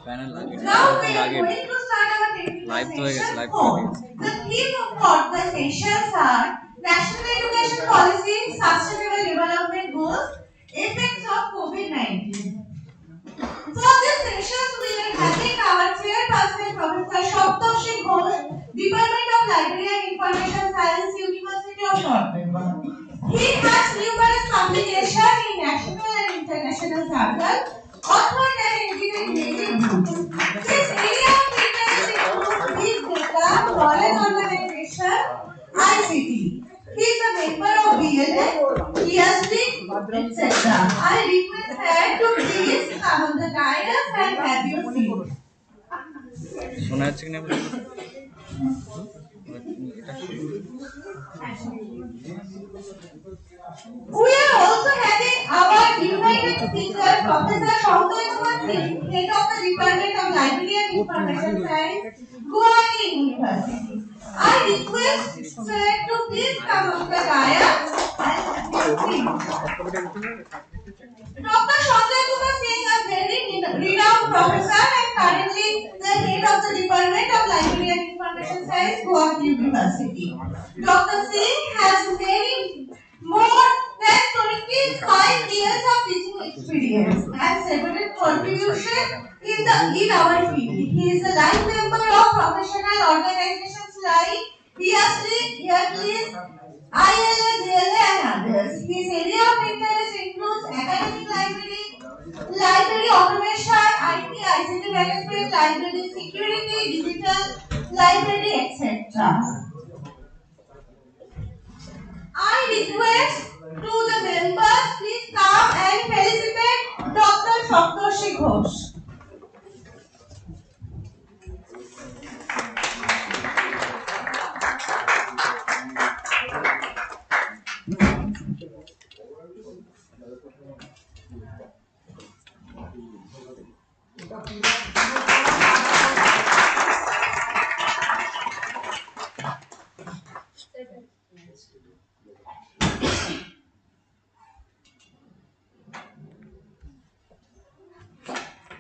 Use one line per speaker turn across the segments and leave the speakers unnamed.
Now we are going to start our technical session 4. The theme for the sessions are National Education Policy, Sustainable Development Goals, Effects of COVID-19. For this sessions, we are having our chairperson, Professor Saptarshi Ghosh, Department of Library and Information Science, University of North Bengal. He has numerous publications in national and international journals, authored and edited many books. His area of interest includes big data, knowledge organization, ICT. He is a member of BLA, PhD, etc. I request her to please come on the dais and have your seat. We are also having our invited speaker, Professor Shankar Kumar Singh, Head of the Department of Library and Information Science, Guwahati University. I request sir to please come on the dais and have your seat. Dr. Shankar Kumar Singh, a very renowned professor and currently the head of the Department of Library and Information Science, Govt University. Dr. Singh has more than 25 years of teaching experience and several contributions in our field. He is a life member of professional organizations like PSC, Yearlies, ILA, JLA and others. His area of interest includes academic library, library automation, IT, ICT management, library security, digital library, etc. I request to the members, please come and felicitate Dr. Saptarshi Ghosh.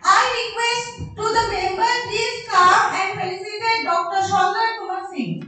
I request to the members, please come and felicitate Dr. Shankar Kumar Singh.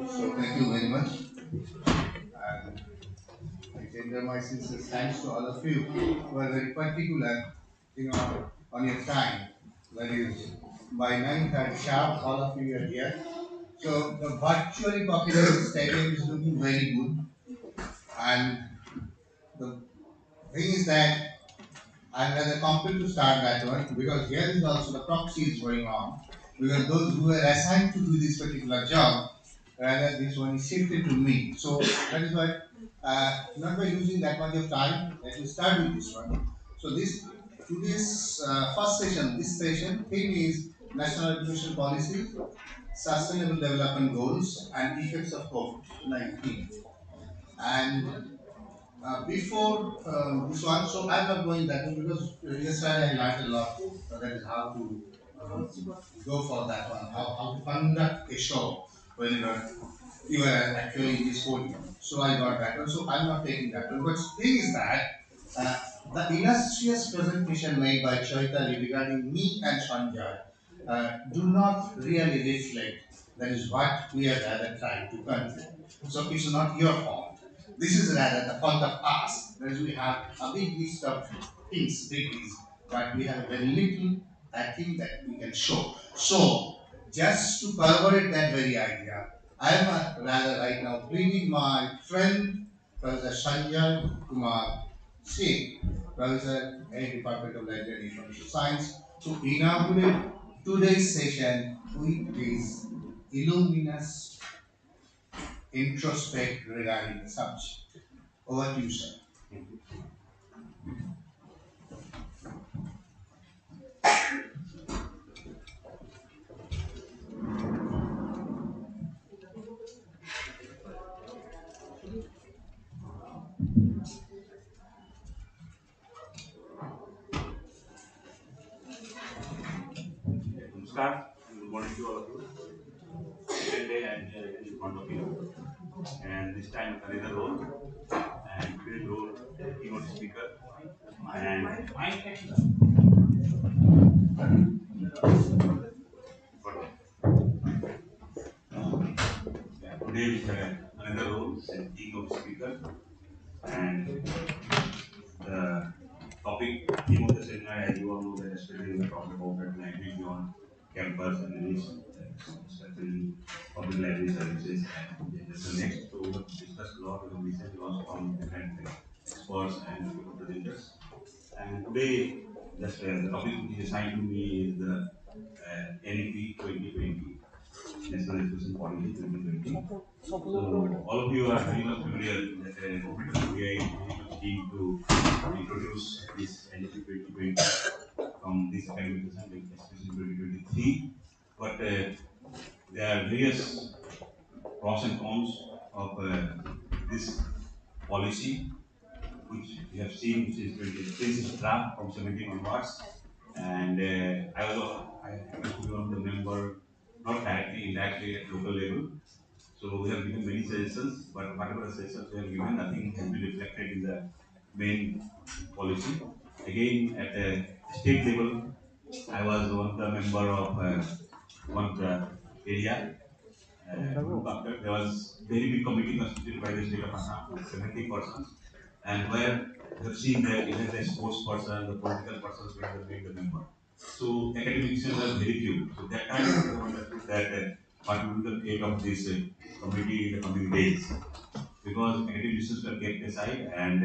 So thank you very much. And I tender my sincere thanks to all of you who are very particular on your time. That is, by 9:30 sharp, all of you are here. So the virtually populated stadium is looking very good. And the thing is that I'm rather compelled to start that one because here is also the proxy is going on. Because those who were assigned to do this particular job, rather this one is shifted to me. So that is why, not by losing that much of time, let me start with this one. So this today's first session, this session theme is National Education Policy, Sustainable Development Goals, and Effects of COVID-19. And before this one, so I'm not going that way because yesterday I learned a lot. So that is how to go for that one, how to conduct a show whenever you are actually in this podium. So I got that one. So I'm not taking that one. But the thing is that uh, the illustrious presentation made by Chaitali regarding me and Sanjay do not really reflect that is what we are rather trying to convey. So it's not your fault. This is rather the fault of us. That is, we have a big list of things, degrees, but we have very little thing that we can show. So, just to corroborate that very idea, I am rather right now bringing my friend Professor Sanjay Kumar Singh, Professor at Department of Library and Information Science, to inaugurate today's session with his illuminous introspect regarding the subject. Over to you, sir.
Namaskar and good morning to all of you. Second day I'm here again in front of you, and this time another role. And today's role, keynote speaker. And yeah, today we have another role as keynote speaker, and the topic theme of the seminar, as you all know, that yesterday we talked about that library beyond campus and release, especially public library services. And this is the next, so we have discussed a lot, we have recently launched from different experts and people presenters. And today, just the topic which is assigned to me is the NEP 2020, National Education Policy 2020. So all of you are very much familiar that Govt of India is very much keen to introduce this NEP 2020 from this academic session, especially 2023. But there are various pros and cons of this policy, which we have seen since its draft from 17 onwards. And I happen to be one of the member, not directly, indirectly at local level. So we have given many suggestions, but whatever suggestions we have given, nothing has been reflected in the main policy. Again, at the state level, I was one of the member of one of the area look after. There was very big committee constituted by the state of Assam, like 70 persons, and where we have seen that even the sports person, the political persons were being the member. So academics were very few. So that time we have understood that what will be the fate of this committee in the coming days. Because academic issues were kept aside, and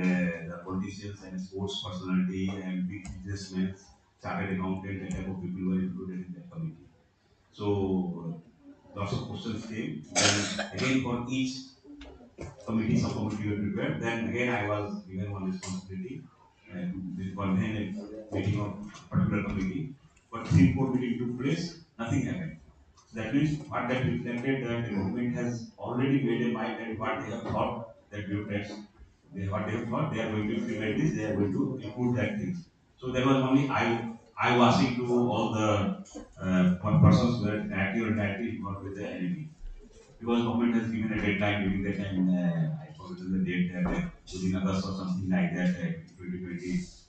the politicians and sports personality and big businessmen, chartered accountant, and type of people were included in that committee. So lots of questions came. Then again for each committee, subcommittee were prepared. Then again I was given one responsibility to convene a meeting of particular committee. But three, four meetings took place, nothing happened. That means what that reflected that the government has already made a mind that what they have thought that bureaucrats, what they have thought they are going to implement this, they are going to include that things. So there was only I washing to all the persons who were directly or indirectly involved with the enemy. Because government has given a deadline during that time, I forgot the date that within August or something like that, 2020,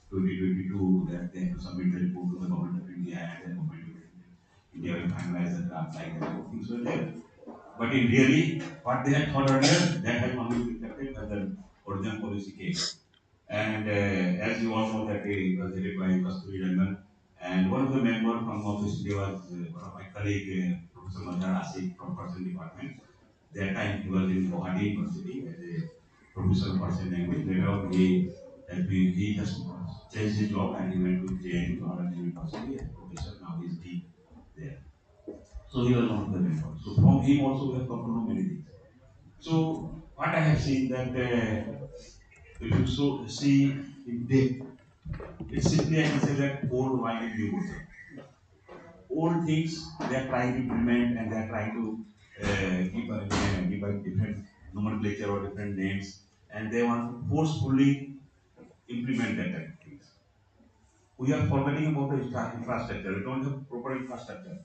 2022, that they have to submit the report to the government of India, and then government of India will finalize the draft like that. Things were there. But in really, what they had thought earlier, that has not been reflected when the original policy came. And as you all know, that it was headed by Kasturi Rangan, and one of the members from office India was one of my colleague, Professor Mandar Asik from Person Department. That time he was in Guwahati University as a professor of Persian language. Later on, he has changed his job and he went to JNU Jordan University as a professor. Now he is dean there. So he was one of the members. So from him also we have come to know many things. So what I have seen that if you so see in depth, it's simply I can say that old wine and new water. Old things they are trying to implement and they are trying to give a different nomenclature or different names, and they want to forcefully implement that type of things. We are forgetting about the infrastructure. We don't have proper infrastructure.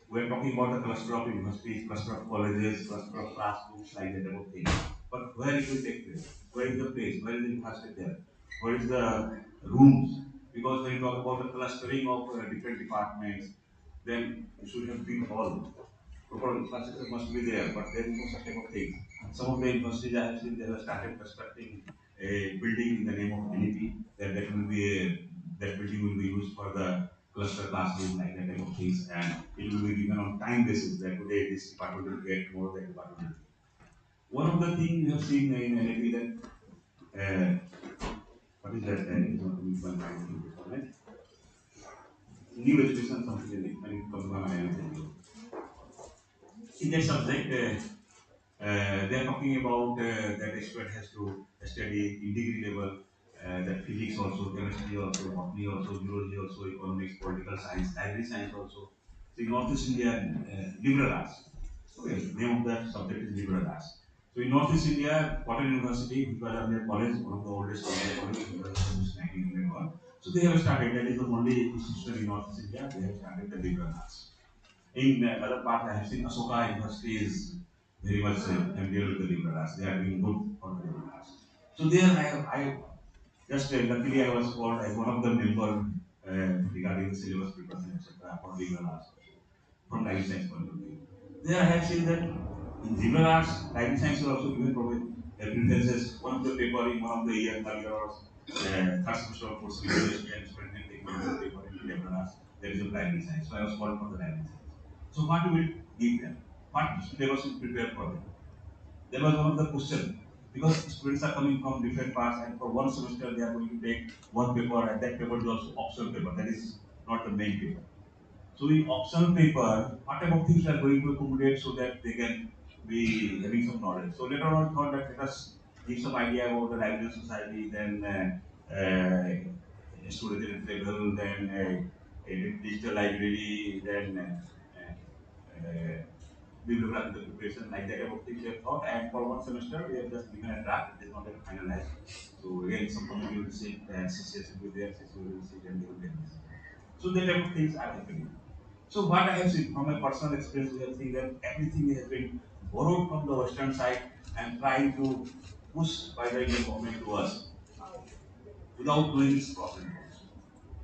We are talking about the cluster of universities, cluster of colleges, cluster of classrooms, like that type of thing. But where it will take place? Where is the place? Where is the infrastructure? Where is the rooms? Because when you talk about the clustering of different departments, then you should have big hall. Proper infrastructure must be there, but there is no such type of things. Some of the universities I have seen they have started constructing a building in the name of NEP. That will be that building will be used for the cluster classroom, like that type of things, and it will be given on time basis that today this department will get, tomorrow that department will get. One of the things we have seen in NLP that what is that? It's not coming to my mind. Right? New education something when it comes to my mind. In that subject, they are talking about that expert has to study in degree level, that physics also, chemistry also, botany also, biology also, economics, political science, library science also. So in Northeast India, liberal arts. Okay, name of that subject is liberal arts. So in Northeast India, Cotton University, which was their college, one of the oldest colleges, which was established in 1921. So they have started, that is the only institution in Northeast India, they have started the liberal arts. In other parts, I have seen Asoka University is very much familiar with the liberal arts. They are doing good for the liberal arts. So there, I just luckily I was called as one of the member regarding the syllabus preparation, etc. for liberal arts from life science point of view. There I have seen that in liberal arts, life science is also given preferences. One of the paper in one of the year earlier was third semester of course university and student taking one of the paper in liberal arts. There is a library science. So I was called for the library science. So what we will give them? What syllabus will prepare for them? There was one of the question because students are coming from different parts and for one semester they are going to take one paper and that paper is also optional paper. That is not the main paper. So in optional paper, what type of things we are going to accommodate so that they can be having some knowledge. So later on, I thought that let us give some idea about the library society, then storage level, then a digital library, then bibliographical preparation, like that type of things we have thought. And for one semester, we have just given a draft. It is not yet finalized. So again, some committee will sit and CCS will be there, CCS will sit and they will take this. So that type of things are happening. So what I have seen from my personal experience, we have seen that everything has been borrowed from the Western side and trying to push by the Indian government to us without doing this properly.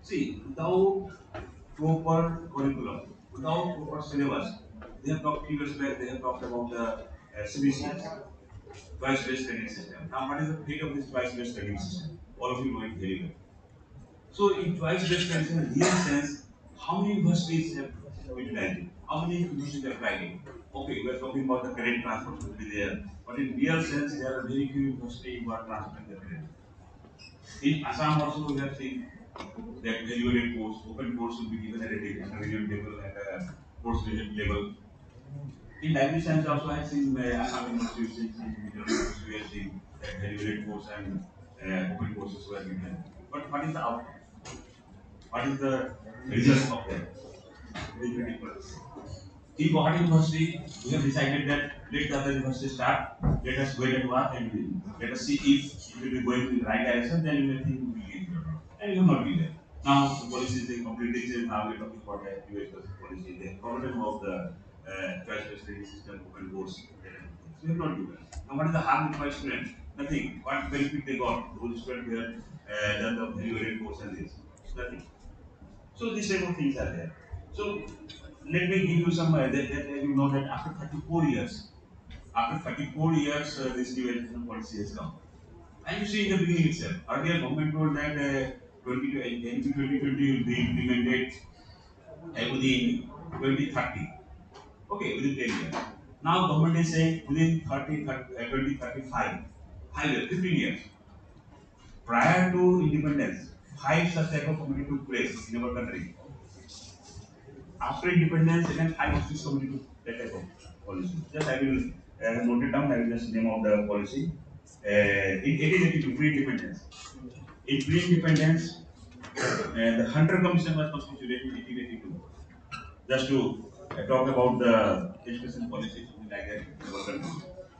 See, without proper curriculum, without proper syllabus, they have talked previously, they have talked about the CBCS, choice-based training system. Now, what is the fate of this choice-based training system? All of you know it very well. So in choice-based medicine, in real sense, how many universities have utilized it? How many universities have tried it? Okay, we are talking about the credit transfer should be there, but in real sense, there are very few universities who are transferring the credit. In Assam also, we have seen that evaluated course, open course will be given at a regional level, at a course level. In library science also, I have seen Assam University, in University, we have seen that evaluated course and open courses were given. But what is the outcome? What is the result of that? It is ridiculous. In Govt University, we have decided that let the other university start, let us wait and watch and let us see if it will be going in the right direction, then we may think we will get there. And we have not been there. Now the policy is completely changed. Now we are talking about the US policy. They have forgotten about the choice-based training system, open course, so we have not been there. Now what is the harm with my students? Nothing. What benefit they got? Those students who have done the value-added course and this. Nothing. So these type of things are there. So let me give you some that you know that after 34 years, this new education policy has come. And you see in the beginning itself, earlier government told that 2020 will be implemented within 2030. Okay, within 10 years. Now government is saying within 2035, 15 years. Prior to independence, five such type of committee took place in our country. After independence, again, I was this committee to that type of policy. Just I will note it down. I will just name of the policy. In 1882, pre-independence. In pre-independence, the Hunter Commission was constituted in 1882. Just to talk about the education policy, something like that, in our country,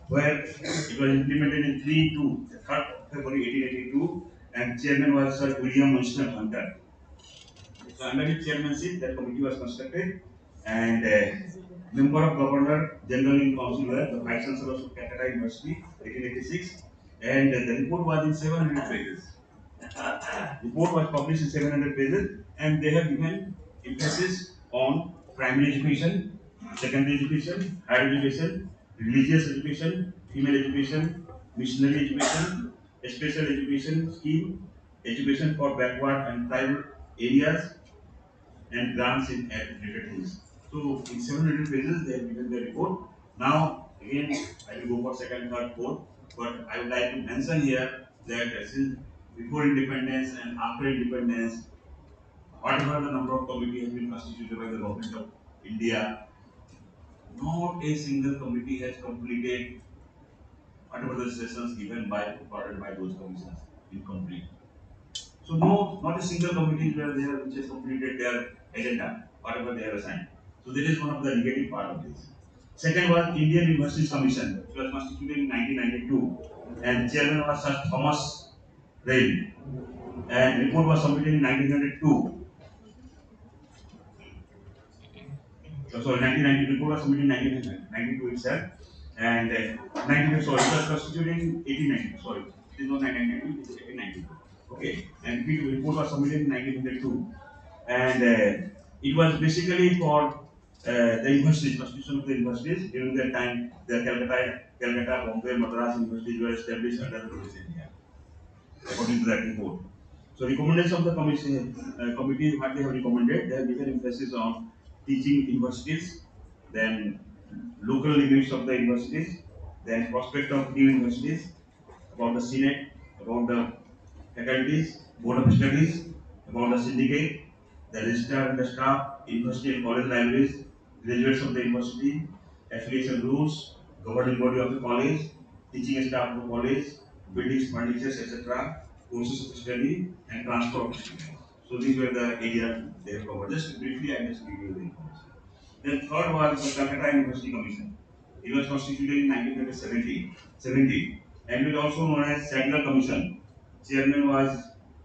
where it was implemented in 3rd February 1882, and chairman was Sir William Winston Hunter. So under his chairmanship, that committee was constructed, and member of Governor General in Council were the Vice Chancellor of Calcutta University, 1886, and the report was in 700 pages. Report was published in 700 pages, and they have given emphasis on primary education, secondary education, higher education, religious education, female education, missionary education, special education scheme, education for backward and tribal areas, and grants in related things. So in 700 pages, they have given the report. Now, again, I will go for second, third, fourth, but I would like to mention here that since before independence and after independence, whatever the number of committee has been constituted by the government of India, not a single committee has completed whatever the sessions given by ordered by those commissions incomplete. So no, not a single committee were there which has completed their agenda, whatever they are assigned. So that is one of the negative part of this. Second was Indian Universities Commission, which was constituted in 1992, and chairman was Sir Thomas Rail, and report was submitted in 1902. So 1990 report was submitted in 1992 itself, and 19 sorry, it was constituted in 1892. Sorry, it is not 1990, it is 1892. Okay, and report was submitted in 1902, and it was basically for the universities, constitution of the universities. During that time, the Calcutta, Bombay, Madras universities were established under the British India, according to that report. So recommendation of the committee, what they have recommended, they have given emphasis on teaching universities, then local limits of the universities, then prospect of new universities, about the Senate, about the faculties, board of studies, about the syndicate, the registrar and the staff, university and college libraries, graduates of the university, affiliation rules, governing body of the college, teaching staff of the college, buildings, furnitures, etc., courses of study, and transfer of students. So these were the areas they have covered. Just briefly, I just give you the information. Then third was the Calcutta University Commission. It was constituted in 1970, and it was also known as Sadler Commission. Chairman was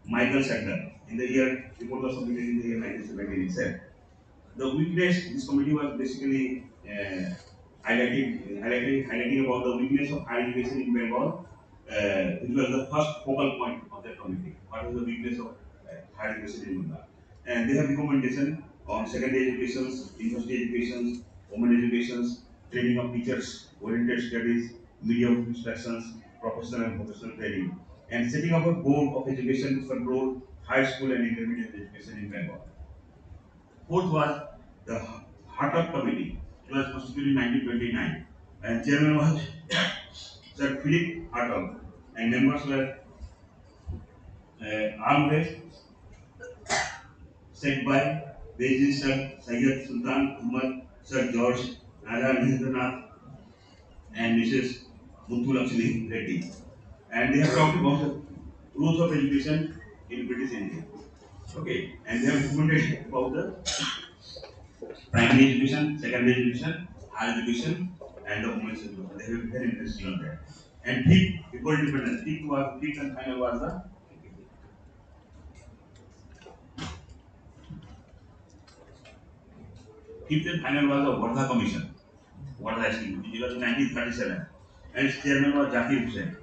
Michael Sadler. In the year report was submitted in the year 1970 itself. The weakness, this committee was basically highlighting about the weakness of higher education in Bengal. It was the first focal point of that committee. What was the weakness of higher education in Bengal? And they have recommendation on secondary educations, university educations, women educations, training of teachers, oriented studies, media of instructions, professional and vocational training, and setting up a board of education to control high school and intermediate education in Bengal. Fourth was the Hartog Committee. It was constituted in 1929, and chairman was Sir Philip Hartog, and members were Amre, Sekbai, Beji Sir Syed Sultan Ahmad, Sir George, Raja Mahendranath, and Mrs. Muthulakshmi Reddy. And they have talked about the growth of education in British India. Okay, and they have recommended about the primary education, secondary education, higher education, and the women's education. They were very interested on that. And fifth, before independence, fifth and final was the fifth and final was the Wardha Commission, Wardha scheme. It was in 1937, and its chairman was Zakir Hussain.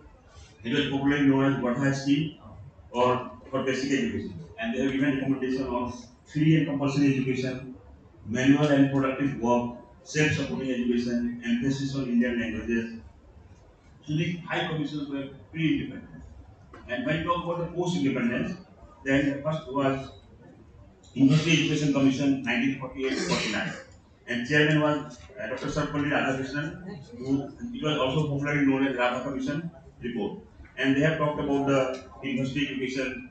It was popularly known as Wardha scheme or for basic education, and they have given recommendation on free and compulsory education, manual and productive work, self-supporting education, emphasis on Indian languages. So these high commissions were pre-independent. And when we talk about the post-independence, then the first was University Education Commission 1948-49. And chairman was Dr. Sarpalli Radhakrishnan, who it was also popularly known as Radha Commission report. And they have talked about the university education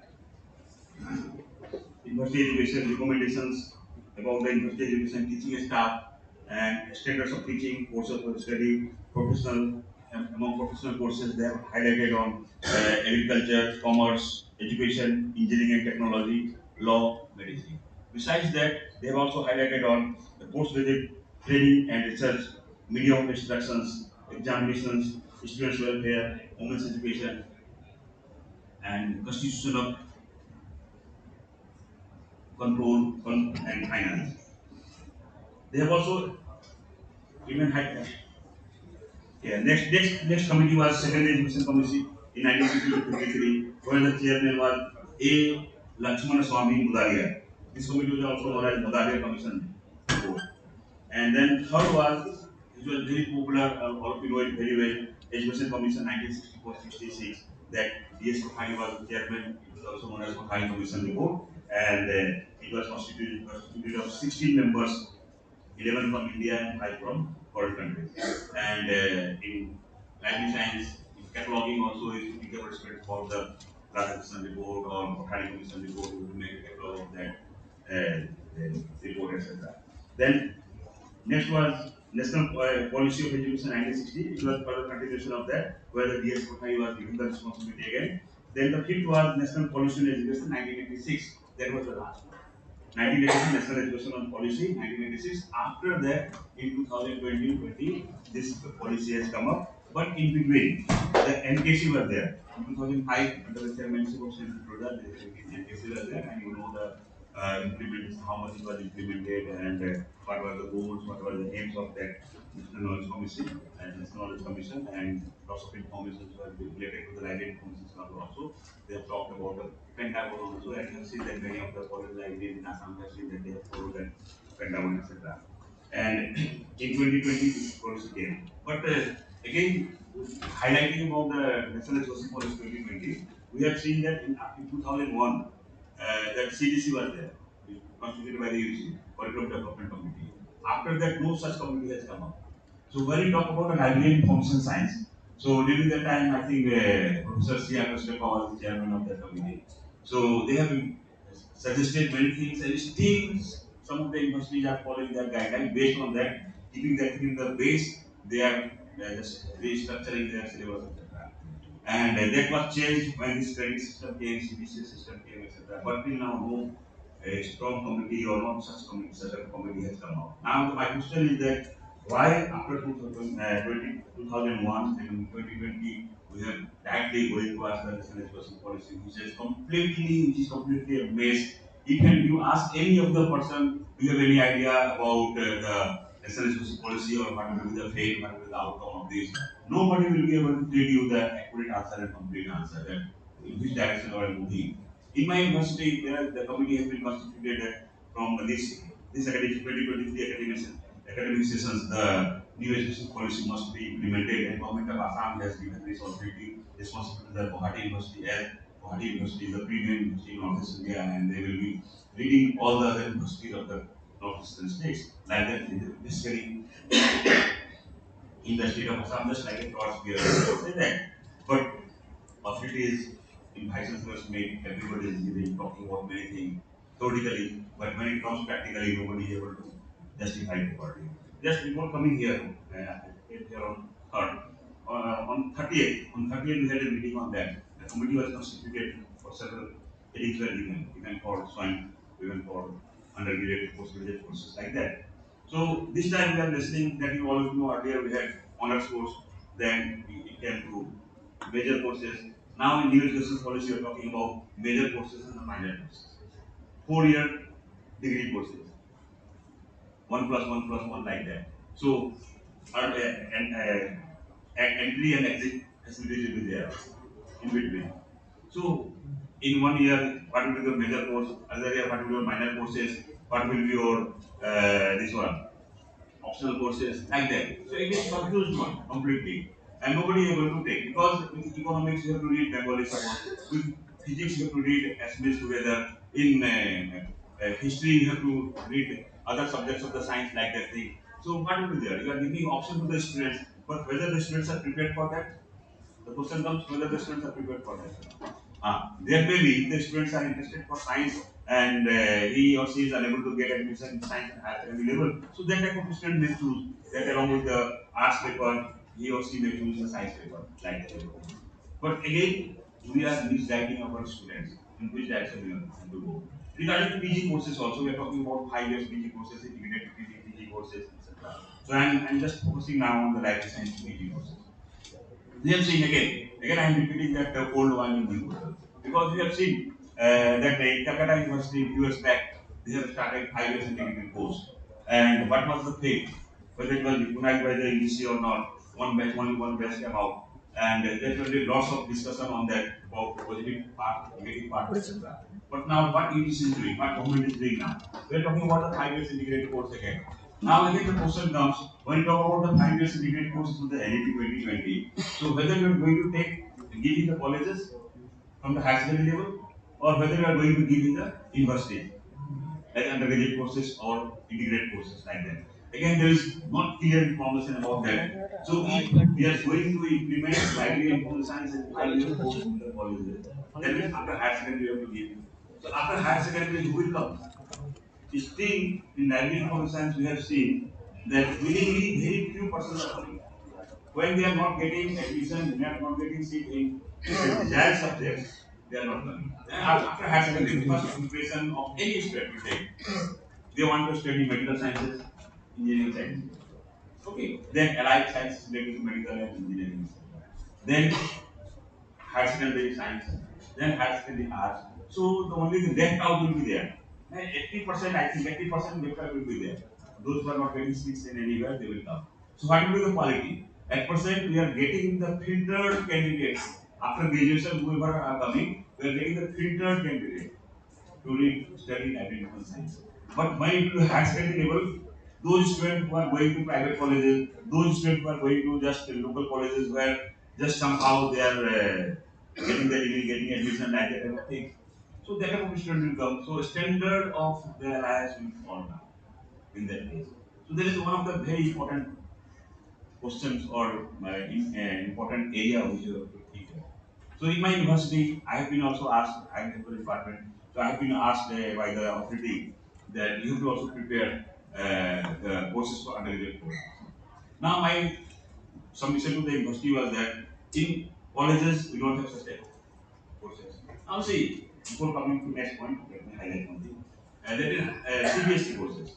recommendations about the university education teaching staff and standards of teaching, courses of study, professional among professional courses they have highlighted on agriculture, commerce, education, engineering and technology, law, medicine. Besides that, they have also highlighted on the postgraduate training and research, medium of instructions, examinations, students' welfare, women's education, and constitution of and finance. They have also even had next committee was Secondary Education Committee in 1953, where the chairman was A. Lakshmana Swami Mudalia. This committee was also known as Mudalia Commission Report. And then third was, which was very popular, all of you know it very well, Education Commission 1964-66, that D.S. Kothari was the chairman. It was also known as Kothari Commission Report. and it was constituted of 16 members, 11 from India and 5 from foreign countries. And in library science, in cataloging also is to give respect for the classification report or botanical commission report, we will make a catalog of that report, etc. Then next was National Policy of Education 1960. It was further continuation of that, where the DS Kothari was given the responsibility again. Then the fifth was National Policy on Education 1986. That was the last one. 1986 National Education on Policy, 1986. After that, in 2020, this policy has come up. But in between, the NKC was there. In 2005, under the chairmanship of Senator Pradhan, the NKC was there, and you know the how much it was implemented, and what were the goals, what were the aims of that National Knowledge Commission and National Knowledge Commission, and lots of information were related to the library information server also. They have talked about the Pentagon also, and you have seen that many of the foreign libraries in Assam have seen that they have followed that Pentagon, etc. And in 2020, this policy came. But again, highlighting about the National Education Policy 2020, we have seen that in 2001, that CDC was there, constituted by the UC, Curriculum Development Committee. After that, no such committee has come up. So when you talk about the library information science, so during that time, I think Professor C. Agastya was the chairman of that committee. So they have suggested many things, and still some of the universities are following that guideline. Based on that, keeping that in the base, they are just restructuring their syllabus, etc. And that was changed when this credit system came, CBC system came, etc. But till now, no a strong committee or not such a committee has come out. Now, my question is that why after 2001 and 2020 we have directly going towards the national education policy, which is completely a mess. Even you ask any of the person, do you have any idea about the national education policy or what will be the fate, what will be the outcome of this? Nobody will be able to tell you the accurate answer and complete answer that in which direction we are moving. In my university, the committee has been constituted from this academic 2023 academic sessions. The new education policy must be implemented, and government of Assam has given this authority responsible to the Guwahati University, as Guwahati University is the premium university in Northeast India, and they will be leading all the other universities of the northeastern states. Like that, basically in the state of Assam, just like a cross beer, say that. But authorities in license was made, everybody is giving, talking about many things theoretically, but when it comes practically, nobody is able to justify it properly. Just before coming here, I came here on 3rd. On 30th, we had a meeting on that. The committee was constituted for several headings were given, even for swine, even for undergraduate, postgraduate courses like that. So this time we are listening that you all know earlier we had honors course, then it came to major courses. Now in new education policy, we are talking about major courses and the minor courses. 4-year degree courses, 1+1+1 like that. So, entry and exit facilities will be there in between. So, in 1 year, what will be your major course? Other year, what will be your minor courses? What will be your this one? Optional courses like that. So it is confused one completely, and nobody is able to take because with economics you have to read Bengali support, with physics you have to read estimates together. In history you have to read other subjects of the science like that thing. So what will be there? You are giving option to the students, but whether the students are prepared for that, the question comes whether the students are prepared for that. There may be if the students are interested for science and he or she is unable to get admission in science and higher secondary level. So that type of student may choose that along with the arts paper, he or she may choose the science paper like that. But again, we are misguiding our students in which direction we want to go. Regarding to PG courses also, we are talking about 5 years PG courses, integrated PG courses, etc. So I'm just focusing now on the life science PG courses. We have seen again I am repeating that old one in new portal. Because we have seen that in Kolkata University a few years back, they have started 5 years integrated course. And what was the fate? Whether it was recognized by the EC or not, only one batch came out. And there will be lots of discussion on that about positive part, negative part, etc. But now what EDC is doing, what government is doing now, we are talking about the 5 years integrated course again. Now again the question comes, when you talk about the 5 years integrated course to the NEP 2020, so whether you are going to take, give in the colleges from the high secondary level, or whether we are going to give in the university, like undergraduate courses or integrated courses like that. Again, there is not clear information about that. So if we are going to implement library information science as 5 years course in the colleges, that means after higher secondary we have to give. So after higher secondary, who will come? Still, in library information science, we have seen that willingly very few persons are coming. When they are not getting admission, they are not getting seat in the desired subjects, they are not coming. And after higher secondary, first preparation of any student will take. They want to study medical sciences, engineering sciences. Okay. Then allied sciences related to medical and engineering. Then higher secondary science, then higher secondary arts. So the only thing left out will be there. And 80%, I think 80% left out will be there. Those who are not getting seats in anywhere, they will come. So what will be the quality? At present, we are getting the filtered candidates. After graduation, whoever are coming, we are getting the filtered candidates to read, study agricultural science. But when it will higher secondary level, those students who are going to private colleges, those students who are going to just local colleges where just somehow they are getting the degree, getting admission, like that type of thing. So that type of student will come. So standard of their alliance will fall down in that case. So there is one of the very important questions or important area which you have to think about. So in my university, I have been also asked, I am the department, so I have been asked by the authority that you have to also prepare the courses for undergraduate courses. Now my submission to the university was that in colleges we don't have such type of courses. Now see, before coming to next point, let me highlight one thing. That is CBSE courses.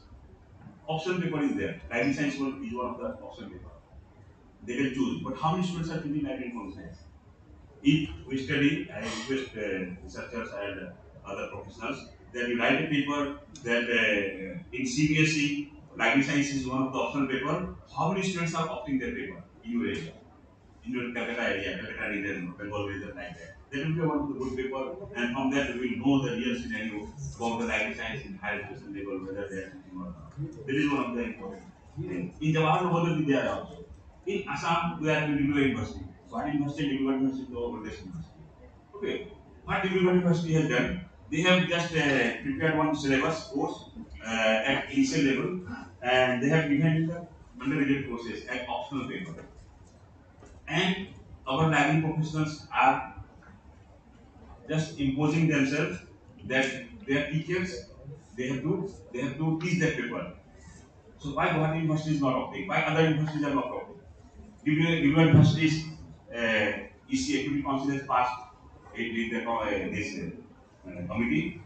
Option paper is there. Library science is one of the option paper. They can choose. But how many students are choosing library information science? If we study, I request researchers and other professionals that you write a paper that in CBSE, library science is one of the optional paper. How many students are opting that paper in your area? In your Kolkata area, Kolkata region, Bengal region, like that. That will be one of the good paper, and from that we will know the real scenario about the library science in higher education level, whether they are teaching or not. That is one of the important things. In Jawaharlal Nehru Vidyalaya also. In Assam, we are in Digbrugad University. So, what university? Digbrugad University is the oldest university. Okay. What Digbrugad University has done? They have just prepared one syllabus course at initial level, and they have given the undergraduate courses at optional paper. And our library professionals are just imposing themselves that their teachers they have to teach that paper. So why Guwahati University is not opting? Why other universities are not opting? Given universities EC Equity Council has passed it with the this committee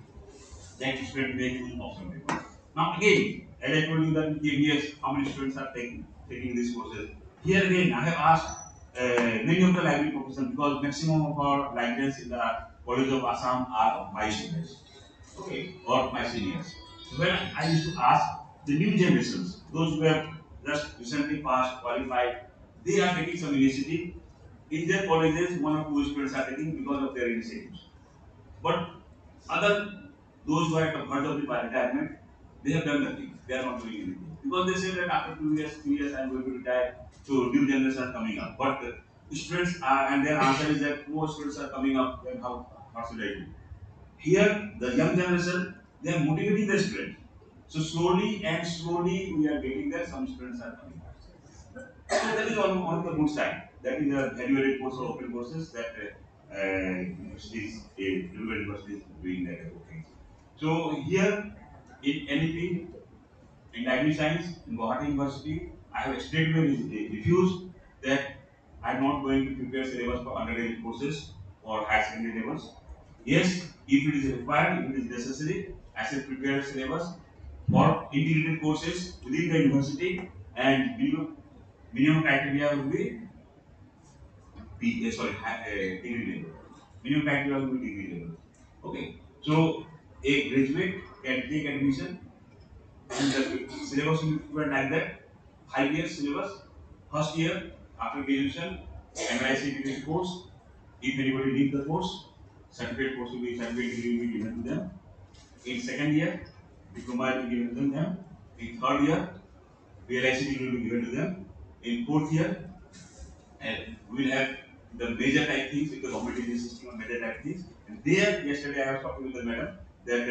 that student may choose option paper. Now again, as I told you that in KBS, how many students are taking these courses? Here again, I have asked many of the library professors because maximum of our librarians in the College of Assam are my students, okay, or my seniors. So when I used to ask the new generations, those who have just recently passed, qualified, they are taking some initiative. In their colleges, one or two students are taking because of their initiatives. But other those who are at the verge of the retirement, they have done nothing. They are not doing anything. Because they say that after 2 years, 3 years, I am going to retire. So new generations are coming up. But students are, and their answer is that more students are coming up, then how should I do? Here, the young generation, they are motivating the students. So slowly and slowly we are getting there, some students are coming up. So that is one of the good side. That is a value-added course or open courses that universities, rural universities doing that type of things. So here, in anything, in library science, in Guwahati University, I have straightway refused that I am not going to prepare syllabus for undergraduate courses or higher secondary levels. Yes, if it is required, if it is necessary, I shall prepare a syllabus for integrated courses within the university and minimum criteria will be degree level. Minimum criteria will be degree level. Okay. So a graduate can take admission and the syllabus will be prepared like that. 5 years syllabus. First year after graduation, MIC degree course. If anybody leave the course, certificate degree will be given to them. In second year, diploma will be given to them. In third year, PLIC degree will be given to them. In fourth year, and we will have the major type things, if the government is insisting on major type things. And there, yesterday I was talking with the madam that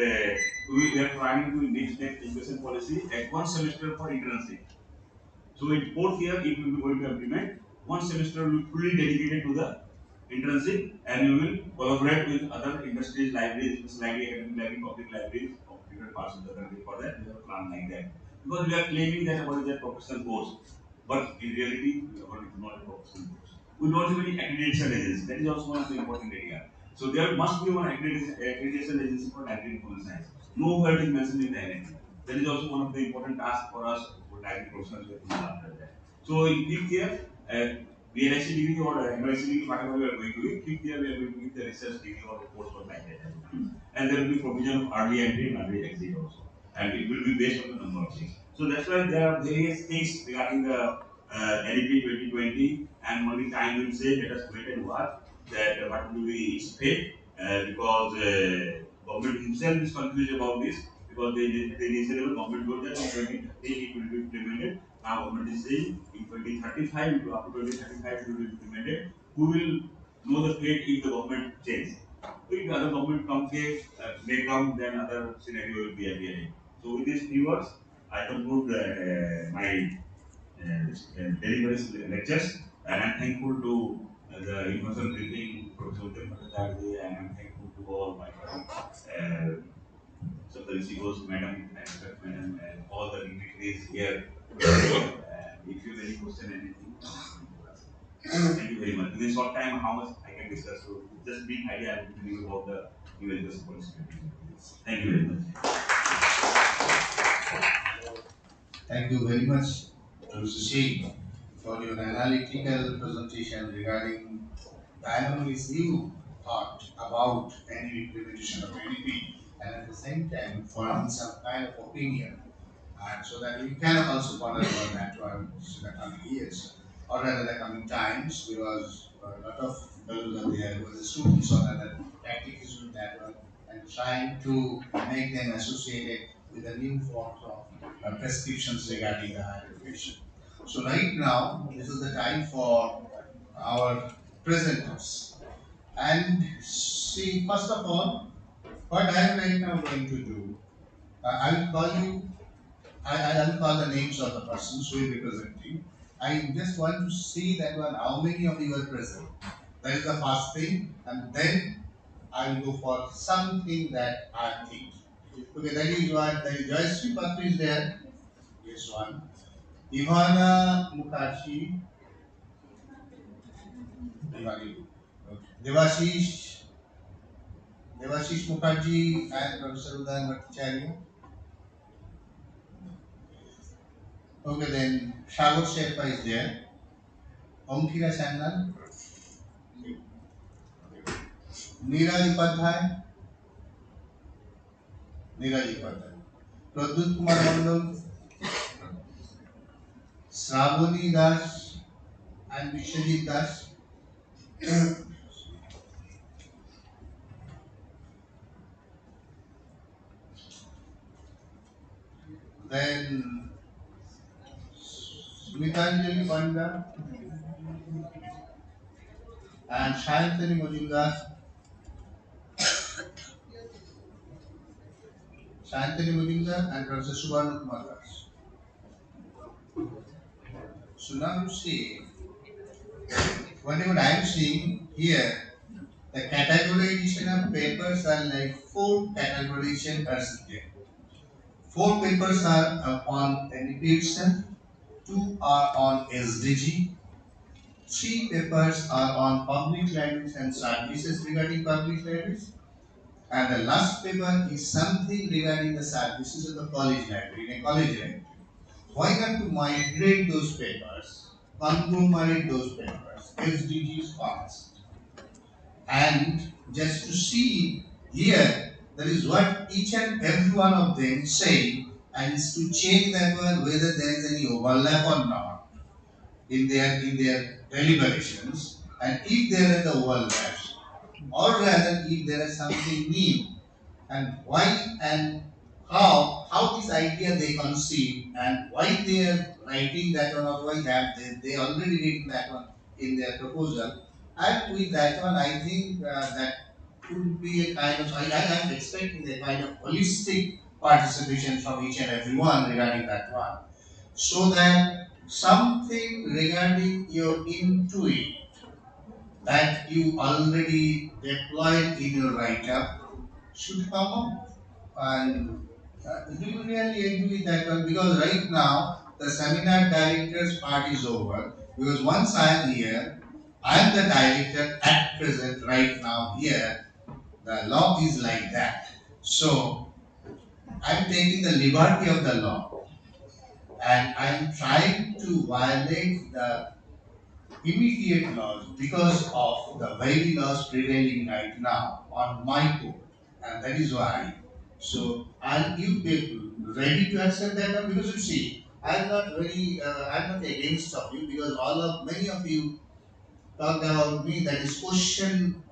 we are trying to next education policy at one semester for internship. So in fourth year, if we will be going to implement, one semester will be fully dedicated to the internship, and we will collaborate with other industries, libraries, library, academic library, public libraries of different parts of the country. For that, we have a plan like that. Because we are claiming that about the professional course, but in reality, we are not a professional course. We don't have any accreditation agency. That is also one of the important area. So there must be one accreditation agency for library information science. Nowhere it is mentioned in the NIT. That is also one of the important tasks for us for library professionals to do after that. So in fifth year, BNSC degree or NYC degree, whatever we are going to do, fifth year we are going to give the research degree or a course or like that. And there will be provision of early entry and early exit also. And it will be based on the number of things. So that's why there are various things regarding the NEP 2020, and only time will say, let us wait and watch that what will be its fate, because government himself is confused about this, because they reasonable government told that in 2030 it will be implemented. Now government is saying in 2035, up to 2035 it will be implemented. Who will know the fate if the government change? If the other government comes here, may come, then other scenario will be appearing. So with these few words, I conclude my deliveries lectures, and I'm thankful to the universal briefing Professor Uday Bhattacharya, and I'm thankful to all my uh, so the receivers, madam, and sir, madam, and all the dignitaries here. And if you have any question, anything, you can ask. Thank you very much. In this short time, how much I can discuss. So just big idea I'm giving you about the new education policy. Thank you very much.
Thank you very much, Mr. Sheikh, for your analytical presentation regarding the anomalies you thought about any implementation of NEP, and at the same time forming some kind of opinion, and so that we can also ponder on that one in the coming years, or rather the coming times, because a lot of those are there were the students or rather practices with that one, and trying to make them associated with the new forms of prescriptions regarding the higher education. So right now, this is the time for our presenters. And see, first of all, what I am right now going to do, I will call you, I will call the names of the persons who will be presenting. I just want to see that one, how many of you are present. That is the first thing, and then I will go for something that I am thinking. Okay, that is one, that is Joyশ্রী Patri is there. Yes, one. Ivana Mukherjee, Ivani. Okay. Devashish Mukherjee and Professor Udan Bhattacharya. Okay, then Shagor Sherpa is there. Omkira Sandal, Neeraj Upadhyay, Neeraj Upadhyay. Pradut Kumar Mandal, Shravani Das, and Vishwajit Das. Then Smitanjali Panda and Shayantani Majumdar. Shayantani Majumdar and Professor Subhanu Kumar Das. So now you see, whatever I am seeing here, the categorization of papers are like four categorization are there. Four papers are on NEP itself, two are on SDG, three papers are on public libraries and services regarding public libraries, and the last paper is something regarding the services of the college library, in a college library. Why not to migrate those papers, conglomerate those papers, SDGs first, and just to see here, that is what each and every one of them say, and is to check that one whether there is any overlap or not in their deliberations, and if there is the overlap, or rather if there is something new, and why and how this idea they conceive, and why they are writing that one, or why they already written that one in their proposal, And with that one, I think that could be a kind of, I am expecting a kind of holistic participation from each and everyone regarding that one. So that something regarding your intuit that you already deployed in your write-up should come up. And do you really agree with that one? Because right now, the seminar director's part is over. Because once I am here, I am the director at present, right now, here. The law is like that. So, I am taking the liberty of the law and I am trying to violate the immediate laws because of the very laws prevailing right now on my court, and that is why. So, are you people ready to accept that one? Because you see, I'm not very, I'm not against of you because all of many of you talked about me. That is question.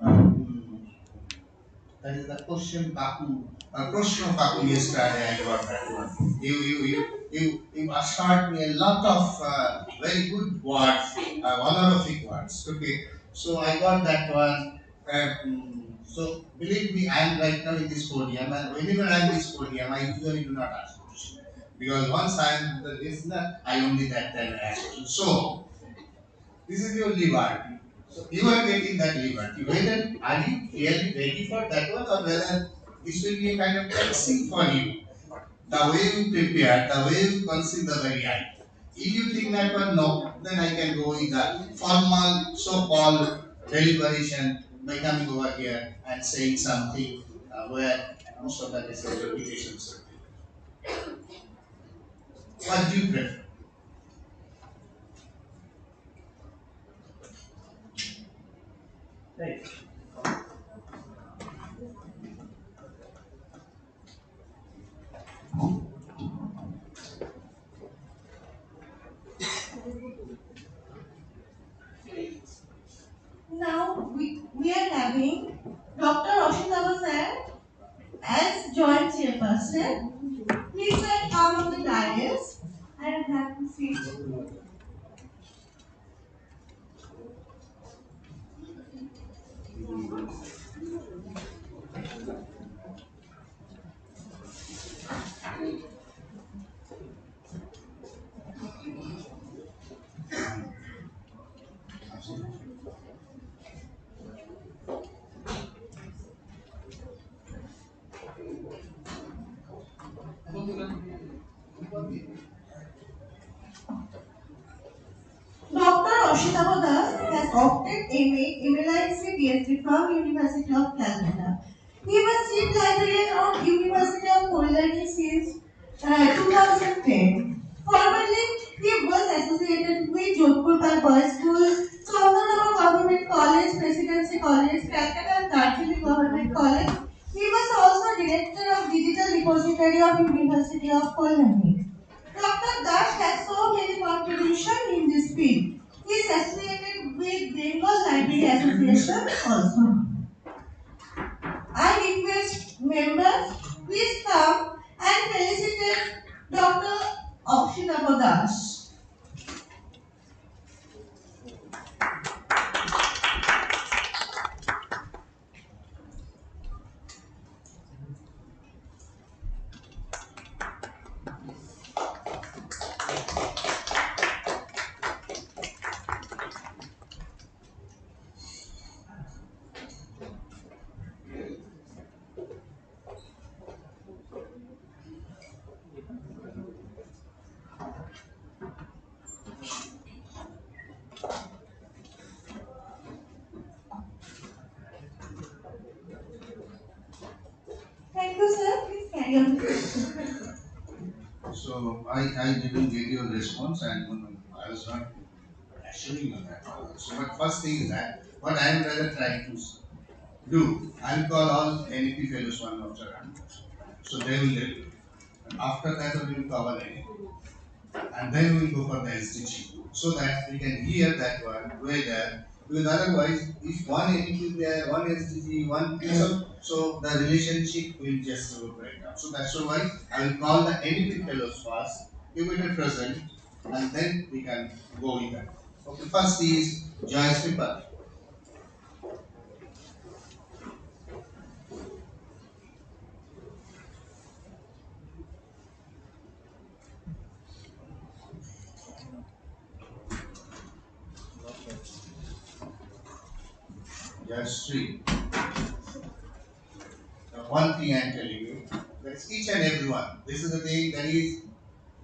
That is the question Kaku, Proshno Kaku yesterday I got that one. You assured me a lot of very good words, honorific words. Okay, so I got that one. So believe me, I am right now in this podium, and whenever I am in this podium, I usually do not ask questions because once I am the listener, I only that time ask questions. So this is your liberty. So you are getting that liberty. Whether are you really ready for that one or whether this will be a kind of taxing for you. The way you prepare, the way you conceive the very idea. If you think that one no, then I can go with the formal so-called deliberation by coming over here and saying something where most of the cases repetitions. What do you prefer? Right.
Now we are having Dr. Roshitava sir as joint chairperson. Please sir come on the dais and have a seat. Dr. Ashitava Das has obtained MA MLIC PhD from University of Calcutta. He was chief librarian of University of Kolkata since 2010. Formerly, he was associated with Jodhpur Boys School, Saundarama Government College, Presidency College, Calcutta and Darjeeling Government College. He was also director of Digital Repository of University of Kolkata. Dr. Dutt has so many contributions in this field. He is associated with Bengal Library Association also. I request members, please come and felicitate Dr. Akshita Das. Thank you, sir. Please carry on.
So I didn't get your response and I was not assuring you that. So but first thing is that what I am rather trying to do, I'll call all NEP fellows one after another. So they will let you. And after that we will cover NEP. And then we will go for the SDG. So that we can hear that one whether because otherwise if one NEP is there, one SDG, one so the relationship will just break down. So that's why I will call the NEP fellows first, you better present, and then we can go with that. Okay, first is Joyce Pippa. industry, the one thing I'm telling you, that is each and everyone. This is the thing that is,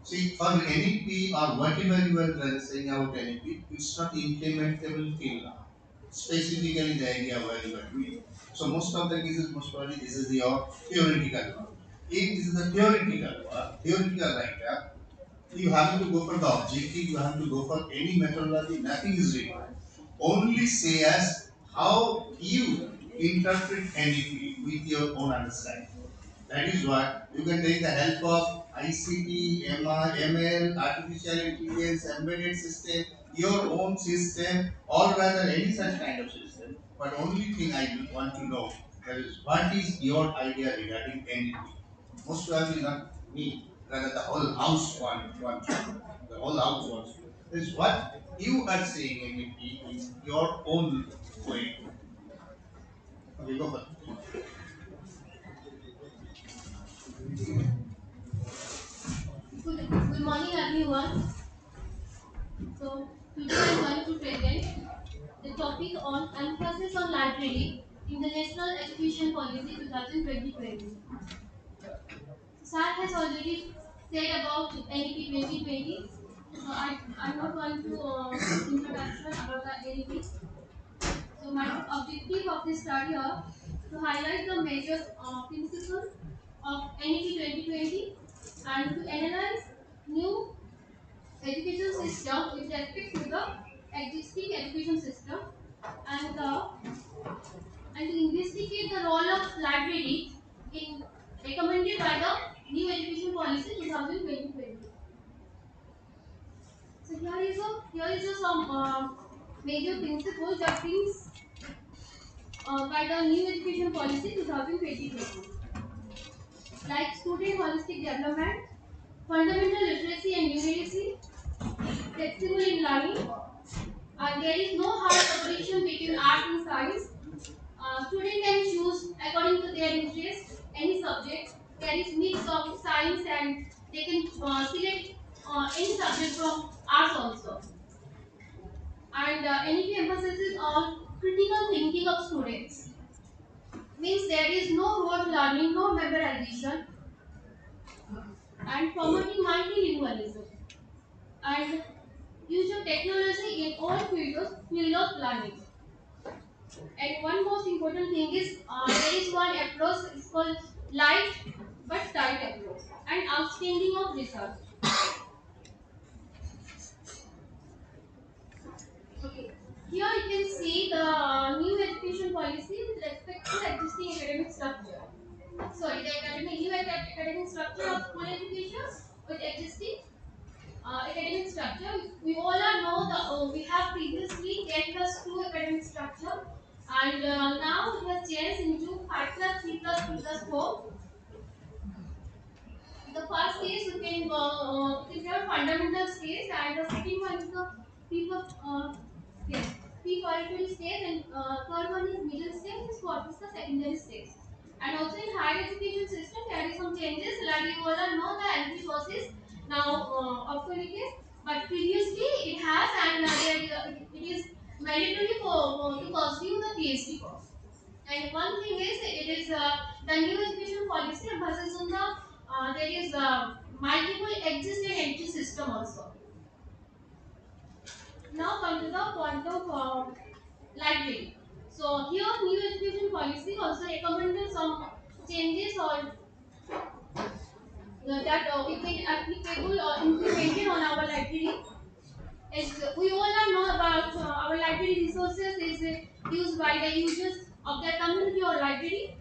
see, for NEP or whatever you are saying about NEP, it's not implementable till now. Specifically the area where you are doing. So most of the cases, most probably this is your theoretical work. If this is the theoretical work, theoretical writer, you have to go for the objective, you have to go for any methodology, nothing is required. Only say as how you interpret NEP with your own understanding. That is what you can take the help of ICT, ML, artificial intelligence, embedded system, your own system, or rather any such kind of system. But only thing I want to know that is what is your idea regarding NEP? Most probably not me, rather the whole house wants to. The whole house wants to. That is what you are saying NEP in your own way. Okay, go for it.
Good morning, everyone. So, today I'm going to present the topic on emphasis on library in the National Education Policy 2020. Sir has already said about NEP 2020, so I'm not going to introduction about the NEP. So, my objective of this study are to highlight the major principles of NEP 2020 and to analyze new education system with respect to the existing education system and and to investigate the role of library in recommended by the new education policy 2020. So here is a some major principles that brings by the new education policy 2020, like student holistic development, fundamental literacy and numeracy, flexible in learning, and there is no hard separation between art and science. Student can choose according to their interest any subject. There is mix of science and they can select any subject from arts also. And NEP emphasizes on critical thinking of students. Means there is no rote learning, no memorization, and promoting multilingualism and use of technology in all field of learning. And one most important thing is there is one approach, it's called light but tight approach and outstanding of research. Okay. Here you can see the new education policy with respect to existing academic structure. Sorry, the academic structure of school education with existing academic structure. We all are know the we have previously 10 plus 2 academic structure and now it has changed into 5 plus 3 plus 2 plus 4. The first case you can is your fundamental stage and the second one is the yes, preparatory stage and third one is middle stage and fourth is the secondary stage. And also in higher education system there is some changes like you all know the LP course is now obsolete but previously it has and it is mandatory for to pursue the PhD course. And one thing is, it is the new education policy emphasis on the there is multiple existing entry system also. Now come to the point of library. So here new education policy also recommended some changes or that we can applicable or implemented on our library. As we all are know about our library resources is used by the users of their community or library.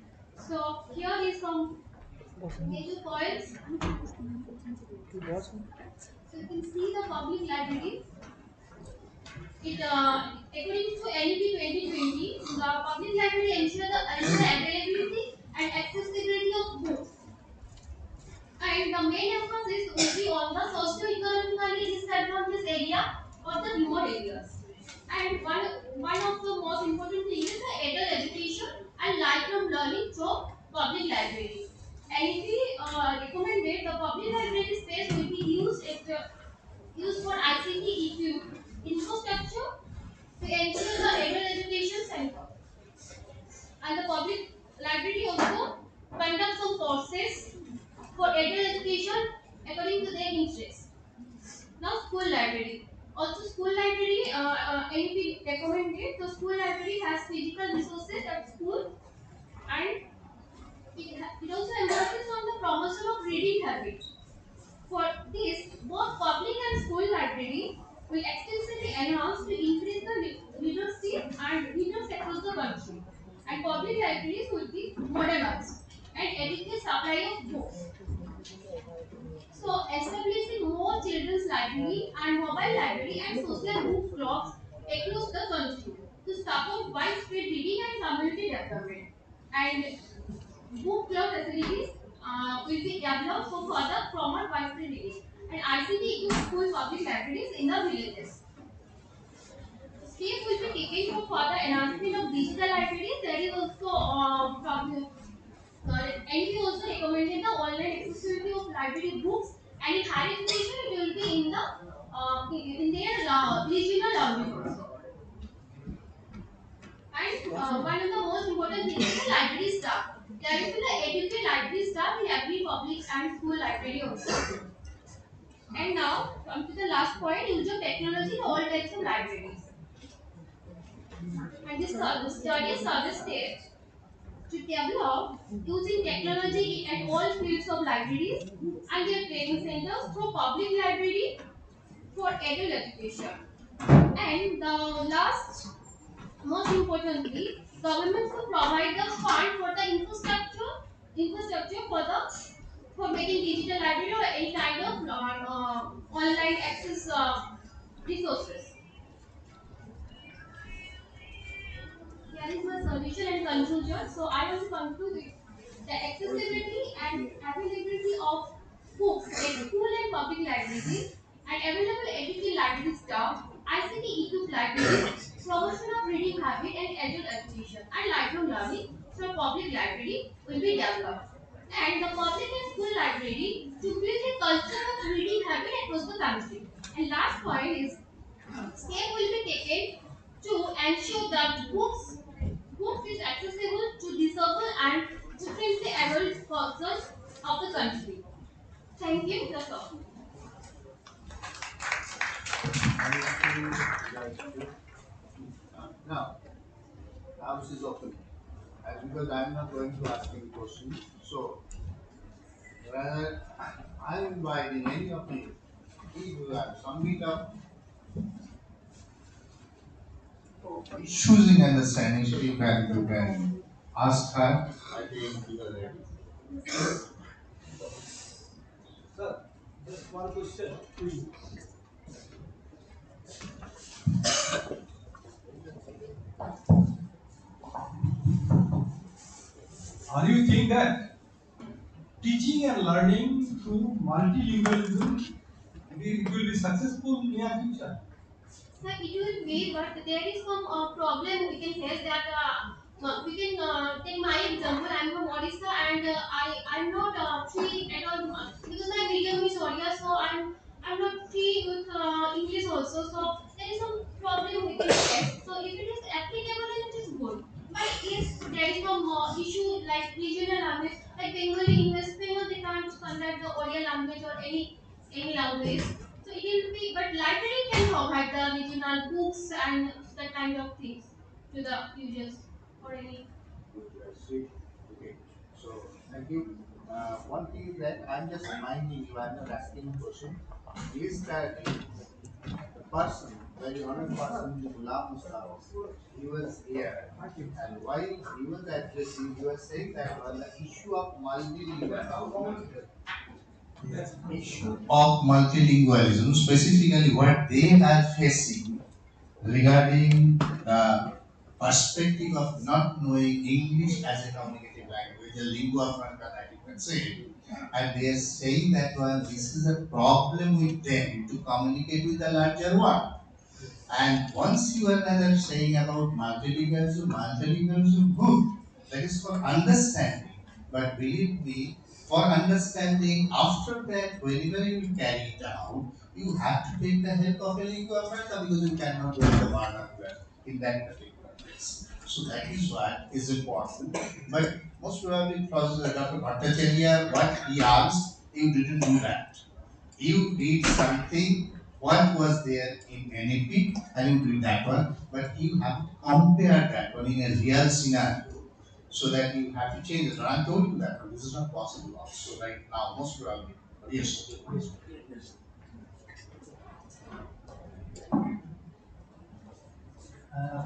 So here is some major points. So you can see the public library. It according to NEP 2020, the public library ensure the availability and accessibility of books. And the main emphasis will be on the socio-economically disadvantaged area or the remote areas. And one of the most important thing is the adult education and lifelong learning through public library. NEP recommended the public library space will be used for ICT infrastructure to ensure the adult education school library has physical resources at school, and it also emphasizes on the promotion of reading habit. For this, both public and school library will extensively enhance to increase the readership and readers across the country. And public libraries will be modernized and adequate supply of books. So, establishing more children's library and mobile library and social book clubs across the country to support widespread reading and community development. And book club facilities will be developed for further promote widespread reading. And ICT equipped school public libraries in the villages. Steps will be taken for further enhancement of digital libraries. There is also and we also recommended the online accessibility of library books, and in higher education it will be in the in their regional language also. And one of the most important things is the library staff. There is the educate library staff in every public and school library also. And now come to the last point: use of technology in all types of libraries. And this study suggested to develop using technology at all fields of libraries and their training centers through public library for adult education. And the last, most importantly, government should provide the fund for the infrastructure for making digital library or any kind of online access resources. Here is my solution and conclusion. So I want to conclude with the accessibility and availability of books at school and public libraries and available educational library staff, ICT equipped libraries, promotion of reading habit and adult education and lifelong learning from public library will be developed. And the public and school library to build a culture of reading habit across the country. And last point is step will be taken to ensure that books is accessible to disabled and differently abled persons of the country. Thank you. That's all.
Now, house is open. Because I'm not going to ask any questions, so rather I'm inviting any of you, if you have some bit of issues in understanding, so you can ask her. I think you are ready. Sir, just one question to you. Are you think that teaching and learning through multilingualism will be successful in near future?
Sir, it will be, but there is some problem we can face that we can take my example. I'm from Odisha and I'm not free at all because my medium is Odia, so I'm not free with English also. So there is some problem we can face. So if it is applicable, then it is good. But if there is some issue like regional language, like Bengali in West Bengal, they can't conduct the Odia language or any language. So it will be, but library can provide the original books and that kind of things to the users or any.
See, okay. So thank you. One thing is that I'm just reminding you, I'm not asking a question. Is that the person, very honored person, Ghulam Mustafa, he was here, and while he was addressing, he was saying that on the issue of multilingualism, specifically what they are facing regarding the perspective of not knowing English as a communicative language, a lingua franca that you can say. And they are saying that this is a problem with them to communicate with the larger one. And once you are rather saying about multilingualism, good. That is for understanding. But believe me, for understanding, after that, whenever you carry it out, you have to take the help of a lingua franca because you cannot do the vernacular in that particular place. So that is what is important. But most probably, Professor Dr. Bhattacharya, what he asked, you didn't do that. You did something what was there in NAP and you do that one, but you have to compare that one in a real scenario so that you have to change it. And I told you that one, this is not possible also right now, most probably. Yes.
Uh,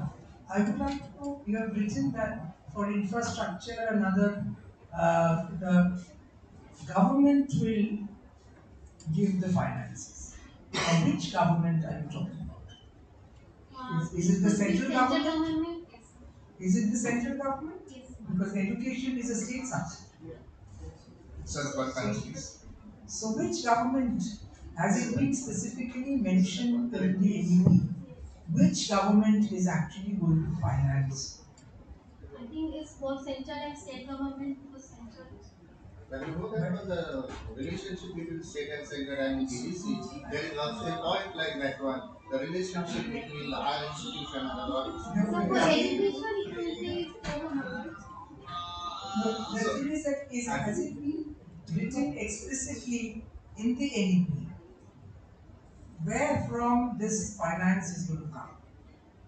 I would like to know, you have written that for infrastructure and other, the government will give the finances. Which government are you talking about? Is it the central government? Is it the central government? Yes. Because education is a state subsidy.
Countries.
So which government, has it been specifically mentioned in the NEP? Which government is actually going to finance? I think it's both central and state government because central.
But you know that the relationship between state and center and BBC, there is also a point like that one. The relationship between the higher institution and the lower institution.
So for education, it will be state government. No, the thing is that has it been written explicitly in the NEP where from this finance is going to come?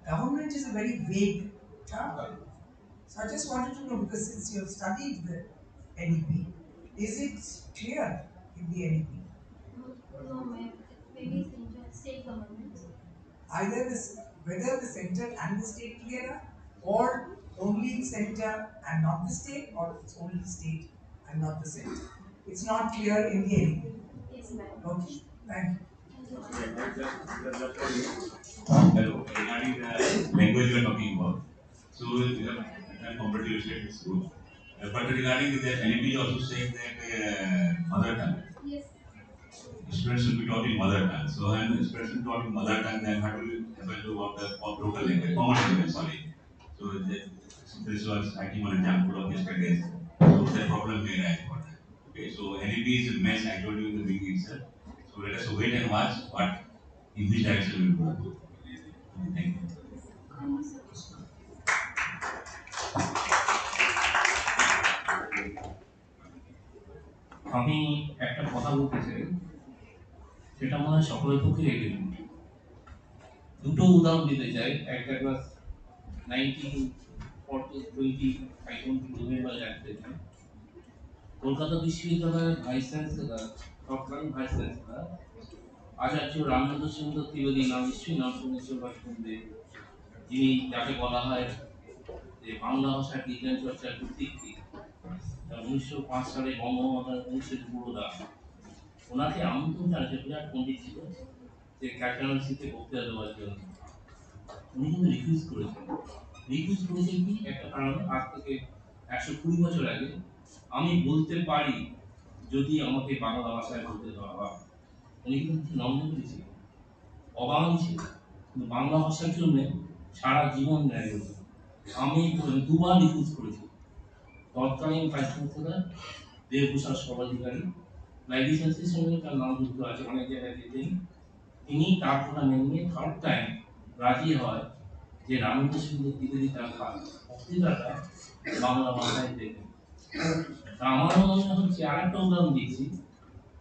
Government is a very vague term. So I just wanted to know because since you have studied the NEP, is it clear in the NEP? No, ma'am. Maybe central state government. Either this, whether the center and the state together, or only center and not the state, or it's only the state and not the center. It's not clear in the NEP. Yes, ma'am. Okay, thank you.
Hello, regarding the language you are talking about, so you have done comparative state is good. But regarding the NEP also saying that mother tongue. Yes. Students should be taught in mother tongue. So when students taught in mother tongue, then how do you able to work the local language, common language, sorry. So, so this was I give an example of yesterday's. So the problem may arise for that. Okay, so NEP is a mess, I told you in the beginning itself. So let us wait and watch what in which direction we will go. Okay, thank you.
আমি একটা কথা বলতে চাই, সেটা মনে হয় সকলের পক্ষে রেখে দিন। দুটো উদাহরণ দিতে চাই। একটা class 1920 I don't remember exactly. Kolkata বিশ্ববিদ্যালয়ের ভাইস চ্যান্সেলর, তৎকালীন ভাইস চ্যান্সেলর আচার্য রামমোহন সিংহ ত্রিবেদী নাম নিশ্চয়ই নাম শুনেছে বা শুনবে, যিনি যাকে বলা হয় যে বাংলা ভাষার বিজ্ঞান চর্চার ভিত্তি। 1905 সালে বঙ্গমাতার অনুষ্ঠিত পুরোদা ওনাকে আমন্ত্রণ জানিয়েছে, বিরাট পণ্ডিত ছিল, যে ক্যাটারসিতে বক্তৃতা দেওয়ার জন্য। উনি কিন্তু রিফিউজ করেছেন। রিফিউজ করেছেন কি একটা কারণে, আজ থেকে 120 বছর আগে আমি বলতে পারি যদি আমাকে বাংলা ভাষায় বলতে দেওয়া হয়। উনি কিন্তু নন্দ করেছিলেন, অবাঙালি ছিলেন, কিন্তু বাংলা ভাষার জন্য সারা জীবন ব্যয় করেছেন। আমি দুবার রিফিউজ করেছি। তৎকালীন ভাইস চ্যান্সেলর দেবভূষণ সর্বাধিকারী, লাইব্রেরিয়ানের সঙ্গে তার নাম যুক্ত আছে অনেক জায়গায় যেতেই, তিনি তার কথা মেনে থার্ড টাইম রাজি হয় যে রামমোহন সিংহ ত্রিবেদী তার বক্তৃতাটা বাংলা ভাষায় দেবেন। তা আমার মনে হচ্ছে আরেকটা উদাহরণ দিচ্ছি।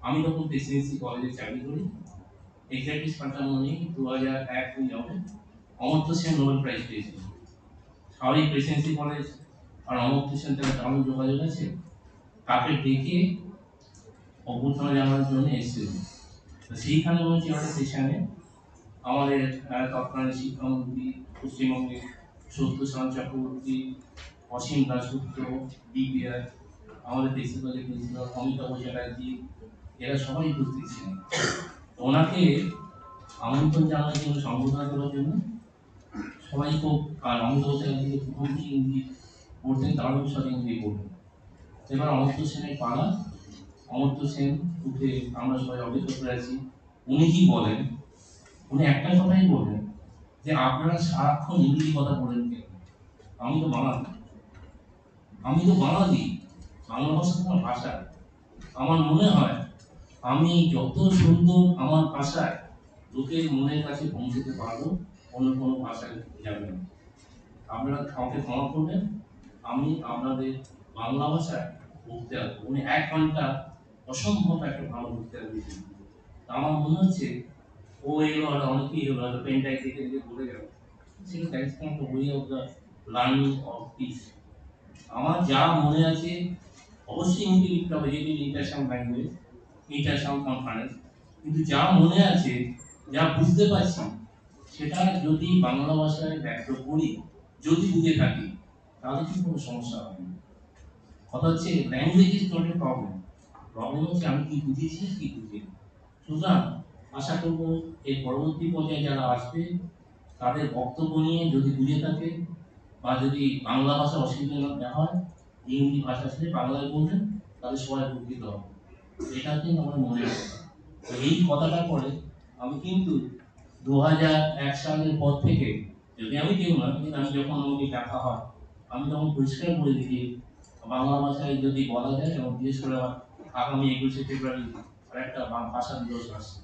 আমি তখন প্রেসিডেন্সি কলেজে চাকরি করি, এক্স্যাক্টলি সালটা মনে নেই, 2001 হবে। অমর্ত্য সেন নোবেল প্রাইজ পেয়েছিল। স্বাভাবিক প্রেসিডেন্সি কলেজ আর অমর্ত্য সেন তার দারুণ যোগাযোগ আছে, তাকে ডেকে অভ্যর্থনা জানানোর জন্য এসেছিল। সেইখানে বলছি আমাদের সেশনে আমাদের তৎকালীন শিক্ষামন্ত্রী পশ্চিমবঙ্গের সত্যসান চক্রবর্তী, অসীম দাশগুপ্ত, ডিপিআর, আমাদের প্রিন্সিপাল প্রিন্সিপাল অমিতাভ চ্যাটার্জি, এরা সবাই উপস্থিত ছিলেন। ওনাকে আমন্ত্রণ জানানোর জন্য, সম্বোধনা করার জন্য সবাই খুব, আর অমিতাভ চ্যাটার্জিকে প্রথম কি ইংরেজি পড়তেন, দারুণ সাথে ইংরেজি পড়তেন। এবার অমর্ত্য সেনের পালা, অমর্ত্য সেন উঠে আমরা সবাই অপেক্ষা করে আছি উনি কি বলেন। উনি একটা কথাই বললেন যে আপনারা সারাক্ষণ ইংরেজি কথা বলেন কেন? আমি তো বাঙালি, আমি তো বাঙালি, বাংলা ভাষা তোমার ভাষা। আমার মনে হয় আমি যত সুন্দর আমার ভাষায় লোকের মনের কাছে পৌঁছতে পারবো, অন্য কোনো ভাষায় যাবে না। আপনারা কাউকে ক্ষমা করবেন, আমি আপনাদের বাংলা ভাষায় বক্তৃতা দেবো। উনি 1 ঘন্টা অসম্ভব একটা ভালো বক্তৃতা দিয়েছেন। আমার মনে হচ্ছে ও এলো আর অনেকেই হলো হয়তো পেনটাই দেখে দেখে ভুলে গেল, সেটা that's not the way of the learning of piece. আমার যা মনে আছে অবশ্যই হিন্দি লিখতে হবে, যেহেতু ইন্টারন্যাশনাল ল্যাঙ্গুয়েজ, ইন্টারন্যাশনাল কনফারেন্স, কিন্তু যা মনে আছে, যা বুঝতে পারছি, সেটা যদি বাংলা ভাষায় ব্যক্ত করি, যদি বুঝে থাকি, তাহলে কি কোনো সমস্যা হবে না। কথা হচ্ছে language is not a problem, problem হচ্ছে আমি কি বুঝেছি কি বুঝিনি। সুতরাং আশা করবো এই পরবর্তী পর্যায়ে যারা আসবে তাদের বক্তব্য নিয়ে যদি বুঝে থাকে বা যদি বাংলা ভাষা অসুবিধা না হয়, ইংরেজি ভাষা ছেড়ে বাংলায় বলবেন, তাহলে সবাই উপকৃত হবে। এটা কিন্তু আমার মনে হয়। তো এই কথাটার পরে আমি কিন্তু 2001 সালের পর থেকে, যদি আমি কেউ না, কিন্তু আমি যখন আমাকে দেখা হয়, আমি তখন পরিষ্কার করে দিই বাংলা ভাষায় যদি বলা যায়, এবং বিশেষ করে আবার আগামী 21শে ফেব্রুয়ারি আর একটা ভাষা দিবস আসছে,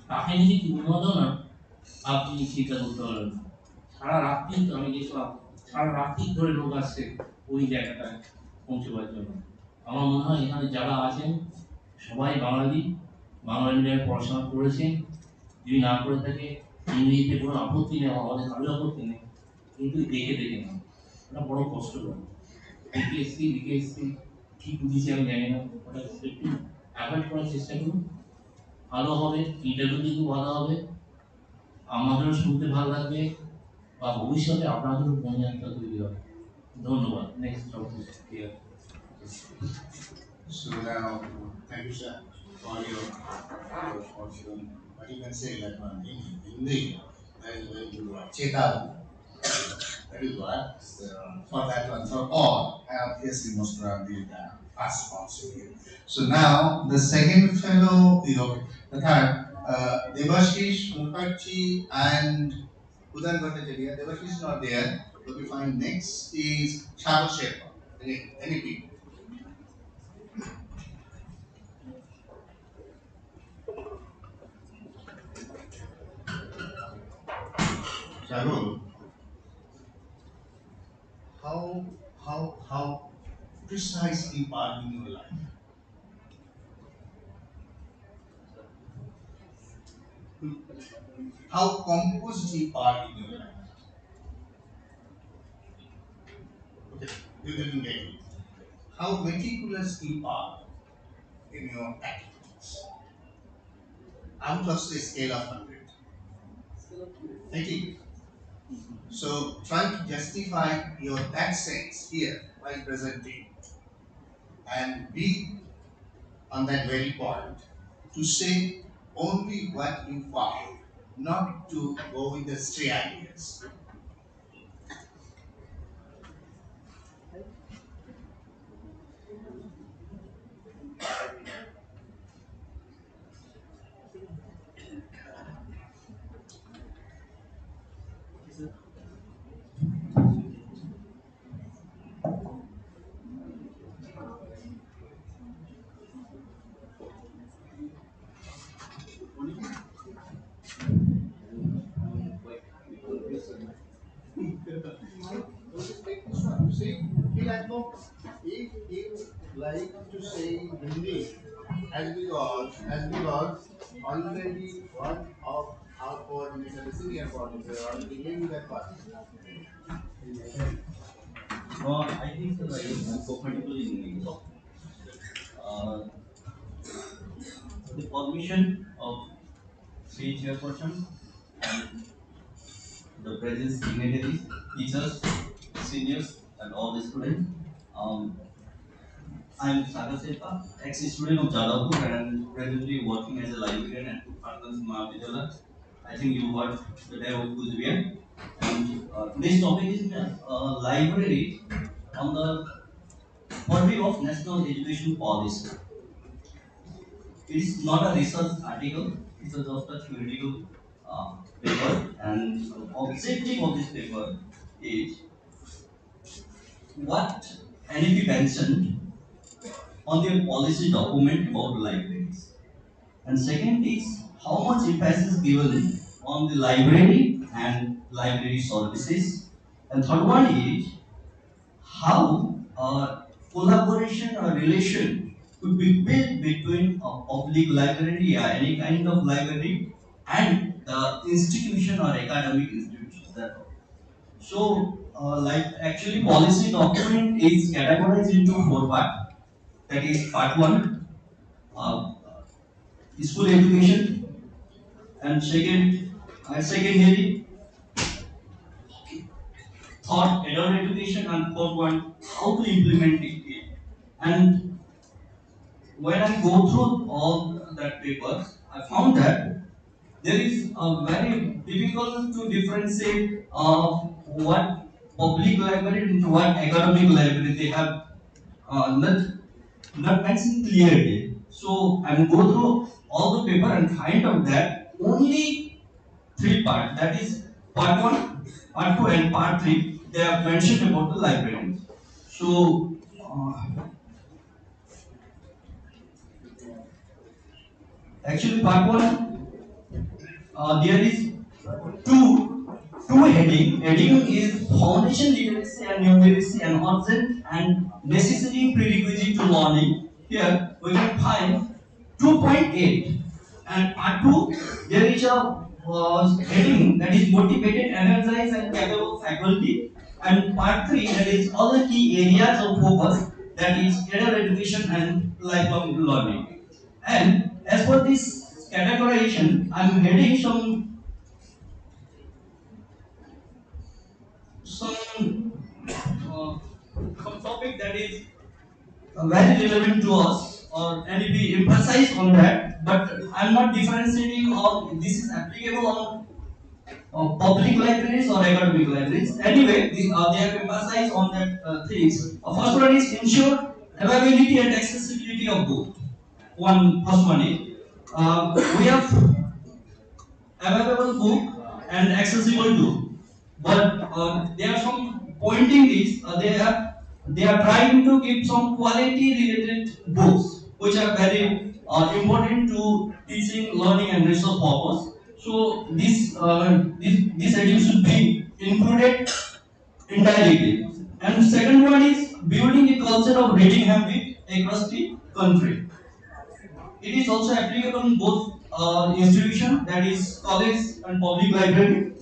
তাকে নিয়ে কি উন্মাদনা না আপনি চিন্তা করতে পারবেন না। সারা রাত্রি আমি গেছিলাম, সারা রাত্রি ধরে লোক আসছে ওই জায়গাটায় পৌঁছবার জন্য। আমার মনে হয় এখানে যারা আছেন সবাই বাঙালি, বাংলা মিডিয়ামে পড়াশোনা করেছেন, যদি না করে থাকে ইংরেজিতে কোনো আপত্তি নেই, আমাদের কারোর আপত্তি নেই, কিন্তু দেখে দেখে না, ওটা বড় কষ্ট করে। দেখে এসছি লিখে এসছি, কি বুঝেছি আমি জানি না, ওটা একটু অ্যাভয়েড করার চেষ্টা করুন, ভালো হবে। ইন্টারভিউ দিতেও ভালো হবে, আমাদেরও শুনতে ভালো লাগবে, বা ভবিষ্যতে আপনাদেরও মনে একটা তৈরি হবে। ধন্যবাদ। Next topic clear.
So now, thank you, sir, for what you can say that one in Hindi. That is very good one. Cheta. That is what. For that one, for all, obviously most probably the first possible. So now the second fellow, the third, Devashish Mukherjee and Udan Bhattacharya. Devashish is not there. What we find next is Shadow Sherpa. Any people. Shadow, how precisely part in your life? How composed part in your life? Okay, you didn't get it. How meticulous you are in your activities? Out of the scale of 100. 80. So try to justify your that sense here while presenting and be on that very point to say only what you find, not to go with the stray ideas. See, he like no, if you like to say Hindi, as because already one of our coordinator, the senior coordinator, already gave you that part.
No, I think that I am comfortable in the uh, the permission of three chairperson and the present dignitaries, teachers, seniors, and all the students. Um, I am Sagar Sepa, ex-student of Jadavpur and presently working as a librarian at Partners Mahavidyalaya. I think you heard the day of Kuzvian. And today's topic is library on the topic of national education policy. It is not a research article, it is just a theoretical paper, and the objective of this paper is what NEP mentioned on their policy document about libraries. And second is how much emphasis given on the library and library services. And third one is how collaboration or relation could be built between a public library or any kind of library and the institution or academic institutions. That all. So, like actually, policy document is categorized into four parts. That is part one, uh, school education, and secondary thought adult education, and fourth one how to implement it. And when I go through all that papers, I found that there is a very difficult to differentiate what public library and what academic library they have not mentioned clearly. So I will go through all the paper and find out that only three parts, that is part one, part two, and part three, they have mentioned about the librarians. So actually, part one, there is two heading. Heading is foundation literacy and numeracy and urgent and necessary prerequisite to learning. Here we can find 2.8, and part two there is a heading that is motivated, energized, and capable faculty, and part three that is other key areas of focus, that is career education and lifelong learning. And as for this categorization, I'm heading some uh, some topic that is very relevant to us, or and we emphasize on that. But I'm not differentiating on this is applicable on public libraries or academic libraries. Anyway, they have emphasized on that things. First one is ensure availability and accessibility of both. First one is we have available book and accessible too. But there are some pointing this. They are trying to give some quality related books which are very important to teaching, learning, and research purpose. So this idea should be included indirectly. And second one is building a culture of reading habit across the country. It is also applicable in both institution, that is college and public library,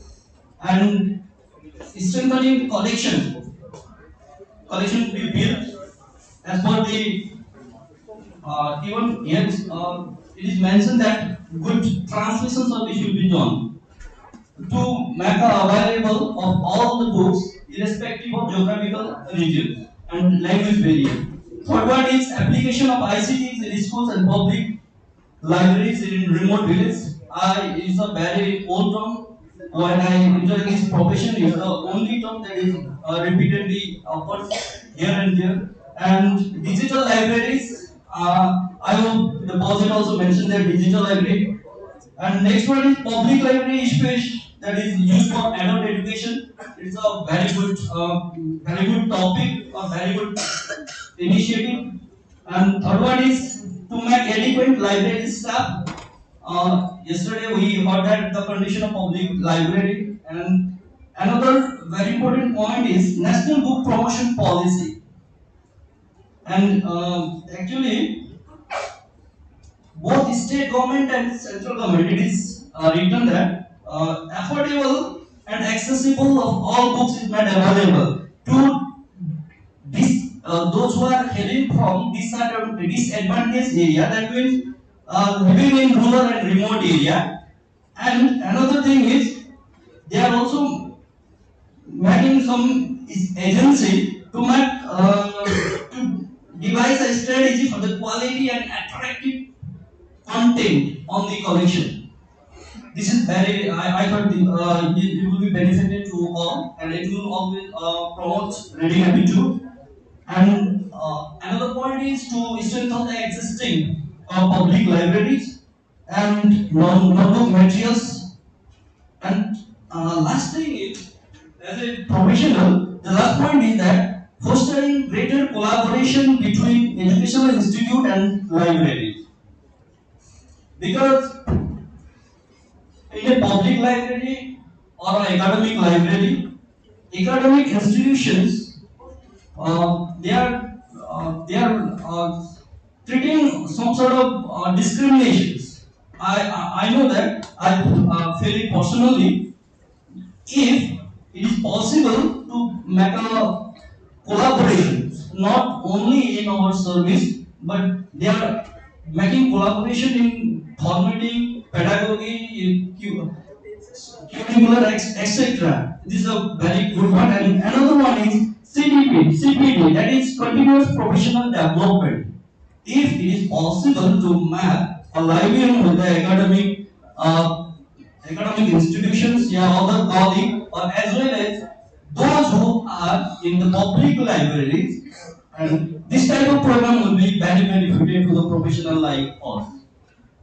and strengthening collection to be built as per the even here it is mentioned that good translation service should be done to make available of all the books irrespective of geographical region and language barrier. Third one is application of ICTs in schools and public libraries in remote villages. It's a very old term. When I enter this profession, it's the only term that is repeatedly offered here and there. And digital libraries, I hope the person also mentioned that digital library. And next one is public library space that is used for adult education. It's a very good topic, a very good initiative. And third one is to make adequate library staff. Yesterday we heard that the condition of public library, and another very important point is national book promotion policy. And actually, both state government and central government, it is written that affordable and accessible of all books is made available to those who are hailing from disadvantaged area, that means living in rural and remote area. And another thing is they are also making some agency to make to devise a strategy for the quality and attractive content on the collection. This is very, I thought it will be benefited to all, and it will always promote reading habit too. And another point is to strengthen the existing public libraries and non-book materials. And last thing is, as a professional, the last point is that fostering greater collaboration between educational institute and libraries. Because in a public library or an academic institutions, they are treating some sort of discriminations. I know that I feel it personally. If it is possible to make a collaboration, not only in our service, but they are making collaboration in formatting, pedagogy, curricular, etc. This is a very good one. And another one is CPD, that is continuous professional development. If it is possible to map a librarian with the academic institutions, yeah, other colleagues, or as well as those who are in the public libraries, and this type of program will be very beneficial to the professional like us.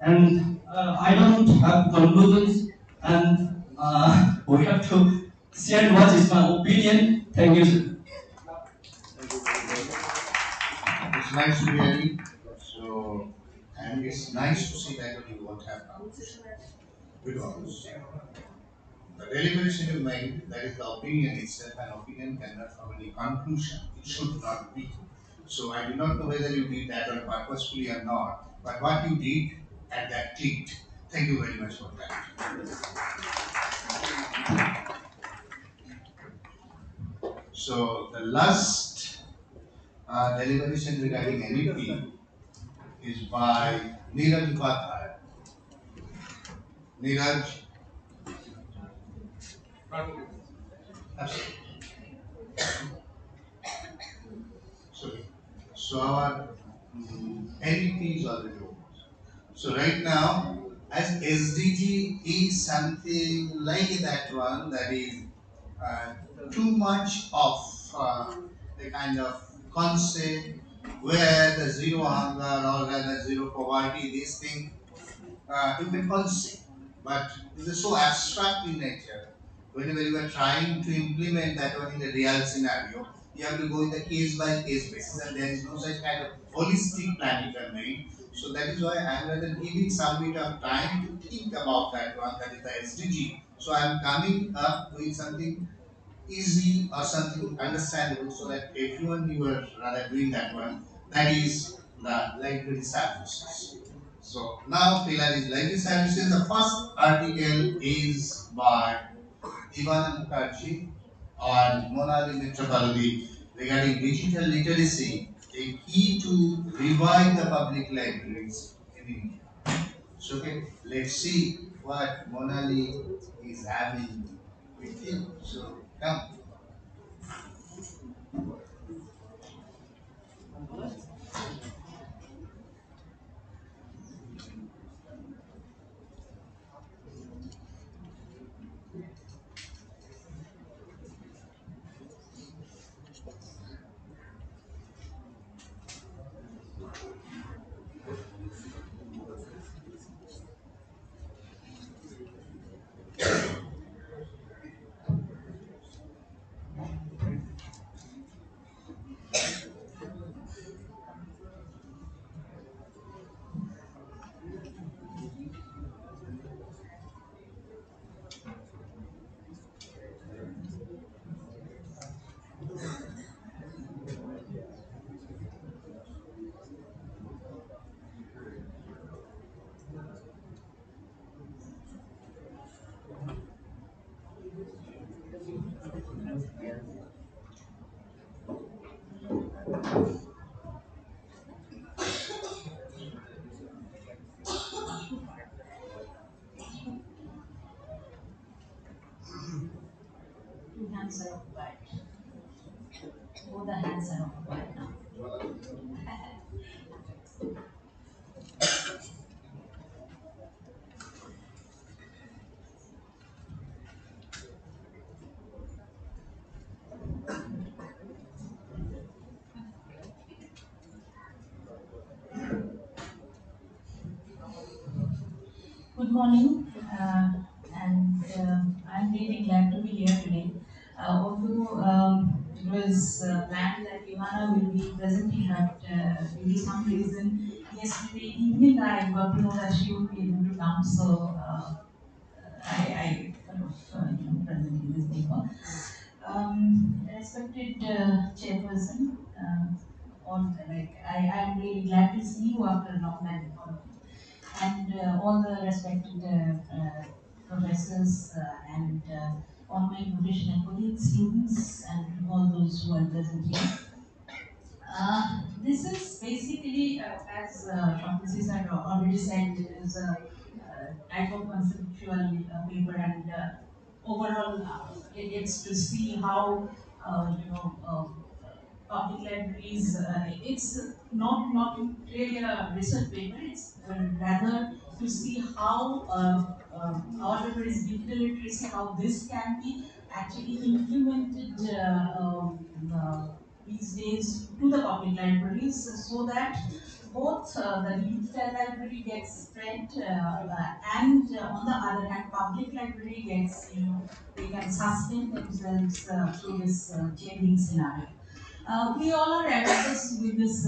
And I don't have conclusions, and we have to share what is my opinion. Thank you, sir.
Thank you very much. It's nice to hear you. So, and it's nice to see that you won't have conclusion. Because the deliberation you made, that is the opinion itself, and opinion cannot have any conclusion. It should not be. So I do not know whether you did that on purposefully or not, but what you did at that clicked. Thank you very much for that. So the last deliberation regarding NEP is by Neeraj Upadhyay. Neeraj, absolutely. Sorry. So our NEP is already over. So right now, as SDG is something like that one that is uh, too much of a kind of concept where the zero hunger or rather zero poverty, these things you can concept, but it is so abstract in nature. Whenever you are trying to implement that one in the real scenario, you have to go in the case by case basis, and there is no such kind of holistic plan you can make. So that is why I am rather giving some bit of time to think about that one, that is the SDG. So I am coming up with something easy or something understandable so that everyone you are rather doing that one. That is the library services. So now pillar is library services. The first article is by Ivana Mukherjee on Monali methodology regarding digital literacy, a key to revive the public libraries in India. So okay, let's see what Monali is having with you. So come.
Two hands are occupied. Both the hands are occupied now. Good morning, and I'm really glad to be here today. Although it was planned that Ivana will be present here, but due to some reason, yesterday evening I got to know that she would be able to come, so I kind of present in this paper. Respected chairperson, all like I am really glad to see you after a long time. All of you. and all the respected professors and all my professional colleagues, students, and all those who are present here. This is basically, as Dr. Cesar already said, it is a type of conceptual paper, and overall, it's to see how public libraries. It's not really a research paper. It's rather to see how however is digital literacy, how this can be actually implemented these days to the public libraries, so that both the digital library gets spread and on the other hand public library gets, they can sustain themselves through this changing scenario. We all are aware this with this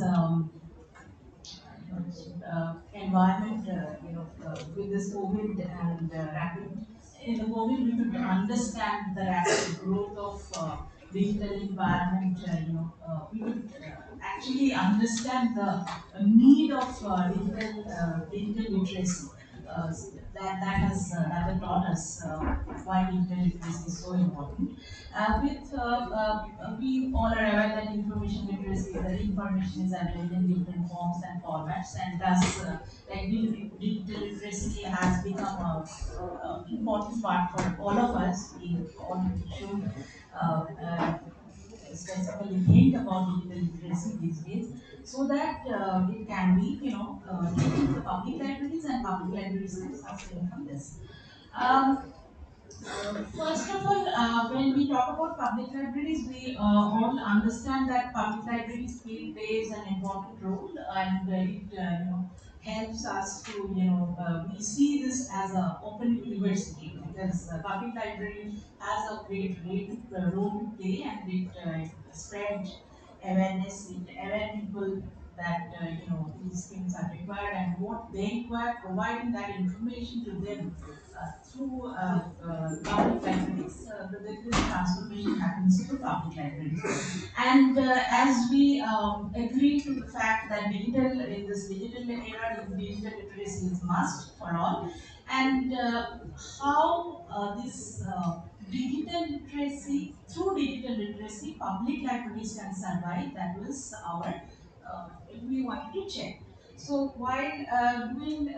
environment, with this COVID and rapid. In the COVID, we could understand the rapid growth of digital environment. We could actually understand the need of digital literacy. That taught us why digital literacy is so important. We all are aware that information literacy, the information is available in different forms and formats, and thus, digital literacy has become a important part for all of us. We all should specifically think about digital literacy these days, so that it can be, taken to the public libraries, and public libraries can sustain from this. Um, First of all, when we talk about public libraries, we all understand that public libraries plays an important role, and it helps us to, we see this as an open university, because public library has a great role to play, and it spread awareness, it aware people that these things are required and what they require, providing that information to them through public libraries. This transformation happens through public libraries. And as we agree to the fact that in this digital era, digital literacy is must for all, and how this digital literacy, through digital literacy, public libraries can survive. That was our we wanted to check. So while doing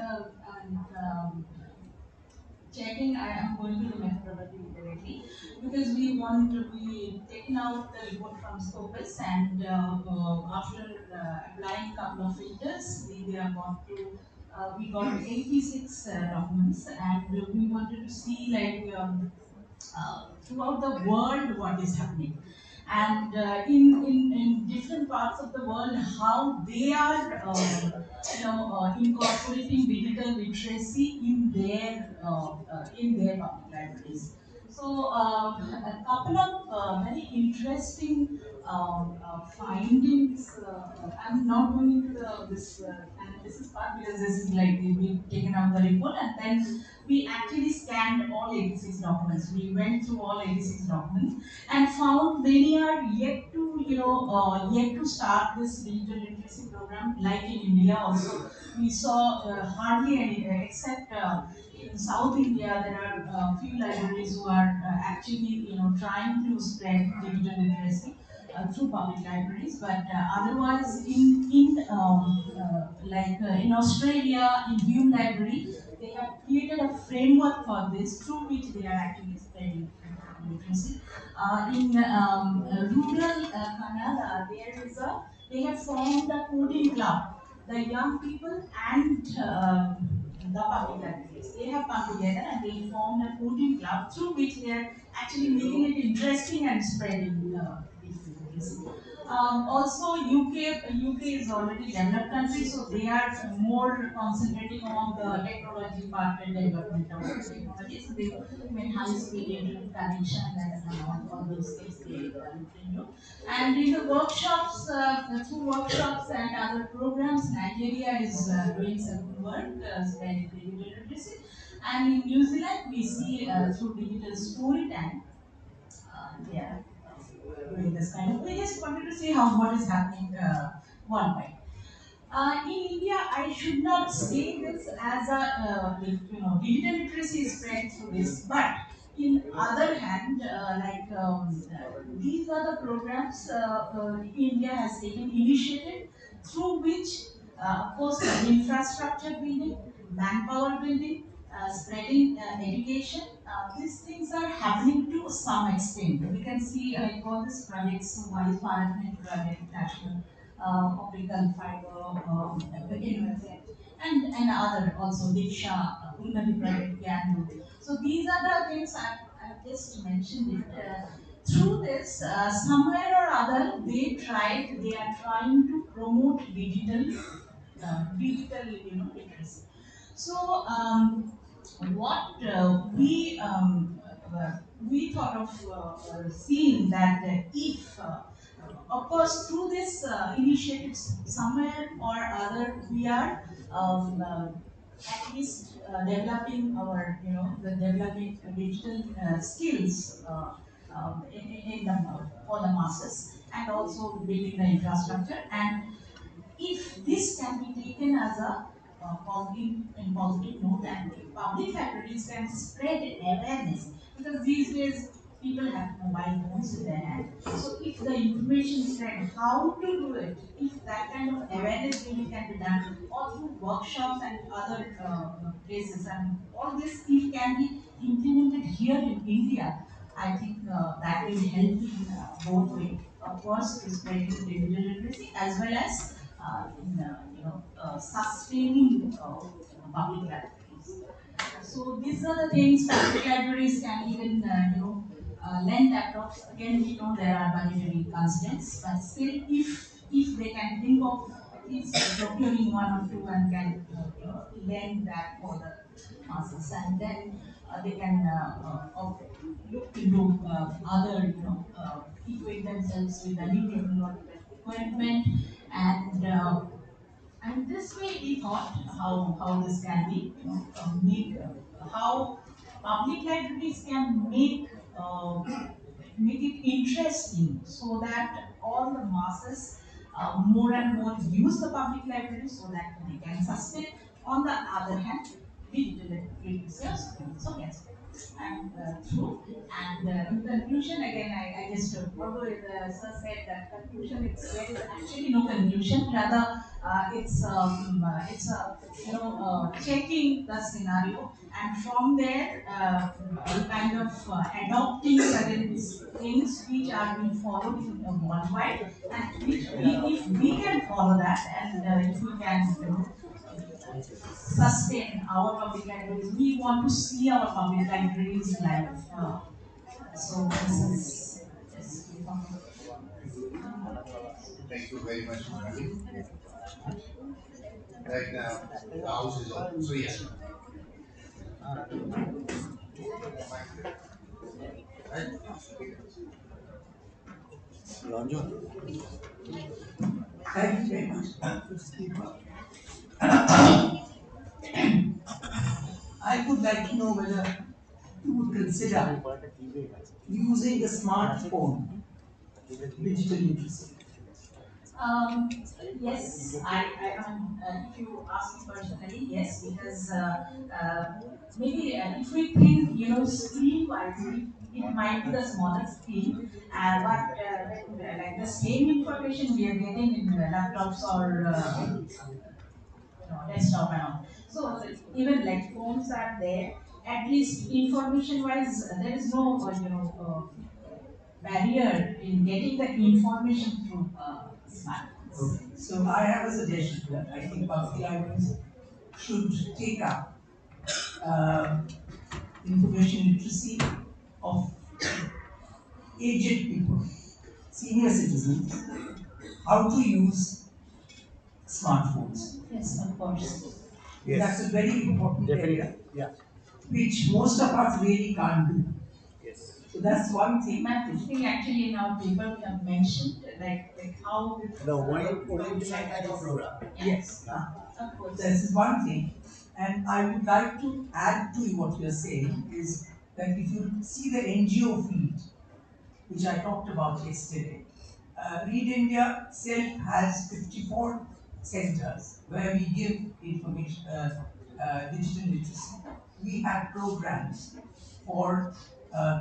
checking, I am going to the methodology directly, because we want to be taking out the report from Scopus, and after applying a couple of filters, we have got to we got 86 documents, and we wanted to see, like, throughout the world what is happening, and in different parts of the world how they are incorporating digital literacy in their public libraries. So a couple of very interesting findings. I'm not going into this analysis part, because this is like we've taken out the report, and then we actually scanned all 86 documents. We went through all 86 documents and found many are yet to, yet to start this digital literacy program. Like in India, also we saw hardly any, except in South India, there are few libraries who are actually, trying to spread digital literacy through public libraries. But otherwise, in Australia, in Hume Library, they have created a framework for this, through which they are actually spreading digital literacy. In rural Canada, they have formed a coding club. The young people and the public libraries, they have come together and they formed a coding club, through which they are actually making it interesting and spreading digital literacy. Also, UK is already developed country, so they are more concentrating on the technology part and development of technology. So they made high-speed internet connection and all those things they looked into. And in the workshops, through workshops and other programs, Nigeria is doing certain work, spreading digital literacy. And in New Zealand, we see through digital storytelling, yeah, doing this kind of. We just wanted to see how what is happening worldwide. In India, I should not say this as a digital literacy is spread through this, but in other hand, these are the programs India has taken initiative through which, of course, infrastructure building, manpower building, spreading education. These things are happening to some extent. We can see like all these projects, one is Bharat Project, National optical fiber, and other also Diksha, Unnati Project, Gyandu. So these are the things I've just mentioned it. Through this, somewhere or other, they are trying to promote digital literacy. So what we thought of seeing that if of course through this initiatives somewhere or other we are at least developing our the developing digital skills for the masses and also building the infrastructure, and if this can be taken as a positive note, and if public libraries can spread awareness, because these days people have mobile phones in their hand. So if the information spread, how to do it, if that kind of awareness really can be done, or through workshops and other places, and all this if can be implemented here in India, I think that will help in both ways. Of course, to spreading digital literacy as well as in sustaining public libraries. So these are the things public libraries can even lend approx. Again, we know there are budgetary constraints, but still, if they can think of at least procuring one or two and can lend that for the masses, and then they can look into other equip themselves with the new technological equipment, and this way we thought how this can be, how public libraries can make it interesting so that all the masses more and more use the public library so that they can sustain. On the other hand, digital literacy also gets and through. And in conclusion, again, I just although sir said that conclusion, there is actually no conclusion. Rather, it's a checking the scenario, and from there, kind of adopting certain things which are being followed in worldwide, and which if we can follow that, and if we can sustain our public libraries. We want to see our public libraries live. So this is just
Thank you very much, Monali. Right now, the house is open. So yeah. Right?
Thank you very much. I would like to know whether you would consider using a smartphone digital literacy.
Um, yes, if you ask me personally, yes, because maybe if we think, screen wise, it might be the smaller screen, but like the same information we are getting in laptops or desktop and all. So even like phones are there. At least information wise, there is no barrier in getting the information through smartphones.
Okay. So I have a suggestion that I think public libraries should take up information literacy of aged people, senior citizens, how to use smartphones.
Yes, of course.
Yes. That's a very important area, yeah, which most of us really can't do. Yes. So that's one thing.
But this thing actually in our paper we have mentioned like how
The original kind of program. Yes.
of course.
This is one thing. And I would like to add to what you're saying is that if you see the NGO field, which I talked about yesterday, Read India itself has 54 centers where we give information, digital literacy. We have programs for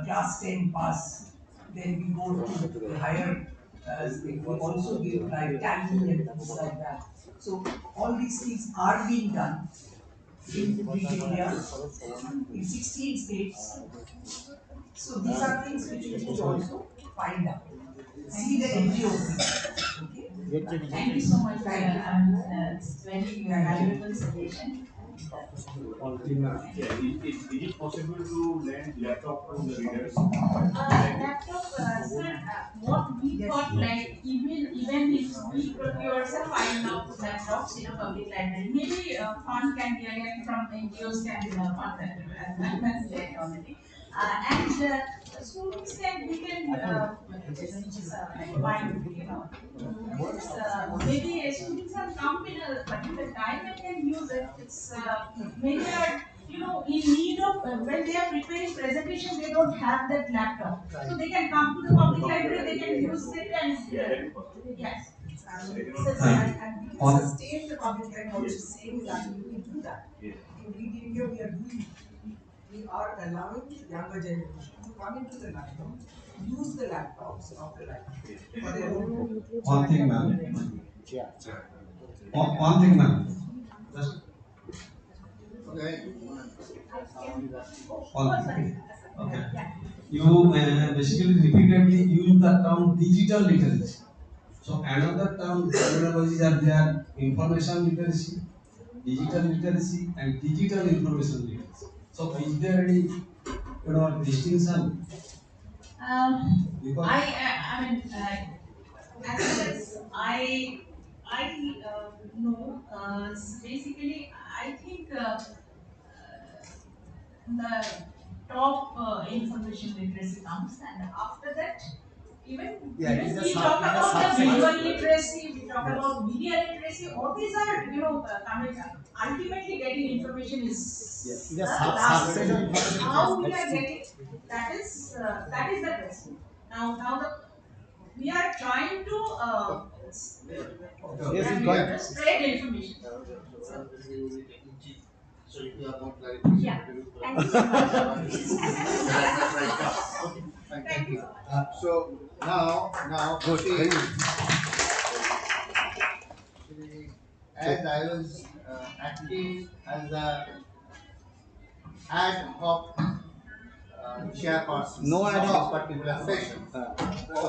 class 10 pass. Then we go to the higher, we also give like tagging and things like that. So all these things are being done in big India, in 16 states. So these are things which you should also find out. See the NGOs. Okay?
Thank you so much for
Thank you.
it's very valuable suggestion.
Yeah, is it possible to lend laptop to the readers?
Laptop, sir, what we thought like even if we procure some file of laptops in a public library, maybe fund can be again from NGOs can fund that as said already. Students can we can just find maybe students have come in a particular time and can use it. It's maybe are in need of when they are preparing presentation they don't have that laptop, so they can come to the public library, they can use it and yes.
And we can sustain the public library also same that you can do that. In Big India we are doing, we are allowing younger generation to come into the library, use the laptops of the library for their own.
One thing, ma'am. One thing, ma'am. Just
Okay.
one thing. Okay. You basically repeatedly use the term digital literacy. So another term terminologies are there: information literacy, digital literacy, and digital information literacy. So is there any distinction? Because
I mean, as far as I know, basically, I think the top information literacy comes, and after that, even we talk about the visual literacy, we talk about media literacy. All these are coming. Ultimately, getting information is the last. How we are getting that is the question. Now we are trying to spread information.
So if you have more clarification,
Yeah. Thank you so much.
thank you. So now, see, as I was acting as a ad hoc chairperson of this particular session. So,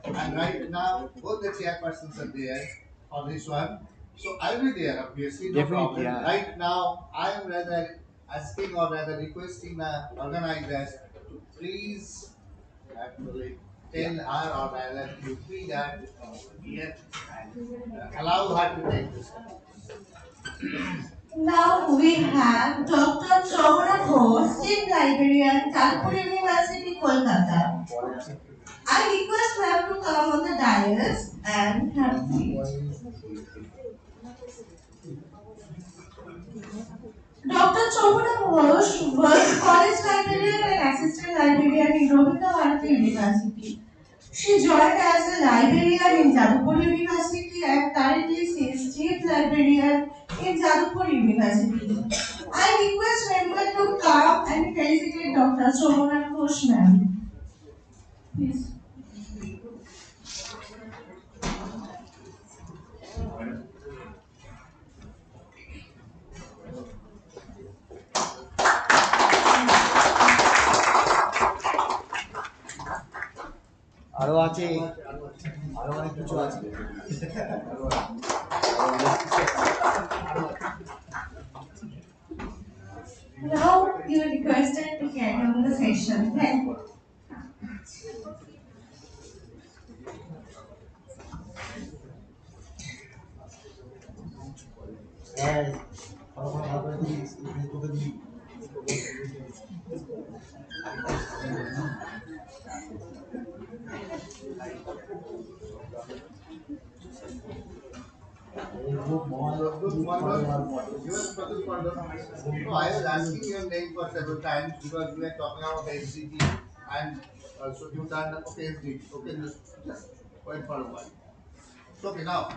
and right now, both the chairpersons are there for this one. So I'll be there, obviously, no problem.
yeah.
Right now, I am rather asking or rather requesting the organizers to please actually tell her or rather you be that here and allow her to take this.
Now we have Dr. Howrah Ghosh, Chief Librarian, Kanpur University, Kolkata. I request her to come on the dais and have a seat. Dr. Howrah Ghosh was college librarian and assistant librarian in Rabindranath University. She joined as a librarian in Jadavpur University and currently she is chief librarian in Jadavpur University. I request members to come and felicitate Dr. Howrah Ghosh ma'am. Please.
আরো আছে আরো অনেক কিছু আছে
Now you are requested to carry on the session. Thank you.
হ্যাঁ আমার ভালো করে দিই তোকে দিই
Pratyut Mandal, you are Pratyut Mandal. No, I was asking your name for several times because we were talking about SDG and so you done okay SDG. Okay, just wait for a while. Okay, now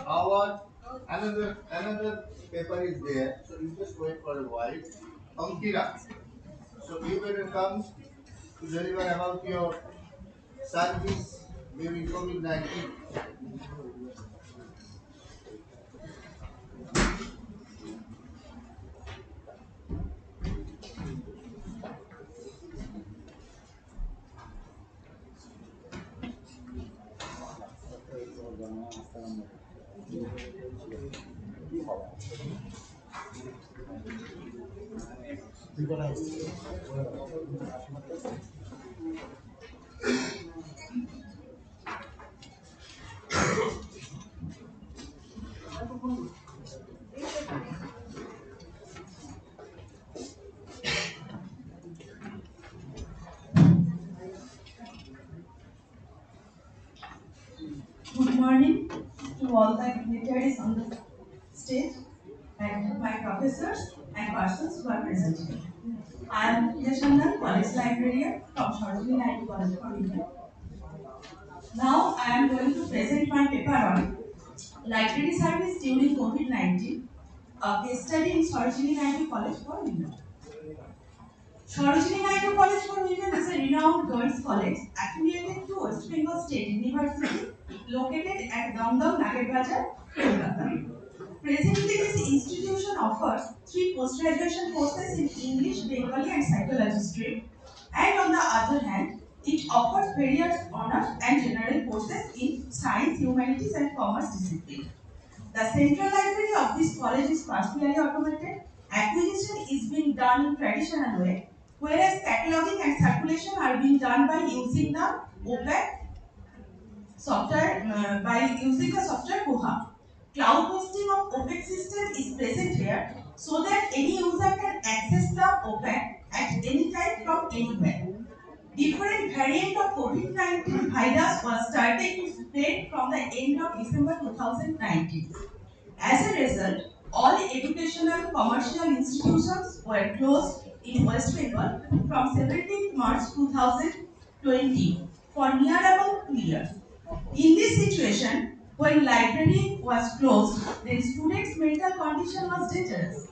our another paper is there. So you just wait for a while. Ankira. So you better come to deliver about your service during COVID-19.
Good morning to all the dignitaries on the stage and my professors and persons who are present here. I am Yashandan, College Librarian from Sarojini Naidu College for Women. Now I am going to present my paper on library service during COVID-19, a case study in Sarojini Naidu College for Women. Sarojini Naidu College for Women is a renowned girls' college affiliated to West Bengal State University, located at Damdam Nagarbajar, Kolkata. Presently, this institution offers three post-graduation courses in English, Bengali, and psychology stream, and on the other hand, it offers various honors and general courses in science, humanities, and commerce discipline. The central library of this college is partially automated. Acquisition is being done in traditional way, whereas cataloging and circulation are being done by using the OPEC software Koha. Cloud hosting of OPEC system is present here so that any user can access the OPEC at any time from anywhere. Different variant of COVID-19 virus was started to spread from the end of December 2019. As a result, all educational commercial institutions were closed in West Bengal from 17th March 2020 for near about 2 years. In this situation, when library was closed, then students' mental condition was dangerous.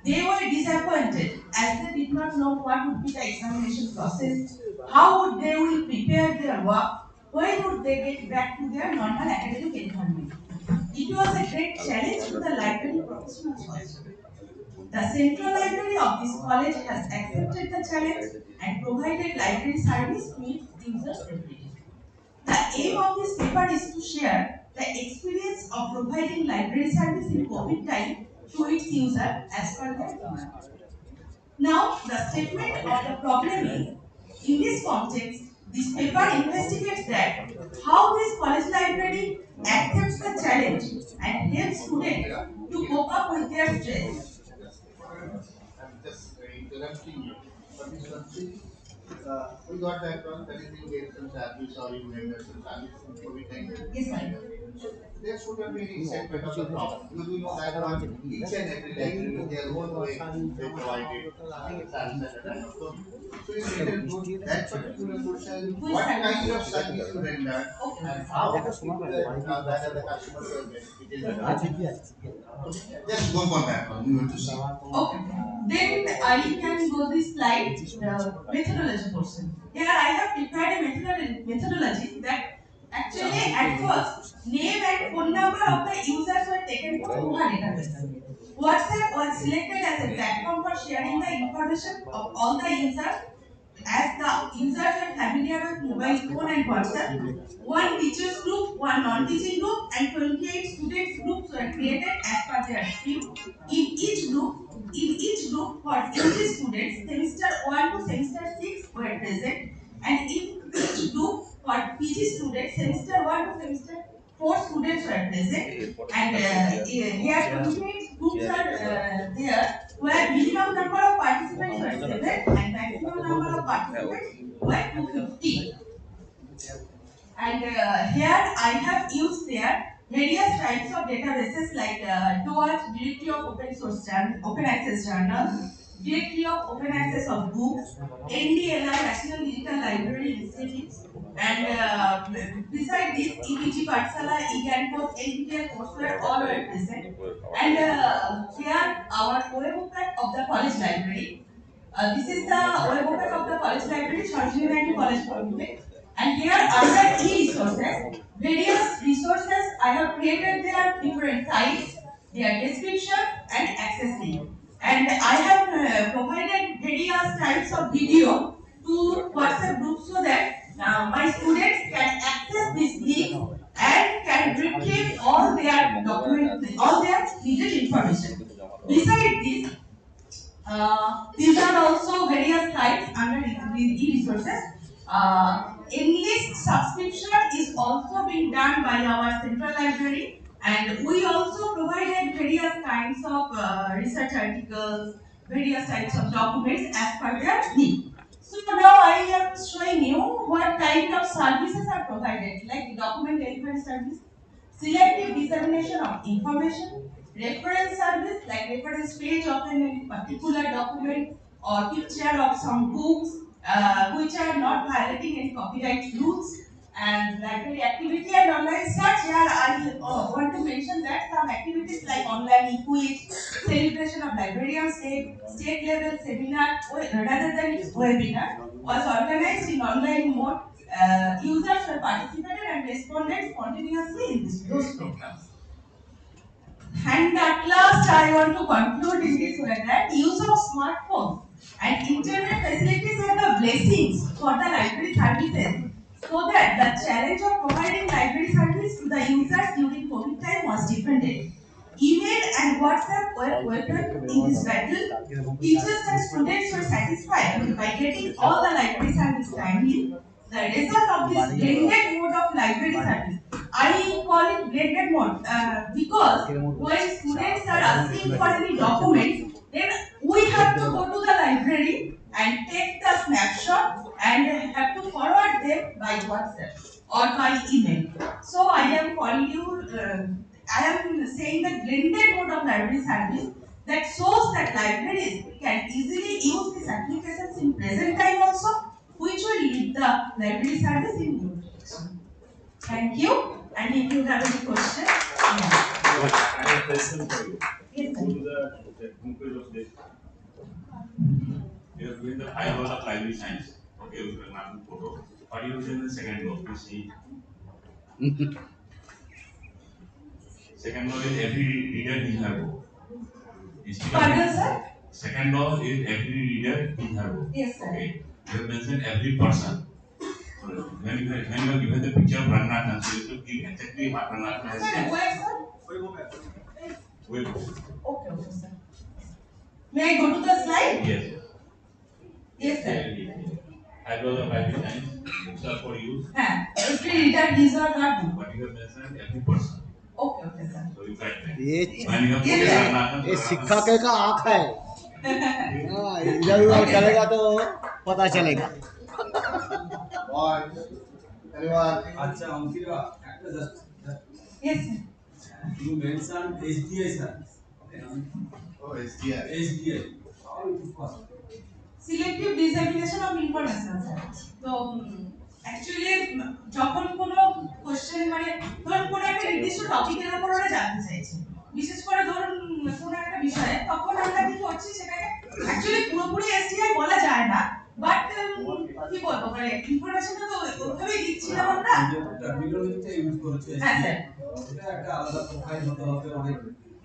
They were disappointed as they did not know what would be the examination process, how would they will prepare their work, when would they get back to their normal academic environment. It was a great challenge to the library professionals also. The central library of this college has accepted the challenge and provided library service to its users every day. The aim of this paper is to share the experience of providing library service in COVID time to its user as per their demand. Now, the statement of the problem is, in this context, this paper investigates that how this college library accepts the challenge and helps students to cope up with their stress.
I'm just interrupting you. But it's not see, we got that one. That is you get some service or you render some service in COVID-19.
Yes, sir.
So there should have been a segment of the problem. Because we know that one, each and every library with their own way they provided service at the time of COVID. So you better put that particular question,
Which
what
service?
kind of service you render and how the people whether the customers were benefited. Okay, just go for that one. You have to see.
Okay. Then I can go this slide, methodology portion. Here I have prepared a methodology that actually at first name and phone number of the users were taken from Koha database. WhatsApp was selected as a platform for sharing the information of all the users as the users are familiar with mobile phone and WhatsApp. One teachers group, one non-teaching group, and 28 students groups were created as per their stream. In each group for English students, semester 1 to semester 6 were present, and in each group for PG students, semester 1 to semester 4 students were present. And here 28 groups are there, where minimum number of participants were 7 and maximum number of participants were 250. And here I have used there various types of databases like Dutt, Directory of Open Source Open Access Journal, directory of open access of books, NDLI, National Digital Library Initiatives, and beside this, EPG Pathshala, eGyanpot, NDTL courseware, all were present. And here our webbook of the college library. This is the webbook of the college library, Sarojini College Complex. And here under e-resources, various resources I have created their different sites, their description and access link. And I have provided various types of video to WhatsApp group so that my students can access this link and can retrieve all their documents, all their needed information. Besides this, these are also various sites under e-resources. Enlist subscription is also being done by our central library, and we also provided various kinds of research articles, various types of documents as per their need. So now I am showing you what kind of services are provided, like document delivery service, selective dissemination of information, reference service like reference page of a particular document or picture of some books which are not violating any copyright rules, and library activity and online search. Here I want to mention that some activities like online quiz, celebration of librarians day, state level seminar rather than webinar was organized in online mode. Users were participated and responded spontaneously in those programs. And at last, I want to conclude in this way that use of smartphones and internet facilities are the blessings for the library services, so that the challenge of providing library service to the users during COVID time was defended. Email and WhatsApp were welcomed in this battle. Teachers and students were satisfied by getting all the library service timely. The result of this blended mode of library service, I call it blended mode because when students are asking for any document, then we have to go to the library and take the snapshot and have to forward them by WhatsApp or by email. So I am calling you, I am saying that blended mode of library service that shows that libraries can easily use these applications in present time also, which will lead the library service in good direction. Thank you. And if you have any question, yeah.
I have a question for you.
Yes,
Go to the homepage of this. You have given the 5 laws of library science. Okay, with the Rammohun photo. What you have done in the second law? Please see. Second law is every reader is her book.
Pardon, sir?
Second law is every reader is her book.
Yes, sir.
Okay. You have mentioned every person. So when you have given the picture of Rammohun, so you have to give exactly what Rammohun has
Sir,
said.
where, sir?
Wait.
Okay, sir. May I go to the slide?
Yes.
Yes, sir.
I laws of library science. Books are for use.
Every reader deserves her book.
But you have mentioned every person.
Okay, sir.
So you write that.
ये
When you have put
Yes, sir.
Rammohun,
ये शिक्षा के का आँख है। हाँ, इधर उधर चलेगा तो पता चलेगा।
Boys, anyone?
अच्छा अंकिता একটা just
Yes, sir.
you mentioned SDI service. Okay.
Oh, SDI.
SDI. How it is possible?
Selective dissemination of information, sir. So, actually, যখন কোনো কোশ্চেন মানে ধরুন কোনো একটা নির্দিষ্ট টপিকের উপর ওরা জানতে চাইছে, বিশেষ করে ধরুন কোনো একটা বিষয়ে, তখন আমরা কি করছি সেটাকে অ্যাকচুয়ালি পুরোপুরি এসটিআই বলা যায় না, বাট কি বলবো মানে ইনফরমেশনটা তো ওইভাবেই দিচ্ছিলাম আমরা।
টার্মিনোলজিটা ইউজ করেছে।
হ্যাঁ স্যার,
এটা একটা আলাদা প্রোফাইল হতে হবে অনেক।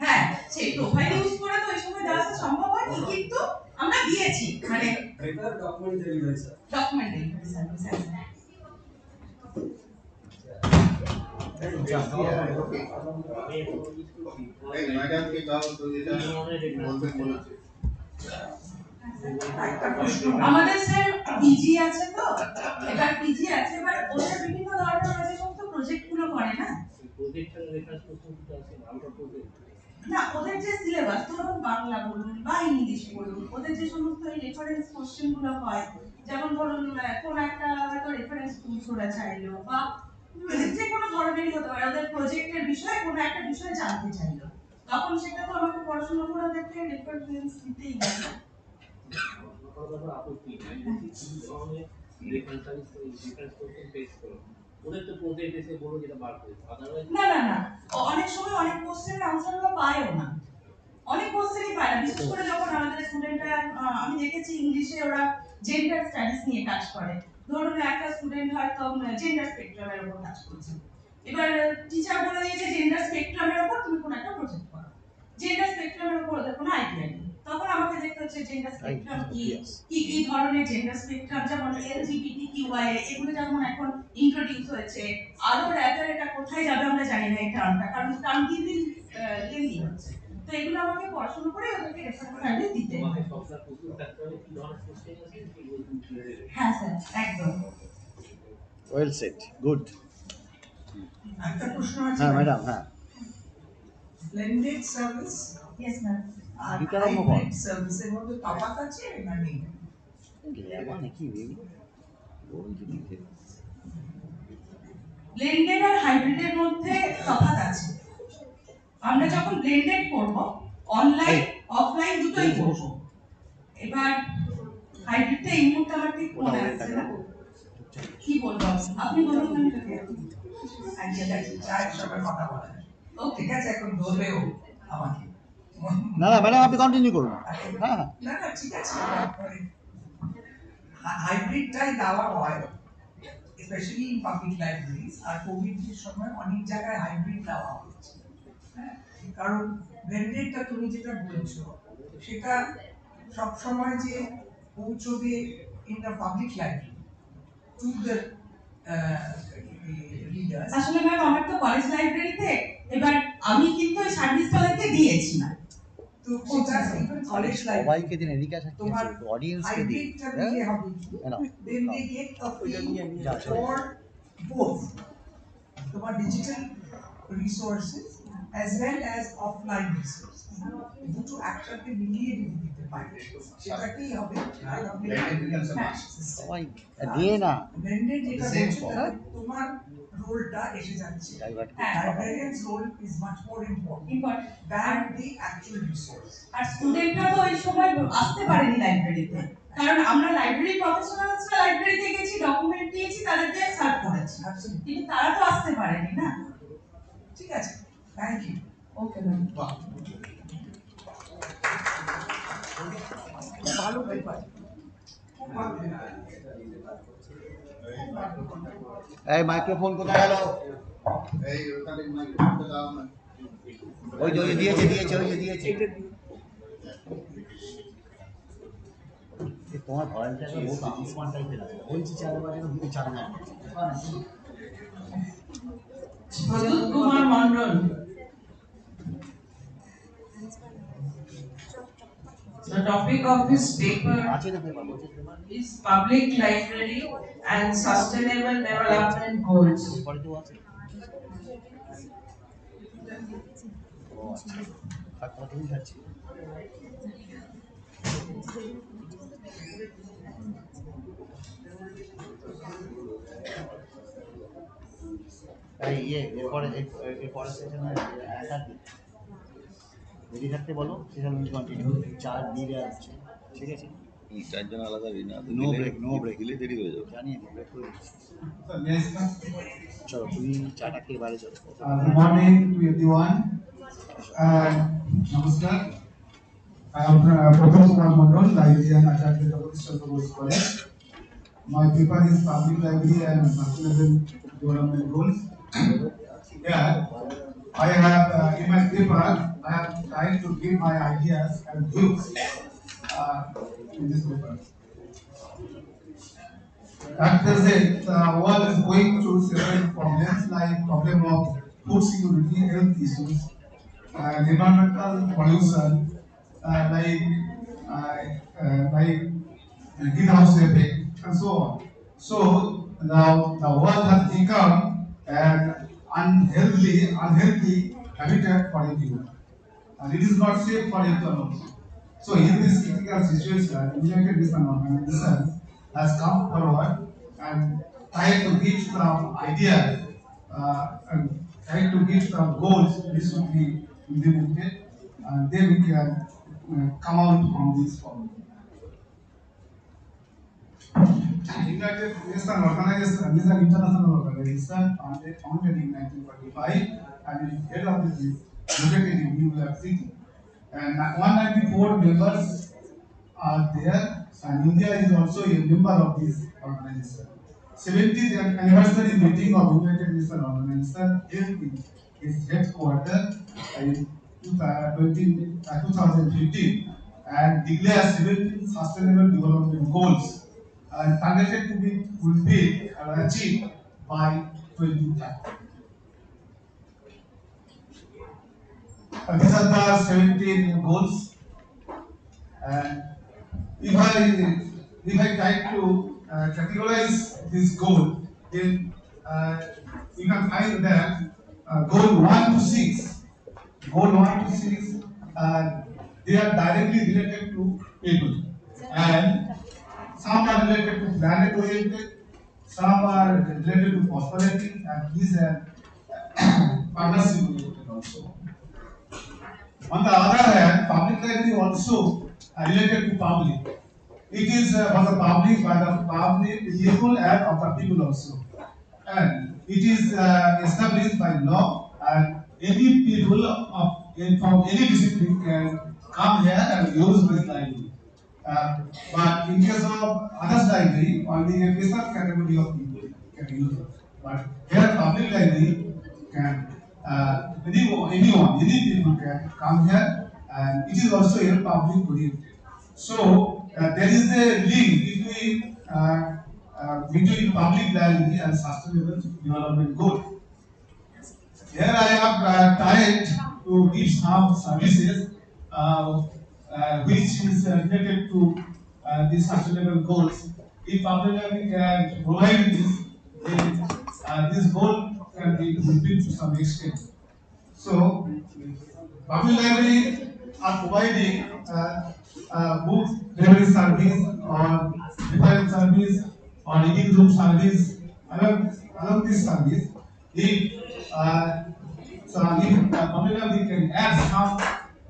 হ্যাঁ, সেই প্রোফাইল ইউজ করে তো ওই সময় দেওয়া সম্ভব হয়নি, কিন্তু আমরা দিয়েছি মানে
better document delivery sir.
Document delivery service.
Madam के गाँव तो ये बोलते बोलते
আমাদের স্যার পিজি আছে, তো এবার পিজি আছে, এবার ওদের বিভিন্ন ধরনের যে সমস্ত প্রজেক্ট গুলো করে না, না ওদের যে সিলেবাস ধরুন বাংলা বলুন বা ইংলিশ বলুন, ওদের যে সমস্ত রেফারেন্স কোশ্চেন গুলো হয়, যেমন ধরুন কোন একটা হয়তো রেফারেন্স টুলস ওরা চাইলো বা যে কোনো ধরনেরই হতে পারে, ওদের প্রজেক্টের বিষয়ে কোনো একটা বিষয়ে জানতে চাইলো, তখন সেটা তো আমাকে পড়াশোনা করে ওদেরকে রেফারেন্স দিতেই হবে।
কোনো ব্যাপার আপত্তি নেই। আমি বলছি তুমি ধরনের রেফারেন্স কোশ্চেন পেশ করো। ওদের তো প্রজেক্ট এসে বলো যেটা বার করে আদারওয়াইজ
না না না, অনেক সময় অনেক কোশ্চেনের আনসারগুলো পায়ও না, অনেক কোশ্চেনই পায় না, বিশেষ করে যখন আমাদের স্টুডেন্টরা, আমি দেখেছি ইংলিশে ওরা জেন্ডার স্টাডিজ নিয়ে কাজ করে। ধরুন একটা স্টুডেন্ট হয়তো জেন্ডার স্পেকট্রামের উপর কাজ করছে, এবার টিচার বলে দিয়েছে জেন্ডার স্পেকট্রামের উপর তুমি কোনো একটা প্রজেক্ট করো, জেন্ডার স্পেকট্রামের উপর ওদের কোনো আইডিয়া নেই, তখন আমাকে দেখতে হচ্ছে জেন্ডার স্পেকট্রাম কি, কি কি ধরনের জেন্ডার স্পেকট্রাম, যেমন এলজিবিটিকিউআই এগুলো যেমন এখন ইন্ট্রোডিউস হয়েছে, আরো র্যাটার এটা কোথায় যাবে আমরা জানি না এই টার্মটা, কারণ টার্ম দিন দিন লেন্দি হচ্ছে, তো এগুলো আমাকে পড়াশোনা করে ওদেরকে রেফারেন্স গাইডে দিতে হবে। হ্যাঁ স্যার, একদম।
Well set, good.
একটা প্রশ্ন আছে।
হ্যাঁ ম্যাডাম, হ্যাঁ।
ব্লেন্ডেড সার্ভিস, ইয়েস ম্যাম, আর
বিকারম্ভ বল।
হাইব্রিড সার্ভিসের মধ্যে তফাৎ আছে না নেই?
মানে কি বেবি ওই যে
ব্লেন্ডেড আর হাইব্রিডের মধ্যে তফাৎ আছে। আমরা যখন ব্লেন্ডেড করব অনলাইন অফলাইন দুটোই করব, এবার হাইব্রিডটা এই মুহূর্তে আমার ঠিক মনে আসছে না, কি বলবো আপনি বলুন। আমি চায়ের সঙ্গে কথা বলেন, ও ঠিক আছে, এখন ধরবেও আমাকে।
না না ম্যাডাম, আপনি কন্টিনিউ করুন। হ্যাঁ হ্যাঁ,
না না ঠিক আছে, হাইব্রিডটাই দেওয়া হয় স্পেশালি ইন পাবলিক লাইব্রেরিজ, আর কোভিড এর সময় অনেক জায়গায় হাইব্রিড দেওয়া হচ্ছে। হ্যাঁ, কারণ ব্লেন্ডেডটা তুমি যেটা বলছো সেটা সব সময় যে পৌঁছবে in the public library to the readers. আসলে ম্যাম আমার তো কলেজ লাইব্রেরিতে, এবার আমি কিন্তু ওই সার্ভিসটা ওদেরকে দিয়েছি না, তো সেটা কলেজ
সবাইকে দিন এদিকে আসা,
তোমার
অডিয়েন্সকে দিন।
হাইব্রিডটা দিলে হবে কি, then they get a feel for both তোমার digital resources as well as offline resources, দুটো একসাথে মিলিয়ে যদি দিতে পারে সেটাকেই হবে
সবাই দিয়ে না
ব্লেন্ডেড, যেটা বলছো তোমার রোলটা এসে যাচ্ছে। হ্যাঁ, librarians role is much more important than the actual resource. আর স্টুডেন্টরা তো ওই সময় আসতে পারেনি লাইব্রেরিতে, কারণ আমরা লাইব্রেরি প্রফেশনালসরা লাইব্রেরিতে গেছি, ডকুমেন্ট দিয়েছি, তাদেরকে সার্ভ করেছি, কিন্তু তারা তো আসতে পারেনি না। ঠিক আছে, থ্যাংক ইউ। ওকে ম্যাম, ভালো পেপার।
এই মাইক্রোফোন কোথায় গেল?
এই ওখানে মাইক্রোফোনটা দাও না।
ওই যে দিয়েছে দিয়েছে ওই যে দিয়েছে। তোমার ভয়েসটা বহুত আনসমান টাইপের আছে, বলছি চার বাজে কিন্তু চার না।
Pradyut Kumar Mondal. The topic of this paper is public library and sustainable development goals.
এরপরে সেশনে যদি থাকতে বলো, সেশন কন্টিনিউ। চার দিকে আসছে, ঠিক আছে?
চারজন আলাদা না,
নো ব্রেক, নো ব্রেক,
দিলে দেরি হয়ে যাবে।
জানি আমি ব্রেক করে দিচ্ছি। চলো তুমি চাটা খেয়ে বাইরে চলো।
Good morning to everyone. Namaskar. I am Professor Kumar Mondol, Librarian at Govt College. My paper is Public Library and Sustainable Development Goals. Here, I have in my paper, I have tried to give my ideas and views in this paper. At present, the world is going through several problems like problem of food security, health issues, environmental pollution, like greenhouse effect, and so on. So now the world has become an unhealthy habitat for everyone, and it is not safe for everyone also. So in this critical situation, United Nations organization has come forward and tried to give some ideas and tried to give some goals which should be implemented, and then we can come out from this problem. United Nations Organization is an international organization founded in 1945 and is head office is located in New York City. And 194 members are there, and India is also a member of this organization. 70th anniversary meeting of United Nations Organization held in its headquarters in 2015 and declared 17 sustainable development goals targeted to be fulfilled and achieved by 2030. These are the 17 goals, and if I try to categorize this goal, then you can find that goal 1 to 6, goal 1 to 6, they are directly related to people, and some are related to planet oriented, some are related to prosperity, and these are partnership related also. On the other hand, public library also related to public. It is for the public, by the public, people and of the people also. And it is established by law, and any people from any discipline can come here and use this library. But in case of others library, only a special category of people can use it. But here public library can anyone, any people can come here, and it is also a public oriented. So there is a link between public library and sustainable development goal. Here I have tried to give some services which is related to these sustainable goals. If public library can provide this, then this goal can be fulfilled to some extent. So, public library are providing book delivery service or reference service or reading room service. Along this service, if public library can add some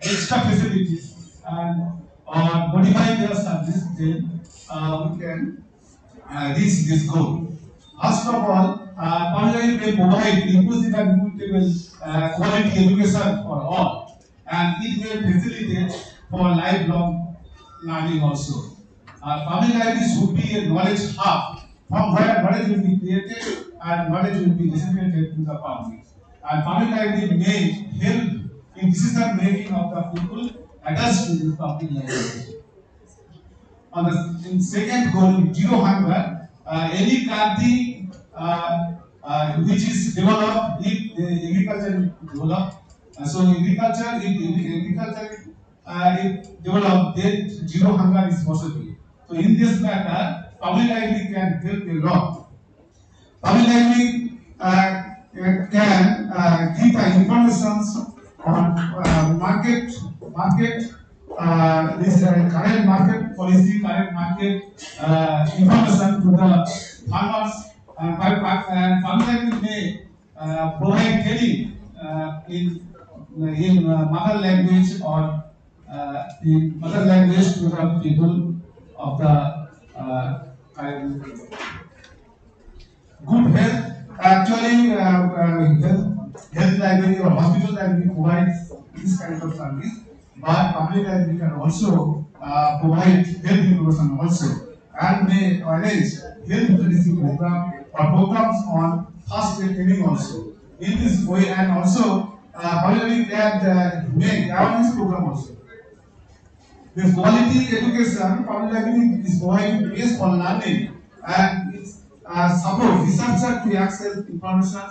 extra facilities and or modify their service, then we can reach this goal. First of all, Online may provide inclusive and equitable quality education for all, and it may facilitate for lifelong learning also. Public library should be a knowledge hub from where knowledge will be created and knowledge will be disseminated to the public. And public library may help in decision making of the people attached to the public library. On the second goal, zero hunger, any country which is developed if the agriculture is developed. So agriculture is developed, then zero hunger is possible. So in this matter, public library can help a lot. Public library can give the information on this current market policy, current market information to the farmers, and public library may provide training in mother language or in mother language to the people of the good health. Actually, health library or hospital library provides this kind of service, but public library can also provide health information also, and may arrange health literacy program or programs on first aid training also. In this way, and also public library can make awareness program also. This quality education, public library is providing based on learning and it supports researchers to access information,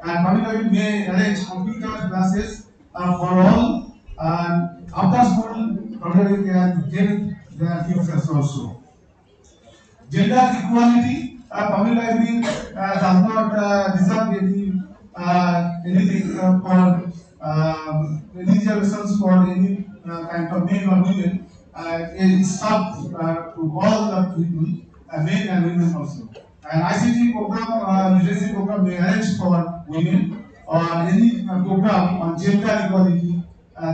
and public library may arrange computer classes for all, and after school public library can get their futures also. Gender equality, public library does not deserve anything for any reservations for any kind of men or women. It is served to all the people, men and women also. An ICT program, literacy program may arrange for women, or any program on gender equality.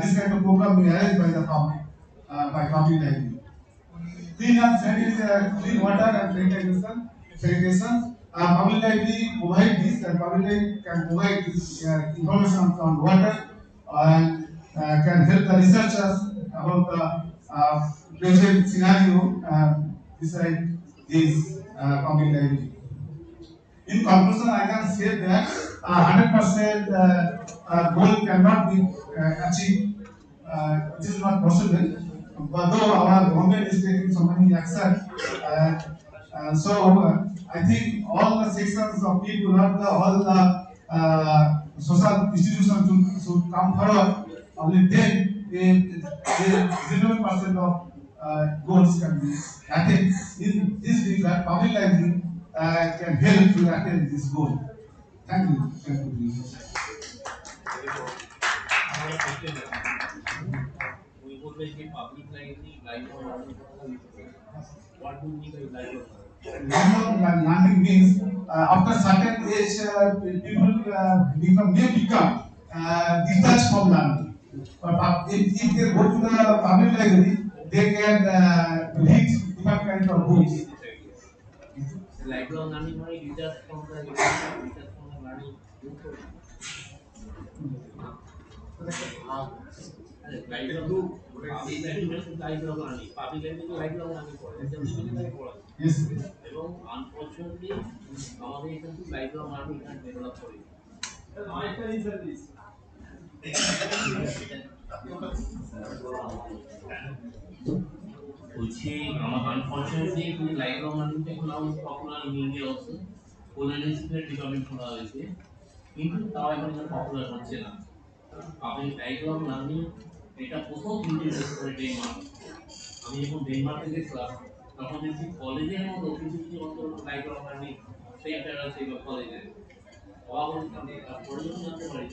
This kind of program may arranged by the public, by public library. clean and clean water and sanitation. Public library provide this, and public library can provide this information on water and can help the researchers about the present scenario beside this public library. In conclusion, I can say that 100% goal cannot be achieved. It is not possible. But though our government is taking so many action, I think all the sections of people, all the social institutions should come forward. Only then the 0% of goals can be attained. In this way, that public library can help to attain this goal. Thank you. Thank you very much.
We would like a public library, library, what do you mean by library?
Learning means after certain age, people may become detached from learning. But if they go to the public library, they can read different kinds of books.
Lifelong learning money detached from the education, detached from the learning. Lifelong public education lifelong learning. Public education lifelong learning করে এটা বিভিন্ন পড়া
Yes.
এবং unfortunately আমাদের এখানে কিন্তু lifelong learning এখানে develop করি বলছি আমার আনফরচুনেটলি কিন্তু লাইফলং লার্নিংটা এখন now popular in India also Poland institute department খোলা হয়েছে কিন্তু তাও এখন পপুলার হচ্ছে না আপনি লাইফলং লার্নিং এটা প্রথম ইন্ট্রোডিউস করে ডেনমার্ক আমি যখন ডেনমার্কে গেছিলাম তখন দেখছি কলেজের মতো কিছু কিছু অন্তত লাইফলং লার্নিং সেন্টার আছে বা কলেজে অবাক হয়েছিলাম পরে যখন জানতে পারি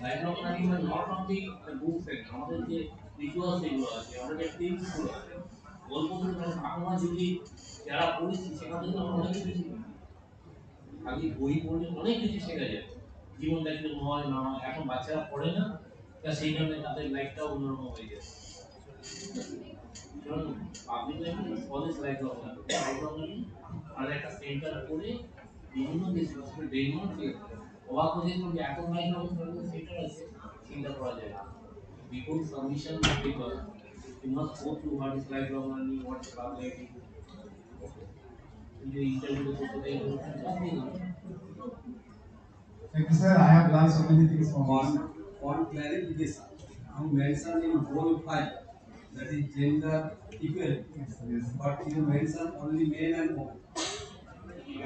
লাইফলং লার্নিং মানে নট অনলি বুক সেট আমাদের যে রিচুয়ালস এগুলো আছে আমাদের যে টিপসগুলো আছে গল্প করে মানে আমরা যদি যারা পড়েছি সেখান থেকে আমরা অনেক কিছু শিখি খালি বই পড়লে অনেক কিছু শেখা যায় জীবনটা কিরকম হয় না হয় এখন বাচ্চারা পড়ে না তা সেই কারণে তাদের লাইফটাও অন্যরকম হয়ে যায় পাবলিক লাইব্রেরি কলেজ লাইব্রেরি আর একটা সেন্টার করে বিভিন্ন দেশ ডেনমার্কে অবাক হয়ে যেত যে এত লাইব্রেরি সেন্টার আছে চিন্তা করা যায় না before submission paper you must go through what is lifelong learning, what is public the interview
Thank you, sir. I have learned so many things from you.
On clarification, you mentioned in goal 5 that is gender equality,
Yes.
but you mentioned only men and women.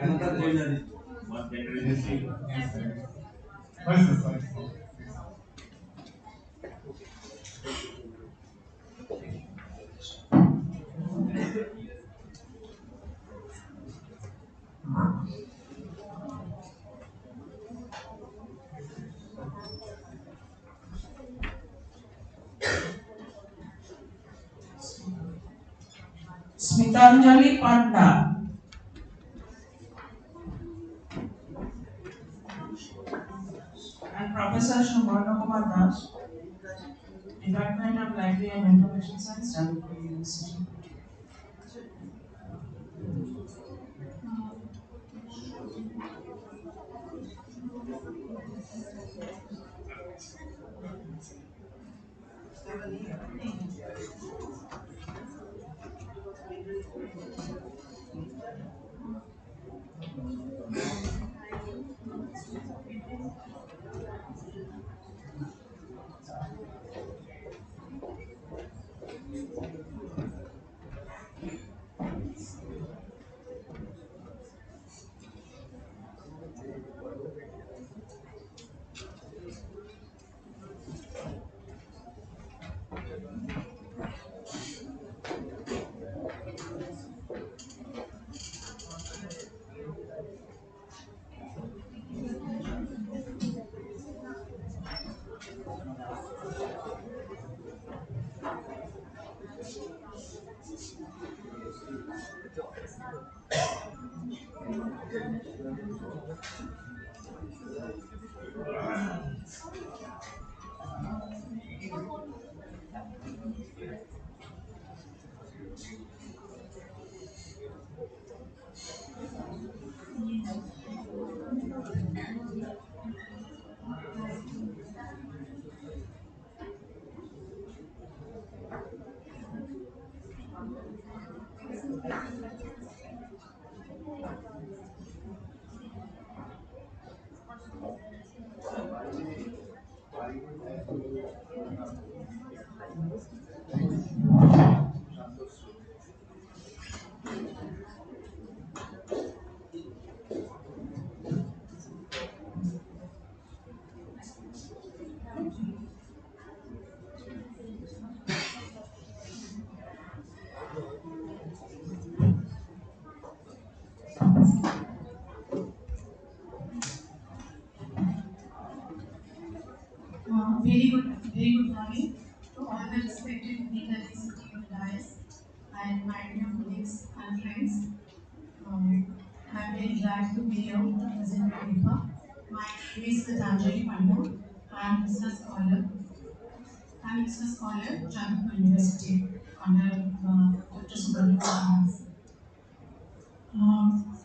Another gender is
One gender is
Yes,
the
sir.
same.
Yes, sir. Sorry, sir. Sorry.
Smitanjali Pandna. And Professor Shumarna Kumar Das, Department of Library and Information Science, Chandipur University.
Very good morning to all the respected dignitaries sitting in the dais and my dear colleagues and friends. I'm very glad to be here to present my paper. My name is Gitanjali Pandya. I'm business scholar. I'm business scholar, Chandipur University under Dr. Subramanian.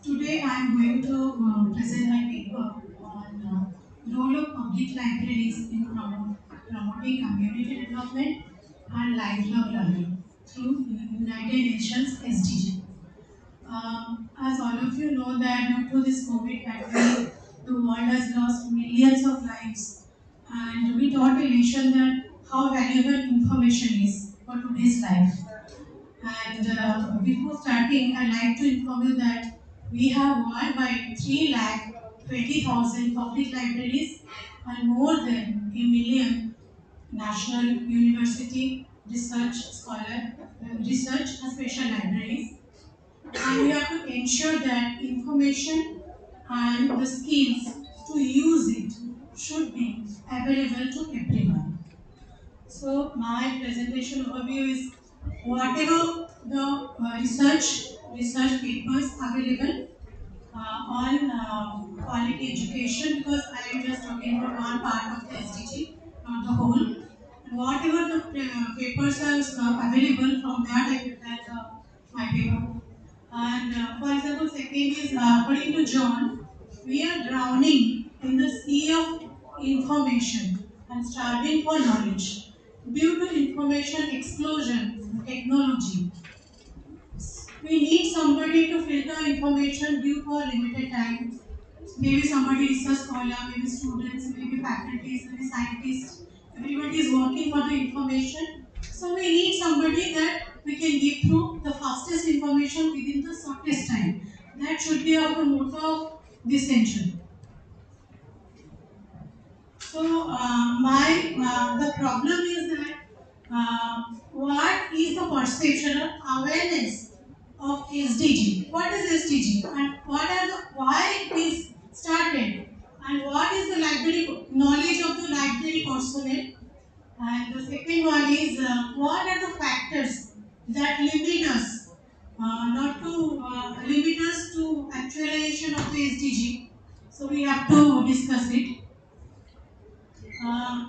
Today I am going to present my paper on role of public libraries in promoting community development and lifelong learning through United Nations SDG. As all of you know that due to this COVID pandemic, the world has lost millions of lives, and we taught a nation that how valuable information is for today's life. And before starting, I'd like to inform you that we have worldwide 3,20,000 public libraries and more than a million national university research and special libraries. And we have to ensure that information and the skills to use it should be available to everyone. So my presentation overview is whatever the research papers available on quality education, because I am just talking about one part of the SDG, not the whole. And whatever the papers are available, from that I prepared my paper. And for example, second is according to John, we are drowning in the sea of information and starving for knowledge. Due to information explosion and technology, we need somebody to filter information due to a limited time. Maybe somebody research scholar, maybe students, maybe faculties, maybe scientists. Everybody is working for the information. So we need somebody that we can give through the fastest information within the shortest time. That should be our motto of this century. So the problem is that what is the perception or awareness of SDG? What is SDG and why it is started, and what is the library knowledge of the library personnel? And the second one is what are the factors that limit us, not to limit us to actualization of the SDG. So we have to discuss it.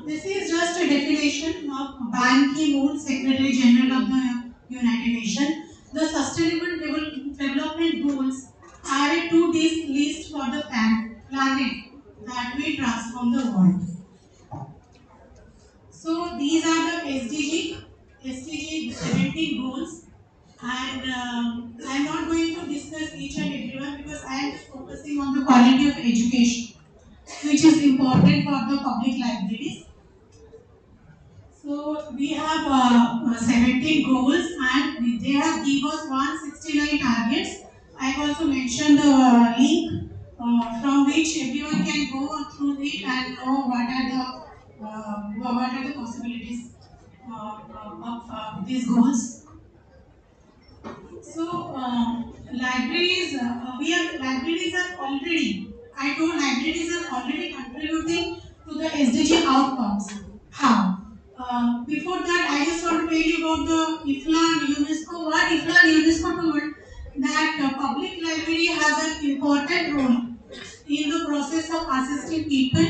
This is just a definition of Ban Ki-moon, Secretary General of the United Nations. The Sustainable Development Goals are a to-do list for the planet that will transform the world. So these are the SDG 17 goals, and I am not going to discuss each and every one because I am just focusing on the quality of education, which is important for the public libraries. So we have 17 goals, and they have given us 169 targets. I have also mentioned the link from which everyone can go through it and know what are the possibilities of these goals. So libraries are already. I told libraries are already contributing to the SDG outcomes. How? Before that, I just want to tell you about the IFLA and UNESCO. What IFLA and UNESCO told that public library has an important role in the process of assisting people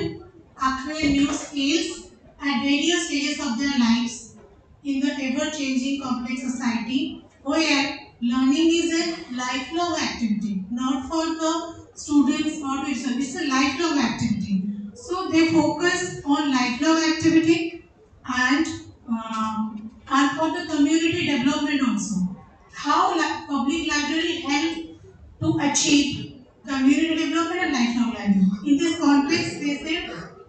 acquire new skills at various stages of their lives in the ever-changing complex society where learning is a lifelong activity, not for the students or to itself. It's a lifelong activity. So they focus on lifelong activity and for the community development also. How public library help to achieve community development and lifelong learning. In this context, they said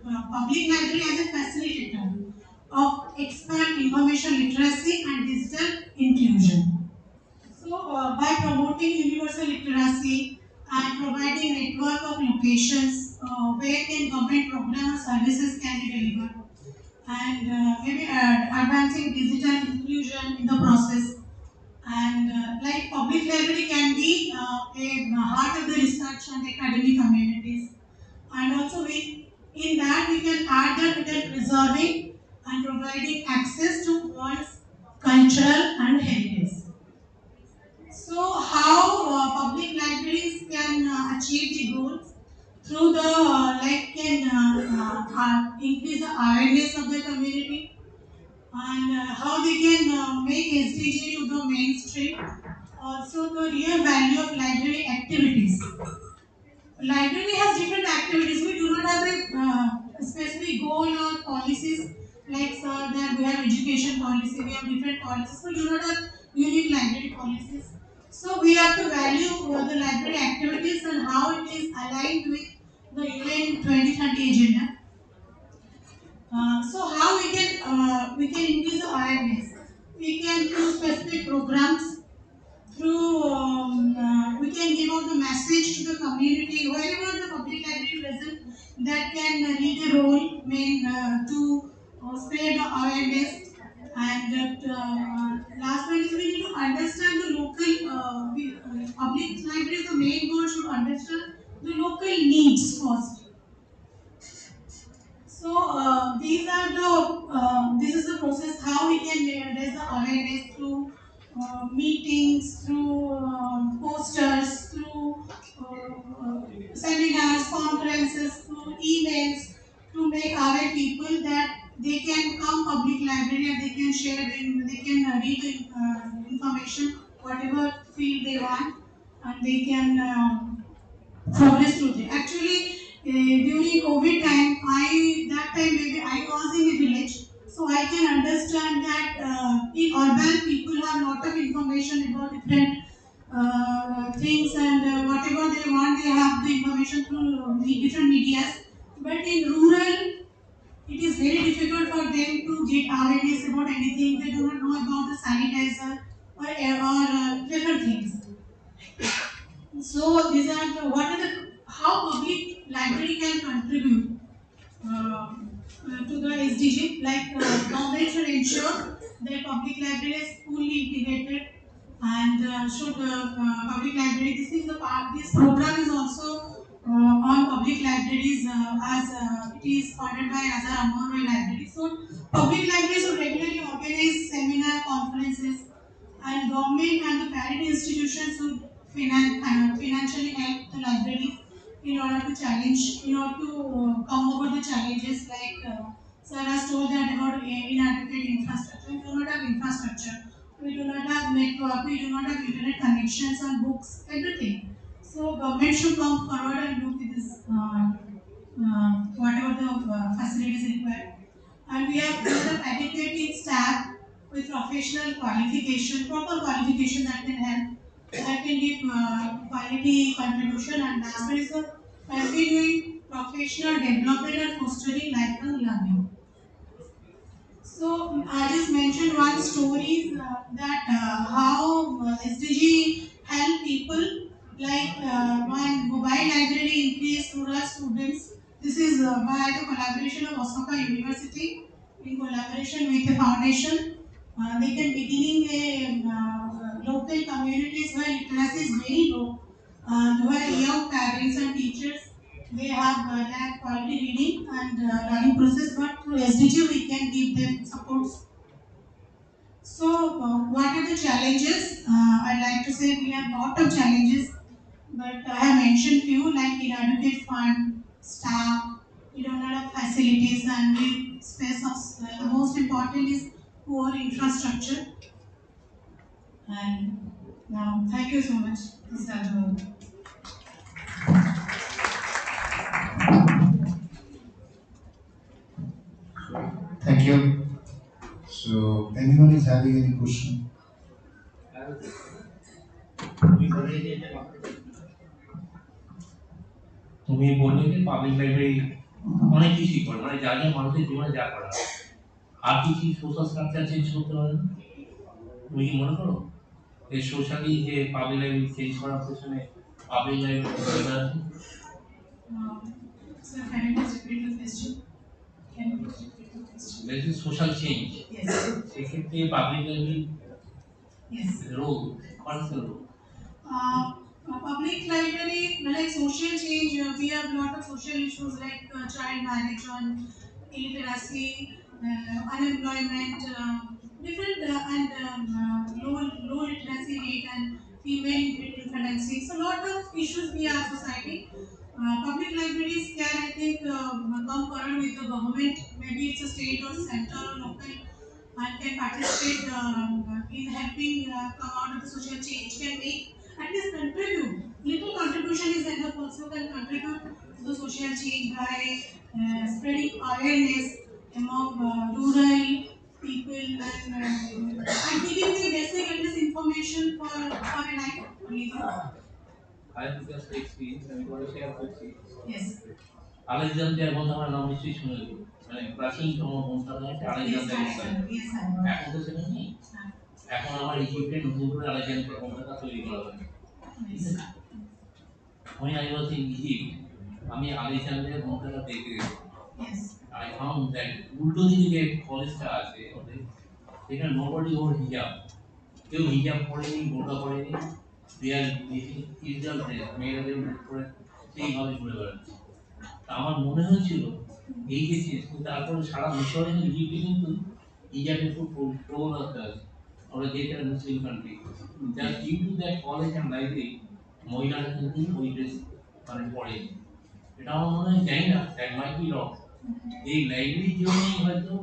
public library as a facilitator of expand information literacy and digital inclusion. So, by promoting universal literacy and providing network of locations where can government program or services can be delivered, and maybe advancing digital inclusion in the process, and like public library can be a heart of the research and academic communities, and also in that we can add that we can preserving and providing access to world's cultural and heritage. So how public libraries can achieve the goals through the can increase the awareness of the community, and how they can make SDG to the mainstream. Also, the real value of library activities. Library has different activities. We do not have a specific goal or policies like that we have education policy, we have different policies. We do not have unique library policies. So we have to value the library activities and how it is aligned with the UN 2030 agenda. So how we can increase the awareness? We can do specific programs through we can give out the message to the community wherever the public library present that can lead a role to spread the awareness, and last one is we need to understand the local public libraries. The main goal should understand the local needs first. So these are the this is the process how we can raise the awareness through meetings, through posters, through seminars, conferences, through emails, to make aware people that they can come public library and they can share, they can read information whatever field they want, and they can progress through it. Actually, during COVID time, that time maybe I was in a village, so I can understand that in urban people have lot of information about different things, and whatever they want, they have the information through different medias. But in rural, it is very difficult for them to get awareness about anything. They do not know about the sanitizer or different things. So these are the what are the how public library can contribute to the SDG. Like government should ensure that public library is fully integrated, and should public library. This is the part. This program is also on public libraries as it is funded by as a Rammohun library. So public libraries should regularly organize seminar conferences, and government and the parent institutions should financially help the libraries in order to challenge, in order to come over the challenges like Sir has told that about inadequate infrastructure. We do not have infrastructure, we do not have network, we do not have internet connections and books, everything. So government should come forward and look at this, whatever the facilities required. And we have built up adequate staff with professional qualification, proper qualification that can help, that can give quality contribution, and as well as the continuing professional development and fostering lifelong learning. So I just mentioned one story that how SDG help people, like one mobile library increased rural students. This is by the collaboration of Osaka University in collaboration with the foundation. They can beginning a local communities where literacy is very low, where young parents and teachers they have lack quality reading and learning process, but through SDG we can give them supports. So, what are the challenges? I'd like to say we have lot of challenges, but I have mentioned few like inadequate fund, staff, we don't have facilities, and we space of the most important is poor infrastructure. And now, thank you so much, Mr. Ajmal.
Thank you. So, anyone is having any question?
তুমি বললে যে public library অনেক কিছুই করে, মানে যা যা মানুষের জীবনে যা করা আর কি সোশ্যাল স্ট্রাকচার চেঞ্জ করতে পারে না? তুমি কি মনে করো এই সোশ্যালি যে পাবলিক লাইব্রেরি চেঞ্জ করার পেছনে public library
Sir, can you please repeat the question? Can you please repeat the question?
there is social change.
Yes.
সেক্ষেত্রে public library
Yes.
Role what is the role?
Public library, like social change, we have lot of social issues like child marriage, on illiteracy, unemployment, different low literacy rate and female infancy. So lot of issues we have society. Public libraries can, I think, come forward with the government. Maybe it's a state or center or local, and can participate in helping come out of the social change. Can make at least contribute. Little contribution is enough. Also can contribute to the social change by spreading awareness among rural people and giving the basic at least information for a night living.
I have just experience আমি করে share করছি
Yes.
আলেকজান্দ্রিয়ার বন্ধ আমার নাম নিশ্চয়ই শুনেছি মানে প্রাচীনতম গ্রন্থাগার হচ্ছে আলেকজান্দ্রিয়া
Yes, I
এখন তো সেটা নেই এখন আমার ইজিপ্টে নতুন করে আলেকজান্দ্রিয়া গ্রন্থাগার তৈরি করা হয়েছে when I was in Egypt আমি আলেকজান্দ্রিয়া গ্রন্থাগার দেখতে গেছি
Yes.
I found that উল্টো দিকে যে কলেজটা আছে ওদের সেখানে nobody wore hijab কেউ হিজাব পরেনি বোরকা পরেনি দেয়ার ইসরায়েল ড্রেস মেয়েদের উপরে সেইভাবে ঘুরে বেড়াচ্ছে আমার মনে হয়েছিল এই যে তারপরে সারা মিশরে ইজিপ্টে কিন্তু হিজাবের খুব প্রবণতা আছে আমরা যেখানে Muslim country just due to that college and library মহিলারা কিন্তু ওই ড্রেস মানে পড়েনি এটা আমার মনে হয় জানি না দ্যাট মাইট বি রং এই লাইব্রেরির জন্যই হয়তো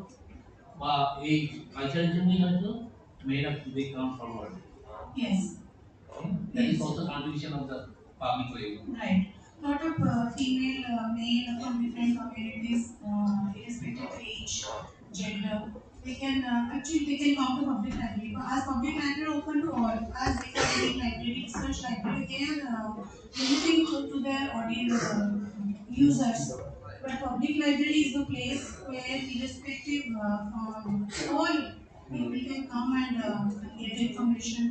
বা এই কালচারের জন্যই হয়তো মেয়েরা they come forward
Yes.
that is also contribution of the public library.
Right. Lot of female, male from different communities, irrespective of age, gender, they can come to public library. But as public library open to all, as reading library, research library, they are limiting to their audience users. But public library is the place where irrespective all people can come and get information.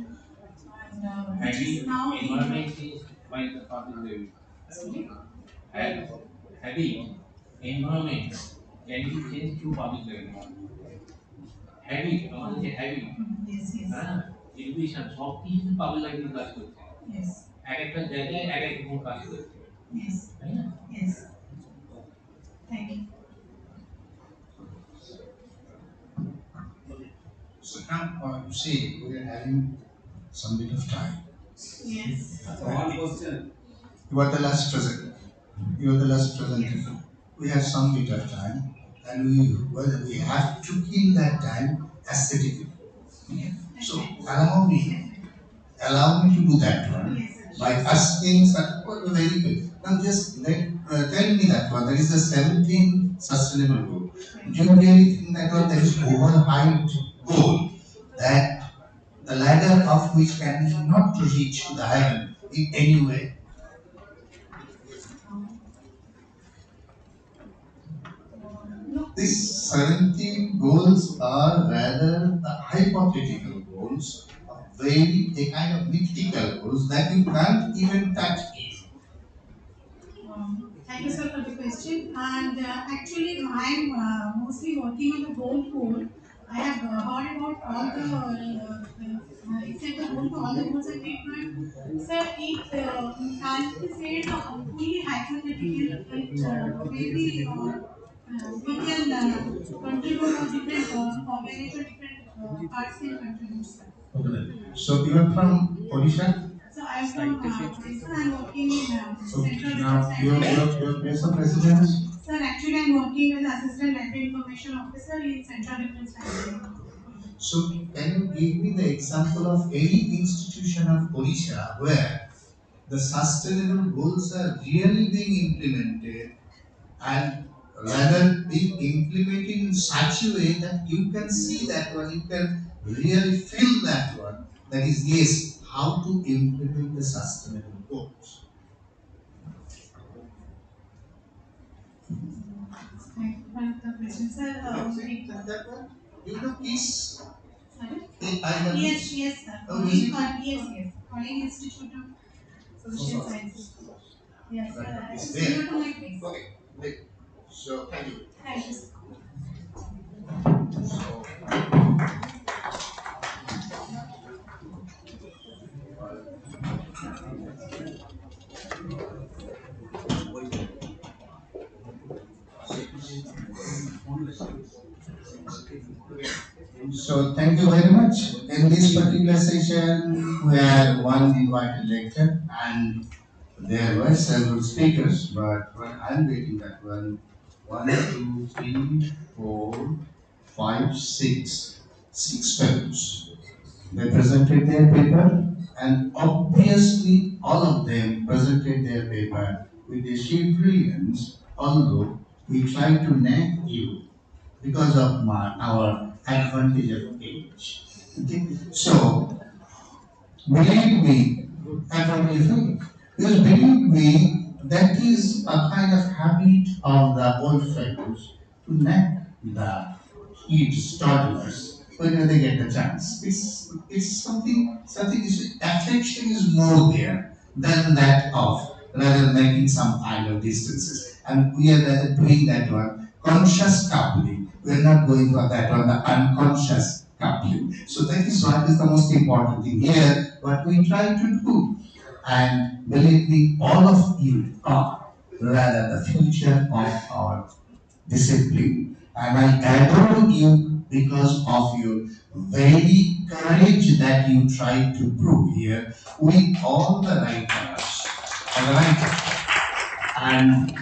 Which is now
environment is by the public library. Having environment can be changed to public library. Having আমাদের যে having
Yes, yes.
education সব কিছু public library কাজ করছে
Yes.
এক একটা জায়গায় এক এক রকম কাজ করছে
Yes.
তাই না
Yes. Thank you.
So now, you see, we are having some bit of time.
Yes.
One question.
You are the last presenter. You are the last presenter. We have some bit of time, and we have to kill that time aesthetically. So allow me to do that one by asking such very good. Now just tell me that one. That is the 17th sustainable goal. Do you really think that one that is overhyped goal that the ladder of which cannot reach to the heaven in any way? These 17 goals are rather the hypothetical goals, a kind of mythical goals that you can't even touch.
Thank you, sir, for the question. And actually, I am mostly working on the goal code. I have heard about all the except the goal for all the goals I did, but sir, it can't be said fully hypothetical. It maybe we can contribute on different organization, different parts can contribute, sir.
Okay. So you are from Odisha?
So I am from Odisha. I am working in Central
Now
Defense
your place of residence?
Sir, actually, I am working as Assistant Library Information Officer in Central Defense Library.
So can you give me the example of any institution of Odisha where the sustainable goals are really being implemented and rather being implemented in such a way that you can see that one, you can really feel that one, that is yes, how to implement the sustainable goals.
Thank you for the question, sir.
You know peace?
Sorry?
I love
Yes,
peace.
yes, sir.
Oh, is it?
Yes, yes. Calling Institute of Social
Sorry.
Sciences. Yes, sir.
It's
It's
there.
near to my place.
Okay, great. So thank you.
Thank you, sir.
So, so thank you very much. In this particular session, we had one invited lecture and there were several speakers, but when I'm getting that one, two, three, four, five, six fellows. They presented their paper, and obviously all of them presented their paper with a sheer brilliance, although we tried to nag you because of our advantage of age. Okay? So, believe me, advantage of age. Because believe me, that is a kind of habit of the old fellows to nag the kids, toddlers, whenever they get the chance. It's something is affection is more there than that of rather making some kind of distances. And we are doing that one conscious coupling. We are not going for that one, the unconscious coupling. So that is what is the most important thing here, what we try to do. And believe me, all of you are rather the future of our discipline. And I adore you because of your very courage that you try to prove here with all the writers. All right. And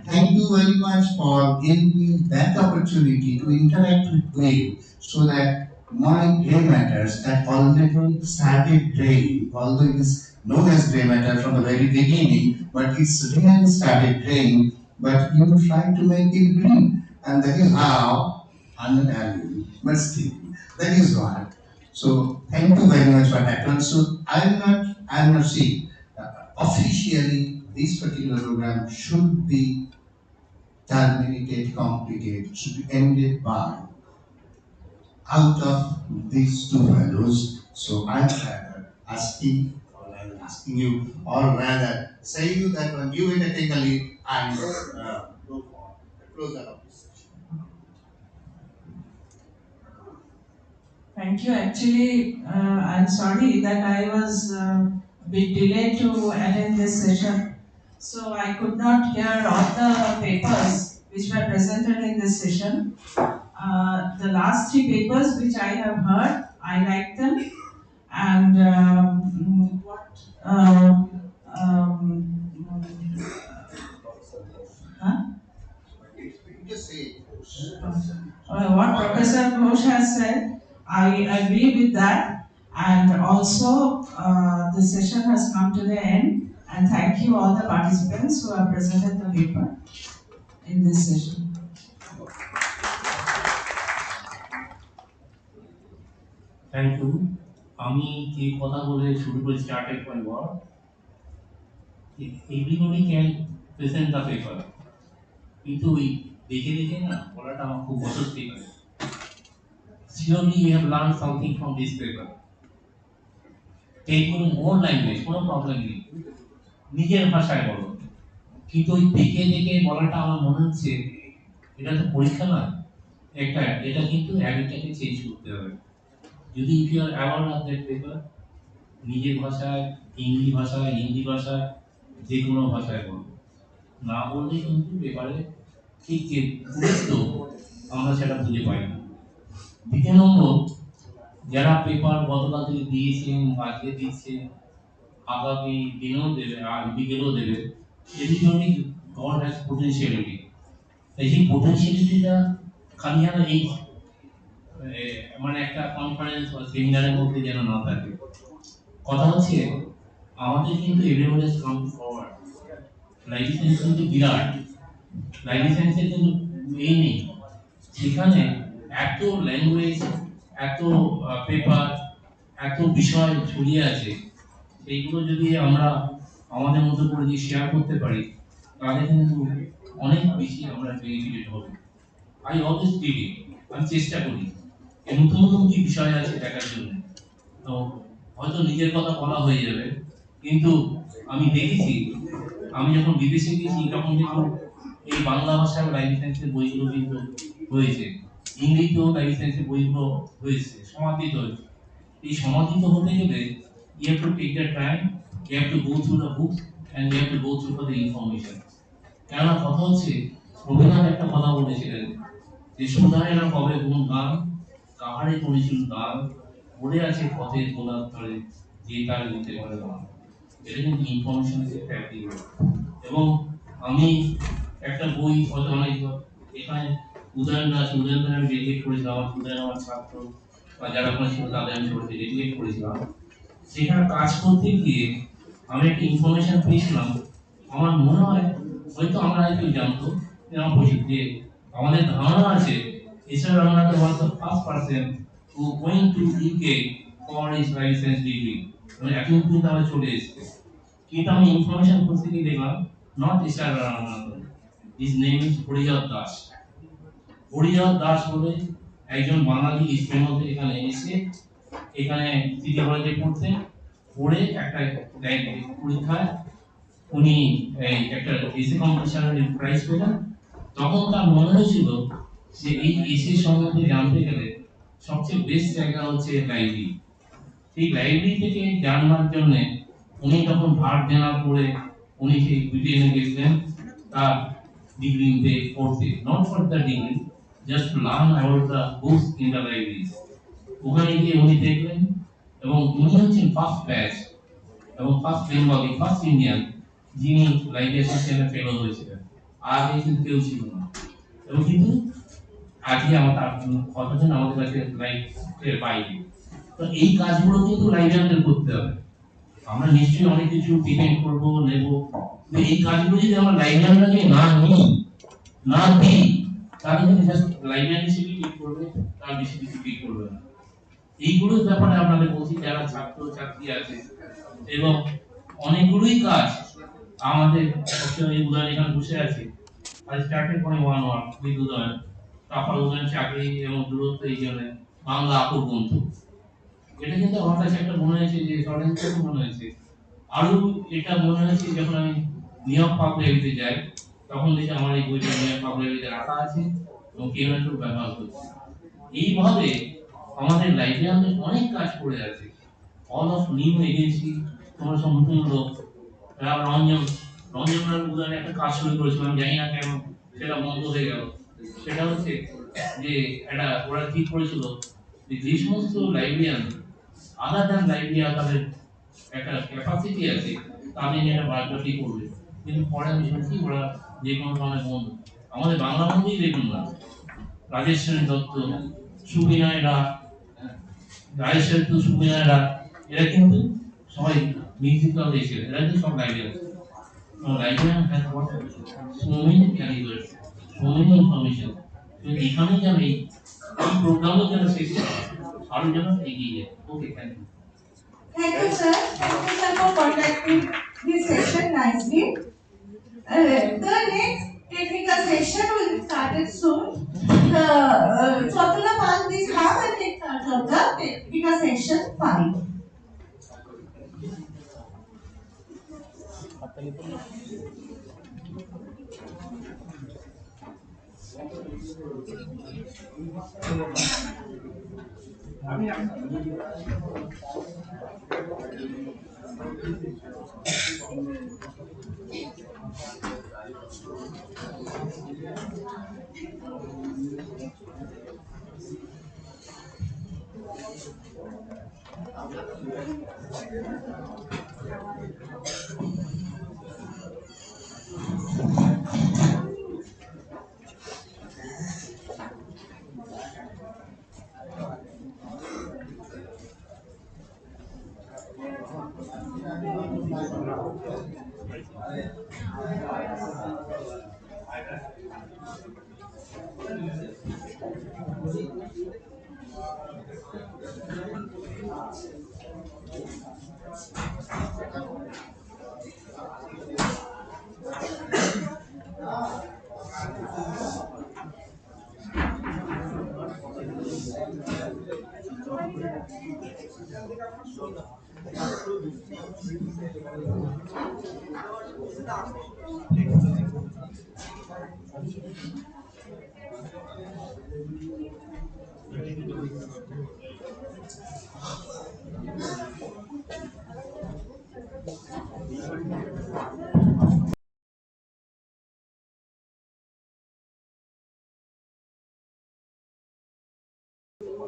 thank you very much for giving me that opportunity to interact with you so that my gray matters that already started graying, although it is known as gray matter from the very beginning, but it's really started graying, but you try to make it green. And that is how, I'm not arguing, but still, that is what. So thank you very much for that one. So I'm not saying officially this particular program should be terminated, completed, should be ended by out of these two values. So I'm rather asking, or rather asking you, or rather say you that one you will take a lead and go for the closer of this session.
Thank you. Actually, I'm sorry that I was a bit delayed to attend this session. So I could not hear all the papers which were presented in this session. The last three papers which I have heard, I like them. And what huh?
Just say
What Professor Ghosh has said, I agree with that. And also, the session has come to the end. And thank you all the participants who have presented the paper in this session.
Thank you. আমি যে কথা বলে শুরু করি started my work, everybody can present the paper, কিন্তু ওই দেখে দেখে না বলাটা আমার খুব অস্বস্তি হয়। Surely you have learned something from this paper. Take your own language, কোনো প্রবলেম নেই, নিজের ভাষায় বলো। কিন্তু ওই দেখে দেখে বলাটা আমার মনে হচ্ছে এটা তো পরীক্ষা নয়, এটা কিন্তু হ্যাবিটটাকে চেঞ্জ করতে হবে। যদি if you are aware of that paper, নিজের ভাষায়, ইংরেজি ভাষায়, হিন্দি ভাষায়, যে কোনো ভাষায় বলবো, না বললে কিন্তু পেপারে ঠিক যে গুরুত্ব আমরা সেটা বুঝে পাই না। দ্বিতীয় নম্বর, যারা পেপার গতকাল থেকে দিয়েছেন, আজকে দিচ্ছেন, আগামী দিনেও দেবে, আর বিকেলেও দেবে, এদিকে গড হ্যাজ পোটেনশিয়ালিটি। তাই সেই পোটেনশিয়ালিটিটা খালি যেন এই মানে একটা কনফারেন্স বা সেমিনারের মধ্যে যেন না থাকে। কথা হচ্ছে আমাদের কিন্তু everybody has come forward. Life science কিন্তু বিরাট, লাইফ সায়েন্সের কিন্তু এই নেই, সেখানে এত ল্যাঙ্গুয়েজ, এত পেপার, এত বিষয় ছড়িয়ে আছে, সেইগুলো যদি আমরা আমাদের মধ্যে করে দিয়ে শেয়ার করতে পারি, তাহলে কিন্তু অনেক বেশি আমরা বেনিফিটেড হব। I always did it. আমি চেষ্টা করি নতুন নতুন কি বিষয় আছে দেখার জন্য। তো হয়তো নিজের কথা বলা হয়ে যাবে, কিন্তু আমি দেখেছি আমি যখন বিদেশে গেছি তখন কিন্তু এই বাংলা ভাষার লাইফ সায়েন্সের বইগুলো কিন্তু হয়েছে, ইংরেজিতেও লাইফ সায়েন্সের বইগুলো হয়েছে, সমাদিত হয়েছে। এই সমাদিত হতে গেলে you have to take the time, you have to go through the books and you have to go through for the information. কেননা কথা হচ্ছে রবীন্দ্রনাথ একটা কথা বলেছিলেন যে সুধারেরা কবে কোন গান কাহারে করেছিল গান পড়ে আছে পথের গোলাপ ধরে যে তার নিতে পারে গান। এটা কিন্তু ইনফরমেশনের ক্ষেত্রে একই। এবং আমি একটা বই হয়তো অনেক এখানে উদাহরণ আছে, উদাহরণ আমি ডেডিকেট করেছিলাম আমার উদাহরণ আমার ছাত্র বা যারা ওখানে ছিল তাদের আমি ছোট ডেডিকেট করেছিলাম। সেখানে কাজ করতে গিয়ে আমি একটা ইনফরমেশন পেয়েছিলাম, আমার মনে হয় হয়তো আমরা কেউ জানতো আমার বলছি যে আমাদের ধারণা আছে এছাড়া আমরা তো one first person who going to UK for his licence degree, মানে এখন কিন্তু আমরা চলে এসেছে। কিন্তু আমি ইনফরমেশন করতে গিয়ে দেখলাম নট এছাড়া Ramnath, his name is Harihar Das. Harihar Das বলে একজন বাঙালি ইস্ট বেঙ্গল থেকে এখানে এসে এখানে সিটি কলেজে পড়তেন, পড়ে একটা পরীক্ষায় উনি একটা এসে কম্পিটিশনের প্রাইজ পেলেন। তখন তার মনে হয়েছিল যে এই এসে সম্বন্ধে জানতে গেলে সবচেয়ে বেস্ট জায়গা হচ্ছে লাইব্রেরি। সেই লাইব্রেরি থেকে জানবার জন্য উনি তখন ভার দেনা করে উনি সেই ব্রিটেনে গেছিলেন তার ডিগ্রি নিতে পড়তে, not for the degree, just learn about the books in the library. ওখানে গিয়ে উনি দেখলেন এবং উনি হচ্ছেন ফার্স্ট ব্যাচ এবং ফার্স্ট বেঙ্গলি ফার্স্ট ইন্ডিয়ান যিনি লাইব্রেরি অ্যাসোসিয়েশনে ফেলো হয়েছিলেন। আগে কিন্তু কেউ ছিল না। এবং কিন্তু আজকে আমার তার কথা জন্য আমাদের কাছে লাইফের বাইরে। তো এই কাজগুলো কিন্তু লাইব্রেরিয়ানদের করতে হবে। আমরা নিশ্চয়ই অনেক কিছু ডিপেন্ড করবো নেব, এই কাজগুলো যদি আমরা লাইব্রেরিয়ানরাকে না নিই না দিই তাহলে কিন্তু জাস্ট লাইব্রেরিয়ান হিসেবে ঠিক করবে, তার বেশি কিছু ঠিক করবে না। এইগুলোর ব্যাপারে আপনাদের বলছি যারা ছাত্র ছাত্রী আছে এবং অনেকগুলোই কাজ আমাদের উদাহরণ এখানে বসে আছে। আর started from one word with উদাহরণ তারপর উদাহরণ চাকরি এবং দূরত্ব এই জন্য বাংলা আপুর বন্ধু। এটা কিন্তু আমার কাছে একটা মনে হয়েছে যে সরেন্সের মনে হয়েছে আরো এটা মনে হয়েছে যখন আমি নিয়োগ পাবলিতে যাই তখন দেখি আমার এই বইটা নিয়োগ পাবলিতে রাখা আছে এবং কেউ না কেউ ব্যবহার করছে। এইভাবে আমাদের লাইব্রেরিয়ানদের অনেক কাজ করে আছে। অল অফ নিউ এজেন্সি তোমার সব নতুন লোক রঞ্জন রঞ্জনের উদাহরণে একটা কাজ শুরু করেছিল, আমি জানি না কেন সেটা বন্ধ হয়ে গেল। সেটা হচ্ছে যে একটা ওরা ঠিক করেছিল যে যে সমস্ত লাইব্রেরিয়ান আদার দ্যান লাইব্রেরিয়ান তাদের একটা ক্যাপাসিটি আছে তাদের নিয়ে একটা বায়োগ্রাফি করবে, কিন্তু পরে আমি শুনছি ওরা যে কোনো ধরনের বন্ধু আমাদের বাংলা বন্ধুই দেখুন না, রাজেশ্বরী দত্ত, সুবিনয়রা, রাজেশ্বরী তো সুবিনয়রা এরা কিন্তু সবাই মিউজিক্যাল এসে এরা কিন্তু সব librarian. Librarian has got so many calibers, so many information. So এখানে যেন এই প্রোগ্রামে যেন শেষ আরো যেন এগিয়ে যায়। Okay, thank you.
Thank you, sir. Thank you, sir, for conducting this session nicely. The next technical session will be started soon. The Chatula Pal, please have and take charge of the technical session 5.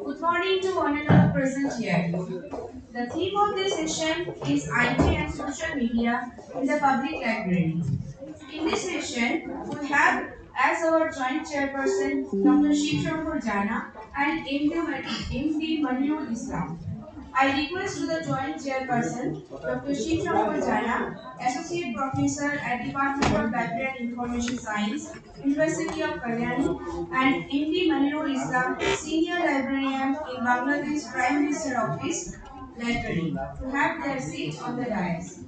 Good morning to one and all present here. The theme of this session is IT and social media in the public library. In this session, we have as our joint chairperson Dr. Shivshankar Jana and MD Manirul Islam. I request to the joint chairperson Dr. Shivshankar Jana, Associate Professor at Department of Library and Information Science, University of Kalyani, and MD Manirul Islam, Senior Librarian in Bangladesh Prime Minister Office, Library, to have their seat on the dais.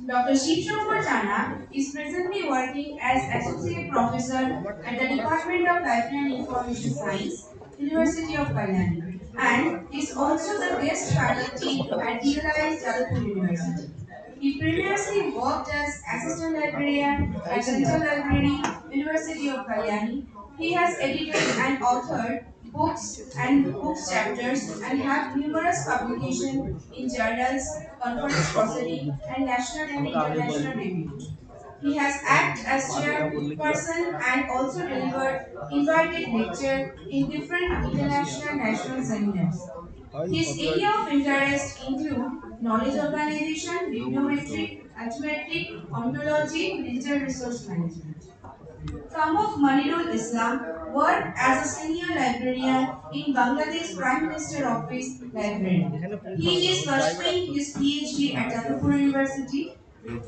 Dr. Shivshankar Jana is presently working as Associate Professor at the Department of Library and Information Science, University of Kalyani, and is also the guest faculty at DLI Jalapur University. He previously worked as Assistant Librarian at Central Library, University of Kalyani. He has edited and authored books and books chapters and have numerous publications in journals, conference proceedings, and national and international review. He has acted as chairperson and also delivered invited lecture in different international national seminars. His area of interest include knowledge organization, bibliometry, arithmetic, ontology, digital resource management. Kamok Manirul Islam worked as a senior librarian in Bangladesh Prime Minister Office Library. He is pursuing his PhD at Jalapur University.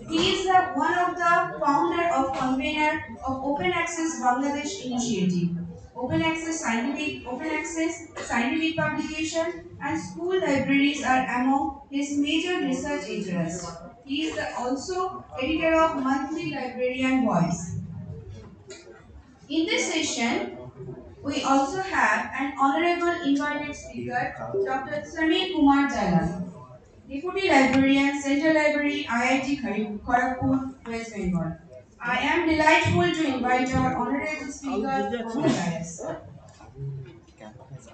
He is one of the founder of convener of Open Access Bangladesh Initiative. Open Access scientific publication and school libraries are among his major research interests. He is also editor of Monthly Librarian Voice. In this session, we also have an honorable invited speaker, Dr. Samir Kumar Jalal, Deputy Librarian, Central Library, IIT Kharagpur, West Bengal. I am delightful to invite our honorable speaker on the dais.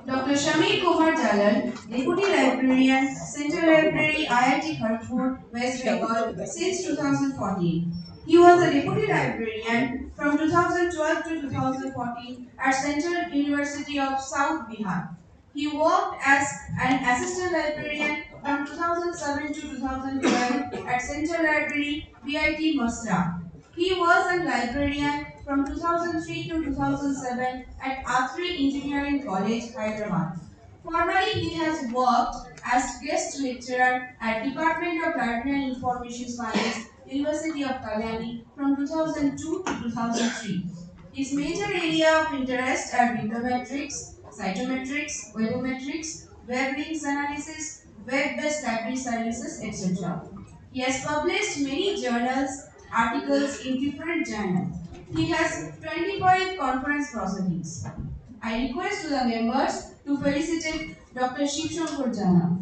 Dr. Shamir Kumar Jalal, Deputy Librarian, Central Library, IIT Kharagpur, West Bengal since 2014. He was a Deputy Librarian from 2012 to 2014 at Central University of South Bihar. He worked as an Assistant Librarian from 2007 to 2012 at Central Library, BIT Masra. He was a librarian from 2003 to 2007 at Athri Engineering College, Hyderabad. Formerly, he has worked as guest lecturer at Department of Library and Information Science, University of Kalyani from 2002 to 2003. His major area of interest are bibliometrics, cytometrics, webometrics, web links analysis, web-based library services, etc. He has published many journals, articles in different journals. He has 25 conference proceedings. I request to the members to felicitate Dr. Shivshankar Jana.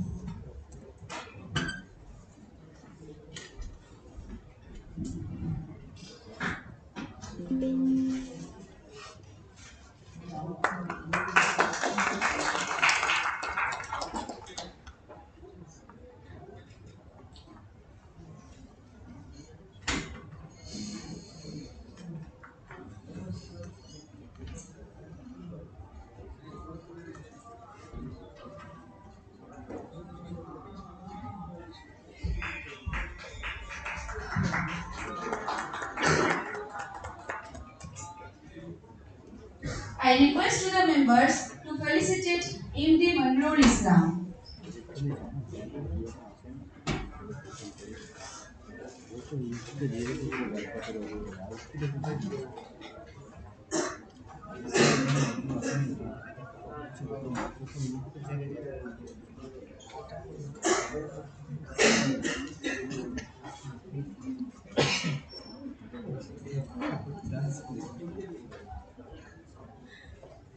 I request to the members to felicitate MD Manrul Islam.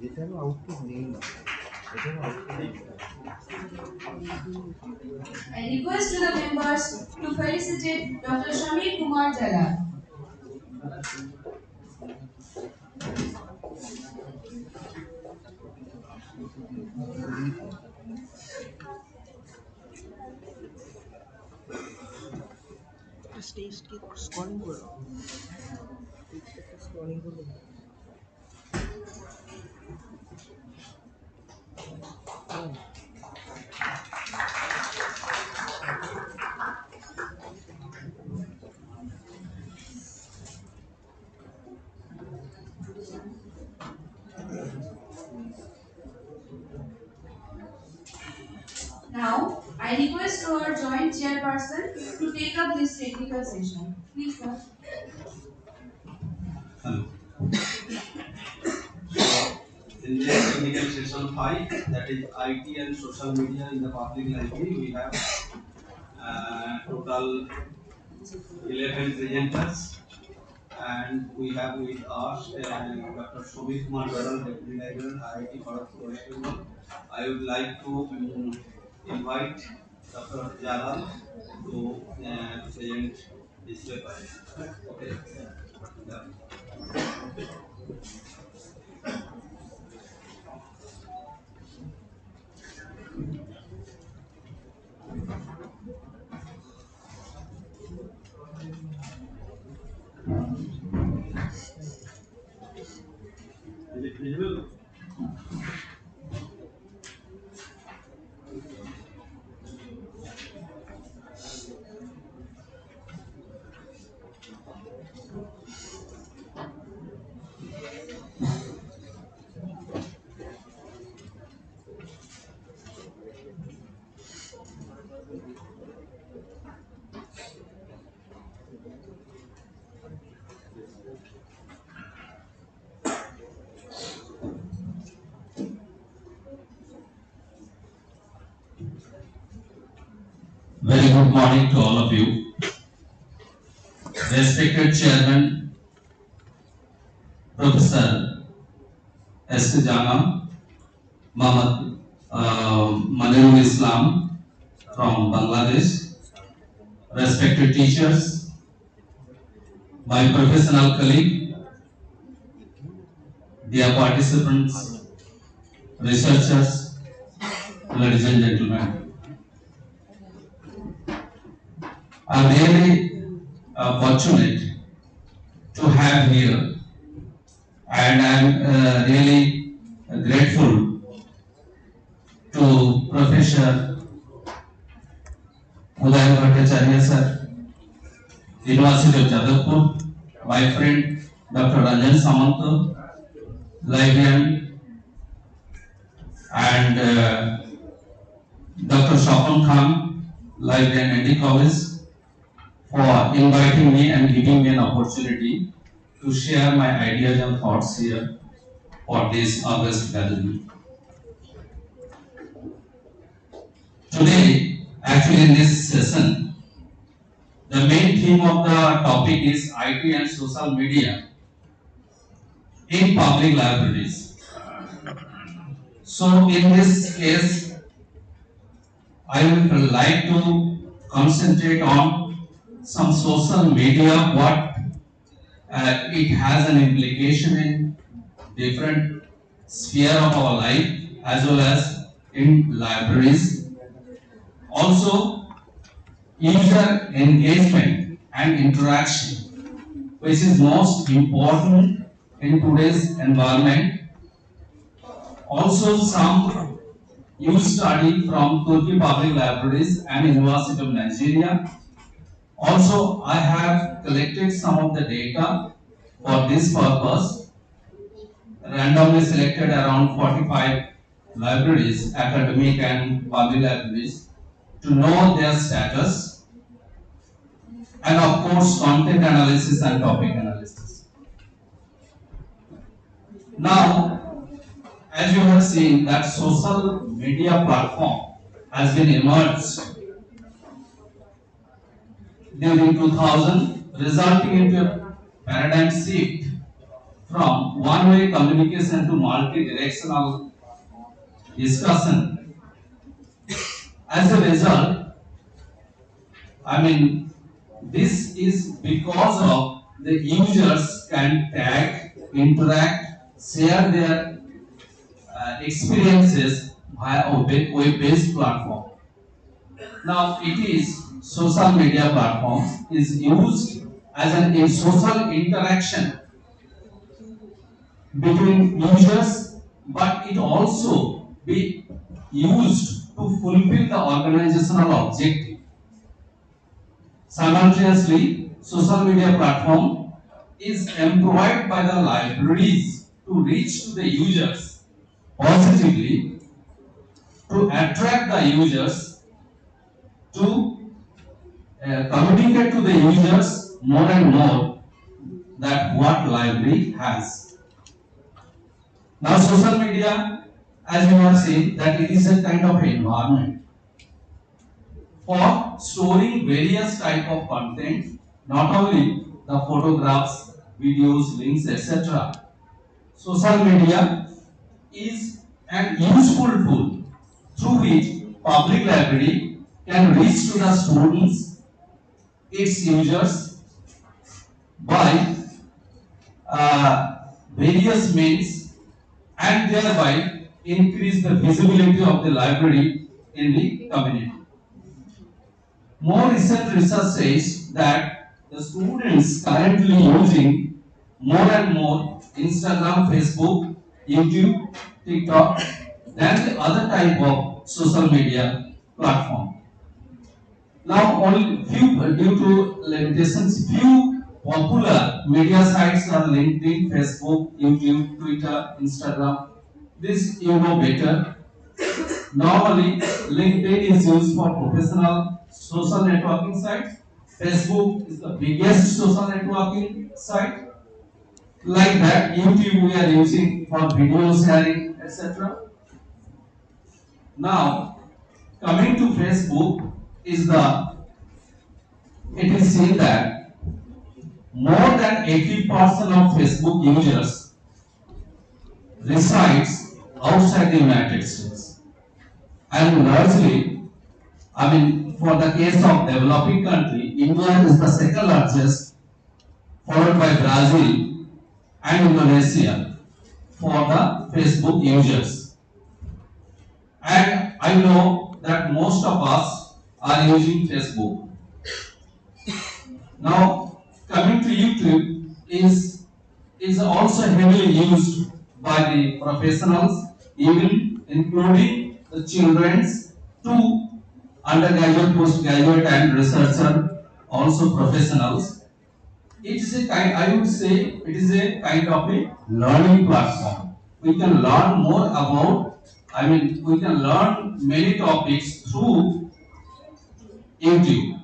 এটারও output নেই, এটারও output নেই।
I request to the members to felicitate Dr. Shamir Kumar Jala.
Scrolling করে দাও, scrolling করে দাও।
Now, I request our joint chairperson to take up this technical session. Please, sir.
Hello. In this technical session 5, that is IT and social media in the public library, we have total 11 presenters, and we have with us Dr. Shamir Kumar Jala, Deputy Librarian, IIT Kharagpur, West Bengal. I would like to invite Dr. Jalal to present this paper. Okay. Yeah. Is it visible?
Very good morning to all of you. Respected Chairman, Professor S. Jana, Muhammad Manirul Islam from Bangladesh, respected teachers, my professional colleague, dear participants, researchers, ladies and gentlemen. I'm really fortunate to have here, and I'm really grateful to Professor Uday Bhattacharya sir, University of Jadavpur, my friend Dr. Ranjan Samanta, Librarian, and Dr. Shapon Khan, Librarian ND College, for inviting me and giving me an opportunity to share my ideas and thoughts here for this August gathering. Today, actually in this session, the main theme of the topic is IT and social media in public libraries. So in this case, I would like to concentrate on some social media, what it has an implication in different sphere of our life as well as in libraries. Also, user engagement and interaction, which is most important in today's environment. Also, some use study from Turkey Public Libraries and University of Nigeria. Also, I have collected some of the data for this purpose, randomly selected around 45 libraries, academic and public libraries, to know their status, and of course content analysis and topic analysis. Now, as you have seen, that social media platform has been emerged during 2000, resulting into a paradigm shift from one-way communication to multi-directional discussion. As a result, this is because of the users can tag, interact, share their experiences via a web-based platform. Now, it is social media platform is used as a social interaction between users, but it also be used to fulfill the organizational objective. Simultaneously, social media platform is employed by the libraries to reach to the users positively, to attract the users, to communicate to the users more and more that what library has. Now social media, as you have seen, that it is a kind of environment for storing various type of content, not only the photographs, videos, links, etc. Social media is an useful tool through which public library can reach to the students, its users, by various means, and thereby increase the visibility of the library in the community. More recent research says that the students currently using more and more Instagram, Facebook, YouTube, TikTok than the other type of social media platform. Now, only few due to limitations, few popular media sites are LinkedIn, Facebook, YouTube, Twitter, Instagram. This you know better. Normally, LinkedIn is used for professional social networking sites. Facebook is the biggest social networking site. Like that, YouTube we are using for video sharing, etc. Now, coming to Facebook, it is seen that more than 80% of Facebook users resides outside the United States, and largely, for the case of developing country, India is the second largest, followed by Brazil and Indonesia for the Facebook users. And I know that most of us are using Facebook. Now, coming to YouTube is also heavily used by the professionals, even including the children's to undergraduate, postgraduate, and researcher, also professionals. It is a kind, I would say, it is a kind of a learning platform. We can learn more about, we can learn many topics through YouTube.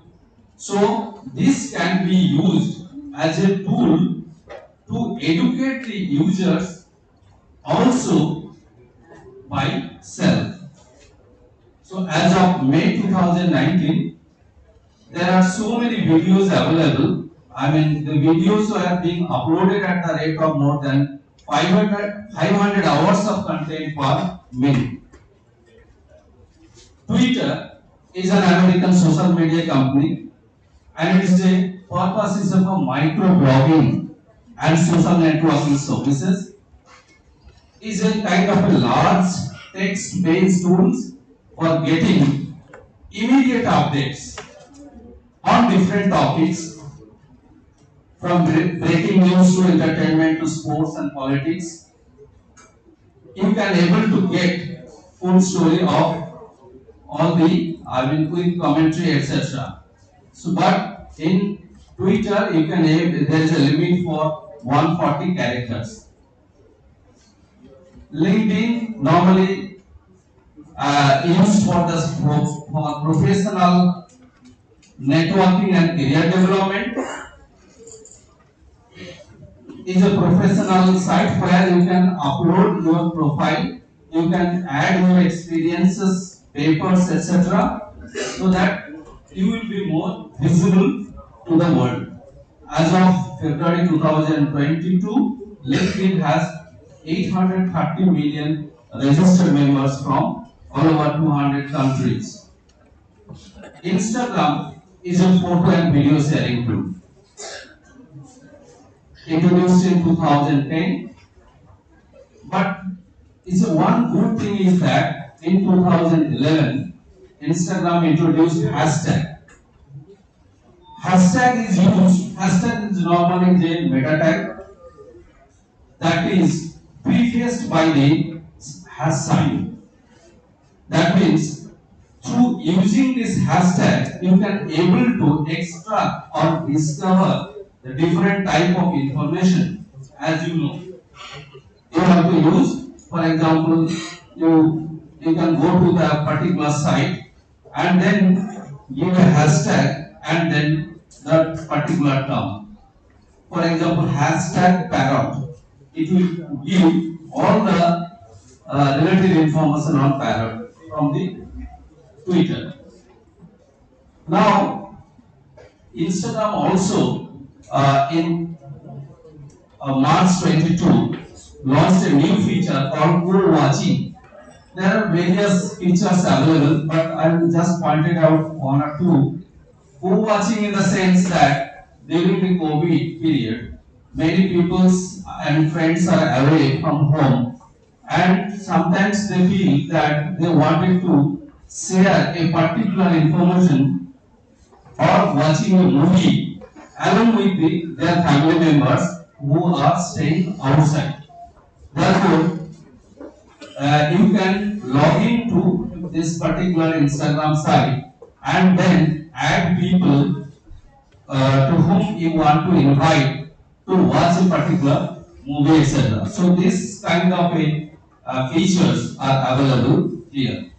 So this can be used as a tool to educate the users also by self. So as of May 2019, there are so many videos available. The videos are being uploaded at the rate of more than 500 hours of content per minute. Twitter is an American social media company, and it is a purpose is for microblogging and social networking services. Is a kind of a large text-based tools for getting immediate updates on different topics, from breaking news to entertainment to sports and politics. You can able to get full story of all the with commentary, etc. So, but in Twitter, you can there is a limit for 140 characters. LinkedIn normally used for the for professional networking and career development. Is a professional site where you can upload your profile, you can add your experiences, papers, etc. so that you will be more visible to the world. As of February 2022, LinkedIn has 830 million registered members from all over 200 countries. Instagram is a photo and video sharing tool. Introduced in 2010, but it's one good thing is that in 2011, Instagram introduced hashtag. Hashtag is normally the meta tag that is prefaced by the hash sign. That means through using this hashtag, you can able to extract or discover the different type of information. As you know, you have to use, for example, you can go to the particular site and then give a hashtag and then that particular term. For example, hashtag parrot. It will give all the related information on parrot from the Twitter. Now, Instagram also in March 22 launched a new feature called co-watching. There are various features available, but I will just pointed out one or two. Co-watching in the sense that during the COVID period, many people and friends are away from home, and sometimes they feel that they wanted to share a particular information or watching a movie along with their family members who are staying outside. Therefore, you can log into this particular Instagram site and then add people to whom you want to invite to watch a particular movie, etc. So this kind of features are available here.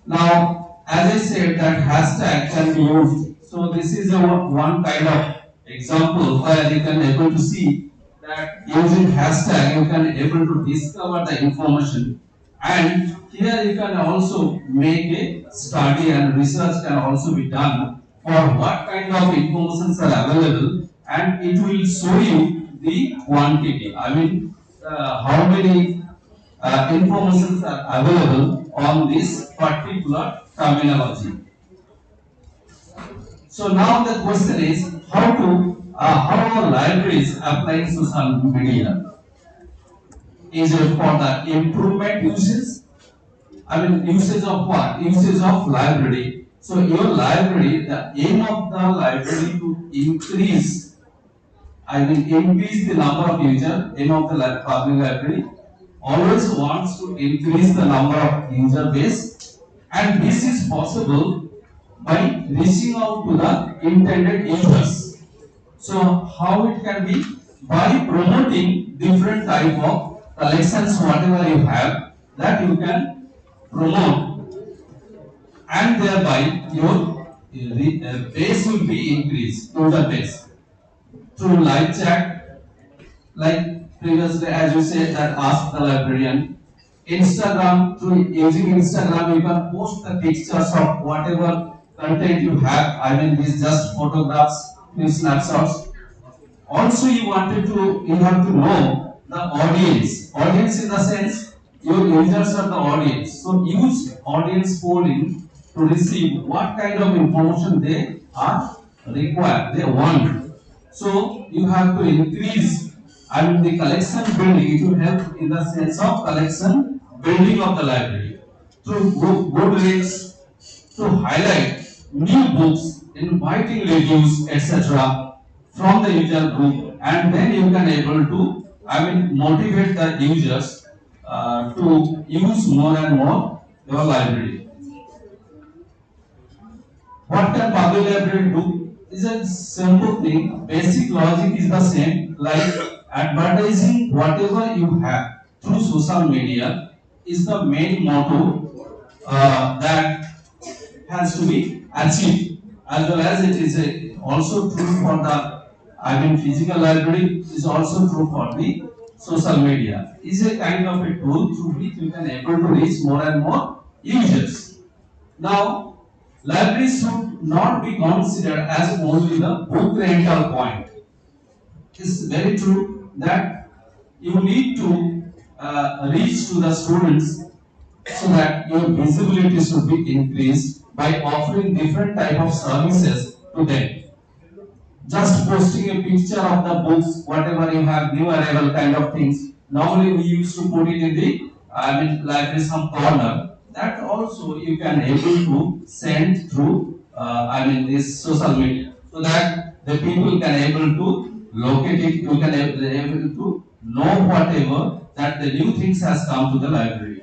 Now, as I said, that hashtag can be used. So this is one kind of example where you can able to see that using hashtag you can able to discover the information, and here you can also make a study and research can also be done for what kind of informations are available, and it will show you the quantity. I mean, how many informations are available on this particular terminology. So now the question is how are libraries applying social media? Is it for the improvement uses? I mean, usage of what? Usage of library. So your library, the aim of the library to increase, increase the number of user. Aim of the public library always wants to increase the number of user base, and this is possible by reaching out to the intended users. So how it can be? By promoting different type of collections, whatever you have, that you can promote, and thereby your base will be increased, user base, through live chat, like previously as you said that ask the librarian. Instagram, through using Instagram you can post the pictures of whatever content you have. These just photographs, few snapshots. Also you have to know the audience in the sense your users are the audience, so use audience polling to receive what kind of information they are required, they want. So you have to increase the collection building. It will help in the sense of collection building of the library through good links to highlight new books, inviting reviews, etc. from the user group, and then you can able to motivate the users to use more and more your library. What can public library do? Is a simple thing. Basic logic is the same. Like advertising whatever you have through social media is the main motto that has to be achieved, as well as it is also true for the physical library, is also true for the social media. Is a kind of a tool through which you can able to reach more and more users. Now, libraries should not be considered as only the book rental point. It's very true that you need to reach to the students so that your visibility should be increased by offering different type of services to them. Just posting a picture of the books, whatever you have, new arrival kind of things. Normally we used to put it in the, library some corner. That also you can able to send through, this social media, so that the people can able to locate it. You can able to know whatever that the new things has come to the library.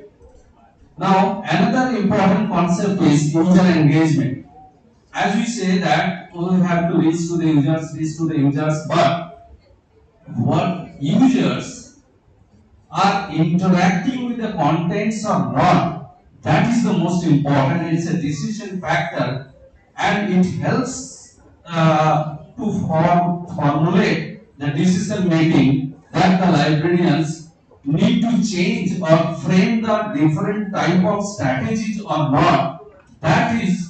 Now, another important concept is user engagement. As we say that we have to reach to the users, but what users are interacting with the contents or not, that is the most important. It's a decision factor, and it helps to formulate the decision making that the librarians need to change or frame the different type of strategies or not. That is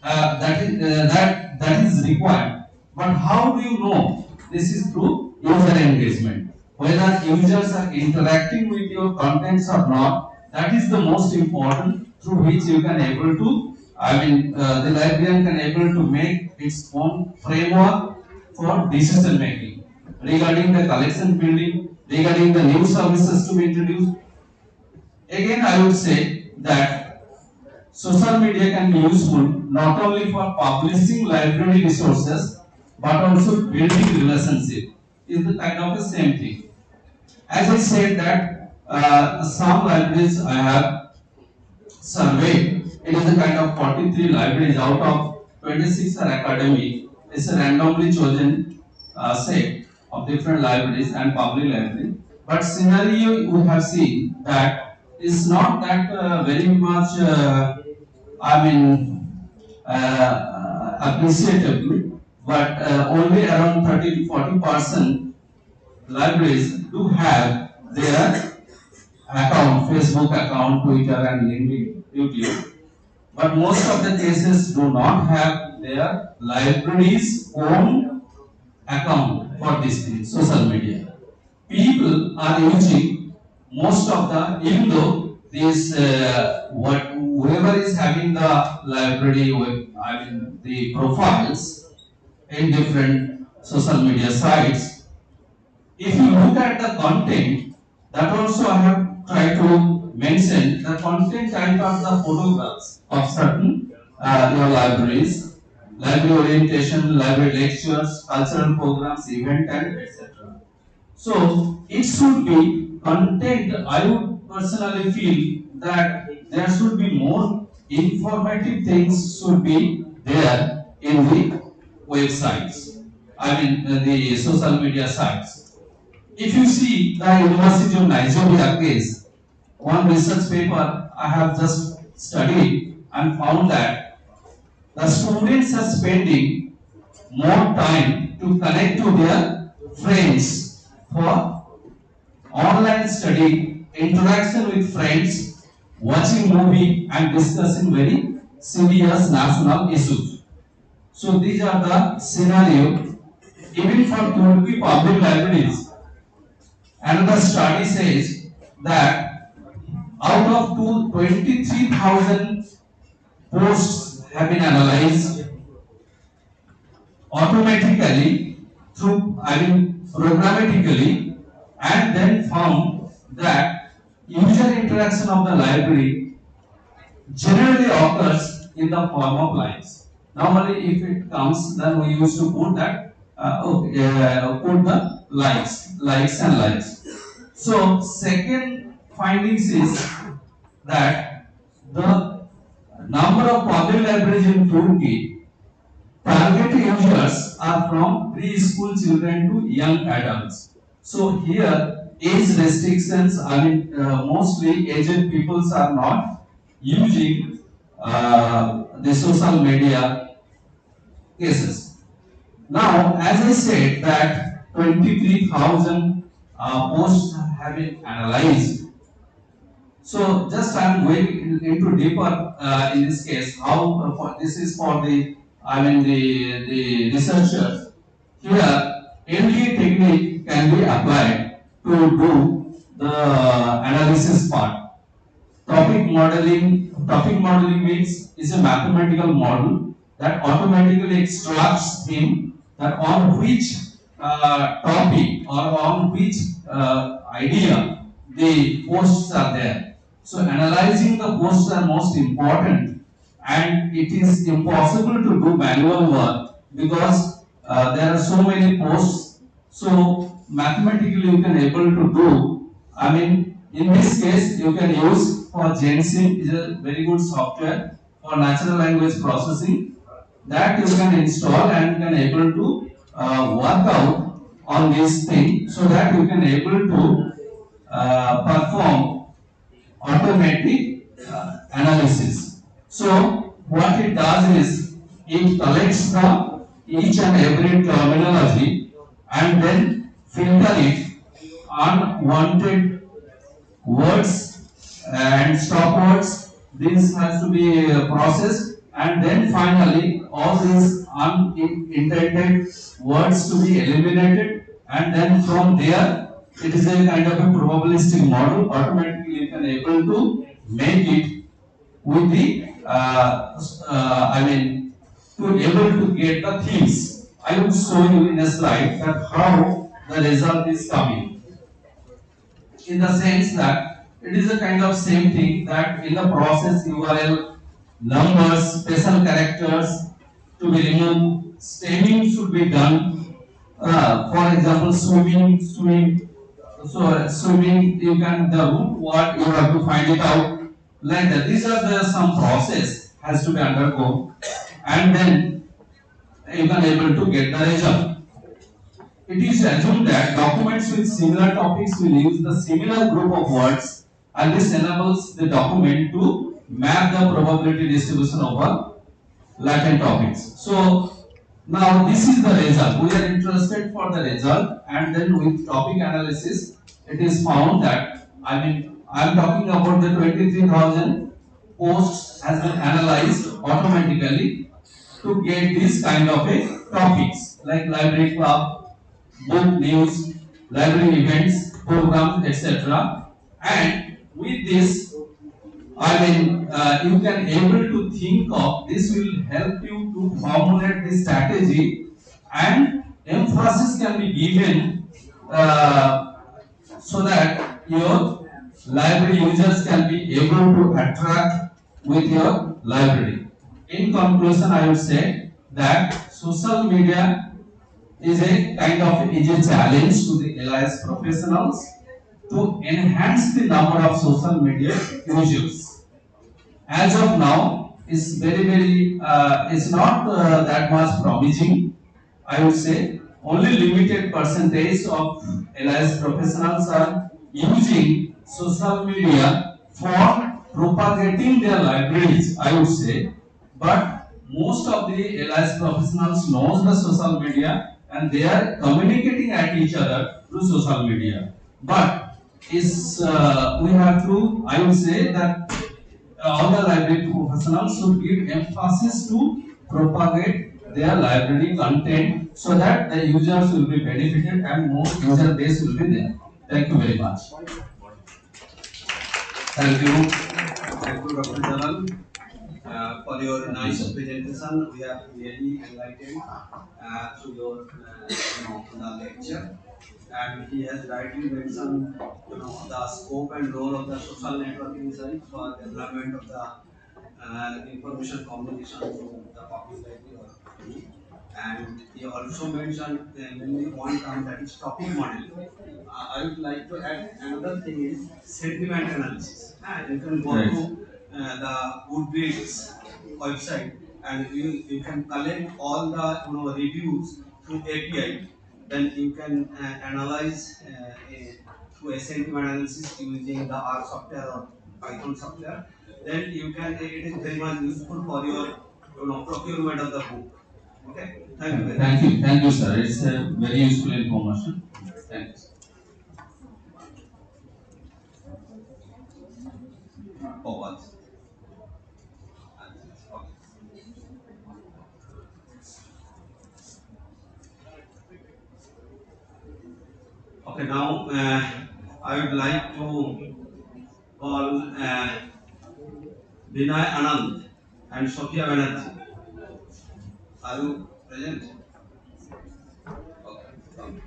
that is required. But how do you know? This is through user engagement. Whether users are interacting with your contents or not, that is the most important, through which you can able to, the librarian can able to make its own framework for decision making regarding the collection building, regarding the new services to be introduced. Again, I would say that social media can be useful not only for publishing library resources but also building relationship. Is the kind of the same thing. As I said that some libraries I have surveyed, it is a kind of 43 libraries out of 26 are academic. It's a randomly chosen set of different libraries and public library. But scenario we have seen that is not that very much. Appreciatively, but only around 30 to 40% libraries do have their account, Facebook account, Twitter, and LinkedIn, YouTube. But most of the cases do not have their library's own account for this thing, social media. People are using most of the, even though this what whoever is having the library with, the profiles in different social media sites, if you look at the content, that also I have tried to mention the content type of the photographs of certain your libraries, library orientation, library lectures, cultural programs, event, and etc. So it should be content. I would personally feel that there should be more informative things should be there in the websites. The social media sites. If you see the University of Nigeria case, one research paper I have just studied and found that the students are spending more time to connect to their friends for online study, interaction with friends, watching movie and discussing very serious national issues. So these are the scenario. Even for Turkey public libraries, another study says that out of 23,000 posts have been analyzed automatically through, programmatically, and then found that user interaction of the library generally occurs in the form of likes. Normally, if it comes, then we used to put that, put the likes and likes. So, second findings is that the number of public libraries in Turkey, target users are from preschool children to young adults. So here, age restrictions, mostly aged peoples are not using the social media cases. Now, as I said that 23,000 posts have been analyzed. So just I am going into deeper in this case. How this is for the the researchers. Here, LDA technique can be applied to do the analysis part. Topic modeling means is a mathematical model that automatically extracts theme that on which topic or on which idea the posts are there. So analyzing the posts are most important, and it is impossible to do manual work because there are so many posts. So mathematically you can able to do. I mean, in this case you can use for Gensim is a very good software for natural language processing that you can install and can able to work out on this thing so that you can able to perform automatic analysis. So what it does is it collects the each and every terminology and then filter it unwanted words and stop words. This has to be processed, and then finally all these unintended words to be eliminated, and then from there it is a kind of a probabilistic model. Automatically you can able to make it with the I mean to able to get the themes. I will show you in a slide that how the result is coming, in the sense that it is a kind of same thing that in the process URL, numbers, special characters to be removed, stemming should be done. For example, swimming. So swimming, you can the root word you have to find it out like that. These are the some process has to be undergone, and then you can able to get the result. It is assumed that documents with similar topics will use the similar group of words, and this enables the document to map the probability distribution over latent topics. So now this is the result. We are interested for the result, and then with topic analysis, it is found that I am talking about the 23,000 posts has been analyzed automatically to get this kind of a topics like library club, book news, library events, programs, etc. And with this, you can able to think of this will help you to formulate the strategy, and emphasis can be given so that your library users can be able to attract with your library. In conclusion, I would say that social media is a kind of is a challenge to the LIS professionals to enhance the number of social media users. As of now, is very it's not that much promising. I would say only limited percentage of LIS professionals are using social media for propagating their libraries. I would say, but most of the LIS professionals knows the social media and they are communicating at each other through social media. But is we have to, I would say that all the library professionals should give emphasis to propagate their library content so that the users will be benefited and more user base will be there. Thank you very much.
Thank you. Thank you, Dr. Jalal, for your nice presentation. We are really enlightened through your the lecture. And he has rightly mentioned the scope and role of the social networking site for development of the information communication to the public library or community. And he also mentioned mainly one term, that is topic model. I would like to add another thing is sentiment analysis. You can go to the Goodreads website and you can collect all the reviews through API. Then you can analyze through a sentiment analysis using the R software or Python software. Then you can, it is very much useful for your procurement of the book. Okay, thank you very much.
Thank you, sir. It's a very useful information. Thank you.
Oh, what? Okay, now I would like to call Vinay Anand and Sophia Banerjee. Are you present? Okay. Come.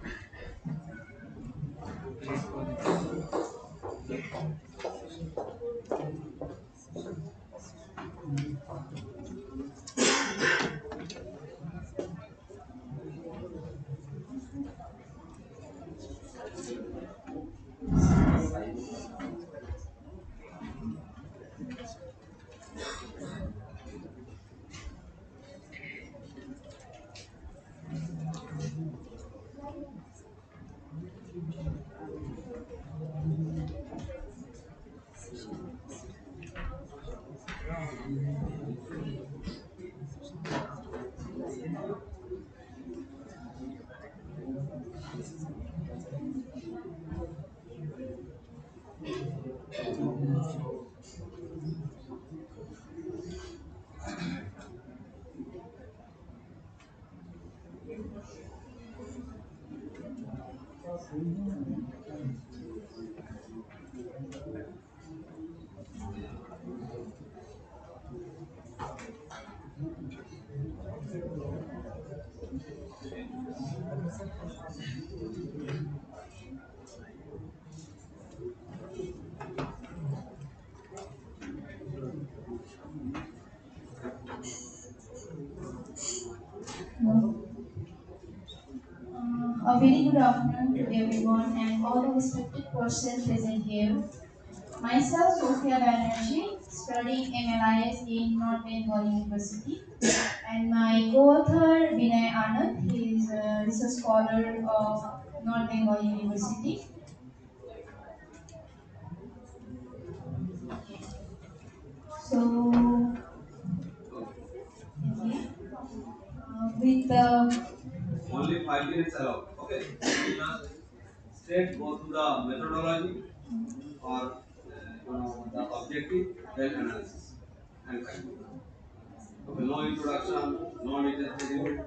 A very good afternoon to everyone and all the respected persons present here. Myself, Sophia Banerjee, studying MLIS in North Bengal University, and my co-author Vinay Anand, he is a research scholar of North Bengal University. So, okay, with the
Only 5 minutes allowed. Okay. Just straight go to the methodology or the objective, then analysis and conclude. Okay. No introduction, no detailed statement.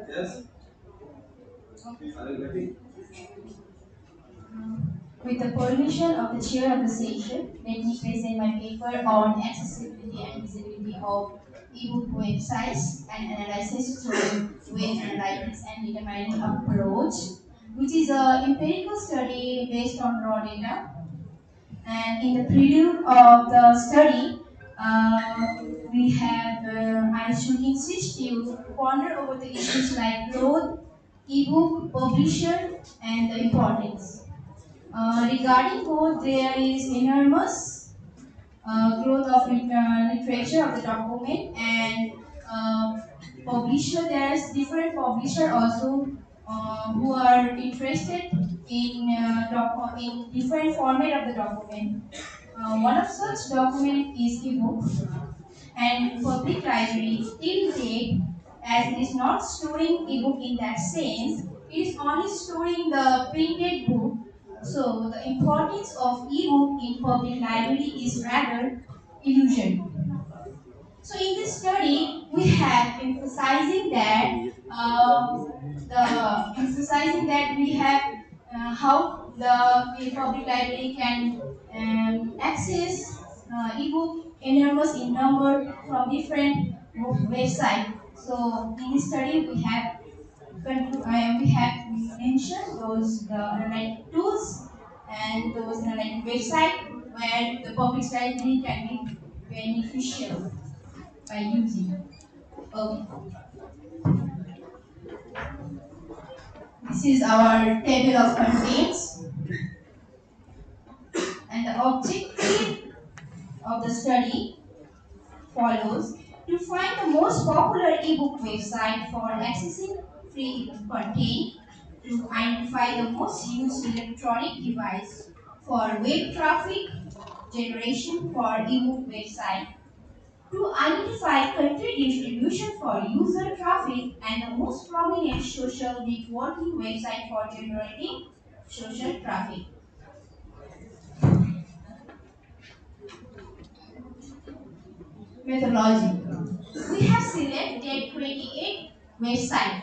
Yes. Are you getting?
With the permission of the chair of the session, let me present my paper on accessibility and visibility of ebook websites and analysis through web analytics and determining approach, which is an empirical study based on raw data. And in the prelude of the study, I should insist you ponder over the issues like growth, ebook, publisher, and the importance. Regarding both, there is enormous growth of literature of the document and publisher. There is different publisher also who are interested in in different format of the document. One of such document is ebook, and public library till date, as it is not storing ebook in that sense, it is only storing the printed book. So the importance of ebook in public library is rather illusory. So in this study, we have emphasizing that we have how the public library can access ebook enormous in number from different websites. So in this study, we have mentioned those the analytic tools and those analytic website where the public library can be beneficial by using. Okay. This is our table of contents, and the objective of the study follows: to find the most popular ebook website for accessing free ebook content, to identify the most used electronic device for web traffic generation for ebook website, to identify country distribution for user traffic and the most prominent social networking website for generating social traffic. Methodology. We have selected 28 websites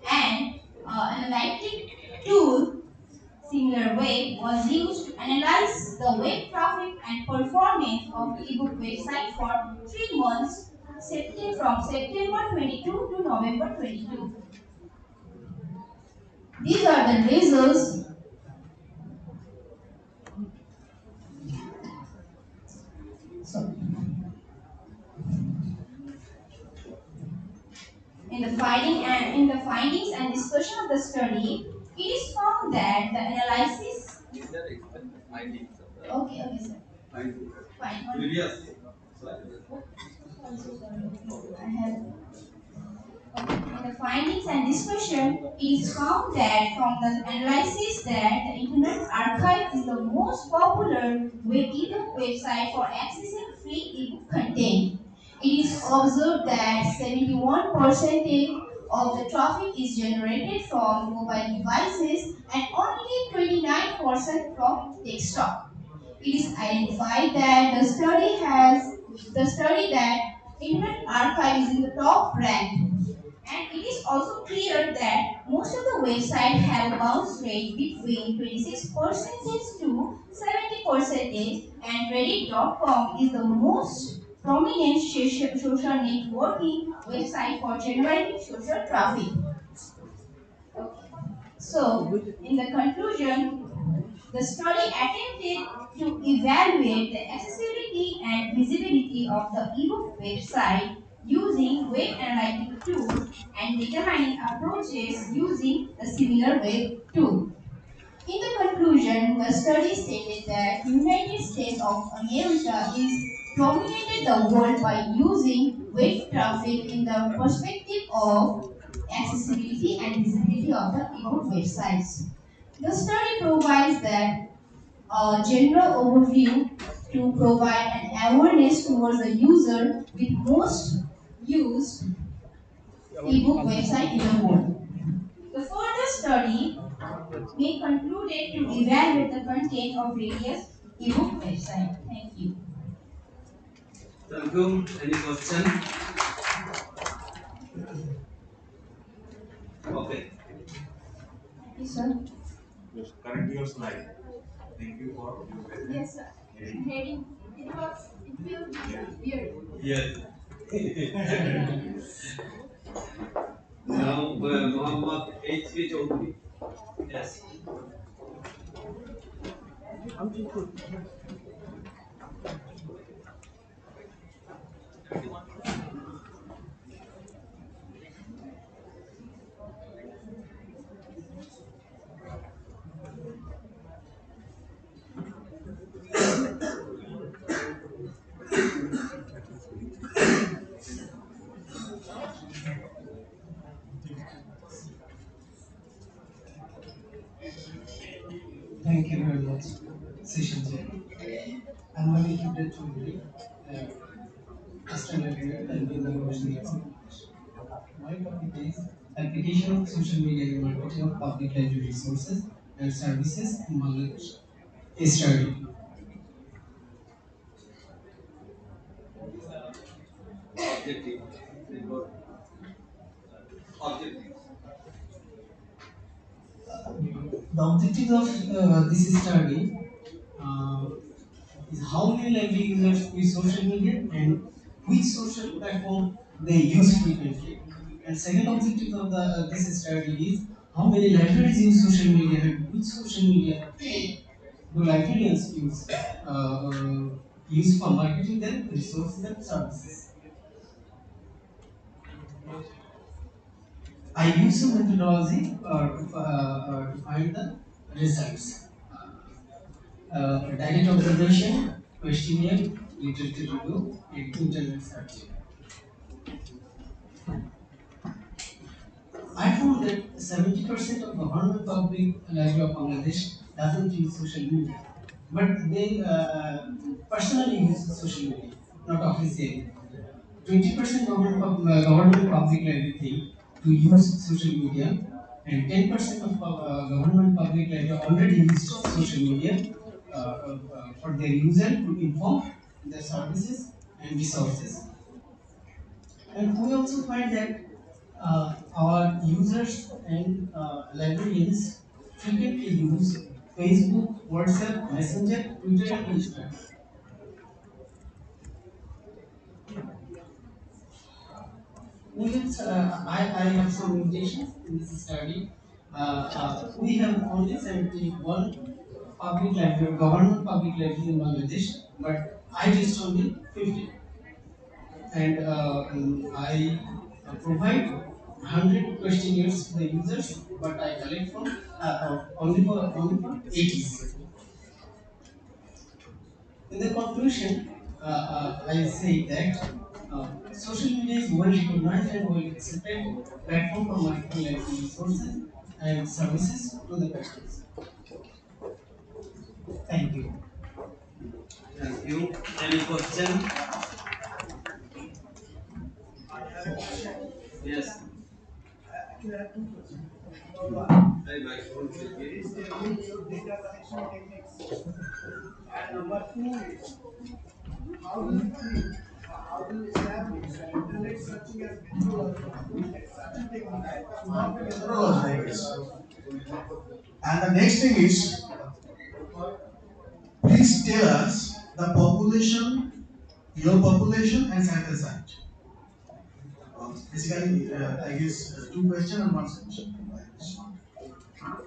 and analytic tool was used to analyze the web traffic and performance of ebook website for 3 months, from September 22 to November 22. These are the results. So, in the findings and discussion of the study, it is found that the analysis. Okay, sir. Fine.
Previous.
I'm so sorry. I have. In the findings and discussion, it is found that from the analysis that the Internet Archive is the most popular ebook website for accessing free ebook content. It is observed that 71% of the traffic is generated from mobile devices and only 29% from desktop. It is identified that the study that Internet Archive is in the top rank, and it is also clear that most of the websites have a bounce rate between 26% to 70%, and Reddit.com is the most prominent social networking website for generating social traffic. Okay. So, in the conclusion, the study attempted to evaluate the accessibility and visibility of the ebook website using web analytic tools and determining approaches using a similar web tool. In the conclusion, the study stated that United States of America is dominated the world by using web traffic in the perspective of accessibility and visibility of the ebook websites. The study provides that a general overview to provide an awareness towards the user with most used ebook website in the world. The further study may concluded to evaluate the content of various ebook websites. Thank you.
Thank you. Any question? Okay.
Yes, sir.
Correct your slide. Thank you for your presence.
Yes, sir. Heading. It will be weird.
Yes. Now, Muhammad H.K. Chaudhary. Yes.
Thank you very much, Session Chair. I'm Malik Ibn Chaudhary, Assistant Editor and the University of English. My topic is application of social media in marketing of public library resources and services in Bangladesh. A study.
Objective. Objective.
The objective of this study uh, is how many library users use social media and which social platform they use frequently. And second objective of this study is how many libraries use social media and which social media do librarians use for marketing their resources and services. I use a methodology to find the results. Direct observation, questionnaire, literature review, and internet search. I found that 70% of government public library of Bangladesh doesn't use social media, but they personally use social media, not officially. 20% government public library think to use social media, and 10% of government public library already use social media for their user to inform their services and resources. And we also find that our users and librarians frequently use Facebook, WhatsApp, Messenger, Twitter, and Instagram. I have some limitations in this study. We have only 71 public library, government public library in Bangladesh, but I just only 50. And I provide 100 questionnaires to the users, but I collect from only for 80s. In the conclusion, I say that social media is well recognized and well accepted platform for multiple library resources and services to the patrons. Thank you.
Thank you. Any question? Yes. Hey, microphone, please.
Data collection techniques. And number two is how do you think, how do you establish that internet searching as methodology and searching techniques not a methodology, I guess. And the next thing is, please tell us the population, your population and sample size. Basically, I guess two questions and one solution.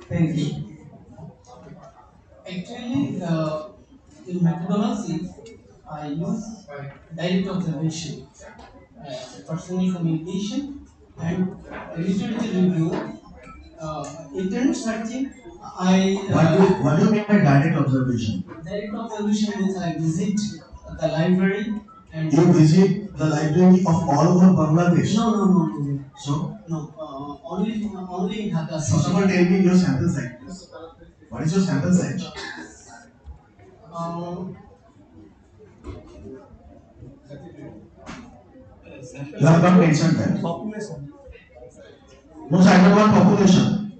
Thank you. Actually, in methodology, I use direct observation, personal communication, and literature review. Internet searching, what do you mean by direct observation? Direct observation means I visit the library and you visit the library of all over Bangladesh. No. So no, only in Dhaka. First of all, tell me your sample size, please. What is your sample size? You have not mentioned that. Population. No, I don't want population.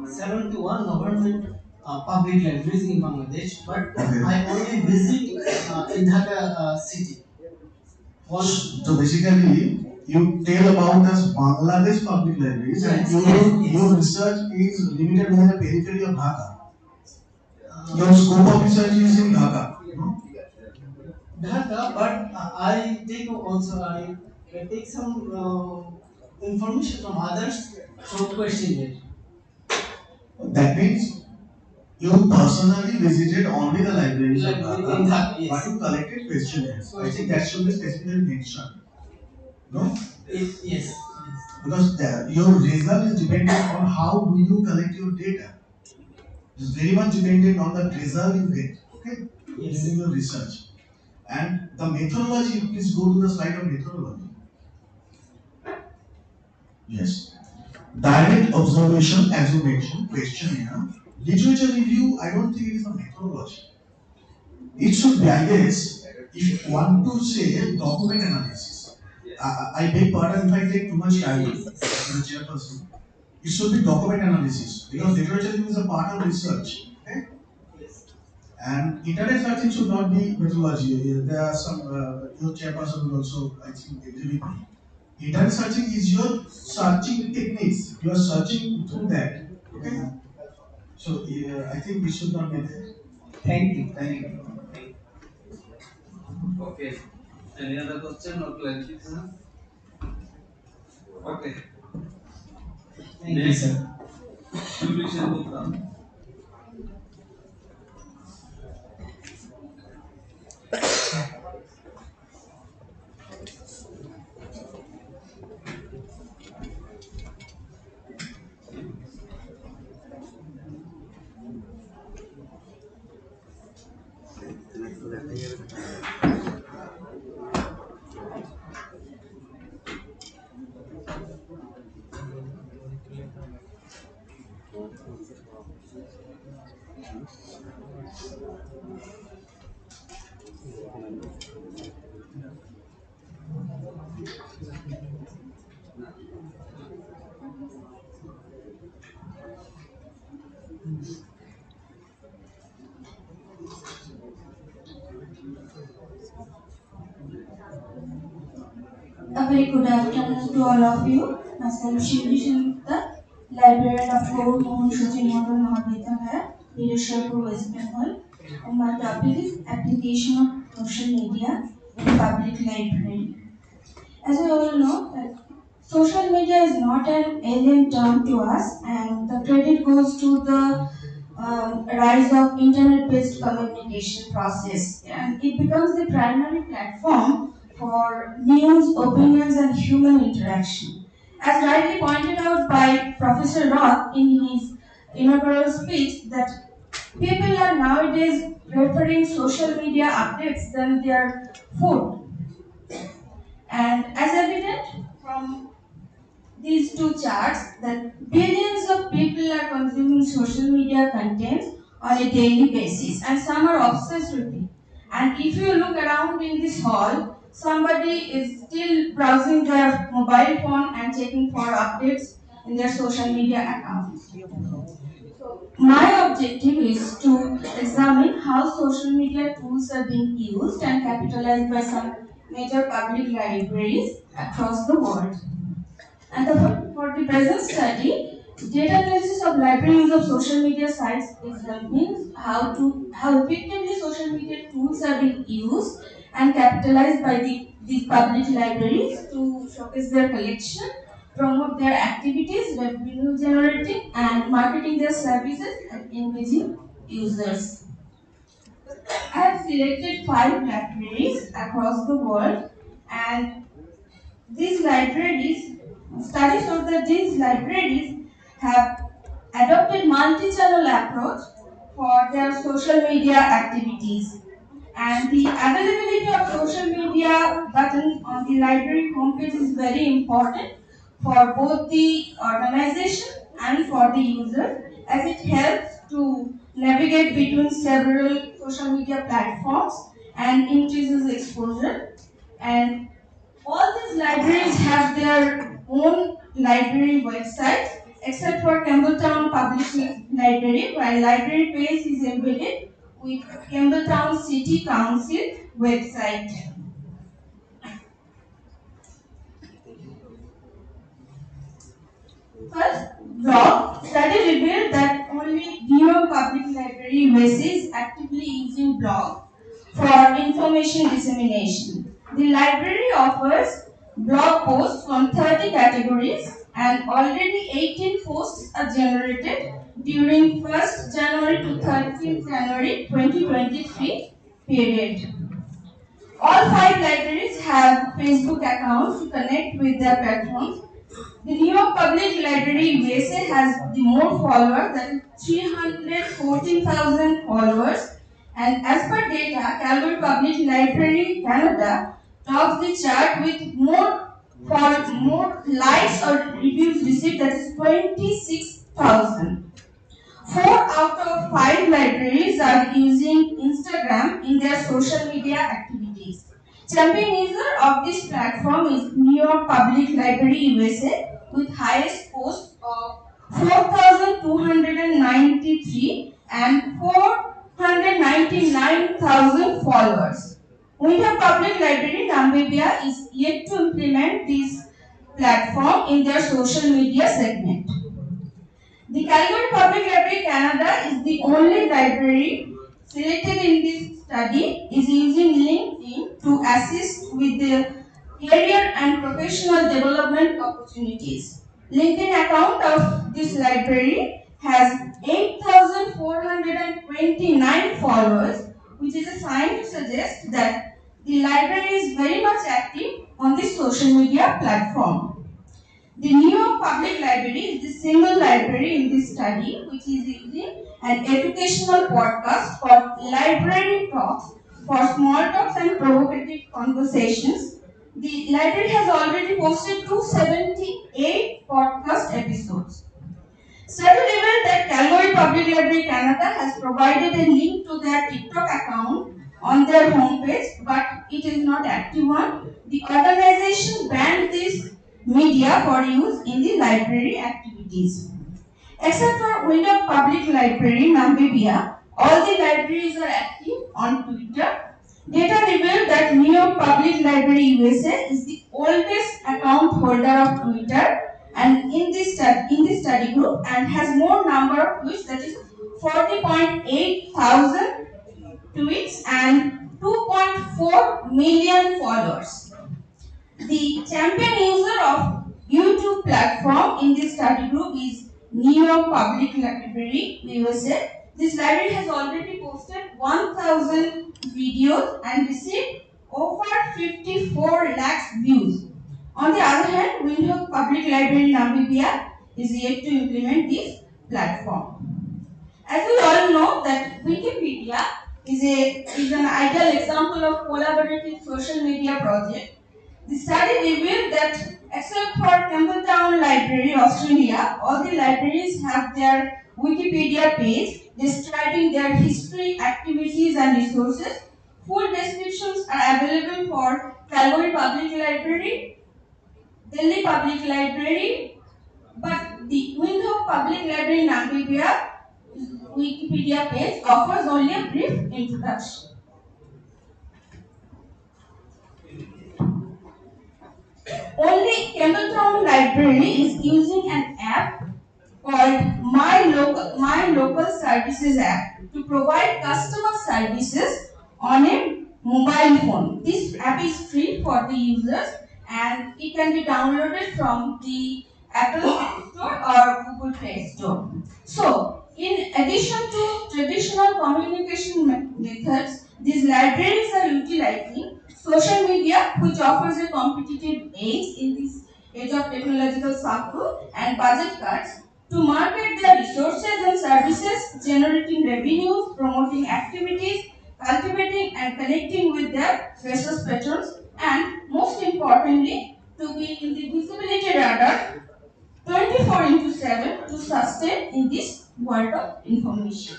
71 government public libraries in Bangladesh, but okay. I only visit in Dhaka city. So basically, you tell about the Bangladesh public libraries, yes, and your research is limited within the periphery of Dhaka. Your scope of research is in Dhaka. No? Dhaka, but I take also I take some information from others through questionnaire. That means you personally visited only the libraries of Dhaka, yes, but you collected questionnaires. I think that should be specifically mentioned. No? Yes. Because your result is dependent on how do you collect your data. It's very much dependent on the result you get. Okay? Yes. During your research. And the methodology, please go to the slide of methodology. Yes. Direct observation, as you mentioned, questionnaire. Literature review, I don't think it is a methodology. It should be, I guess, if you want to say document analysis. I beg pardon if I take too much time as a chairperson. It should be document analysis because literature review is a part of research. Okay? And internet searching should not be methodology. There are some, your chairperson will also, I think, agree with me. Internet searching is your searching techniques. You are searching through that. Okay? So, I think we should not be there. Thank you. Thank you.
Okay. Any other question or clarification? Okay.
Thank you, sir.
Publication Gupta.
A very good afternoon to all of you. Myself Shivji Shanita,
librarian of Rammohun Shooting Model Mahavidyalaya, Nirasharpur, West Bengal. And my topic is application of social media in public library. As we all know, that social media is not an alien term to us, and the credit goes to the rise of internet-based communication process, and it becomes the primary platform for news, opinions, and human interaction. As rightly pointed out by Professor Roth in his inaugural speech, that people are nowadays preferring social media updates than their food. And as evident from these two charts, that billions of people are consuming social media content on a daily basis, and some are obsessed with it. And if you look around in this hall, somebody is still browsing their mobile phone and checking for updates in their social media accounts. So my objective is to examine how social media tools are being used and capitalized by some major public libraries across the world. And for the present study, data analysis of libraries of social media sites examines how effectively social media tools are being used and capitalized by these public libraries to showcase their collection, promote their activities, revenue generating, and marketing their services and engaging users. I have selected 5 libraries across the world, and these libraries, studies show that these libraries have adopted multi-channel approach for their social media activities. And the availability of social media button on the library homepage is very important for both the organization and for the user, as it helps to navigate between several social media platforms and increases exposure. And all these libraries have their own library websites, except for Campbelltown Public Library, where library page is embedded with Campbelltown City Council website. First, blog study revealed that only New York Public Library USA is actively using blog for information dissemination. The library offers blog posts from 30 categories, and already 18 posts are generated during 1st January to 13th January 2023 period. All 5 libraries have Facebook accounts to connect with their patrons. The New York Public Library USA has the more followers, that is 314,000 followers, and as per data, Calgary Public Library Canada tops the chart with more likes or reviews received, that is 26,000. 4 out of 5 libraries are using Instagram in their social media activities. Champion user of this platform is New York Public Library USA with highest post of 4,293 and 499,000 followers. Winter Public Library Namibia is yet to implement this platform in their social media segment. The Calgary Public Library Canada is the only library selected in this study is using LinkedIn to assist with the career and professional development opportunities. LinkedIn account of this library has 8,429 followers, which is a sign to suggest that the library is very much active on this social media platform. The New York Public Library is the single library in this study which is using an educational podcast called Library Talks for small talks and provocative conversations. The library has already posted 278 podcast episodes. Study revealed that Calgary Public Library Canada has provided a link to their TikTok account on their homepage, but it is not active one. The organization banned this media for use in the library activities. Except for Winter Public Library, Namibia, all the libraries are active on Twitter. Data revealed that New York Public Library USA is the oldest account holder of Twitter, and in this study group and has more number of tweets, that is 40.8 thousand tweets and 2.4 million followers. The champion user of YouTube platform in this study group is New York Public Library, USA. This library has already posted 1,000 videos and received over 54 lakhs views. On the other hand, Windhoek Public Library in Namibia is yet to implement this platform. As we all know that Wikipedia is an ideal example of collaborative social media project. The study revealed that except for Campbelltown Library, Australia, all the libraries have their Wikipedia page describing their history, activities and resources. Full descriptions are available for Calgary Public Library, Delhi Public Library, but the Windhoek Public Library in Namibia Wikipedia page offers only a brief introduction. Only Campbelltown Library is using an app called My Local Services app to provide customer services on a mobile phone. This app is free for the users and it can be downloaded from the Apple Store or Google Play Store. So, in addition to traditional communication methods, these libraries are utilizing social media, which offers a competitive edge in this age of technological cycle and budget cuts, to market their resources and services, generating revenues, promoting activities, cultivating and connecting with their precious patrons, and most importantly, to be in the visibility radar 24 into 7 to sustain in this world of information.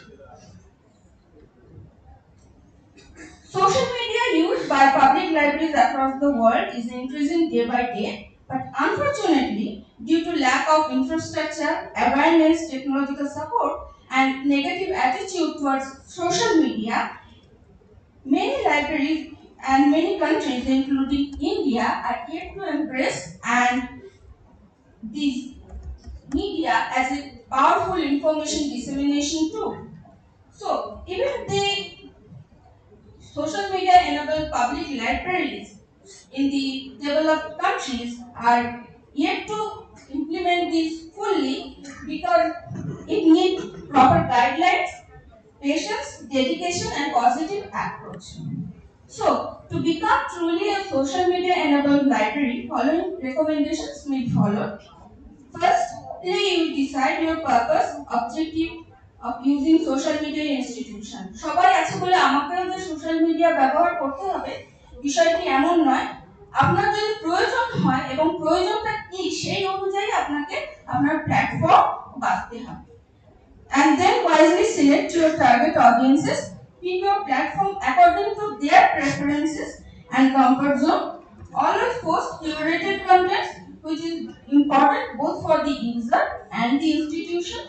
Social media used by public libraries across the world is increasing day by day, but unfortunately, due to lack of infrastructure, awareness, technological support, and negative attitude towards social media, many libraries and many countries, including India, are yet to embrace and these media as a powerful information dissemination tool. So, even the social media enabled public libraries in the developed countries are yet to implement this fully because it needs proper guidelines, patience, dedication, and positive approach. So, to become truly a social media enabled library, following recommendations may be followed. First, you decide your purpose, objective of using social media institution. সবাই আছে বলে আমাকেও যে social media ব্যবহার করতে হবে বিষয়টি এমন নয়। আপনার যদি প্রয়োজন হয় এবং প্রয়োজনটা কি সেই অনুযায়ী আপনাকে আপনার প্ল্যাটফর্ম বাছতে হবে। And then wisely select your target audiences, pick your platform according to their preferences and comfort zone. Always post curated content which is important both for the user and the institution.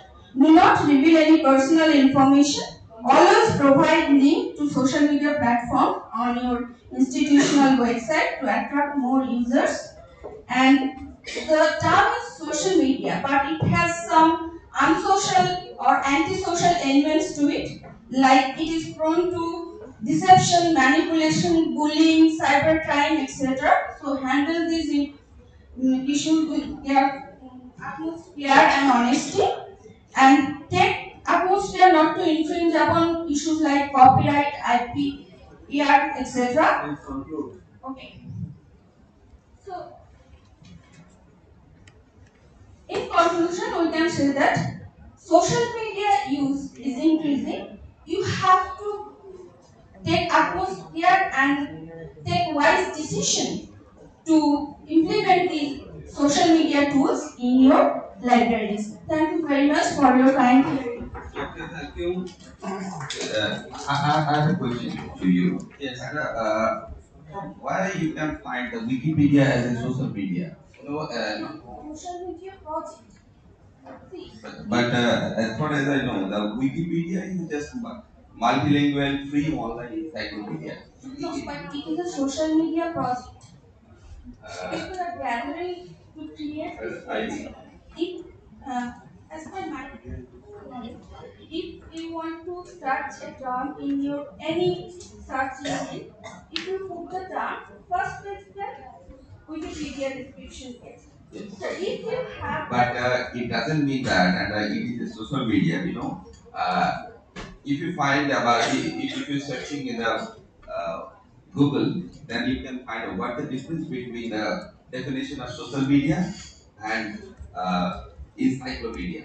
Do not reveal any personal information. Always provide link to social media platform on your institutional website to attract more users. And the term is social media, but it has some unsocial or antisocial elements to it, like it is prone to deception, manipulation, bullying, cybercrime, etc. So handle these issues with their utmost care and honesty, and take utmost care not to infringe upon issues like copyright, IP, etc. Okay. So in conclusion, we can say that social media use is increasing. You have to take utmost care and take wise decision to implement these social media tools in your libraries. Thank you very much for your kind hearing.
Okay, thank you. I have a question to you.
Yes.
Why you can find the Wikipedia as a social media?
Social media project.
But as far as I know, the Wikipedia is just multilingual, free online encyclopedia.
No, but it is a social media project. People are gathering to create a space. If, as per my knowledge, if you want to search a term in your any search engine, if you put the term, first page then Wikipedia description text.
Yes.
So if you have,
But it doesn't mean that, and it is a social media, you know. If you find about, if you're searching in the Google, then you can find out what the difference between the definition of social media and encyclopedia.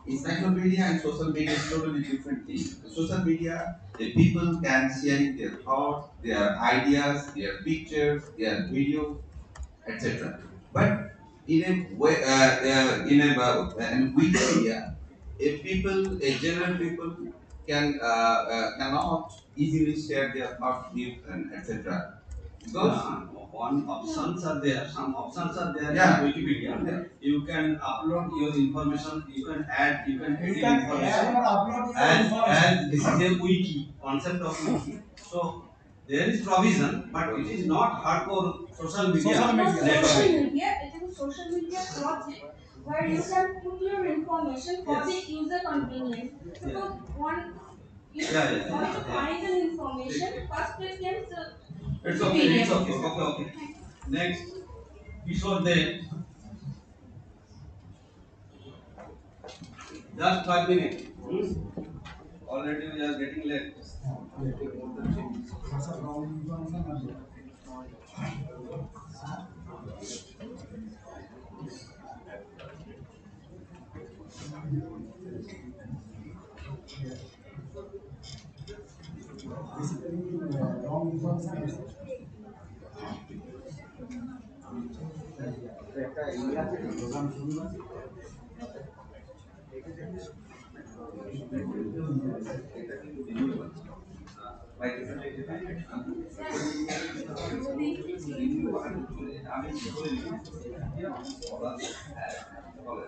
Encyclopedia and social media is totally different thing. Social media, the people can sharing their thoughts, their ideas, their pictures, their videos, etc. But in a way, in Wikipedia, a general people cannot easily share their thoughts, views, and etc. Because
One options are there. Some options are there
yeah,
in Wikipedia.
yeah.
You can upload your information. You can add. You can edit
can
information.
add or upload your
As
information.
this is a wiki concept of wiki. So there is provision, but it is not hardcore social media.
Social
not
media.
social
network.
media, it is a social media project where you can put your information for the
Yes.
user convenience.
Yeah.
Suppose one you
Yeah.
want to
Yeah.
find an information, first page comes
It's okay.
Wikipedia.
It's okay. Okay. Next, before that, just 5 minutes. Already we are getting late. Getting more than 3 minutes.
Basically, wrong information. একটা ইয়ে আছে programme শুরু আছে
এটা কিন্তু renewable. By different আমি বলে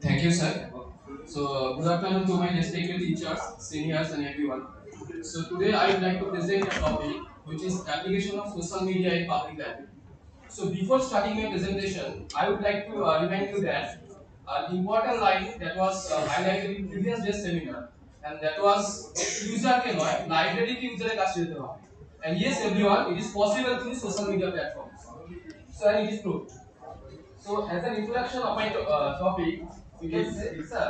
Thank you, sir. So, good afternoon to my respected teachers, seniors, and everyone. So, today I would like to present a topic which is application of social media in public library. So, before starting my presentation, I would like to remind you that an important line that was highlighted in previous day's seminar, and that was user can library ke user ka share dewa. And yes, everyone, it is possible through social media platforms. So, and it is proved. So, as an introduction of my topic, it is it's a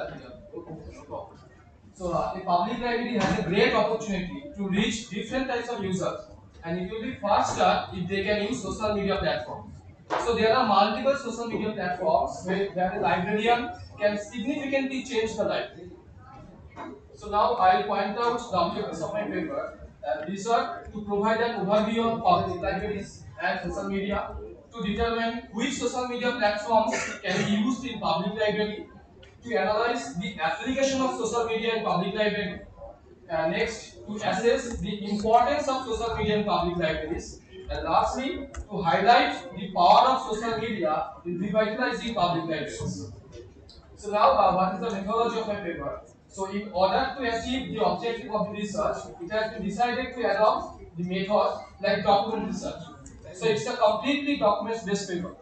so a public library has a great opportunity to reach different types of users, and it will be faster if they can use social media platforms. So there are multiple social media platforms where the librarian can significantly change the library. So now I'll point out the objectives of my paper. These are to provide an overview of public libraries and social media, to determine which social media platforms can be used in public library, to analyze the application of social media in public library, next to assess the importance of social media in public libraries, and lastly to highlight the power of social media in revitalizing public libraries. So now, what is the methodology of my paper? So in order to achieve the objective of the research, it has been decided to adopt the method like document research. So it's a completely document-based paper.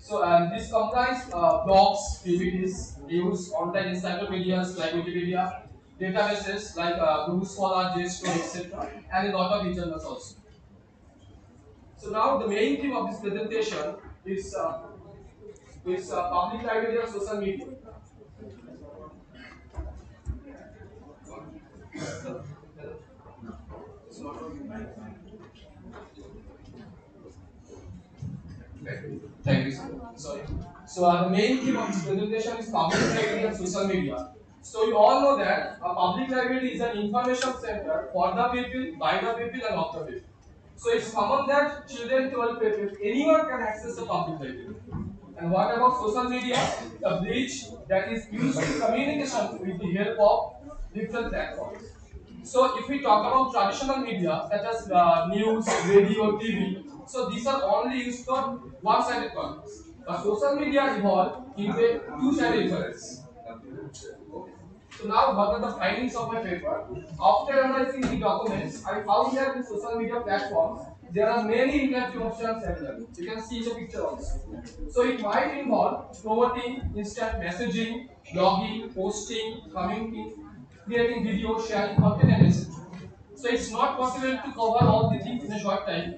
So this comprises blogs, PPTs, use online encyclopedias like Wikipedia, databases like Google Scholar, JSTOR, etc., and a lot of e-journals also. So now the main theme of this presentation is public library and social media. Thank you, sir. Sorry. So the main theme of this presentation is public library and social media. So you all know that a public library is an information center for the people, by the people, and of the people. So it's common that children, 12 people, anyone can access a public library. And what about social media? A bridge that is used in communication with the help of different platforms. So if we talk about traditional media such as news, radio, TV, so these are only used for one-sided context. But social media evolved into a two-sided influence. So now what are the findings of my paper? After analyzing the documents, I found that in social media platforms there are many interactive options available. You can see the picture also. So it might involve promoting instant messaging, blogging, posting, commenting, creating video, sharing content, and etc. So it's not possible to cover all the things in a short time.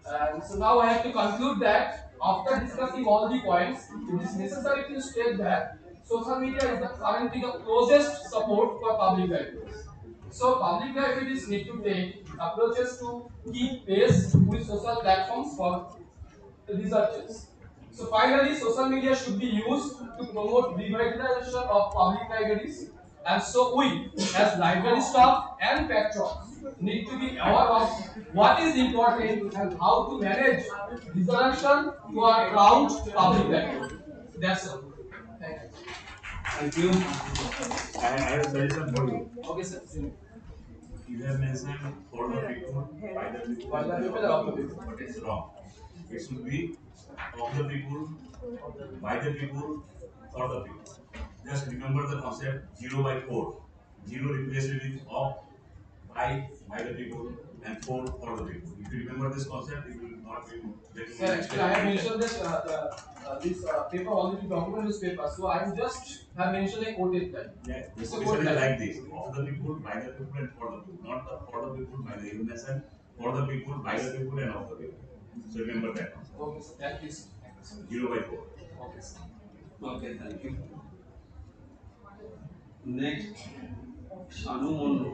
And so now I have to conclude that after discussing all the points, it is necessary to state that social media is currently the closest support for public libraries. So public libraries need to take approaches to keep pace with social platforms for researchers. So finally, social media should be used to promote revitalization of public libraries, and so we, as library staff and patrons, need to be aware of what is important and how to manage resurrection to our crowned public library. That's all. Thank you.
Thank you. I have a suggestion for you.
Okay, sir.
You have mentioned for the people, by the people,
By the people, of the people.
but it's wrong. It should be of the people, by the people, for the people. Just remember the concept 0 by 4. 0 replaced with of, by the people, and 4 for the people. If you remember this concept, it will not be very
Sir, actually, I have mentioned this this paper already document this paper, so I just have mentioned a quoted line.
Yeah,
It's a
it's
quote line.
like this: of the people, by the people, and for the people. Not the for the people, by the you mentioned for the people, by the people, and of the people. So remember that concept.
Okay, sir. Thank you, sir. Thank you, sir.
0 by 4.
Okay, sir.
Okay, thank you. Next, Shanu Mondo.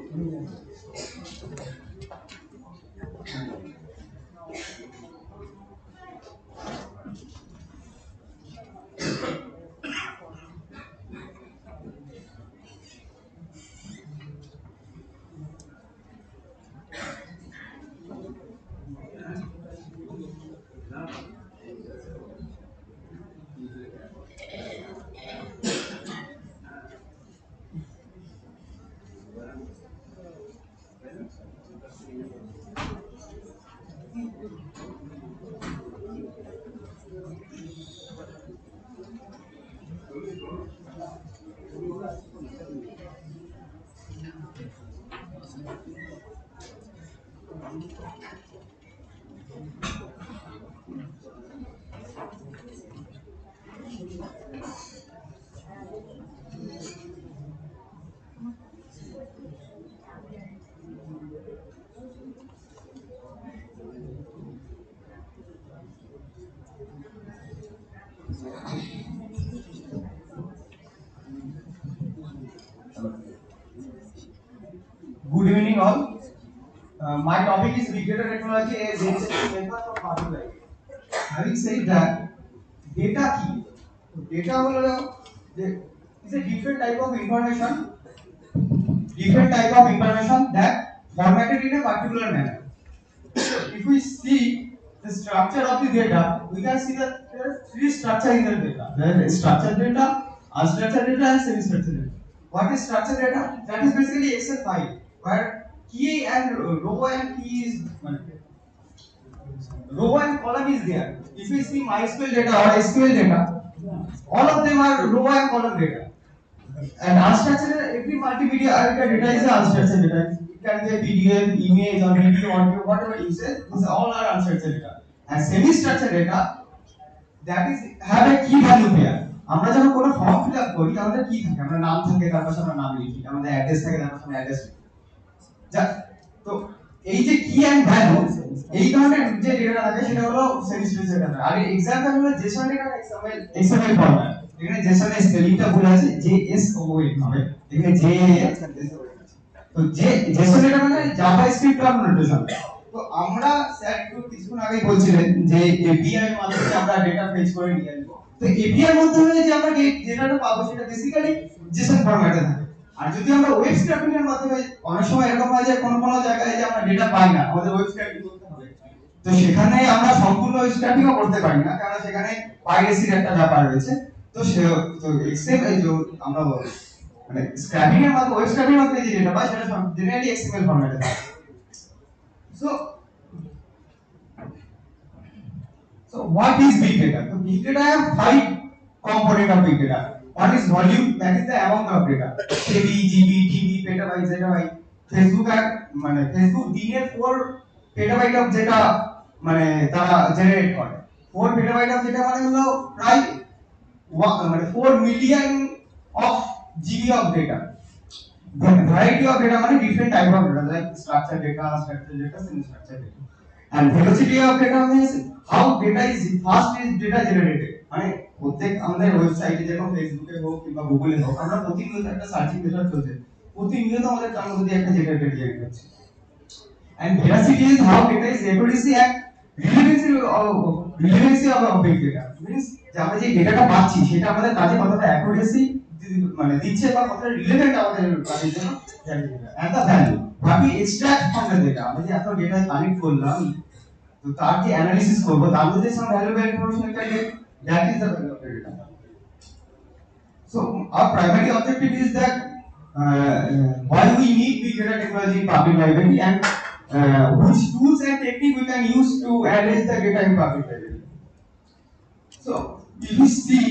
Good evening, all. My topic is big data technology as a member of public life. Having said that, data key. Data is a different type of information that formatted in a particular manner. If we see the structure of the data, we can see that there are three structures in the data. There is structured data, unstructured data, and semi-structured data. What is structured data? That is basically Excel file where key and row and key is row and column is there. If we see MySQL data or SQL data, all of them are row and column data. And unstructured data, every multimedia data is unstructured data. It can be a PDF, image, or video, audio, whatever you say. These all are unstructured data. And semi-structured data, that is have a key value there. আমরা যখন কোনো form fill up করি আমাদের কি থাকে, আমরা নাম থাকে, তারপর আমরা নাম লিখি, আমাদের অ্যাড্রেস থাকে, তারপর আমরা অ্যাড্রেস লিখি। তো এই যে কি এন্ড ভ্যালু, এই ধরনের যে ডেটা থাকে সেটা হলো সেমি-স্ট্রাকচার্ড ডেটা। আর এক্সাম্পল হলো জেসন ডেটা, এক্সএমএল ফরম্যাট। এখানে জেসন এর স্পেলিংটা ভুল আছে, জে এস ও এন হবে, এখানে জে এ এস। তো জেসন ডেটা মানে জাভাস্ক্রিপ্ট অর নোটেশন। তো আমরা স্যার একটু কিছুক্ষণ আগে বলছিলেন যে এপিআই এর মাধ্যমে আমরা ডেটা ফেচ করে নিয়ে আসবো। তো এপিআই এর মাধ্যমে যে আমরা ডেটাটা পাবো সেটা বেসিক্যালি জেসন ফরম্যাটে থাকে। আর যদি আমরা ওয়েব স্ক্র্যাপিং এর মাধ্যমে, অনেক সময় এরকম হয় যে কোনো জায়গায় যে আমরা ডেটা পাই না, আমাদের ওয়েব স্ক্র্যাপিং করতে হবে। তো সেখানে আমরা সম্পূর্ণ স্ক্র্যাপিংও করতে পারি না, কারণ সেখানে পাইরেসির একটা ব্যাপার রয়েছে। তো সে তো এক্সএমএল যে আমরা মানে স্ক্র্যাপিং এর মধ্যে ওয়েব স্ক্র্যাপিং এর মধ্যে যেটা পাই সেটা জেনারেলি এক্সএমএল ফরম্যাটে থাকে। So what is big data? So big data have 5 component of big data. One is volume, that is the amount of data. KB, GB, TB, petabyte, zettabyte. Facebook মানে Facebook দিনে 4 petabyte of data মানে তারা generate করে। 4 petabyte of data মানে হলো প্রায় মানে 4 million of GB of data. Variety of data মানে different type of data, like structure data, semi structure data. And velocity of data means how data is fast is data generated. মানে প্রত্যেক আমাদের ওয়েবসাইটে যেমন ফেসবুকে হোক কিংবা গুগলে হোক, আমরা প্রতিনিয়ত একটা সার্চিং মেথড চলছে, প্রতিনিয়ত আমাদের তার মধ্যে একটা ডেটা জেনারেট হচ্ছে। And veracity is how data is accuracy and relevancy of big data means যে আমরা যে ডেটাটা পাচ্ছি সেটা আমাদের কাজে কতটা অ্যাকুরেসি মানে দিচ্ছে বা কতটা রিলেভেন্ট আমাদের কাজের জন্য। and the value what we extract from the data, আমরা যে এত ডেটা কালেক্ট করলাম তো তার যে অ্যানালিসিস করব তার মধ্যে some valuable information we can get, that is the value of the data. So our primary objective is that why we need big data technology in public library and which tools and technique we can use to analyze the data in public library. So if you see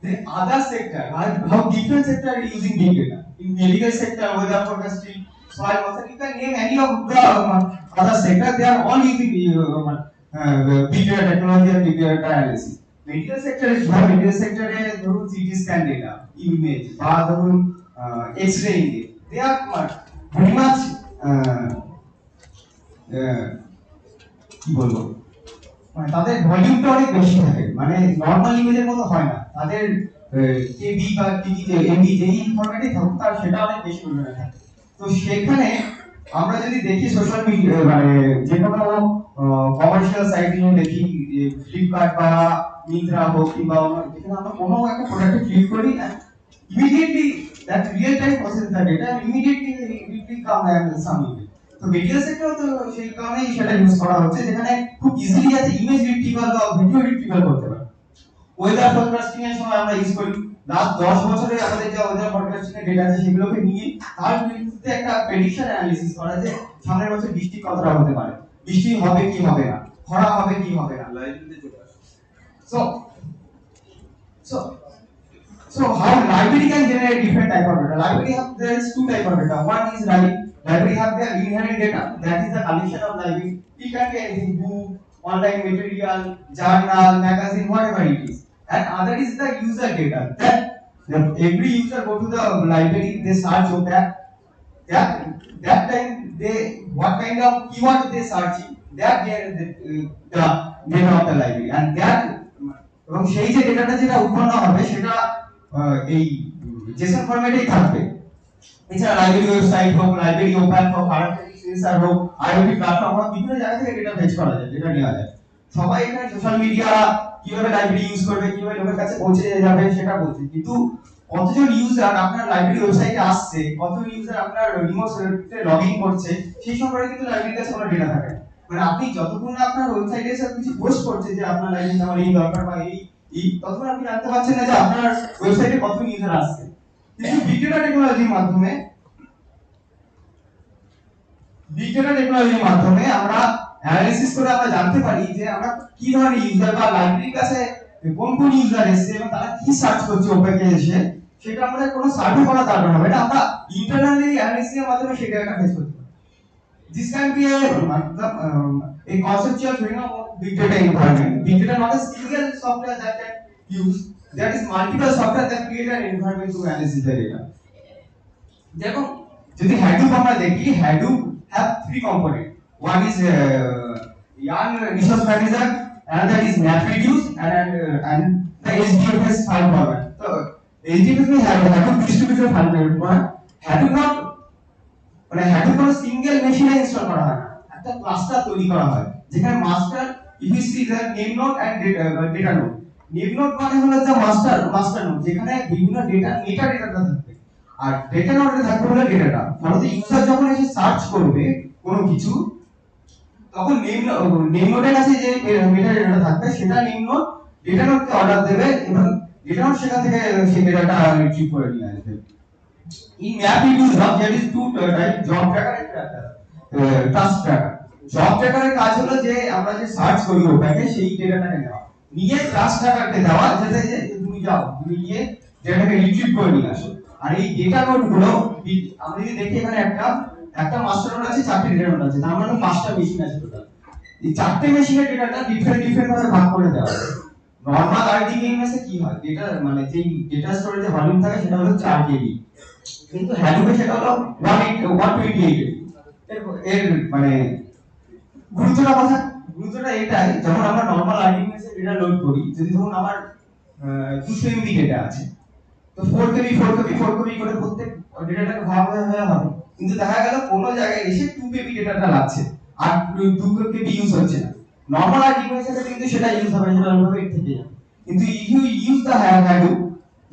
the other sector, how different sector are using big data. In medical sector, weather forecasting, soil moisture, you can name any of the other sector, they are all using big data technology and big data analysis. Medical sector is what medical sector is ধরুন CT scan data, image, বা ধরুন X-ray image. They are very much কি বলবো মানে তাদের ভলিউমটা অনেক বেশি থাকে, মানে নরমাল ইমেজের মতো হয় না, তাদের কেবি বা টিবি যে এমবি যেই ফরম্যাটে থাকুক তার সেটা অনেক বেশি পরিমাণে থাকে। তো সেখানে আমরা যদি দেখি সোশ্যাল মিডিয়া মানে যে কোনো কমার্শিয়াল সাইটে দেখি ফ্লিপকার্ট বা মিন্ত্রা হোক কিংবা যেখানে আমরা কোনো একটা প্রোডাক্টে ক্লিক করি immediately that real time process the data and immediately it will come and some image. তো মিডিয়া সেক্টর তো সেই কারণেই সেটা ইউজ করা হচ্ছে, যেখানে খুব ইজিলি যাতে ইমেজ রিট্রিভাল বা ভিডিও রিট্রিভাল করতে পারে। ওয়েদার ফরকাস্টিং এর সময় আমরা ইউজ করি লাস্ট 10 বছরে আমাদের যে ওয়েদার ফরকাস্টিং এর ডেটা আছে সেগুলোকে নিয়ে তার ভিত্তিতে একটা প্রেডিকশন অ্যানালিসিস করা যে সামনের বছর বৃষ্টি কতটা হতে পারে, বৃষ্টি হবে কি হবে না, খরা হবে কি হবে না, লাইব্রেরিতে চলে আসে। So how library can generate different type of data? Library have there is 2 type of data. One is library have their inherent data, that is the collection of library. It can be anything, book, online material, journal, magazine, whatever it is. And other is the user data. That every user go to the library, they search on that time they what kind of keyword they searching, that the data of the library, and that এবং সেই যে ডেটাটা যেটা উৎপন্ন হবে সেটা এই Jason ফরম্যাটেই থাকবে। এছাড়া লাইব্রেরি ওয়েবসাইট হোক, লাইব্রেরি ওপেন হোক, আরটিফিশিয়াল সেন্সর হোক, আইওটি প্ল্যাটফর্ম হোক, বিভিন্ন জায়গা থেকে ডেটা ফেচ করা যায়, ডেটা নেওয়া যায়। সবাই এখানে সোশ্যাল মিডিয়া কিভাবে লাইব্রেরি ইউজ করবে, কিভাবে লোকের কাছে পৌঁছে যাবে সেটা বলছে, কিন্তু কতজন ইউজার আপনার লাইব্রেরি ওয়েবসাইটে আসছে, কতজন ইউজার আপনার রিমোট সার্ভিসে লগইন করছে সেই সম্পর্কে কিন্তু লাইব্রেরির কাছে কোনো ডেটা থাকে না। মানে আপনি যতক্ষণ না আপনার ওয়েবসাইটে এসে কিছু পোস্ট করছে যে আপনার লাইব্রেরিতে আমার এই দরকার বা এই ততক্ষণ আপনি জানতে পারছেন না যে আপনার ওয়েবসাইটে কতজন ইউজার আসছে। কিন্তু বিগ ডেটা টেকনোলজির মাধ্যমে আমরা অ্যানালিসিস করে আমরা জানতে পারি যে আমরা কি ধরনের ইউজার বা লাইব্রেরির কাছে কোন কোন ইউজার এসেছে এবং তারা কি সার্চ করছে ওপেনে এসে, সেটা আমাদের কোনো সার্ভে করা দরকার হবে না, আমরা ইন্টারনালি অ্যানালিসিসের মাধ্যমে সেই ডেটাটা ফেচ করতে পারি। This can be a conceptual framework of big data environment. Big data not a single software that can use, that is multiple software that create an environment to analyze the data. যেমন যদি Hadoop আমরা দেখি, Hadoop have 3 components. One is yarn resource manager, another is MapReduce, and the HDFS file format. So HDFS means Hadoop distributed file format. Hadoop not মানে Hadoop কোনো single মেশিনে install করা হয় না, একটা ক্লাস্টার তৈরি করা হয় যেখানে মাস্টার ইভিসি এর name node and data node. Name node মানে হলো যে মাস্টার নোড যেখানে বিভিন্ন ডেটাটা থাকবে, আর ডেটা নোডে থাকবে হলো ডেটাটা। ফলে ইউজার যখন এসে সার্চ করবে কোনো কিছু তখন নেম নোটের কাছে যে মেটা ডেটা থাকবে সেটা নেম নোট ডেটা নোটকে অর্ডার দেবে এবং ডেটা নোট সেখান থেকে সেই ডেটাটা রিট্রিভ করে নিয়ে আসবে। In map we use job, there is two type, job tracker and task tracker. Job tracker এর কাজ হলো যে আমরা যে সার্চ করি ওটাকে সেই ডেটাটাকে নেওয়া, নিয়ে টাস্ক ট্র্যাকারকে দেওয়া যেটা যে তুমি যাও তুমি গিয়ে ডেটাটাকে রিট্রিভ করে নিয়ে আসো। আর এই ডেটা নোটগুলো আমরা যদি দেখি এখানে একটা মাস্টার নোট আছে, চারটি ডেটা নোট আছে, তার মানে পাঁচটা মেশিন আছে টোটাল। এই চারটি মেশিনের ডেটাটা ডিফারেন্ট ভাবে ভাগ করে দেওয়া হয়। নরমাল আরডিবিএমএস এ কি হয়, ডেটা মানে যে ডেটা স্টোরেজে ভলিউম থাকে সেটা হলো 4 কেবি, কিন্তু হ্যাডুপে সেটা হলো 128 এর মানে গুরুত্বটা এটাই, যখন আমরা নরমাল আরডিবিএমএস এ ডেটা লোড করি, যদি ধরুন আমার 200 এমবি ডেটা আছে, তো 4 কেবি করে প্রত্যেক ডেটাটাকে ভাগ হয়ে হবে, কিন্তু দেখা গেল কোনো জায়গায় এসে 2 কেবি ডেটাটা লাগছে আর 2 কেবি ইউজ হচ্ছে না। নরমাল আরডিবিএমএস এ কিন্তু সেটা ইউজ হবে, সেটা ওইভাবে থেকে যাবে। কিন্তু ইফ ইউ ইউজ দা হ্যাডুপ,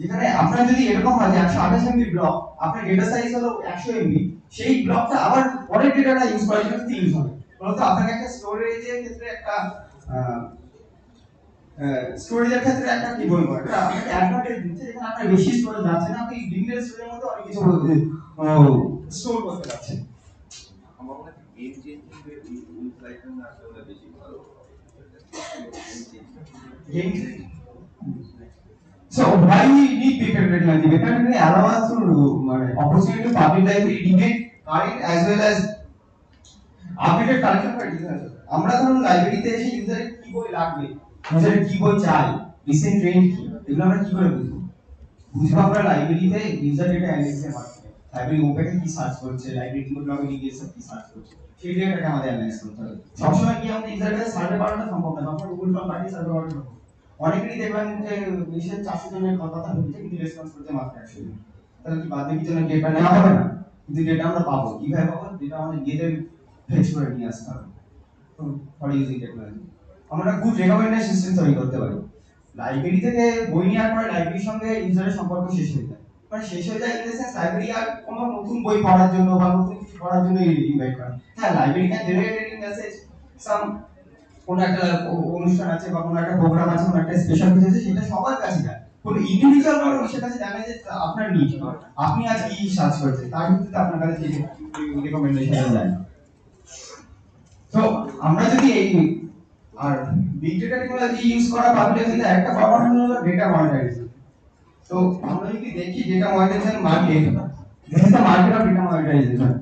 যেখানে আপনার যদি এরকম হয় যে 128 এমবি ব্লক, আপনার ডেটা সাইজ হলো 100 এমবি, সেই ব্লকটা আবার পরের ডেটাটা ইউজ করার জন্য ইউজ হবে। মূলত আপনাকে একটা স্টোরেজের ক্ষেত্রে একটা কি বলবো, এটা আপনাকে অ্যাডভান্টেজ দিচ্ছে, যেখানে আপনার বেশি স্টোরেজ যাচ্ছে না, আপনি লিমিটেড স্টোরেজের মধ্যে অনেক কিছু স্টোর করতে পারছেন।
আমার মনে হয় গেম চেঞ্জিং এর ইউজ লাইসেন্স আসলে বেশি ভালো।
Game So why we need paper technology? Paper technology allow us to opportunity to public library debate current as well as updated collection for users. আমরা ধরুন লাইব্রেরিতে এসে ইউজারের কি বই লাগবে, ইউজারের কি বই চাই, রিসেন্ট ট্রেন্ড কি, এগুলো আমরা কি করে বুঝবো? আমরা লাইব্রেরিতে ইউজার ডেটা অ্যানালিসিসের মাধ্যমে লাইব্রেরি ওপেনে কি সার্চ করছে, লাইব্রেরি ইনপুট লগে গিয়ে কি সার্চ করছে, সেই ডেটাটাকে আমাদের অ্যানালাইজ করতে হবে। সবসময় কি আমাদের ইউজার ডেটা সার্ভে করাটা সম্ভব না, তখন গুগল ফর্ম পাঠিয়ে সার্ভে করাটা সম্ভব। অনেকেরই দেখবেন যে মিশন 400 জনের কথা হচ্ছে কিন্তু রেসপন্স করতে মাত্র 100 জন, তাহলে কি বাদ বাকি জনের ডেটা নেওয়া হবে না? কিন্তু ডেটা আমরা পাবো কিভাবে পাবো? ডেটা আমাদের গেটে ফেচ করে নিয়ে আসতে হবে। তো ফর ইউজিং টেকনোলজি আমরা গুড রেকমেন্ডেশন সিস্টেম তৈরি করতে পারি। লাইব্রেরি থেকে বই নেওয়ার পরে লাইব্রেরির সঙ্গে ইউজারের সম্পর্ক শেষ হয়ে যায়, মানে শেষ হয়ে যায় ইন দ্য সেন্স লাইব্রেরি আর কোনো নতুন বই পড়ার জন্য বা নতুন কিছু পড়ার জন্য ইনভাইট করে। হ্যাঁ, লাইব্রেরি ক্যান জেনারেট মেসেজ সাম কোনো একটা অনুষ্ঠান আছে বা কোনো একটা প্রোগ্রাম আছে, কোনো একটা স্পেশাল কিছু আছে, সেটা সবার কাছে যায়। কোনো ইন্ডিভিজুয়াল মানুষের কাছে জানে যে আপনার নিড, আপনি আজ কি সার্চ করছেন, তার ভিত্তিতে আপনার কাছে রিকমেন্ডেশন যায়। তো আমরা যদি এই আর বিগ ডেটা টেকনোলজি ইউজ করা পাবলিক কিন্তু একটা প্রবলেম হলো ডেটা মনিটাইজেশন। তো আমরা যদি দেখি data monetization market, this is the market of data monetization.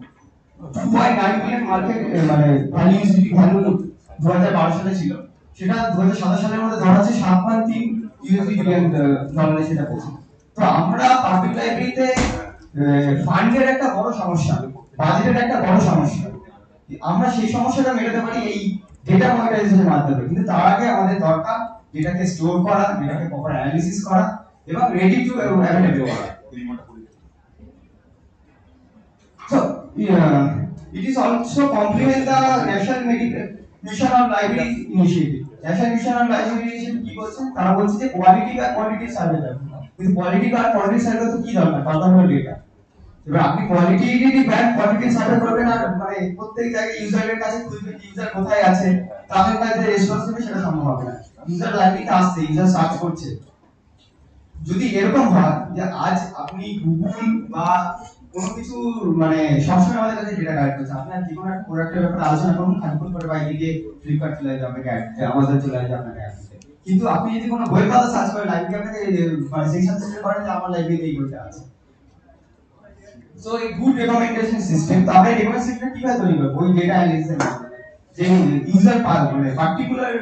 2.9 billion market মানে ভ্যালু 2012 সালে ছিল, সেটা 2017 সালের মধ্যে ধরা আছে 7.3 বিলিয়ন ডলারে সেটা পৌঁছে। তো আমরা পাবলিক লাইব্রেরিতে ফান্ডের একটা বড় সমস্যা, বাজেটের একটা বড় সমস্যা, আমরা সেই সমস্যাটা মেটাতে পারি এই ডেটা মনিটাইজেশনের মাধ্যমে। কিন্তু তার আগে আমাদের দরকার ডেটাকে স্টোর করা, ডেটাকে প্রপার অ্যানালিসিস করা এবং রেডি টু অ্যাভেলেবল করা। So it is also complement the National Mission on Library Initiative. National Mission on Library Initiative কি বলছে? তারা বলছে যে কোয়ালিটি আর কোয়ান্টিটি সার্ভে করতে। কিন্তু কোয়ালিটি আর কোয়ান্টিটি সার্ভে তো কি দরকার? দরকার হলো ডেটা। এবার আপনি কোয়ালিটি ব্যান্ড কোয়ান্টিটি সার্ভে করবেন আর মানে প্রত্যেক জায়গায় ইউজারের কাছে খুঁজবেন ইউজার কোথায় আছে, তাদের কাছে রেসপন্স দেবে, সেটা সম্ভব হবে না। ইউজার লাইব্রেরিতে আসছে, ইউজার সার্চ করছে। যদি এরকম হয় যে আজ আপনি গুগল বা কোনো কিছু মানে সবসময় আমাদের কাছে ডেটা কালেক্ট করছে, আপনার যে কোনো একটা প্রোডাক্টের ব্যাপারে আলোচনা করুন, খানিক্ষণ পরে বাইরে গিয়ে ফ্লিপকার্ট চলে যাবে আপনাকে আমাজন চলে যাবে আপনাকে অ্যাড দিতে। কিন্তু আপনি যদি কোনো বইয়ের কথা সার্চ করেন লাইব্রেরি আপনাকে মানে সেকশন সিলেক্ট করেন যে আমার লাইব্রেরিতে এই বইটা আছে। সো এই গুড রেকমেন্ডেশন সিস্টেম, তো আমরা রেকমেন্ডেশন সিস্টেম কিভাবে তৈরি করব? ওই ডেটা অ্যানালিসিস যে ইউজার মানে পার্টিকুলার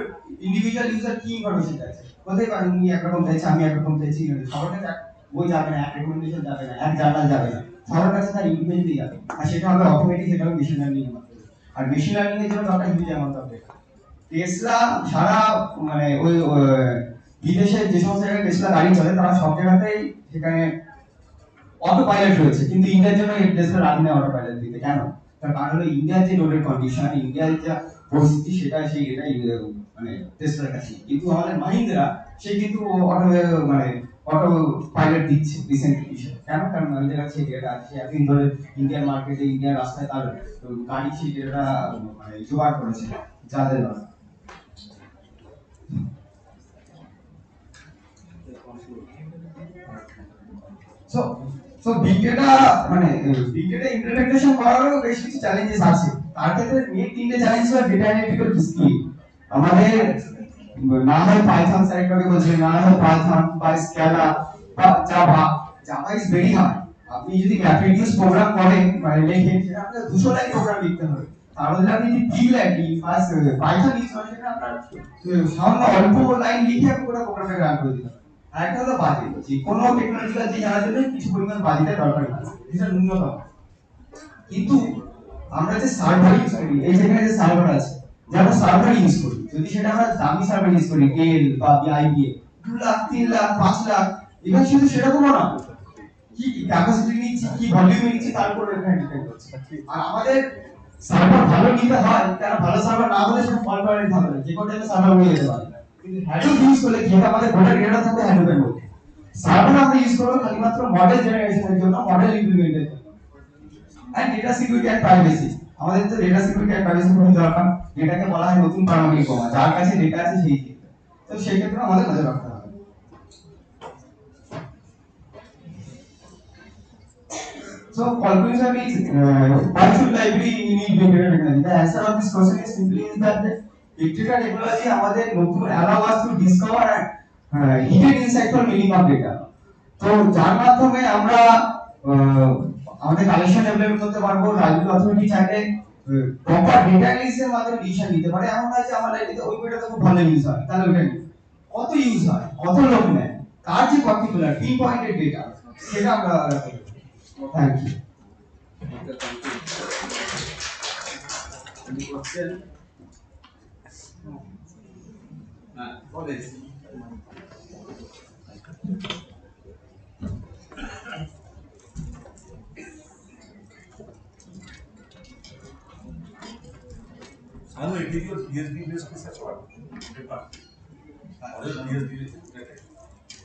ইন্ডিভিজুয়াল ইউজার কি ইনফরমেশন চাইছে, কোথায় পারেন উনি একরকম চাইছে, আমি একরকম চাইছি, সবার কাছে বই যাবে না, এক রেকমেন্ডেশন যাবে না, এক জার্নাল যাবে না, সবার কাছে তার ইন্ডিভিজুয়ালি যাবে। আর সেটা হবে অটোমেটিক, সেটা হবে মেশিন লার্নিং এর মাধ্যমে। আর মেশিন লার্নিং এর জন্য দরকার huge amount of data. Tesla সারা মানে ওই বিদেশে যে সমস্ত জায়গায় টেসলা গাড়ি চলে তারা সব জায়গাতেই সেখানে অটো পাইলট রয়েছে, কিন্তু ইন্ডিয়ার জন্য এই টেসলা রান নেই অটো পাইলট দিতে। কেন? তার কারণ হলো ইন্ডিয়ার যে রোডের কন্ডিশন, ইন্ডিয়ার যা পরিস্থিতি, সেটা সেই এটা মানে টেসলার কাছে। কিন্তু আমাদের মাহিন্দ্রা সে কিন্তু অটো মানে অটো পাইলট দিচ্ছে রিসেন্টলি। কেন? কারণ ওই জায়গায় সেই ডেটা আছে, এতদিন ধরে ইন্ডিয়ান মার্কেটে ইন্ডিয়ান রাস্তায় তার গাড়ি সেই ডেটা মানে জোগাড় করেছে যাদের দ্বারা। সো সো বিগ ডেটা মানে বিগ ডেটা ইমপ্লিমেন্টেশন করারও বেশ কিছু চ্যালেঞ্জেস আছে। তার ক্ষেত্রে মেইন তিনটে চ্যালেঞ্জ হলো ডেটা অ্যানালিটিক্যাল স্কিল। আমাদের না হয় পাইথন স্যারেক্টরে বলছে, না হয় পাইথন বা স্কেলা বা Java. Java is very hard. আপনি যদি ম্যাথমেটিক্স প্রোগ্রাম করেন মানে লেখেন, সেটা আপনার 200 লাইন প্রোগ্রাম লিখতে হবে। তাহলে আপনি যদি big language first Python use করেন, সেটা আপনার সামান্য অল্প লাইন লিখে আপনি পুরো প্রোগ্রামটাকে রান করে দিতে হবে। আরেকটা হলো বাজেট। যে কোনো টেকনোলজিক্যাল যে জানার জন্য কিছু পরিমাণ বাজেটের দরকার হয়, এটা ন্যূনতম। কিন্তু আমরা যে সার্ভার ইউজ করি, এই যেখানে যে সার্ভার আছে, যারা সার্ভার ইউজ করি, যদি সেটা আমরা দামি সার্ভার ইউজ করি, ডেল বা আইবিএম, 2 লাখ 3 লাখ 5 লাখ, এবার শুধু সেরকমও না, কি ক্যাপাসিটি নিচ্ছি, কি ভলিউম নিচ্ছি, তার উপর এখানে ডিপেন্ড করছে। আর আমাদের সার্ভার ভালো নিতে হয়, কারণ ভালো সার্ভার না হলে সেটা ফল্ট টলারেন্ট হবে না, যে কোনো টাইমে সার্ভার উড়ে যেতে পারে। কিন্তু হ্যাডুপ ইউজ করলে কি হবে, আমাদের গোটা ডেটা থাকবে হ্যাডুপের মধ্যে। সার্ভার আমরা ইউজ করব শুধুমাত্র মডেল জেনারেশনের জন্য, মডেল ইমপ্লিমেন্টের জন্য। And data security and privacy, আমাদের তো ডেটা সিকিউরিটি এন্ড প্রাইভেসি খুব দরকার। যেটাকে বলা হয় নতুন পারমাণবিক বোমা, যার কাছে ডেটা আছে সেই ঠিক। তো সেই ক্ষেত্রে আমাদের নজর রাখতে হবে। So conclusively, why should library need big data technology? The answer of this question is simply is that the big data technology আমাদের নতুন allow us to discover and hidden insightful meaning of data. তো যার মাধ্যমে আমরা আমাদের collection develop করতে পারবো। Library authority চাইলে প্রপার ডেটা অ্যানালিসিসের মাধ্যমে ডিসিশন নিতে পারে। এমন নয় যে আমার লাইব্রেরিতে ওই বইটা খুব ভালো ইউজ হয়, তাহলে ওটা নিই। কত ইউজ হয়, কত লোক নেয়, তার যে পার্টিকুলার পিন পয়েন্টেড ডেটা, সেটা আমরা রাখতে পারি। Thank you.
Any question? What is?
I know it is your PhD based research work paper. Or your PhD related.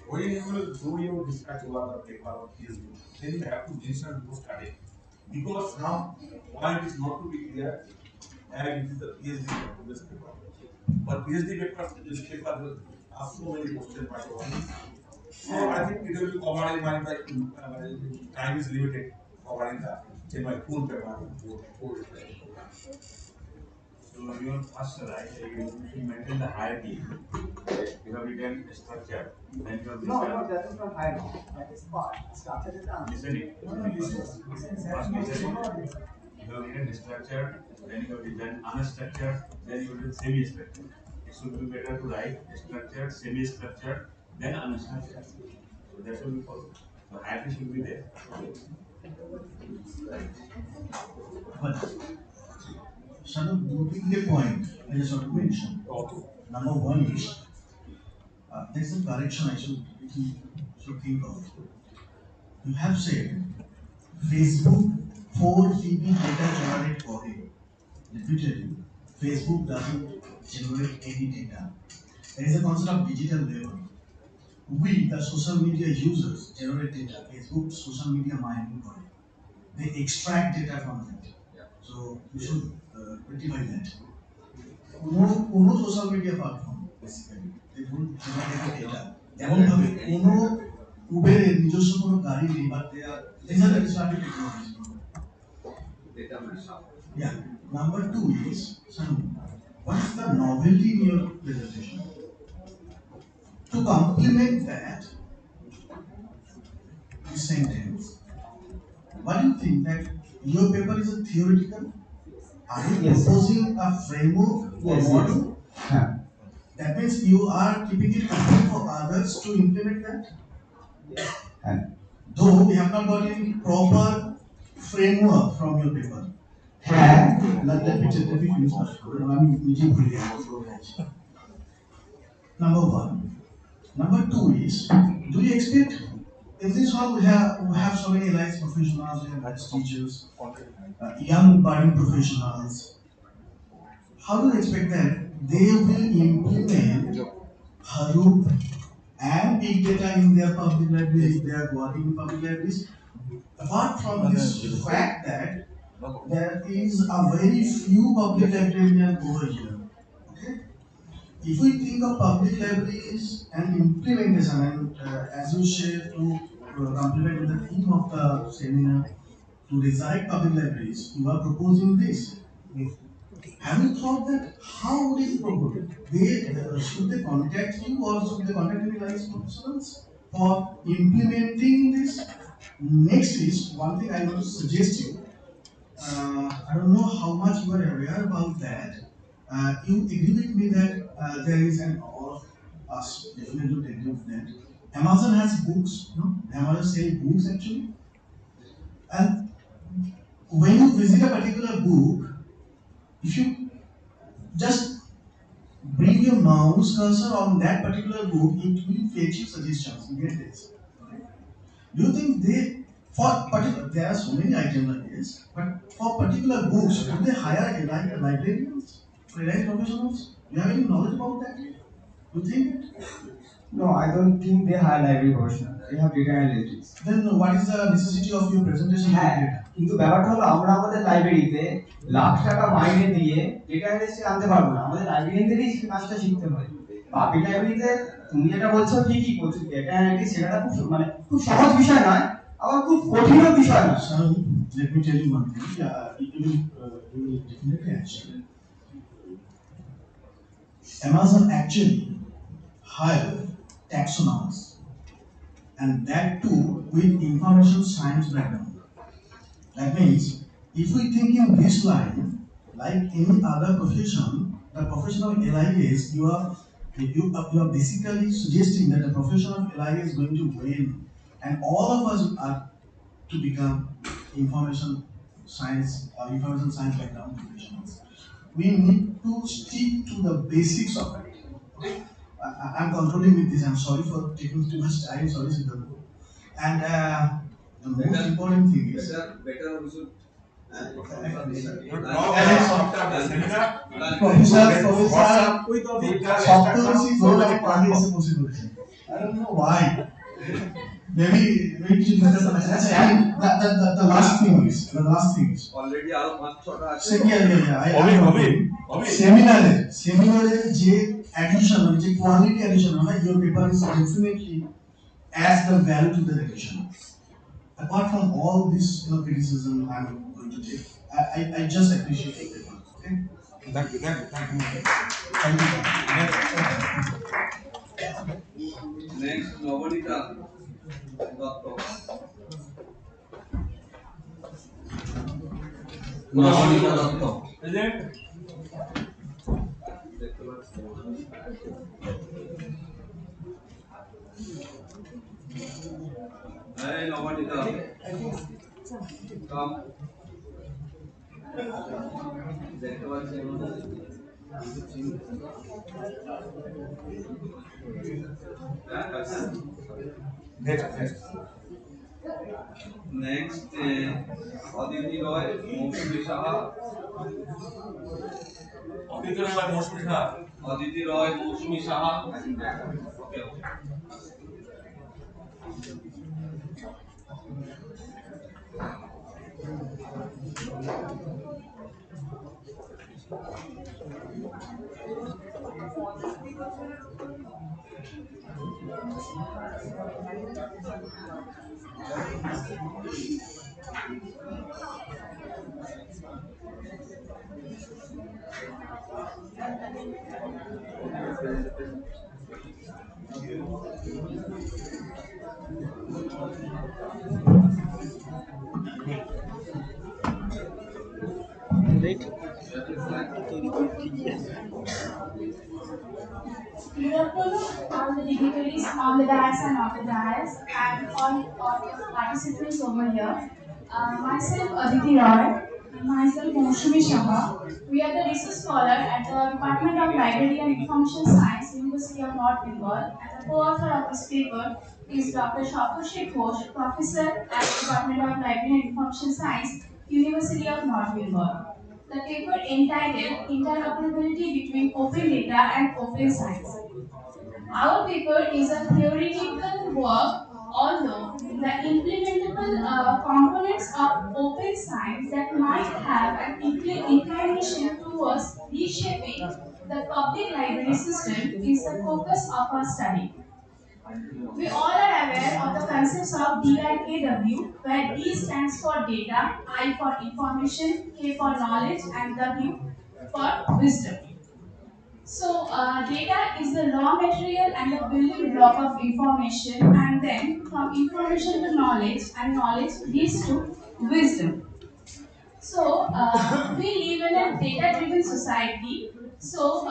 When you will do your research work or paper or PhD, then you have to mention those study. Because now point is not to be clear, and it is the PhD based paper. But PhD paper, this paper will ask so many questions by the audience. So I think it will be covered in my time is limited, covering the in my full paper. So your first right, you maintain the hierarchy. You have written structure, then you have
No, that is not hierarchy. That is part. Structure is the
listening. First listening. You have written structure, then you have written unstructured, then you have written semi-structured. It should be better to write structured, semi-structured, then unstructured. So that should be possible. So hierarchy should be there.
But some of the point I just want to mention. Number one is there's a correction I should think of. You have said Facebook 4 GB data generate করে. Let me tell you, Facebook doesn't generate any data. There is a concept of digital labor. We, the social media users, generate data. Facebook social media mining করে. They extract data from it. So you should rectify that. Uno social media platform basically they don't generate data. যেমন ভাবে কোনো উবেরের নিজস্ব কোনো গাড়ি নেই, but they are disruptive technology.
Data mashup.
Yeah. Number two is, what is the novelty in your presentation? To complement that sentence, what do you think that your paper is a theoretical? Are you proposing a framework or model? That means you are keeping it open for others to implement that? Though we have not got any proper framework from your paper. Let me finish first. Number one. Number two is, do you expect, in this hall we have so many allied professionals, we have teachers, young budding professionals. How do you expect that they will implement Hadoop and big data in their public library if they are working in public libraries. Apart from this fact that there is a very few public librarians over here. Okay? If we think of public libraries and implementation, and as you share to complement with the theme of the seminar, to resurrect public libraries, you are proposing this. Have you thought that how would it propose? They should they contact you or should they contact any rights professionals for implementing this? Next is one thing I want to suggest you. I don't know how much you are aware about that. You agree with me that there is an all of us definitely would agree with that. Amazon has books, no? Amazon sell books actually. And when you visit a particular book, if you just bring your mouse cursor on that particular book, it will fetch you suggestions. You get this. Do you think they, for particular, there are so many items like this, but for particular books, do they hire librarians, professionals? Do you have any knowledge about that? Do you think it?
No, I don't think they hire library professional. They have data analytics.
Then what is the necessity of your presentation with data?
কিন্তু ব্যাপারটা হলো আমরা আমাদের লাইব্রেরিতে লাখ টাকা মাইনে দিয়ে data analyst আনতে পারবো না, আমাদের লাইব্রেরিয়ানদেরই কাজটা শিখতে হয়। পাবলিক লাইব্রেরিতে তুমি যেটা বলছো ঠিকই বলছো, ডেটা অ্যানালিটিক্স সেটা খুব মানে খুব সহজ বিষয় নয়, আবার খুব কঠিনও বিষয় না।
So let me tell you one thing. You will definitely answer. Amazon actually hire taxonomists, and that too with information science background. That means if we think in this line, like any other profession, the profession of LIS, you are basically suggesting that the profession of LIS is going to win, and all of us are to become information science or information science background professionals. We need to stick to the basics of it. Okay? I'm controlling with this. I'm sorry for taking too much time. Sorry, Siddharth. And the most important thing is
better we should
I don't know why. Maybe we should discuss the message. And the last thing is
already our month
seminar যে addition যে quality addition your paper is definitely adds the value to the addition. Apart from all this criticism I'm going to take, I just appreciate your paper. Okay?
Thank you.
next Navanita Dutt.
Narasinha Dutt.
Present.
Hey Navanita, come. Next, Aditi Roy, Moushmi Saha. Aditi Roy, Moushmi Saha. Okay.
Good afternoon, all the dignitaries on the dais and off the dais, and all the participants over here. Myself, Aditi Roy, and myself, Moushmi Shah. We are the research scholar at the Department of Library and Information Science, University of North Bengal, and the co-author of this paper is Dr. Shaposhi Ghosh, Professor at the Department of Library and Information Science, University of North Bengal. The paper entitled Interoperability between Open Data and Open Science. Our paper is a theoretical work, although the implementable components of open science that might have an inclination towards reshaping the public library system is the focus of our study. We all are aware of the concepts of DIKW, where D stands for data, I for information, K for knowledge, and W for wisdom. So, data is the raw material and the building block of information, and then from information to knowledge, and knowledge leads to wisdom. So, we live in a data driven society. So,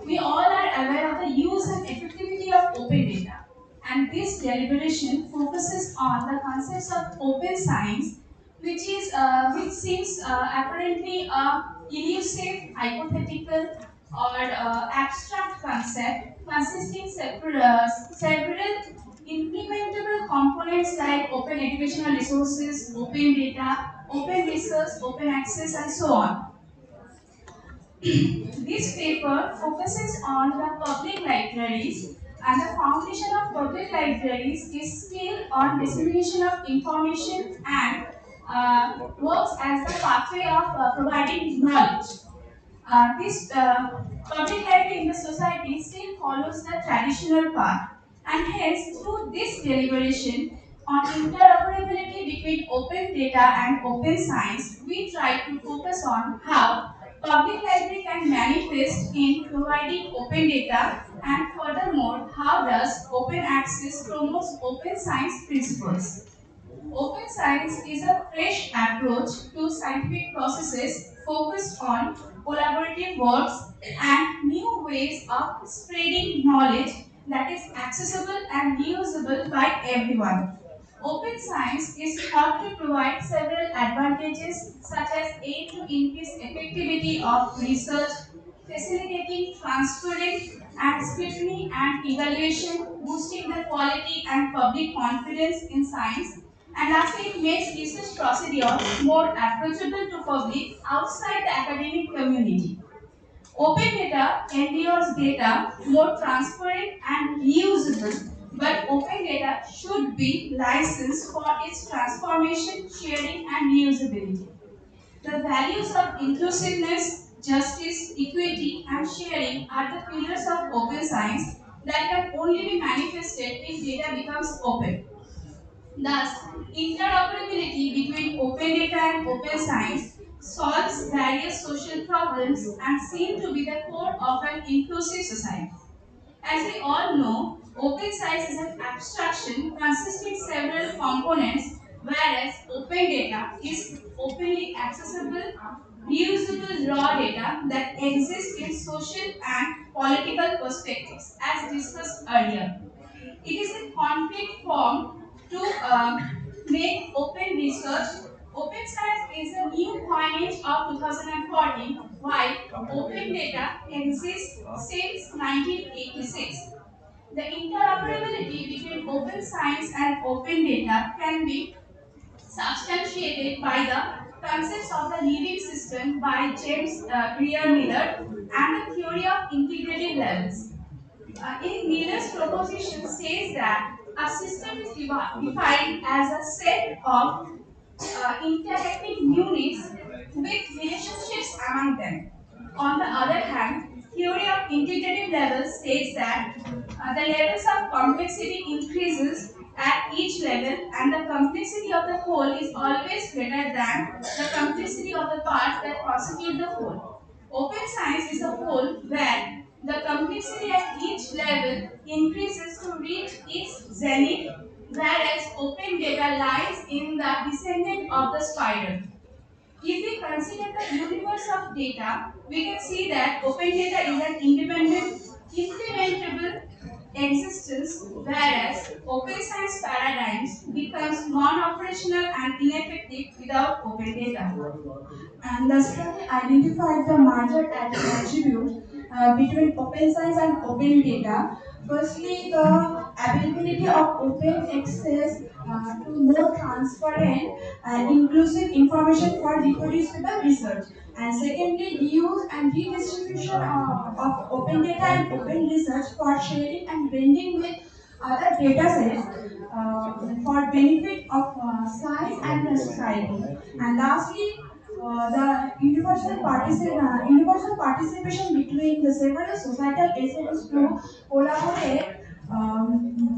we all are aware of the use and effectivity of open data. And this deliberation focuses on the concepts of open science, which seems apparently elusive, hypothetical, or abstract concept consisting several implementable components like open educational resources, open data, open research, open access, and so on. This paper focuses on the public libraries, and the foundation of public libraries is still on dissemination of information and works as the pathway of providing knowledge. This public library in the society still follows the traditional path, and hence, through this deliberation on interoperability between open data and open science, we try to focus on how public library can manifest in providing open data, and furthermore, how does open access promotes open science principles. Open science is a fresh approach to scientific processes focused on collaborative works and new ways of spreading knowledge that is accessible and usable by everyone. Open science is thought to provide several advantages such as aid to increase effectivity of research, facilitating transparent and scrutiny and evaluation, boosting the quality and public confidence in science, and lastly, it makes research procedures more approachable to public outside the academic community. Open data endures data more transparent and reusable, but open data should be licensed for its transformation, sharing, and reusability. The values of inclusiveness, justice, equity, and sharing are the pillars of open science that can only be manifested if data becomes open. Thus, interoperability between open data and open science solves various social problems and seems to be the core of an inclusive society. As we all know, open science is an abstraction consisting several components, whereas open data is openly accessible, reusable raw data that exists in social and political perspectives, as discussed earlier. It is a conflict form to make open research. Open science is a new coinage of 2014, while open data exists since 1986. The interoperability between open science and open data can be substantiated by the concepts of the living system by James Clear Miller and the theory of integrated levels. In Miller's proposition says that a system is defined as a set of interacting units with relationships among them. On the other hand, theory of integrative levels states that the levels of complexity increases at each level, and the complexity of the whole is always greater than the complexity of the parts that constitute the whole. Open science is a whole where the complexity at each level increases to reach its zenith, whereas open data lies in the descendant of the spiral. If we consider the universe of data, we can see that open data is an independent, implementable existence, whereas open science paradigms becomes non-operational and ineffective without open data. And the study identified the major attributes between open science and open data. Firstly, the availability of open access to more transparent and inclusive information for reproducible research. And secondly, reuse and redistribution of open data and open research for sharing and blending with other data sets for benefit of science and the society. And lastly, the universal participation between the several societal agents to collaborate,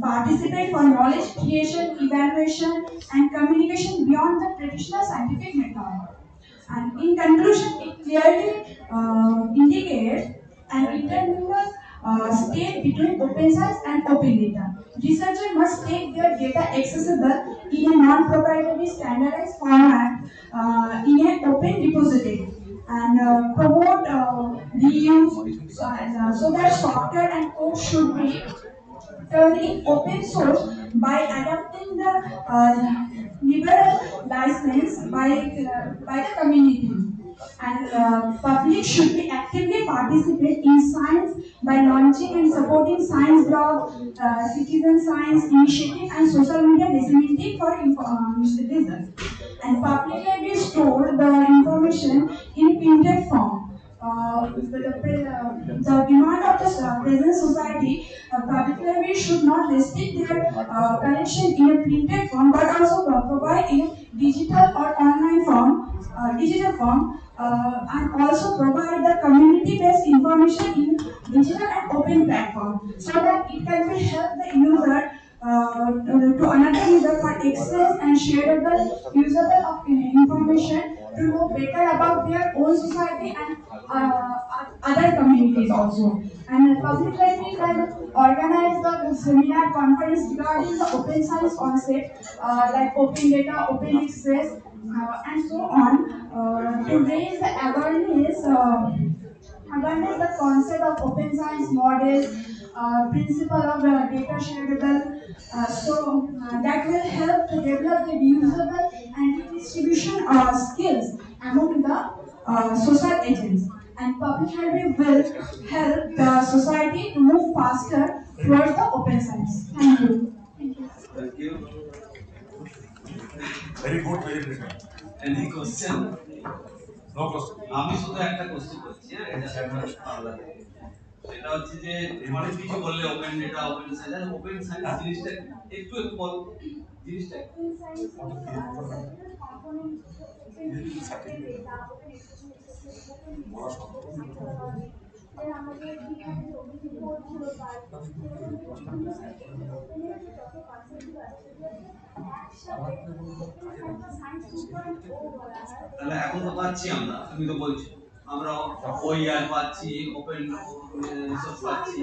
participate for knowledge creation, evaluation, and communication beyond the traditional scientific method. And in conclusion, it clearly indicates an intermingled state between open science and open data. Researchers must make their data accessible in a non-proprietary standardized format in an open repository and promote reuse so that software and code should be turning open source by adopting the liberal license by the community. And public should be actively participate in science by launching and supporting science blog, citizen science initiative, and social media disseminating for results. And publicly store the information in printed form. The demand of the present society, public libraries should not restrict their collection in a printed form, but also provide in a digital form, and also provide the community-based information in digital and open platform, so that it can be help the user to another user for access and shareable, usable of information to know better about their own society and other communities also. And public library can organize the seminar conference regarding the open science concept, like open data, open access, and so on, to raise the awareness the concept of open science models, principle of data shareable, that will help to develop the reusable and redistribution skills among the social agents. And public library will help the society to move faster towards the open science. Thank you.
Thank you.
Very good presentation.
Any question?
No question.
আমি শুধু একটা question করছি, হ্যাঁ, এটা বাংলা থেকে। সেটা হচ্ছে যে অনেক কিছু বললে open data, open science, open science জিনিসটা একটু একটু বল জিনিসটা। তাহলে এখন তো পাচ্ছি আমরা, তুমি তো বলছো আমরা ওইআর পাচ্ছি, ওপেন রিসোর্স পাচ্ছি।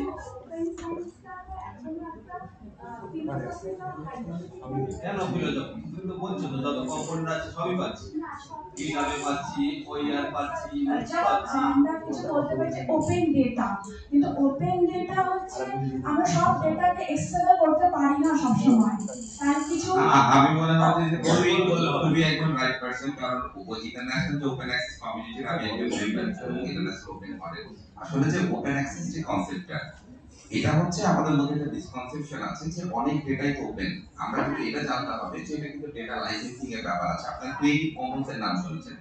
কেন ফিলোসফি? তুমি তো বলছো তো যত কম্পোনেন্ট আছে সবই পাচ্ছি, গিটহাবে পাচ্ছি, ওইআর পাচ্ছি, নোটস পাচ্ছি।
আমরা কিছু বলতে পারি যে ওপেন ডেটা, কিন্তু ওপেন ডেটা হচ্ছে আমরা সব ডেটাকে এক্সেসিবল করতে পারি না সব সময়। আর কিছু
আমি মনে হয় যে তুমি একদম রাইট পারসন, কারণ ইন্টারন্যাশনাল যে ওপেন অ্যাক্সেস কমিউনিটির আমি একজন মেম্বার এবং ইন্টারন্যাশনাল ওপেন মডেল। আসলে যে ওপেন অ্যাক্সেস যে কনসেপ্টটা, এটা হচ্ছে আমাদের মধ্যে একটা মিসকনসেপশন আছে যে অনেক ডেটাই তো ওপেন। আমরা কিন্তু এটা জানতে হবে যে এটা কিন্তু ডেটা লাইসেন্সিং এর ব্যাপার আছে। আপনারা ক্রিয়েটিভ কমন্স এর নাম শুনেছেন।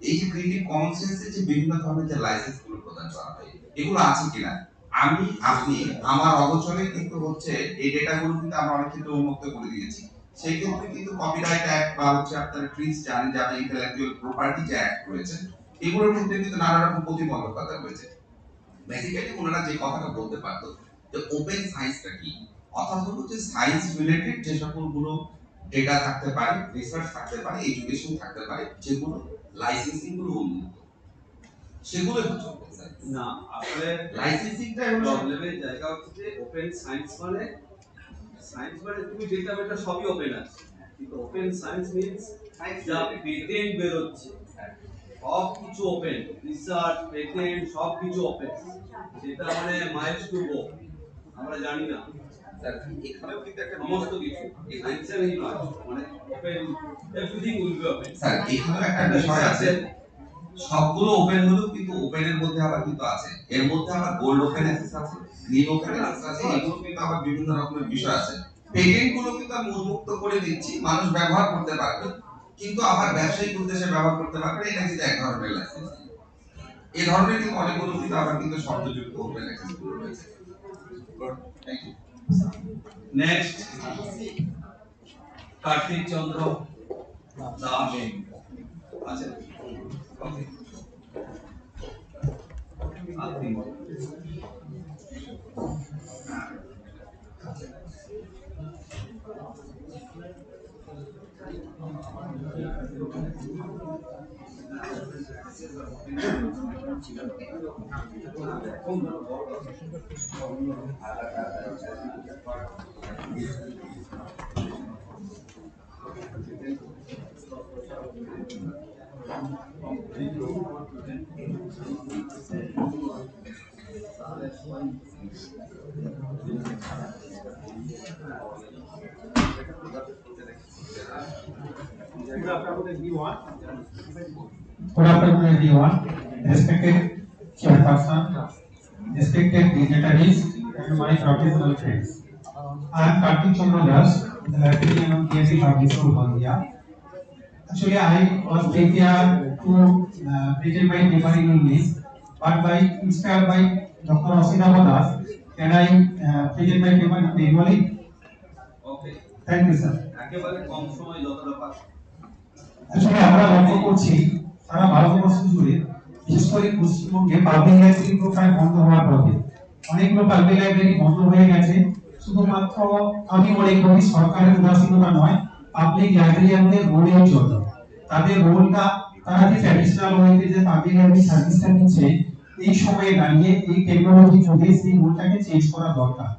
এই যে ক্রিয়েটিভ কমন্স এর যে বিভিন্ন ধরনের যে লাইসেন্স গুলো প্রদান করা হয়, এগুলো আছে কিনা আমি আপনি আমার অগোচরে কিন্তু হচ্ছে এই ডেটাগুলো কিন্তু আমরা অনেক ক্ষেত্রে উন্মুক্ত করে দিয়েছি। সেই ক্ষেত্রে কিন্তু কপিরাইট অ্যাক্ট বা হচ্ছে আপনার ট্রিজ জানেন যে আপনার ইন্টেলেকচুয়াল প্রপার্টি যে অ্যাক্ট রয়েছে, এগুলোর ক্ষেত্রে কিন্তু নানা রকম প্রতিবন্ধকতা রয়েছে। বেসিক্যালি ওনারা যে কথাটা বলতে পারতো যে ওপেন সায়েন্সটা কি, অর্থাৎ হলো যে সায়েন্স রিলেটেড যে সকলগুলো ডেটা থাকতে পারে, রিসার্চ থাকতে পারে, এডুকেশন থাকতে পারে, যেগুলো লাইসেন্সিং গুলো উন্মুক্ত, সেগুলো হচ্ছে ওপেন সায়েন্স।
না, আসলে
লাইসেন্সিংটা
প্রবলেমের জায়গা হচ্ছে যে ওপেন সায়েন্স মানে তুমি ডেটা বেটা সবই ওপেন আছে, কিন্তু ওপেন সায়েন্স মিন্স যা পেটেন্ট বেরোচ্ছে সব কিছু ওপেন, রিসার্চ, পেটেন্ট সব কিছু ওপেন। সেটা মানে মাইলস টু গো, আমরা জানি না এখানেও কিন্তু একটা সমস্ত কিছু সায়েন্সের এই নয়, মানে open everything will be open.
Sir এখানেও একটা বিষয় আছে, সবগুলো ওপেন হলেও কিন্তু ওপেনের মধ্যে আবার কিন্তু আছে, এর মধ্যে আবার গোল্ড ওপেন অ্যাক্সেস আছে, গ্রিন ওপেন অ্যাক্সেস আছে, এগুলো কিন্তু আবার বিভিন্ন রকমের বিষয় আছে। পেটেন্ট গুলো কিন্তু আমি উন্মুক্ত করে দিচ্ছি, মানুষ ব্যবহার করতে পারবে, কিন্তু আবার ব্যবসায়িক উদ্দেশ্যে ব্যবহার করতে পারবে, এটা কিন্তু এক ধরনের লাইসেন্স। এই ধরনের কিন্তু অনেকগুলো কিন্তু আবার কিন্তু শর্তযুক্ত ওপেন অ্যাক্সেস গুলো রয়েছে। Thank you.
Next Kartik Chandra Das আছে। Okay
Good afternoon, everyone. Respected chairperson, respected dignitaries, and my professional friends. I am Kartik Chandra Das, the librarian of KSC Public School, Haldia. Actually, I was prepared to present my paper in English, but by inspired by Dr. Asina Das, can I present my paper in Bengali?
Okay
Thank you, sir.
একেবারে কম সময় যতটা পারে।
আসলে আমরা লক্ষ্য করছি সারা ভারতবর্ষ জুড়ে বিশেষ করে পশ্চিমবঙ্গে পাবলিক লাইব্রেরিগুলো প্রায় বন্ধ হওয়ার পথে। অনেকগুলো পাবলিক লাইব্রেরি বন্ধ হয়ে গেছে, শুধুমাত্র আমি মনে করি সরকারের উদাসীনতা নয়, পাবলিক লাইব্রেরিয়ানদের রোলের জন্য। তাদের রোলটা, তারা যে ট্র্যাডিশনাল ওয়েতে যে পাবলিক লাইব্রেরি সার্ভিসটা নিচ্ছে, এই সময়ে দাঁড়িয়ে এই টেকনোলজি যুগে সেই রোলটাকে চেঞ্জ করা দরকার।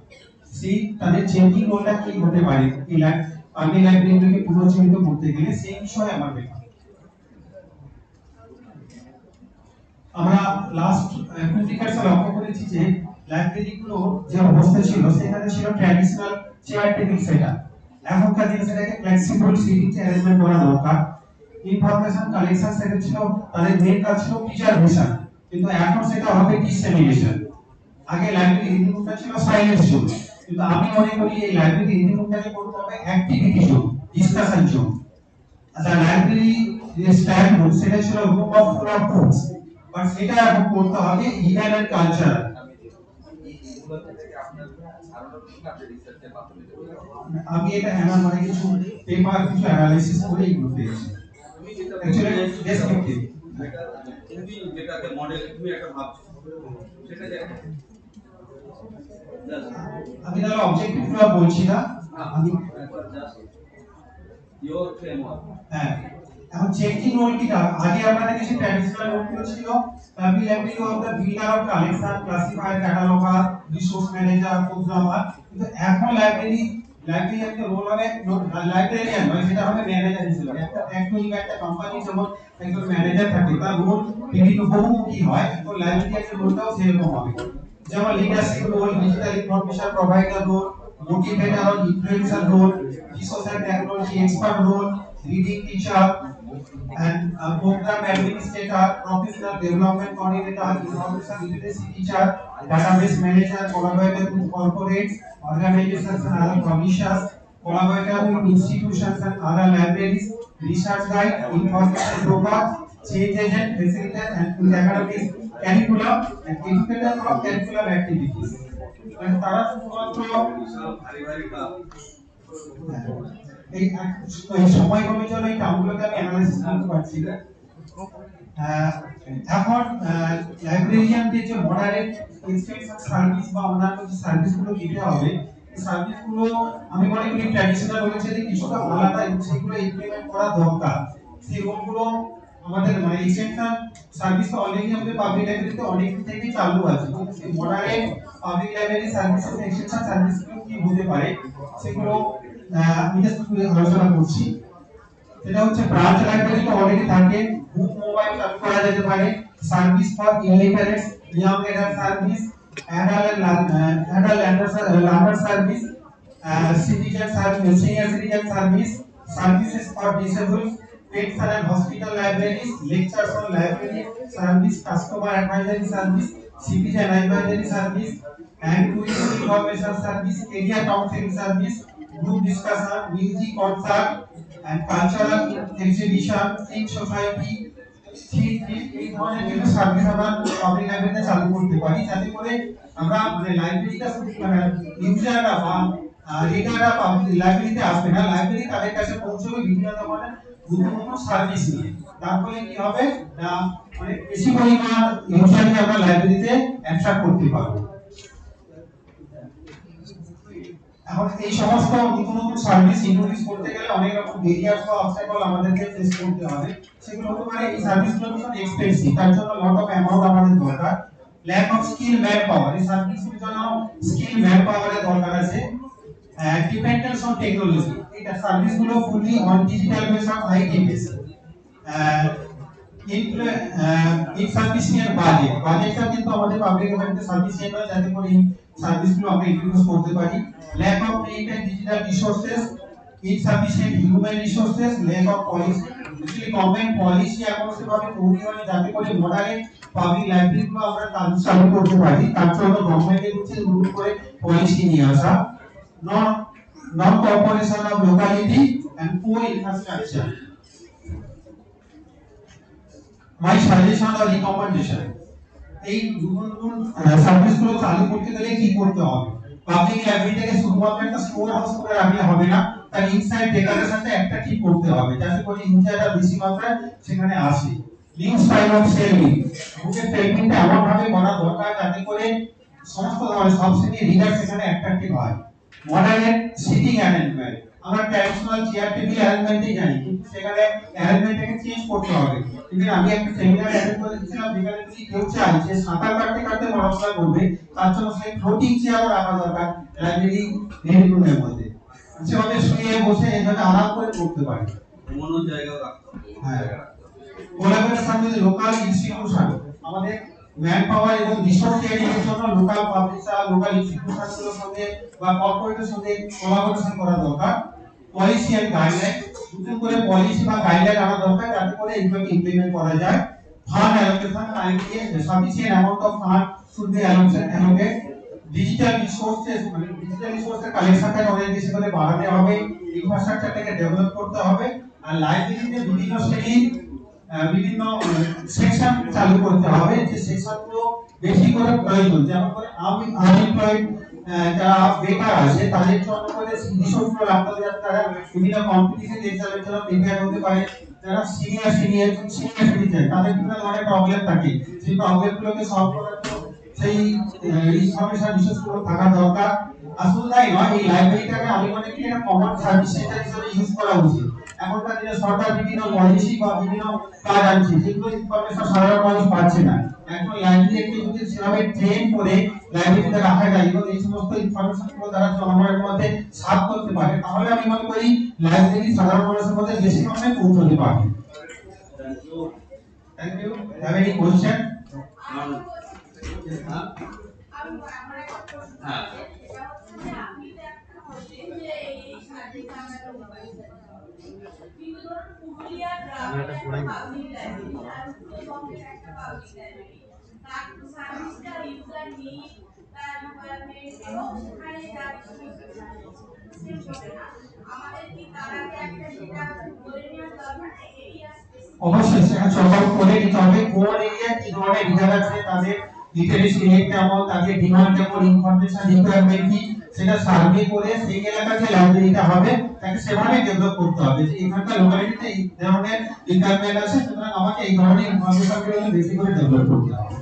সেই তাদের চেঞ্জিং রোলটা কি হতে পারে এই পাবলিক লাইব্রেরিগুলোকে পুনর্জীবিত করতে গেলে, সেই বিষয়ে আমার ব্যাপার। আমরা লাস্ট 2 ডিকেডসে লক্ষ্য করেছি যে লাইব্রেরিগুলো যে অবস্থা ছিল সেখানে ছিল ট্র্যাডিশনাল চেয়ার টেবিল সেটআপ। এখনকার দিনে সেটাকে ফ্লেক্সিবল সিটিং অ্যারেঞ্জমেন্ট করা দরকার। ইনফরমেশন কালেকশন সেটা ছিল, তাদের মেইন কাজ ছিল প্রিজার্ভেশন, কিন্তু এখন সেটা হবে ডিসেমিনেশন। আগে লাইব্রেরি রিডিং রুমটা ছিল সাইলেন্স জোন, কিন্তু আমি মনে করি এই লাইব্রেরি রিডিং রুমটাকে করতে হবে অ্যাক্টিভিটি জোন, ডিসকাশন জোন। আচ্ছা, লাইব্রেরি যে স্ট্যান্ড রুম সেটা ছিল room of full of books, but সেটা এখন করতে হবে ইভেন্ট এন্ড কালচার। আমি এটা মানে কিছু পেপার, কিছু অ্যানালাইসিস করে এগুলো পেয়েছি। অ্যাকচুয়ালি ডেসক্রিপটিভ
তুমি যেটাকে মডেল তুমি একটা ভাবছো সেটা দেখো।
আমি তাহলে অবজেক্টিভগুলো বলছি না, আমি
ইওর ফ্রেমওয়ার্ক।
হ্যাঁ, এখন চেকিং রোল কি? আগে আমরা দেখেছি ট্র্যাডিশনাল রোলগুলো ছিল public library of the builder of collection, classifier, cataloguer, resource manager, programmer. কিন্তু এখন লাইব্রেরিয়ানকে রোল হবে লাইব্রেরিয়ান নয়, সেটা হবে ম্যানেজার হিসেবে। একটা কোম্পানি যেমন একজন ম্যানেজার থাকে, তার রোল বিভিন্ন বহুমুখী হয়, তো লাইব্রেরিয়ানের রোলটাও সেরকম হবে। যেমন leadership role, digital information provider role, motivator or influencer role, social technology expert role, reading teacher, and program administrator, professional development coordinator, information literacy teacher, database manager, collaborator with corporates, organizations and other publishers, collaborator with institutions and other libraries, research guide, information broker, change agent, facilitator, and with academic curriculum and educator of curriculum activities. And তারা শুধুমাত্র এই সময় কমে জন্য এই টার্মগুলোকে আমি analysis করতে পারছি। এখন লাইব্রেরিয়ানদের যে মডারেট এক্সটেনশন সার্ভিস বা অন্যান্য যে সার্ভিসগুলো দিতে হবে, এই সার্ভিসগুলো আমি মনে করি ট্র্যাডিশনাল রয়েছে যে কিছুটা আলাদা, এবং সেগুলো ইমপ্লিমেন্ট করা দরকার। সেই রোলগুলো আমাদের মানে এক্সটেনশন সার্ভিস তো অলরেডি আমাদের পাবলিক লাইব্রেরিতে অনেক দিন থেকে চালু আছে, কিন্তু সেই moderate public library services extension সার্ভিসগুলো কি হতে পারে সেগুলো আমি জাস্ট আলোচনা করছি। সেটা হচ্ছে ব্রাঞ্চ লাইব্রেরি তো অলরেডি থাকে, বুক মোবাইল চালু করা যেতে পারে, service for ইলিটারেটস, young adult service, adult learner service, citizen service, senior citizen service, services for disable, pets and hospital libraries, lectures on library service, customer advisory service, citizen advisory service, and tourism information service, area counseling service, group discussion, music concert, and cultural exhibition, in society, এই ধরনের কিছু service আমরা public লাইব্রেরিতে চালু করতে পারি যাতে করে আমরা মানে লাইব্রেরিটা শুধু মানে ইউজাররা বা রিডাররা পাবলিক লাইব্রেরিতে আসবে না, লাইব্রেরি তাদের কাছে পৌঁছবে বিভিন্ন ধরনের গুরুত্বপূর্ণ সার্ভিস নিয়ে। তার ফলে কি হবে না মানে বেশি পরিমাণ ইউজারকে আমরা লাইব্রেরিতে অ্যাট্রাক্ট করতে পারবো। এখন এই সমস্ত নতুন নতুন সার্ভিস ইন্ট্রোডিউস করতে গেলে অনেক রকম ব্যারিয়ার বা অবস্টাকল আমাদেরকে ফেস করতে হবে। সেগুলো হতে পারে এই সার্ভিসগুলো ভীষণ এক্সপেন্সিভ, তার জন্য লট অফ অ্যামাউন্ট আমাদের দরকার। Lack of skill manpower, এই সার্ভিসের জন্য স্কিল ম্যান পাওয়ারের দরকার আছে। ডিপেন্ডেন্স অন টেকনোলজি, এটা সার্ভিসগুলো fully on digital base on IT base. Insufficient বাজেটটা কিন্তু আমাদের পাবলিক লাইব্রেরিতে সাফিসিয়েন্ট নয় যাতে করে সার্ভিসগুলো আমরা ইন্ট্রোডিউস করতে পারি। Lack of print and digital resources, insufficient human resources, lack of policy, actually government policy এখনো সেভাবে তৈরি হয়নি যাতে করে মডার্ন পাবলিক লাইব্রেরিগুলো আমরা কাজ চালু করতে পারি। তার জন্য গভর্নমেন্টের উচিত নতুন করে পলিসি নিয়ে আসা। Non corporation of locality and poor infrastructure. My suggestion or recommendation, এই নতুন সার্ভিসগুলো চালু করতে গেলে কি করতে হবে? পাবলিক লাইব্রেরিটাকে শুধুমাত্র একটা স্টোর হাউস করে রাখলে হবে না, তার ইনসাইড ডেকোরেশনটা একটা ঠিক করতে হবে যাতে করে ইউজাররা বেশি মাত্রায় সেখানে আসে। নিউ স্টাইল অফ শেলফিং, বুকের শেলফিংটা এমন ভাবে করা দরকার যাতে করে সমস্ত ধরনের সব শ্রেণীর রিডার সেখানে অ্যাট্রাক্টিভ হয়। মডার্ন সিটিং অ্যারেঞ্জমেন্ট, আমরা ট্র্যাডিশনাল চেয়ার টেবিল অ্যারেঞ্জমেন্টই জানি, কিন্তু সেখানে অ্যারেঞ্জমেন্টটাকে চেঞ্জ করতে হবে। কিন্তু আমি একটা সেমিনার অ্যাটেন্ড করেছিলাম যেখানে যদি কেউ চায় যে সাঁতার কাটতে কাটতে পড়াশোনা করবে, তার জন্য সেই ফ্লোটিং চেয়ারও রাখা দরকার লাইব্রেরি রিডিং রুমের মধ্যে, সেভাবে শুয়ে বসে এভাবে আরাম করে পড়তে পারে।
ঘুমানোর জায়গাও রাখতে হবে।
হ্যাঁ, কোলাবোরেশন উইথ লোকাল ইনস্টিটিউশন, আমাদের ম্যান পাওয়ার এবং রিসোর্স শেয়ারিং এর জন্য লোকাল পাবলিশার, লোকাল ইনস্টিটিউশনগুলোর সঙ্গে বা কর্পোরেটের সঙ্গে কোলাবোরেশন করা দরকার। পলিসি এন্ড গাইডলাইন, নতুন করে পলিসি বা গাইডলাইন আনা দরকার যাতে করে এগুলোকে ইমপ্লিমেন্ট করা যায়। Fund allocation, timely sufficient amount of fund should be allocated. Digital resources, মানে ডিজিটাল রিসোর্সের কালেকশনটাকে অনেক বেশি করে বাড়াতে হবে, ইনফ্রাস্ট্রাকচারটাকে ডেভেলপ করতে হবে। আর লাইব্রেরিতে বিভিন্ন শ্রেণীর বিভিন্ন সেকশন চালু করতে হবে, যে সেকশনগুলো বেশি করে প্রয়োজন, যেমন করে আনএমপ্লয়েড যারা বেকার আছে তাদের জন্য করে রিসোর্সগুলো রাখতে হবে যাতে তারা বিভিন্ন কম্পিটিটিভ এক্সামের জন্য প্রিপেয়ার হতে পারে। যারা সিনিয়র সিটিজেন তাদের বিভিন্ন ধরনের প্রবলেম থাকে, সেই প্রবলেমগুলোকে সলভ করার জন্য সেই ইনফরমেশন রিসোর্সগুলো থাকা দরকার। আসলে তাই নয়, এই লাইব্রেরিটাকে আমি মনে করি একটা কমন সার্ভিস সেন্টার হিসেবে ইউজ করা উচিত। এখনকার দিনে সরকার বিভিন্ন পলিসি বা বিভিন্ন কাজ আনছে, যেগুলো ইনফরমেশন সাধারণ মানুষ পাচ্ছে না। এখন লাইব্রেরিকে যদি সেভাবে ট্রেন করে লাইব্রেরিতে রাখা যায় এবং এই সমস্ত ইনফরমেশনগুলো তারা জনগণের মধ্যে সার্ভ করতে পারে, তাহলে আমি মনে করি লাইব্রেরি সাধারণ মানুষের মধ্যে বেশি পরিমাণে পৌঁছতে পারবে। Thank you. Have any question?
হ্যাঁ,
অবশ্যই সেটা সরকার করে নিতে হবে কোন এরিয়া কি ধরনের রিজার্ভ আছে, তাদের লিটারেসি রেট কেমন, তাদের ডিমান্ড কেমন, ইনফরমেশন রিকোয়ারমেন্ট কি, সেটা সার্ভে করে সেই এলাকায় যে লাইব্রেরিটা হবে তাকে সেভাবে ডেভেলপ করতে হবে যে এখানকার লোকালিটিতে এই ধরনের রিকোয়ারমেন্ট আছে, সুতরাং আমাকে এই ধরনের ইনফরমেশনগুলো বেশি করে ডেভেলপ করতে হবে।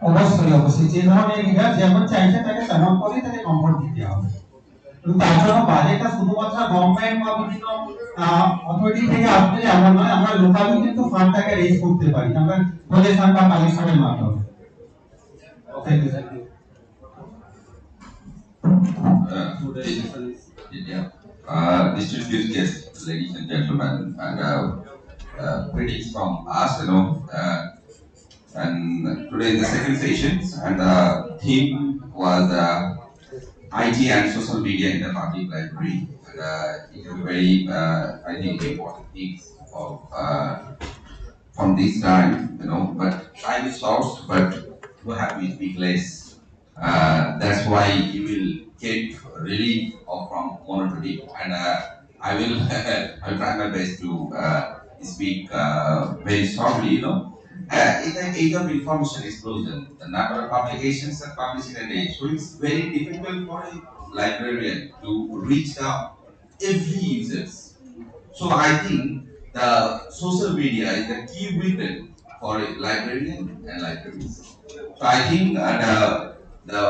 অবশ্যই অবশ্যই যে ধরনের রিডার যেমন চাইছে তাকে তেমন করে তাকে কমফর্ট দিতে হবে। তার জন্য বাজেটটা শুধুমাত্র গভর্নমেন্ট বা বিভিন্ন
অথরিটি থেকে আসলে এমন নয়, আমরা লোকালি কিন্তু ফান্ডটাকে রেজ করতে পারি, আমরা ডোনেশন বা কালেকশনের মাধ্যমে। Thank you.
Distinguished guests, ladies and gentlemen, and greetings from us, and today is the second session, and the theme was IT and social media in the public library. And, it is a very, I think, important things of from this time, but time is short, but you have to speak less. That's why you will get relief from monotony, and I will I'll try my best to speak very shortly. In the age of information explosion, the number of publications are published in a day, so it's very difficult for a librarian to reach the every users. So I think the social media is the key weapon for a librarian and libraries. So I think the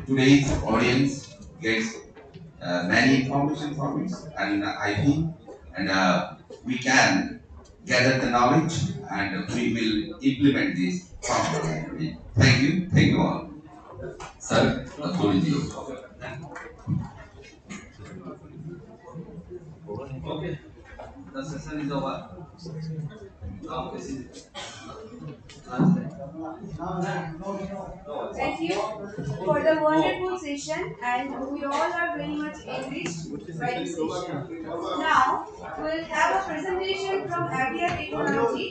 today's audience gets many information from it, and I think and we can gather the knowledge and we will implement this from the library. Thank you all. Sir, the floor is yours.
Okay, the session is over. Now this is lunch time.
Thank you for the wonderful session, and we all are very much enriched by this session. Now we'll have a presentation from Avia Technology.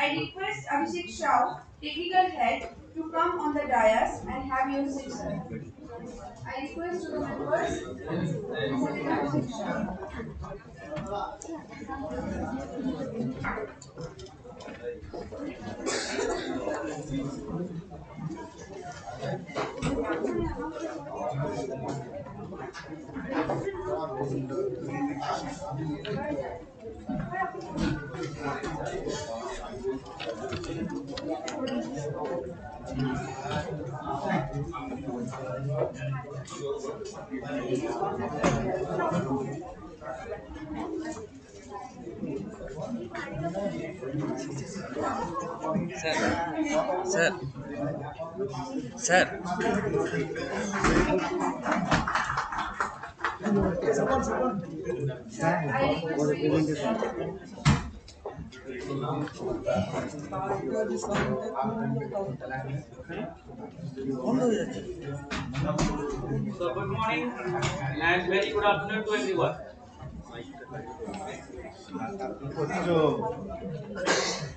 I request Abhishek Shah, Technical Head, to come on the dais and have your seat, sir. I request to the members to put in Abhishek Shah.
Sir, sir.
So good morning and very good afternoon to everyone.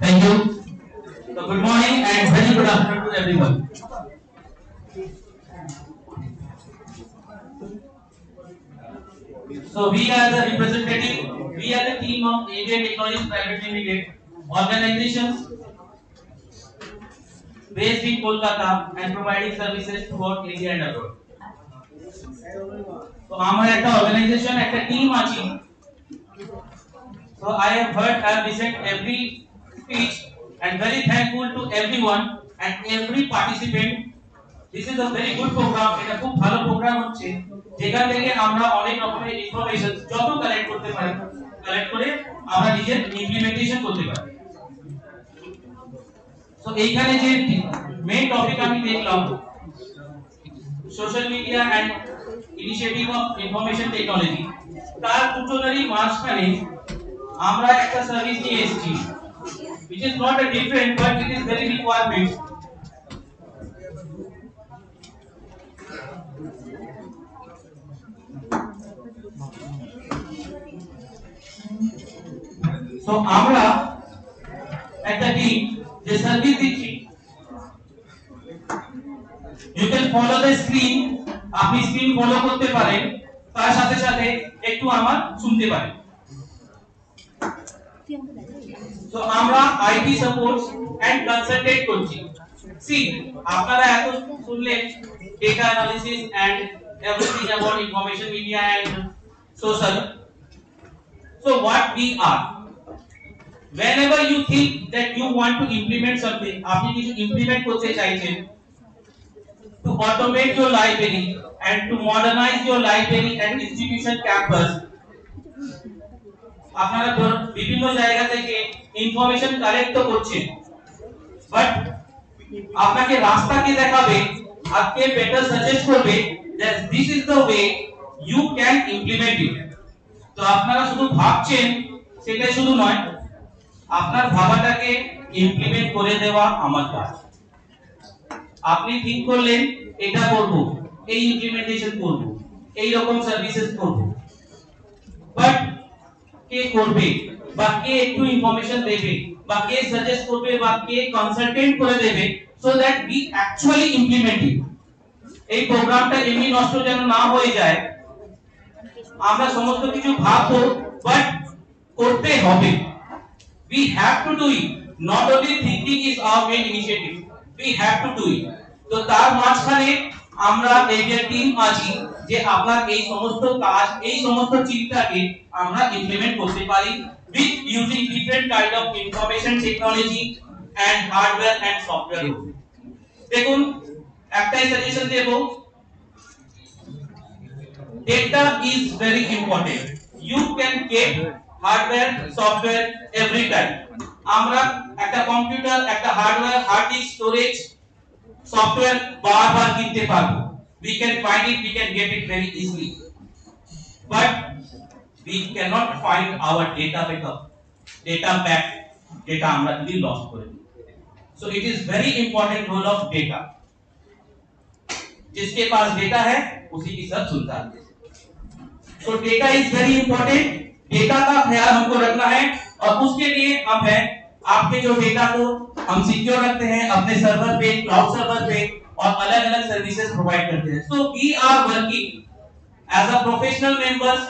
Thank you.
So good morning and very good afternoon to everyone. So we are the representative, we are the team of Indian Technologies Private Limited, organizations based in Kolkata and providing services throughout India and abroad. So আমার একটা organization, একটা team আছে. So I have heard, I have listened every speech and very thankful to everyone and every participant. This is a very good program. এটা খুব ভালো programme হচ্ছে, যেখান থেকে আমরা অনেক রকমের ইনফরমেশন যত কালেক্ট করতে পারি, কালেক্ট করে আমরা নিজের ইমপ্লিমেন্টেশন করতে পারি। তো এইখানে যে মেইন টপিক আমি দেখলাম, social media and initiative of information technology, তার দুটোরই মাঝখানে আমরা একটা সার্ভিস নিয়ে এসেছি, which is not a different but it is very requirement. So আমরা একটা টিম যে সার্ভিস দিচ্ছি, you can follow the screen, আপনি স্ক্রিন ফলো করতে পারেন, তার সাথে সাথে একটু আমার শুনতে পারেন। So আমরা আইটি সাপোর্ট এন্ড কনসালটেন্ট করছি। See, আপনারা এত শুনলেন ডেটা অ্যানালিসিস এন্ড everything about information media and social. So what we are, whenever you think that you want to implement something, আপনি কিছু ইমপ্লিমেন্ট করতে চাইছেন, to automate your library and to modernize your library and institution campus, আপনারা বিভিন্ন জায়গা থেকে information collect তো করছেন, বাট আপনাকে রাস্তা কে দেখাবে আর কে বেটার সাজেস্ট করবে that this is the way you can implement it। তো আপনারা শুধু ভাবছেন সেটাই শুধু নয়, আপনার ভাবাটাকে ইমপ্লিমেন্ট করে দেওয়া আমার কাজ। আপনি ঠিক করলেন এটা করব, এই ইমপ্লিমেন্টেশন করব, এই রকম সার্ভিসেস করব, বাট কে করবে বা কে একটু ইনফরমেশন দেবে বা কে সাজেস্ট করবে বা কে কনসালটেন্ট করে দেবে so that we actually implement it. এই প্রোগ্রামটা এমনি নষ্ট যেন না হয়ে যায়। আমরা সমস্ত কিছু ভাববো বাট করতে হবে। We have to do it. Not only thinking is our main initiative. We have to do it. তো তার মাঝখানে আমরা এরিয়া টিম আছি যে আপনার এই সমস্ত কাজ, এই সমস্ত চিন্তাকে আমরা ইমপ্লিমেন্ট করতে পারি with using different kind of information technology and hardware and software। দেখুন একটাই সাজেশন দেব, data is very important. You can get hardware software every time। আমরা একটা কম্পিউটার, একটা hardware, hard disk, storage, software বারবার কিনতে পারবো। We can find it, we can get it very easily, but we cannot find our data backup, data back, data আমরা যদি loss করে দিই। So it is very important role of data। जिसके पास data है उसी की सब सुनता है। So data is very important। Data का ख्याल हमको रखना है और उसके लिए हम हैं आपके जो डेटा को हम सिक्योर रखते हैं अपने सर्वर पे, क्लाउड सर्वर पे और अलग-अलग सर्विसेज प्रोवाइड करते हैं। So we are working as a professional members।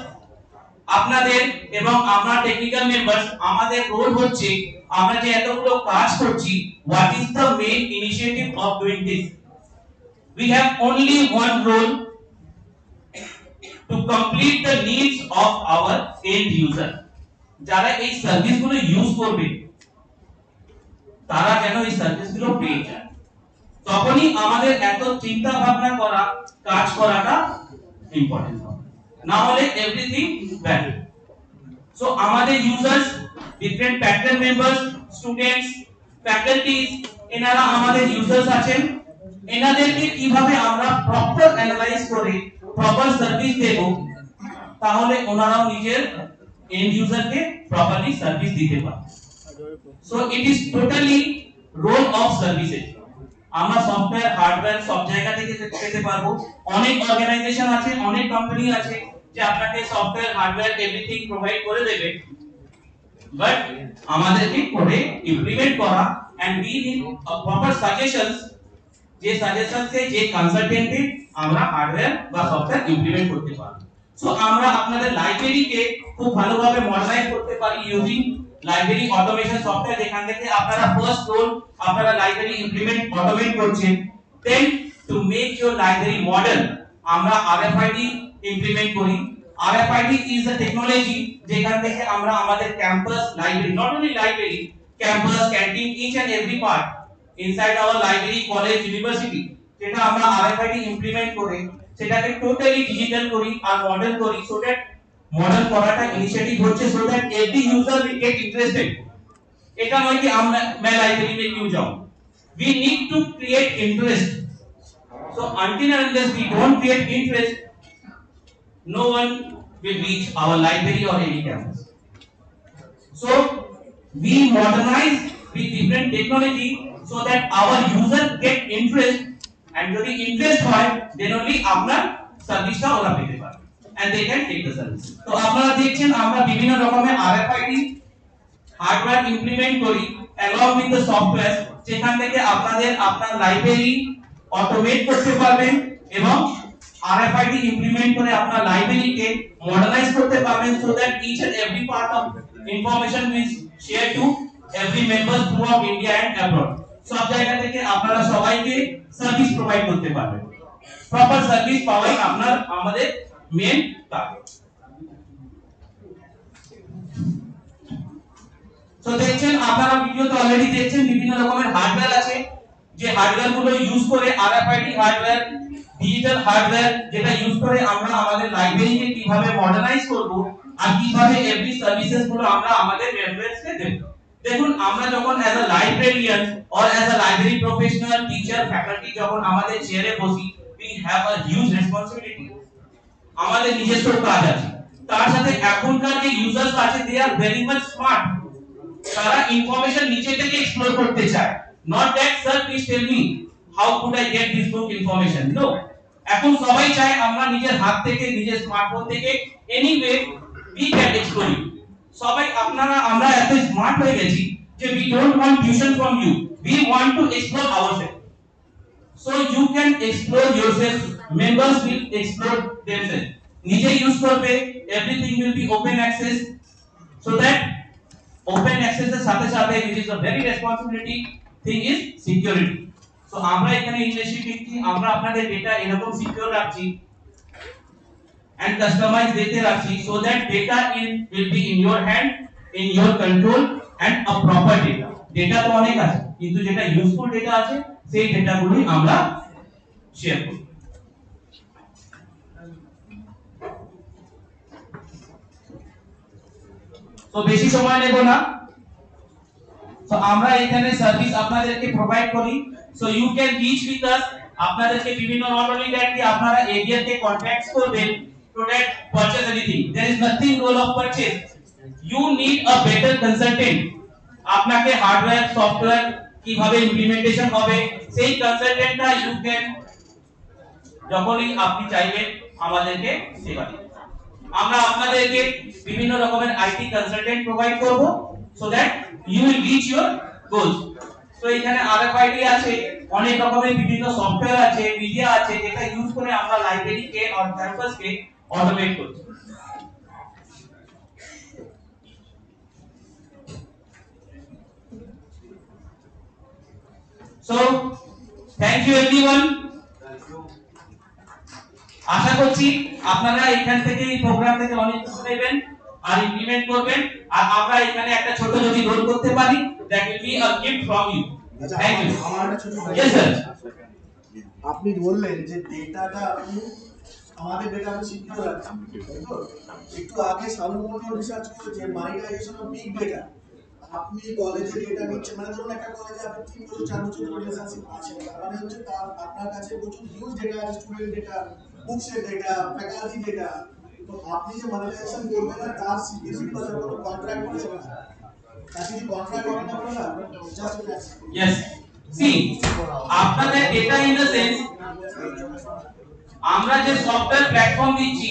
আপনাদের এবং আমরা টেকনিক্যাল মেম্বারস, আমাদের রোল হচ্ছে আমরা যে এতগুলো কাজ করছি, what is the main initiative of doing this? We have only one role to complete the needs of our end user। যারা এই সার্ভিসগুলো ইউজ করবে তারা যেন এই সার্ভিসগুলো পেয়ে যায়, তখনই আমাদের এত চিন্তা ভাবনা করা, কাজ করাটা ইম্পর্টেন্ট হবে, না হলে এভরিথিং ব্যাড। সো আমাদের users, different pattern members, students, faculties, এনারা আমাদের ইউজার্স আছেন। এনাদেরকে কিভাবে আমরা প্রপার অ্যানালাইজ করে প্রপার সার্ভিস দেব, তাহলে ওনারাও নিজের এন্ড ইউজারকে প্রপারলি সার্ভিস দিতে পারবে। So it is totally role of services. আমরা সফটওয়্যার, হার্ডওয়্যার সব জায়গা থেকে পেতে পারবো। অনেক অর্গানাইজেশন আছে, অনেক কোম্পানি আছে যে আপনাকে সফটওয়্যার, হার্ডওয়্যার এভরিথিং প্রোভাইড করে দেবে, বাট আমাদেরকে করে ইমপ্লিমেন্ট করা and we need proper suggestions, যে সাজেশনসে যে কনসালটেন্টে আমরা হার্ডওয়্যার বা সফটওয়্যার ইমপ্লিমেন্ট করতে পারবো। সো আমরা আপনাদের লাইব্রেরিকে খুব ভালোভাবে মডার্নাইজ করতে পারি ইউজিং লাইব্রেরি অটোমেশন সফটওয়্যার, যেখান থেকে আপনারা ফার্স্ট রোল আপনারা লাইব্রেরি ইমপ্লিমেন্ট অটোমেট করছেন। Then to make your library model আমরা RFID ইমপ্লিমেন্ট করি। RFID ইজ আ টেকনোলজি যেখান থেকে আমরা আমাদের campus, library, not only library, campus, canteen, each and every part inside our library, college, university, যেটা আমরা RFID implement করে সেটাকে টোটালি ডিজিটাল করি আর মডেল করি। সো দ্যাট মডেল করাটা ইনিশিয়েটিভ হচ্ছে so that every user will get interested. এটা নয় কি আমরা मैं लाइब्रेरी में क्यों जाऊं, we need to create interest। so until and unless we don't create interest, no one will reach our library or any campus। so we modernize with different technology so that our user get interest, and যদি interest হয় then only আপনার সার্ভিসটা ওরা পেতে পারে and they can take the service। তো আপনারা দেখছেন আমরা বিভিন্ন রকমের RFID হার্ডওয়্যার ইমপ্লিমেন্ট করি along with the software, যেখান থেকে আপনাদের আপনার লাইব্রেরি অটোমেট করতে পারবেন এবং RFID ইমপ্লিমেন্ট করে আপনার লাইব্রেরিকে মডার্নাইজ করতে পারবেন so that each and every part of information is shared to every member throughout India and abroad। সব জায়গা থেকে আপনারা সবাইকে সার্ভিস প্রোভাইড করতে পারবেন। প্রপার সার্ভিস পাওয়াই আপনার আমাদের মেন টার্গেট। তো দেখছেন আপনারা ভিডিওতে অলরেডি দেখছেন বিভিন্ন রকমের হার্ডওয়্যার আছে, যে হার্ডওয়্যার গুলো ইউজ করে RFID হার্ডওয়্যার, ডিজিটাল হার্ডওয়্যার যেটা ইউজ করে আমরা আমাদের লাইব্রেরিকে কিভাবে মডার্নাইজ করব আর কিভাবে এভরি সার্ভিসেস গুলো আমরা আমাদের রেফারেন্সকে দেব। দেখুন আমরা যখন as a librarian or as a library professional teacher faculty যখন আমাদের চেয়ারে বসি, we have a huge responsibility, আমাদের নিজস্ব কাজ আছে। তার সাথে এখনকার যে ইউজার্স আছে they are very much smart, তারা ইনফরমেশন নিচে থেকে এক্সপ্লোর করতে চায়, not that sir please tell me how could I get this book information, no. এখন সবাই চায় আমরা নিজের হাত থেকে নিজের স্মার্টফোন থেকে anyway we can explore it. সবাই আপনারা আমরা এত স্মার্ট হয়ে গেছি যে we don't want tuition from you, we want to explore ourselves. So you can explore yourself, members will explore themselves, নিজে ইউজ করবে, everything will be open access, so that open access এর সাথে সাথে it is a very responsibility thing is security. So আমরা এখানে ইংলিশে লিখছি, আমরা আপনাদের ডেটা এরকম সিকিউর রাখছি and customize data রাখছি, so that data will be in your hand, in your control and a proper data. Data তো অনেক আছে, কিন্তু যেটা ইউজফুল ডেটা আছে সেই ডেটাগুলোই আমরা শেয়ার করব। তো বেশি সময় নেব না, তো আমরা এখানে সার্ভিস আপনাদেরকে প্রোভাইড করি, so you can reach with us. আপনাদেরকে বিভিন্ন নট অনলি দ্যাট কি আপনারা এরিয়াতে কন্ট্যাক্টস করবেন to that purchase anything, there is nothing role of purchase, you need a better consultant, আপনাকে হার্ডওয়্যার সফটওয়্যার কিভাবে ইমপ্লিমেন্টেশন হবে সেই কনসালটেন্টটা ইউ ক্যান যখনই আপনি চাইবেন আমাদেরকে সেবা দিন। আমরা আপনাদেরকে বিভিন্ন রকমের আইটি কনসালটেন্ট প্রোভাইড করব, so that you will reach your goals. তো এখানে আরএফআইডি আছে, অনেক রকমের বিভিন্ন সফটওয়্যার আছে, মিডিয়া আছে, যেটা ইউজ করে আমরা লাইব্রেরিকে আর ক্যাম্পাসকে অটোমেট করছি। So thank you everyone. আশা করছি আপনারা এখান থেকে এই প্রোগ্রাম থেকে অনেক কিছু নেবেন আর ইমপ্লিমেন্ট করবেন, আর আমরা এখানে একটা ছোট যদি রোল করতে পারি, that will be a gift from you. Thank you. Yes sir,
আপনি বললেন যে ডেটাটা আপনি আমাদের ডেটা আমি সিকিউর রাখছি, একটু আগে সালমন রিসার্চ করেছে মনিটাইজেশন অফ বিগ ডেটা। আপনি কলেজে ডেটা নিচ্ছেন, মানে ধরুন একটা কলেজে আপনি 3 বছর 4 বছর ধরে রিসার্চিং করছেন, মানে হচ্ছে তার আপনার কাছে প্রচুর হিউজ ডেটা আছে, স্টুডেন্ট ডেটা, বুকসের ডেটা, ফ্যাকাল্টি ডেটা। তো আপনি যে মনিটাইজেশন করবেন না তার সিকিউরিটি বা কোনো কন্ট্রাক্ট করেছেন না, তার কি কন্ট্রাক্ট করেন আপনারা? জাস্ট
ইয়েস, সি আপনাদের ডেটা ইন দ্য সেন্স আমরা যে সফটওয়্যার প্ল্যাটফর্ম দিচ্ছি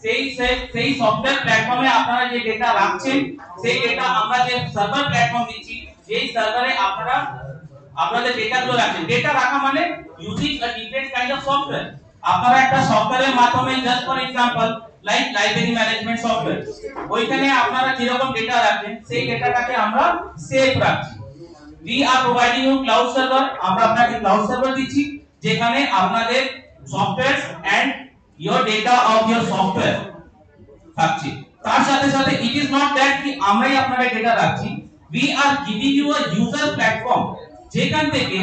সেই সফটওয়্যার প্ল্যাটফর্মে আপনারা যে ডেটা রাখছেন সেই ডেটা আমরা যে সার্ভার প্ল্যাটফর্ম দিচ্ছি সেই সার্ভারে আপনারা আপনাদের ডেটাগুলো রাখছেন। ডেটা রাখা মানে using a different kind of software. আপনারা একটা সফটওয়্যারের মাধ্যমে just for example like library management software, ওইখানে আপনারা যেরকম ডেটা রাখবেন সেই ডেটাটাকে আমরা সেভ রাখছি। We are providing you cloud server, আমরা আপনাকে ক্লাউড সার্ভার দিচ্ছি যেখানে আপনাদের software and your data of your software থাকছে। তার সাথে সাথে it is not that কি আমরাই আপনাদের ডেটা রাখছি, we are giving you a user platform যেখান থেকে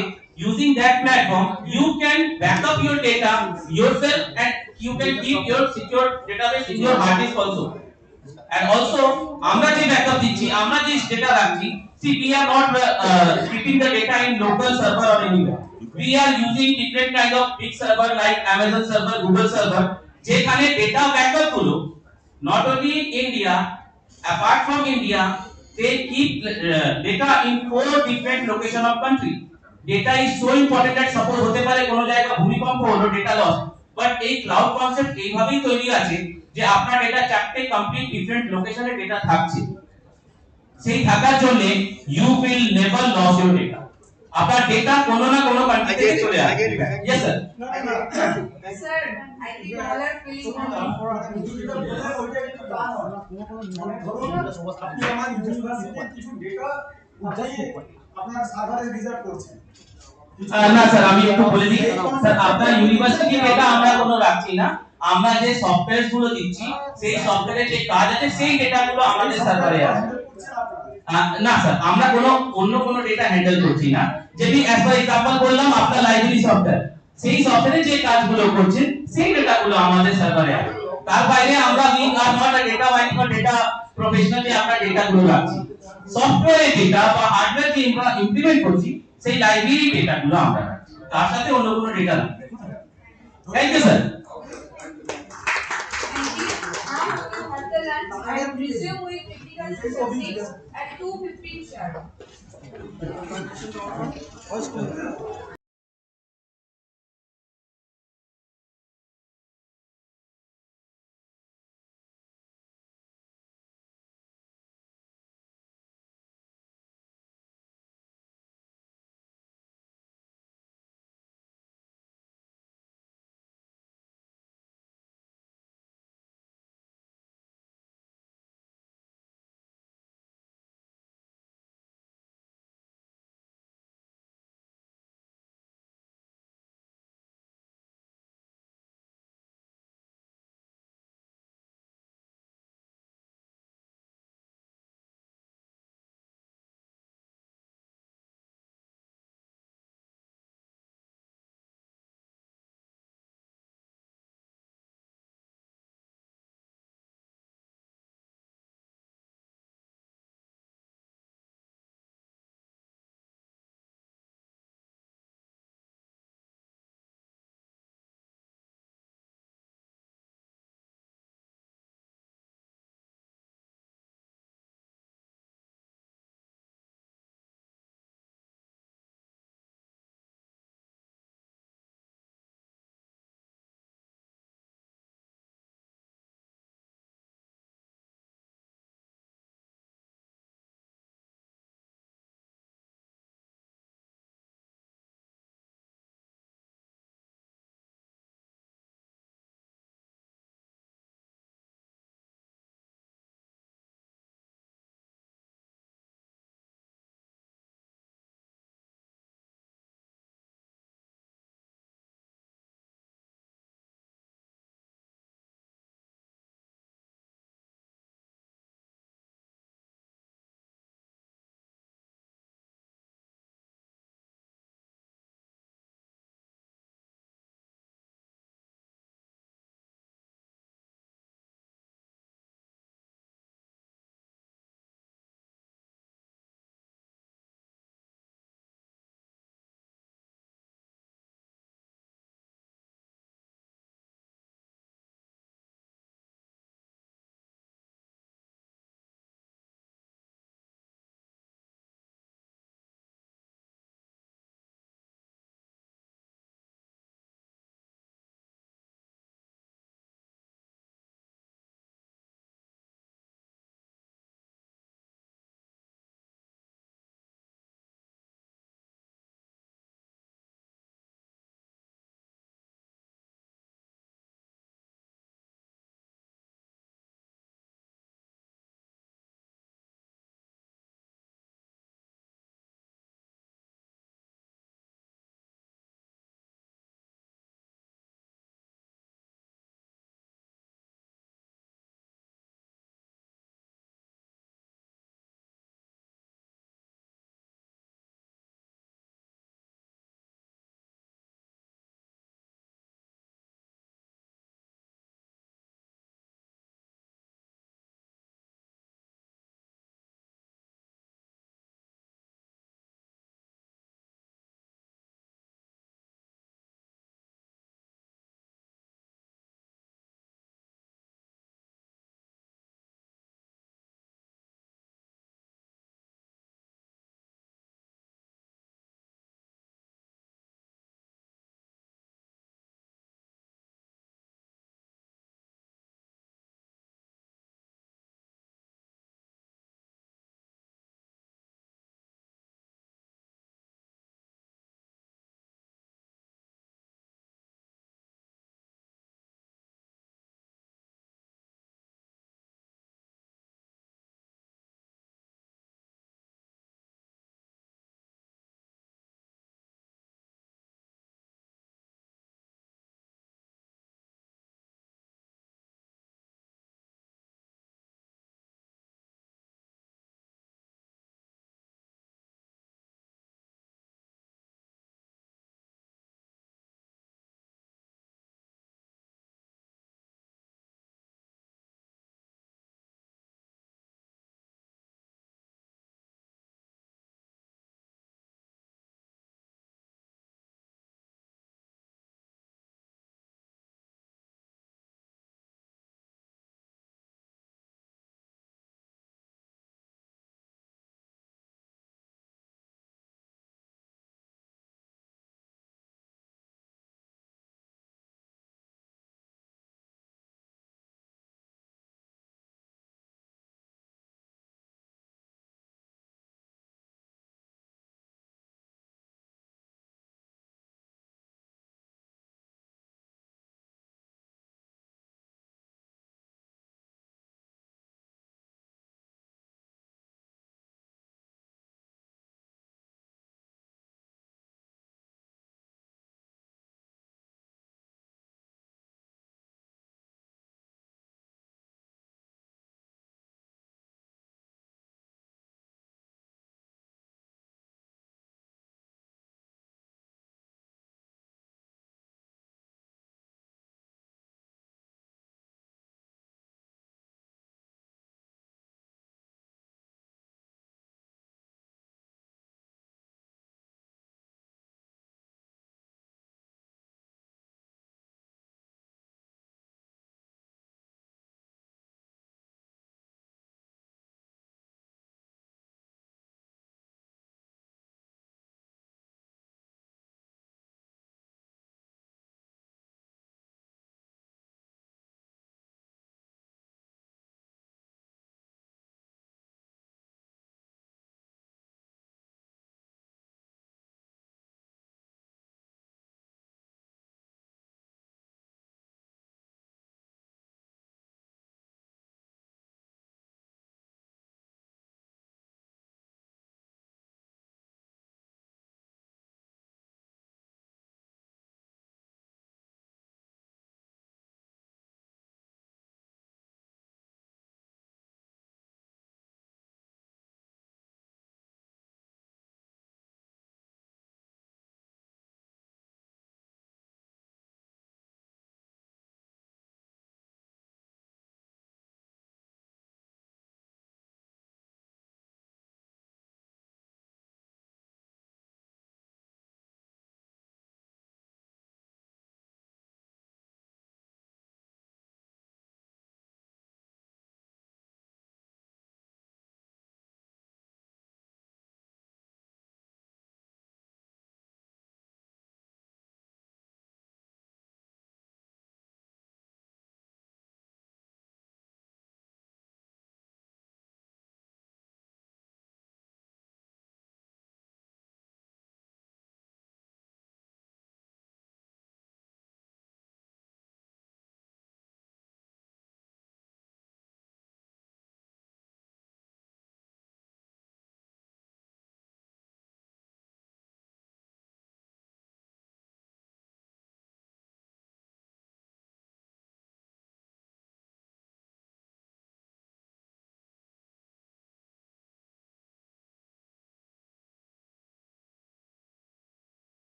using that platform you can back up your data yourself and you can keep your secure database in your hard disk also. And also আমরা যে backup দিচ্ছি, আমরা যে data রাখছি, see we are not keeping the data in local server or anywhere, we are using different kind of big server like Amazon server, Google server, যেখানে data backup গুলো not only in India, apart from India they keep data in 4 different location of country. Data is so important that suppose হতে পারে কোন জায়গায় ভূমিকম্প হলো, data loss, but এই cloud concept এইভাবেই তৈরি আছে যে আপনার ডেটা চারটে কমপ্লিট ডিফারেন্ট লোকেশনে ডেটা থাকছে। সেই থাকার জন্য you will never lose your data, আপনার ডেটা কোনো না কোনো কান্ট্রি থেকে চলে আসবে। Yes sir.
Sir I think all are feeling
আপনি আমার ইউনিভার্সিটির কিছু ডেটা আপনার সার্ভারে রিজার্ভ করছেন।
না স্যার আমি একটু বলে দিই স্যার, আপনার ইউনিভার্সিটি ডেটা আমরা কোনো রাখছি না, আমরা যে সফটওয়্যারস গুলো দিচ্ছি সেই সফটওয়্যারের যে কাজ আছে সেই ডেটাগুলো আমাদের সার্ভারে আছে। না স্যার আমরা অন্য কোনো ডেটা হ্যান্ডেল করছি না, যদি অ্যাজ ফর एग्जांपल বললাম আপনার লাইব্রেরি সফটওয়্যার, সেই সফটওয়্যারে যে কাজগুলো করছেন সেই ডেটাগুলো আমাদের সার্ভারে আছে। তার বাইরে আমরা we are not a data mining or data আমরা প্রফেশনালি আমরা ডেটা গুলো রাখছি সফটওয়্যার ডেটা বা হার্ডওয়্যার যে আমরা ইমপ্লিমেন্ট করছি সেই লাইব্রেরি ডেটা গুলো আমরা রাখছি তার সাথে অন্য কোনো ডেটা না thank you sir
At the lunch, I resume with critical statistics at 2:15 sharp.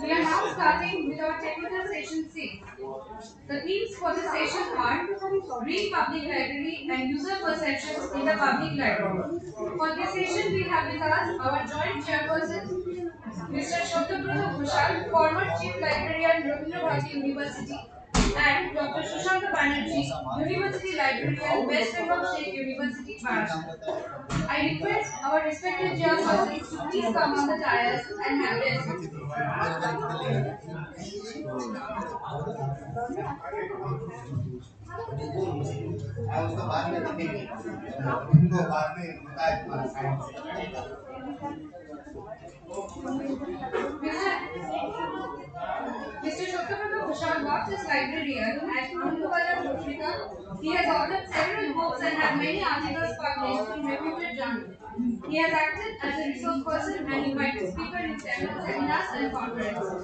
We are now starting with our technical session 6. The themes for the session are Green Public Library and User Perceptions in the Public Library. For this session, we have with us our joint chairperson, Mr. Shotobrata Ghoshal, former Chief Librarian, Rabindra Bharati University, and Dr. Shushanta Banerjee, University Librarian, West Bengal State University, Maharashtra. I request our respected chairpersons to please come on the dais and have their seats.
उसको बाद में देखेंगे उनको बाद में बताया तुम्हारा side से
Mr. Shotobrata Ghoshal works as librarian at Ahmedabad Patrika. He has authored several books and has many articles published in reputed journals. He has acted as a resource person and invited speakers in several seminars and conferences.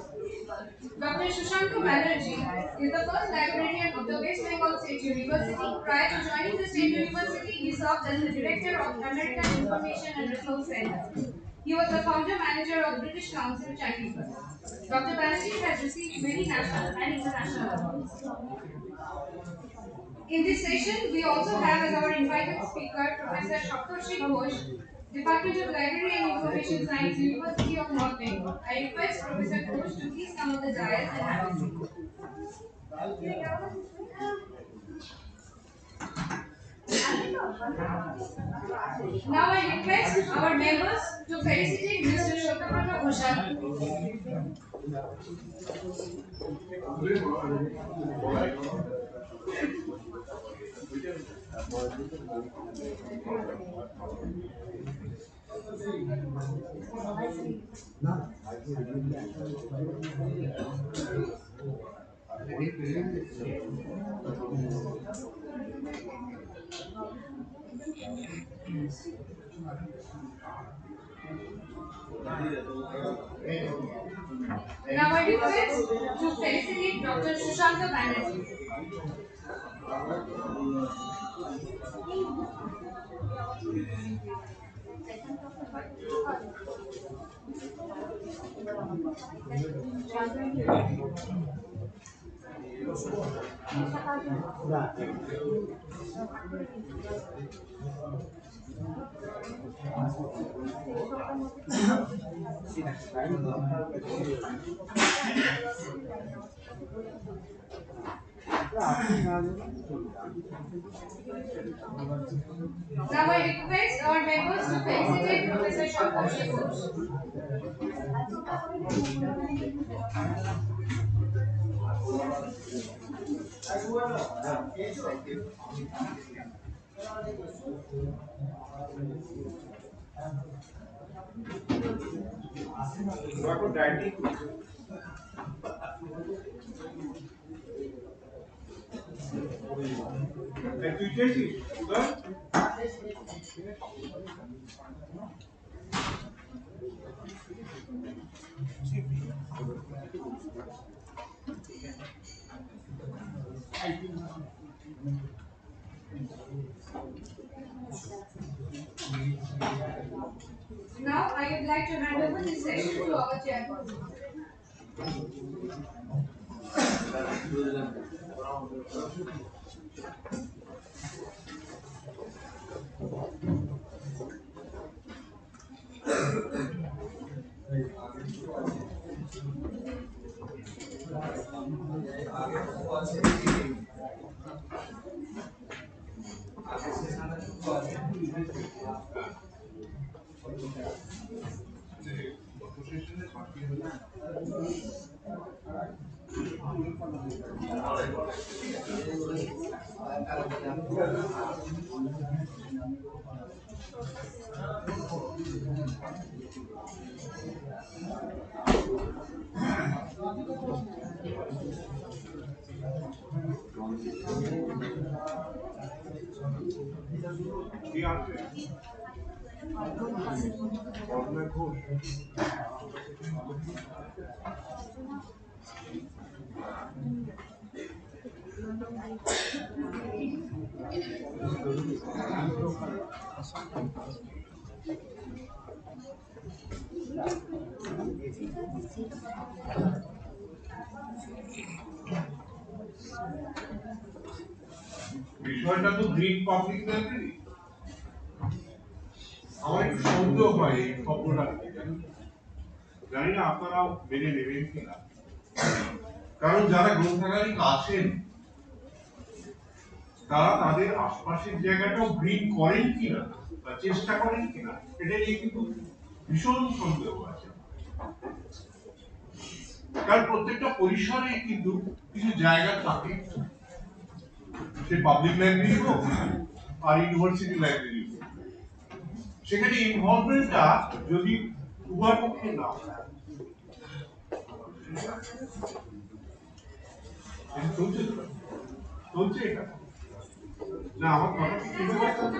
Dr. Shushanka Banerjee is the first librarian of the West Bengal State University. Prior to joining the State University, he served as the director of American Information and Resource Center. He was the founder manager of British Council, Chandigarh. Dr. Banerjee has received many national and international awards. In this session, we also have as our invited speaker Professor Saptarshi Ghosh, Department of Library and Information Science, University of North Bengal. I request Professor Ghosh to please come on the dais and have a seat. Now I request our members to felicitate Mr. Shotabrata Ghoshal. Now I request to felicitate Dr. Shushanta Banerjee. Now I request our members to felicitate Professor Saptarshi Ghosh. Now I would like to hand over this session to our chairperson.
বিষয়টা তো green public library. আমার একটু সন্দেহ হয় এই শব্দটা নিয়ে, জানি না আপনারাও মেনে নেবেন কিনা। কারণ যারা গ্রন্থাগারিক আছেন তারা তাদের আশপাশের জায়গাটাও গ্রিন করেন কিনা বা চেষ্টা করেন কিনা, এটা নিয়ে কিন্তু ভীষণ সন্দেহ আছে। কারণ প্রত্যেকটা পরিসরে কিন্তু কিছু জায়গা থাকে, সে পাবলিক লাইব্রেরি হোক আর ইউনিভার্সিটি লাইব্রেরি হোক, সেখানে ইনভলভমেন্টটা যদি উভয় পক্ষে না হয়। চলছে চলছে এটা না, আমার কথা কি শুনতে পাচ্ছেন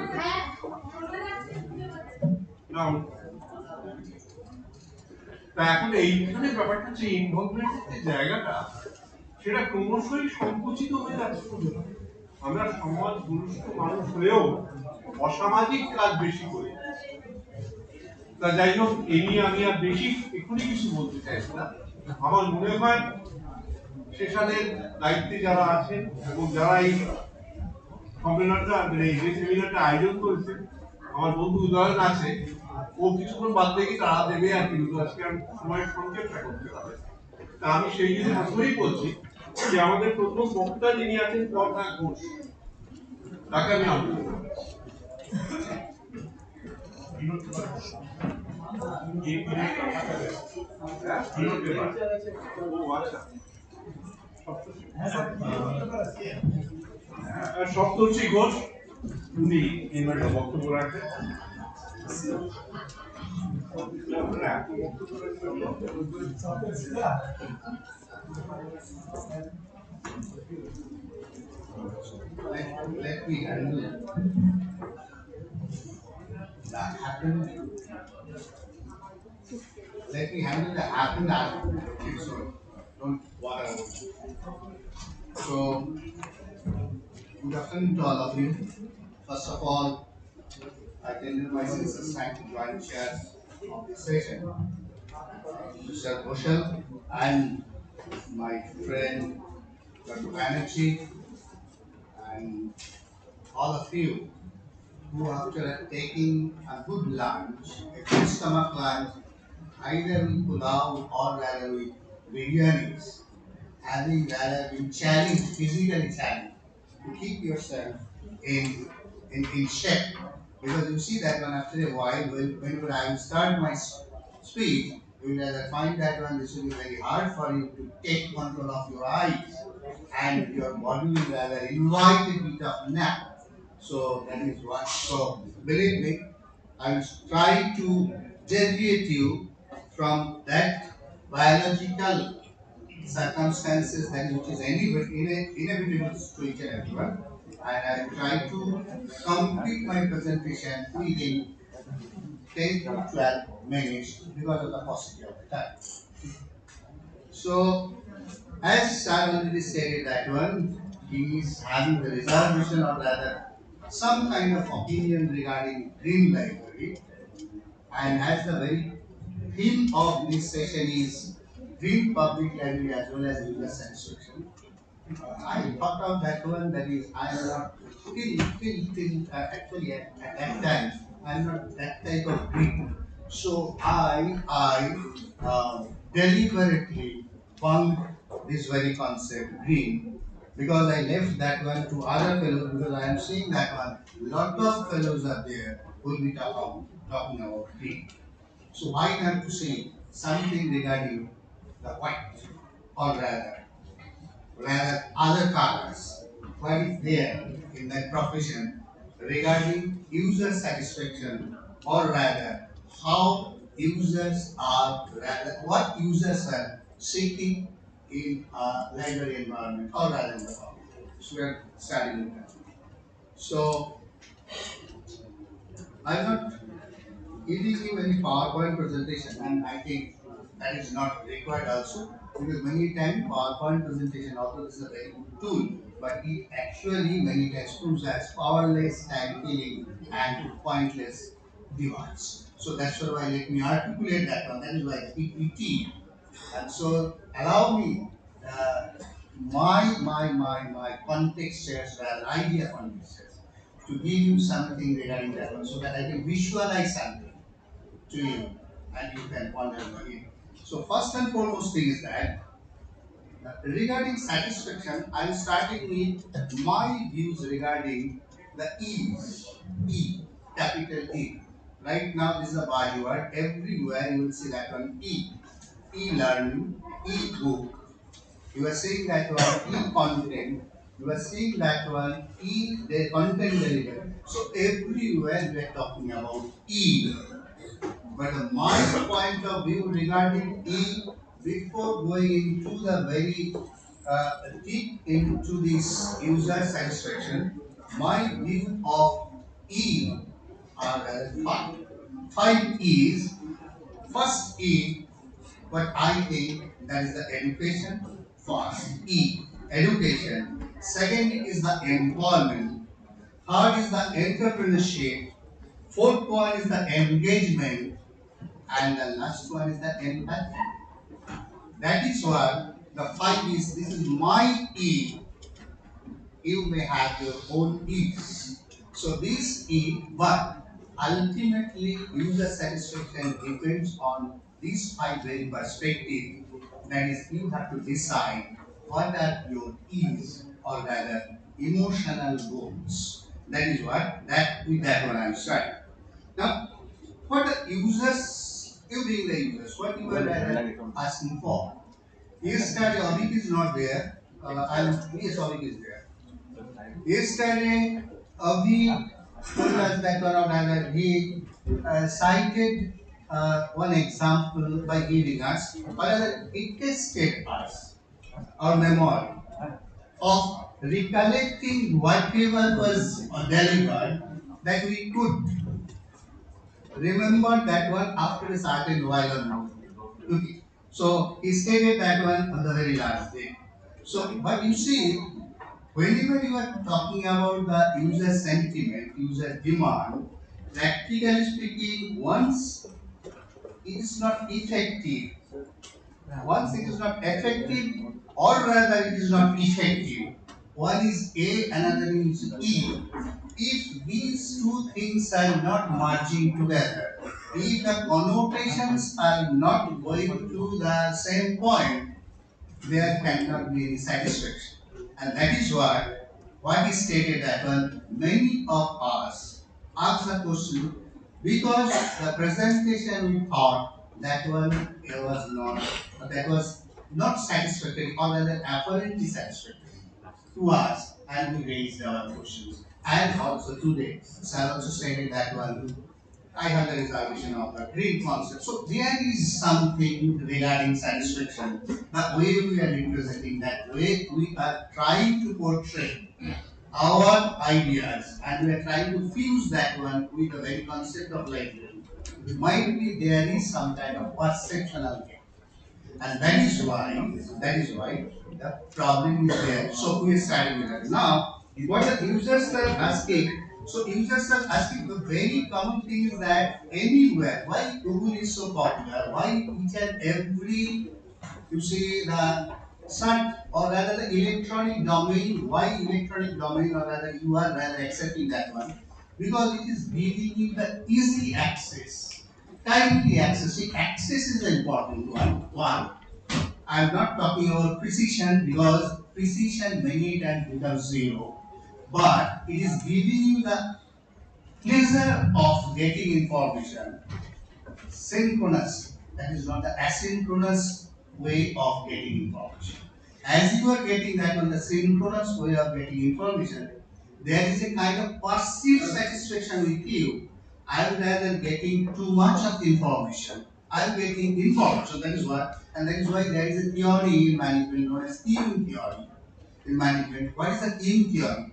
না? তা এখন এইখানে ব্যাপারটা হচ্ছে ইনভলভমেন্টের যে জায়গাটা, সেটা ক্রমশই সংকুচিত হয়ে যাচ্ছে। আমরা সমাজ দুষ্ট মানুষ হয়েও অসামাজিক কাজ বেশি করি। তা যাই হোক, এই নিয়ে আমি আর বেশি এখনই কিছু বলতে চাইছি না। আমার মনে হয় সেশনের দায়িত্বে যারা আছেন এবং যারা এই সম্মেলনটা এই যে সেমিনারটা আয়োজন করেছে, আমার বন্ধু উদয়ন আছে, ও কিছুক্ষণ বাদ থেকে তারা দেবে আর কি, আজকে আমি সময়ের সংক্ষেপটা করতে পারবে। তা আমি সেই জন্য প্রথমেই বলছি যে আমাদের প্রথম বক্তা যিনি আছেন কর্ণা ঘোষ, তাকে আমি আমন্ত্রণ করছি। সপ্তর্ষি ঘোষ উনি নির্বাচিত বক্তব্য রাখবেন।
Let me handle that happened. Let me handle the happened attitude, so don't bother. So, good afternoon to all of you. First of all, I tender my sincere thanks to join chairs of this session, Mr. Bhushal and my friend Dr. Banerjee, and all of you who, after taking a good lunch, a good stomach lunch, either with pulao or rather with biryanis, having rather been challenged, physically challenged, to keep yourself in shape. Because you see that one after a while, when I will start my speech, you will rather find that one, this will be very hard for you to take control of your eyes, and your body will rather invite a bit of nap. So that is what. So believe me, I will try to deviate you from that biological circumstances that which is inevitable to each and everyone, and I will try to complete my presentation within 10 to 12 minutes because of the paucity of the time. So, as I already stated that one, he is having the reservation or rather some kind of opinion regarding green library, and as the very theme of this session is green public library as well as user satisfaction, I thought of that one, that is I am not till actually at that time I am not that type of green. So I deliberately found this very concept green, because I left that one to other fellows, because I am seeing that one lot of fellows are there who will be talking about green. So I have to say something regarding the white, or rather other colors. What is there in that profession regarding user satisfaction, or rather how users are, rather what users are seeking in a library environment, or rather in the public. So we are starting with that. So I'm not giving you any PowerPoint presentation, and I think that is not required also, because many times PowerPoint presentation, although this is a very good tool, but it actually many times proves as powerless, time killing, and pointless device. So that's why let me articulate that one. That is why the EPT. And so allow me my context shares, rather idea context shares, to give you something regarding that one so that I can visualize something to you and you can ponder on it. So first and foremost thing is that regarding satisfaction, I'm starting with my views regarding the E's. E, capital E. Right now, this is a buzzword. Everywhere you will see that one E. E-learning, e-book. You are seeing that one e-content. You are seeing that one the content delivery. So everywhere we are talking about E. But my point of view regarding E, before going into the very deep into this user satisfaction, my view of E are rather five. Five E's. First E, what I think that is the education. First E, education. Second is the employment. Third is the entrepreneurship. Fourth one is the engagement. And the last one is the empathy. That is what the five is. This is my E. You may have your own E's. So this E, but ultimately user satisfaction depends on these five very perspectives. That is, you have to decide what are your E's or rather emotional goals. That is what that with that one I'm starting. Now, what the users, you being the users, what you are asking for? Yesterday, Avik is not there. Yes, Avik is there. Yesterday, Avik told us that one of rather he cited one example by giving us, or rather it tested us, our memory of recollecting whatever was delivered that we could remember that one after a certain while or not. Okay. So he stated that one on the very last day. So, but you see, whenever you are talking about the user sentiment, user demand, practically speaking, once it is not effective, once it is not effective, or rather it is not effective, one is A, another is E. If these two things are not merging together, if the connotations are not going to the same point, there cannot be any satisfaction. And that is what he stated that well, many of us ask the question because the presentation we thought that one that was not satisfactory or rather apparently satisfactory to us and we raised our questions. And also today, Sir also stated that one I have the reservation of the green concept. So there is something regarding satisfaction. The way we are representing, that way we are trying to portray our ideas and we are trying to fuse that one with the very concept of library. Might be there is some kind of perceptual gap. And that is why the problem is there. So we are starting with that. Now, what the users are asking, so users are asking the very common thing is that anywhere, why Google is so popular, why each and every, you see the search or rather the electronic domain, why electronic domain or rather you are rather accepting that one? Because it is giving you the easy access, timely access. See, access is the important one. One. I am not talking about precision because precision many times becomes zero. But it is giving you the pleasure of getting information synchronous. That is not the asynchronous way of getting information. As you are getting that on the synchronous way of getting information, there is a kind of perceived satisfaction with you. I am rather getting too much of information. I am getting informed. So that is what, and that is why there is a theory in management known as team theory in management. What is the team theory?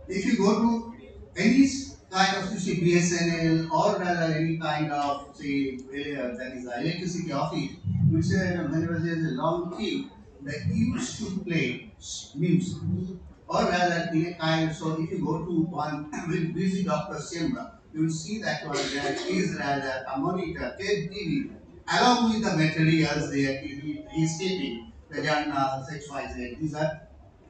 If you go to any kind of say BSNL or rather any kind of say that is the electricity office, you say that whenever there is a long queue, they used to play music. Or rather in a kind, so if you go to one very busy doctor's chamber, you will see that one there is rather a monitor, tape TV, along with the materials there. He is keeping the journals, XYZ. These are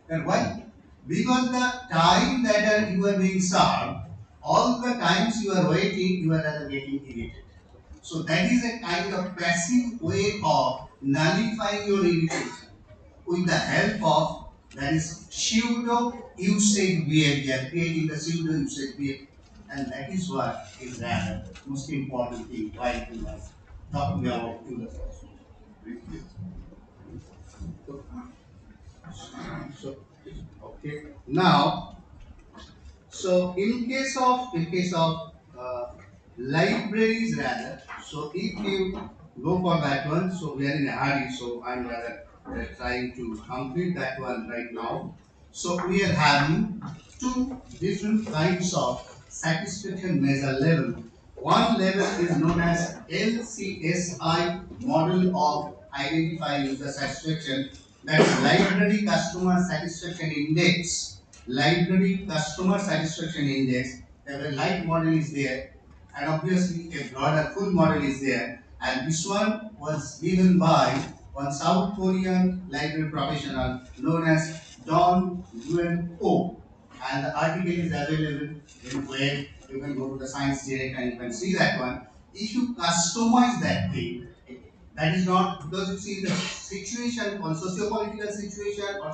and why? Because the time that you are being served, all the times you are waiting, you are rather getting irritated. So that is a kind of passive way of nullifying your irritation with the help of that is pseudo usage behavior, creating the pseudo usage behavior. And that is what is the most important thing while we are talking about users. So, okay. Now, so in case of libraries rather, so if you go for that one, so we are in a hurry, so I'm rather trying to complete that one right now. So we are having two different kinds of satisfaction measure level. One level is known as LCSI, model of identifying user satisfaction, that is library customer satisfaction index. Library customer satisfaction index, a light model is there, and obviously a broader full model is there. And this one was given by one South Korean library professional known as Don Yuen Ho, and the article is available in web. You can go to the Science Direct and you can see that one. If you customize that thing, that is not because you see the situation or socio-political situation or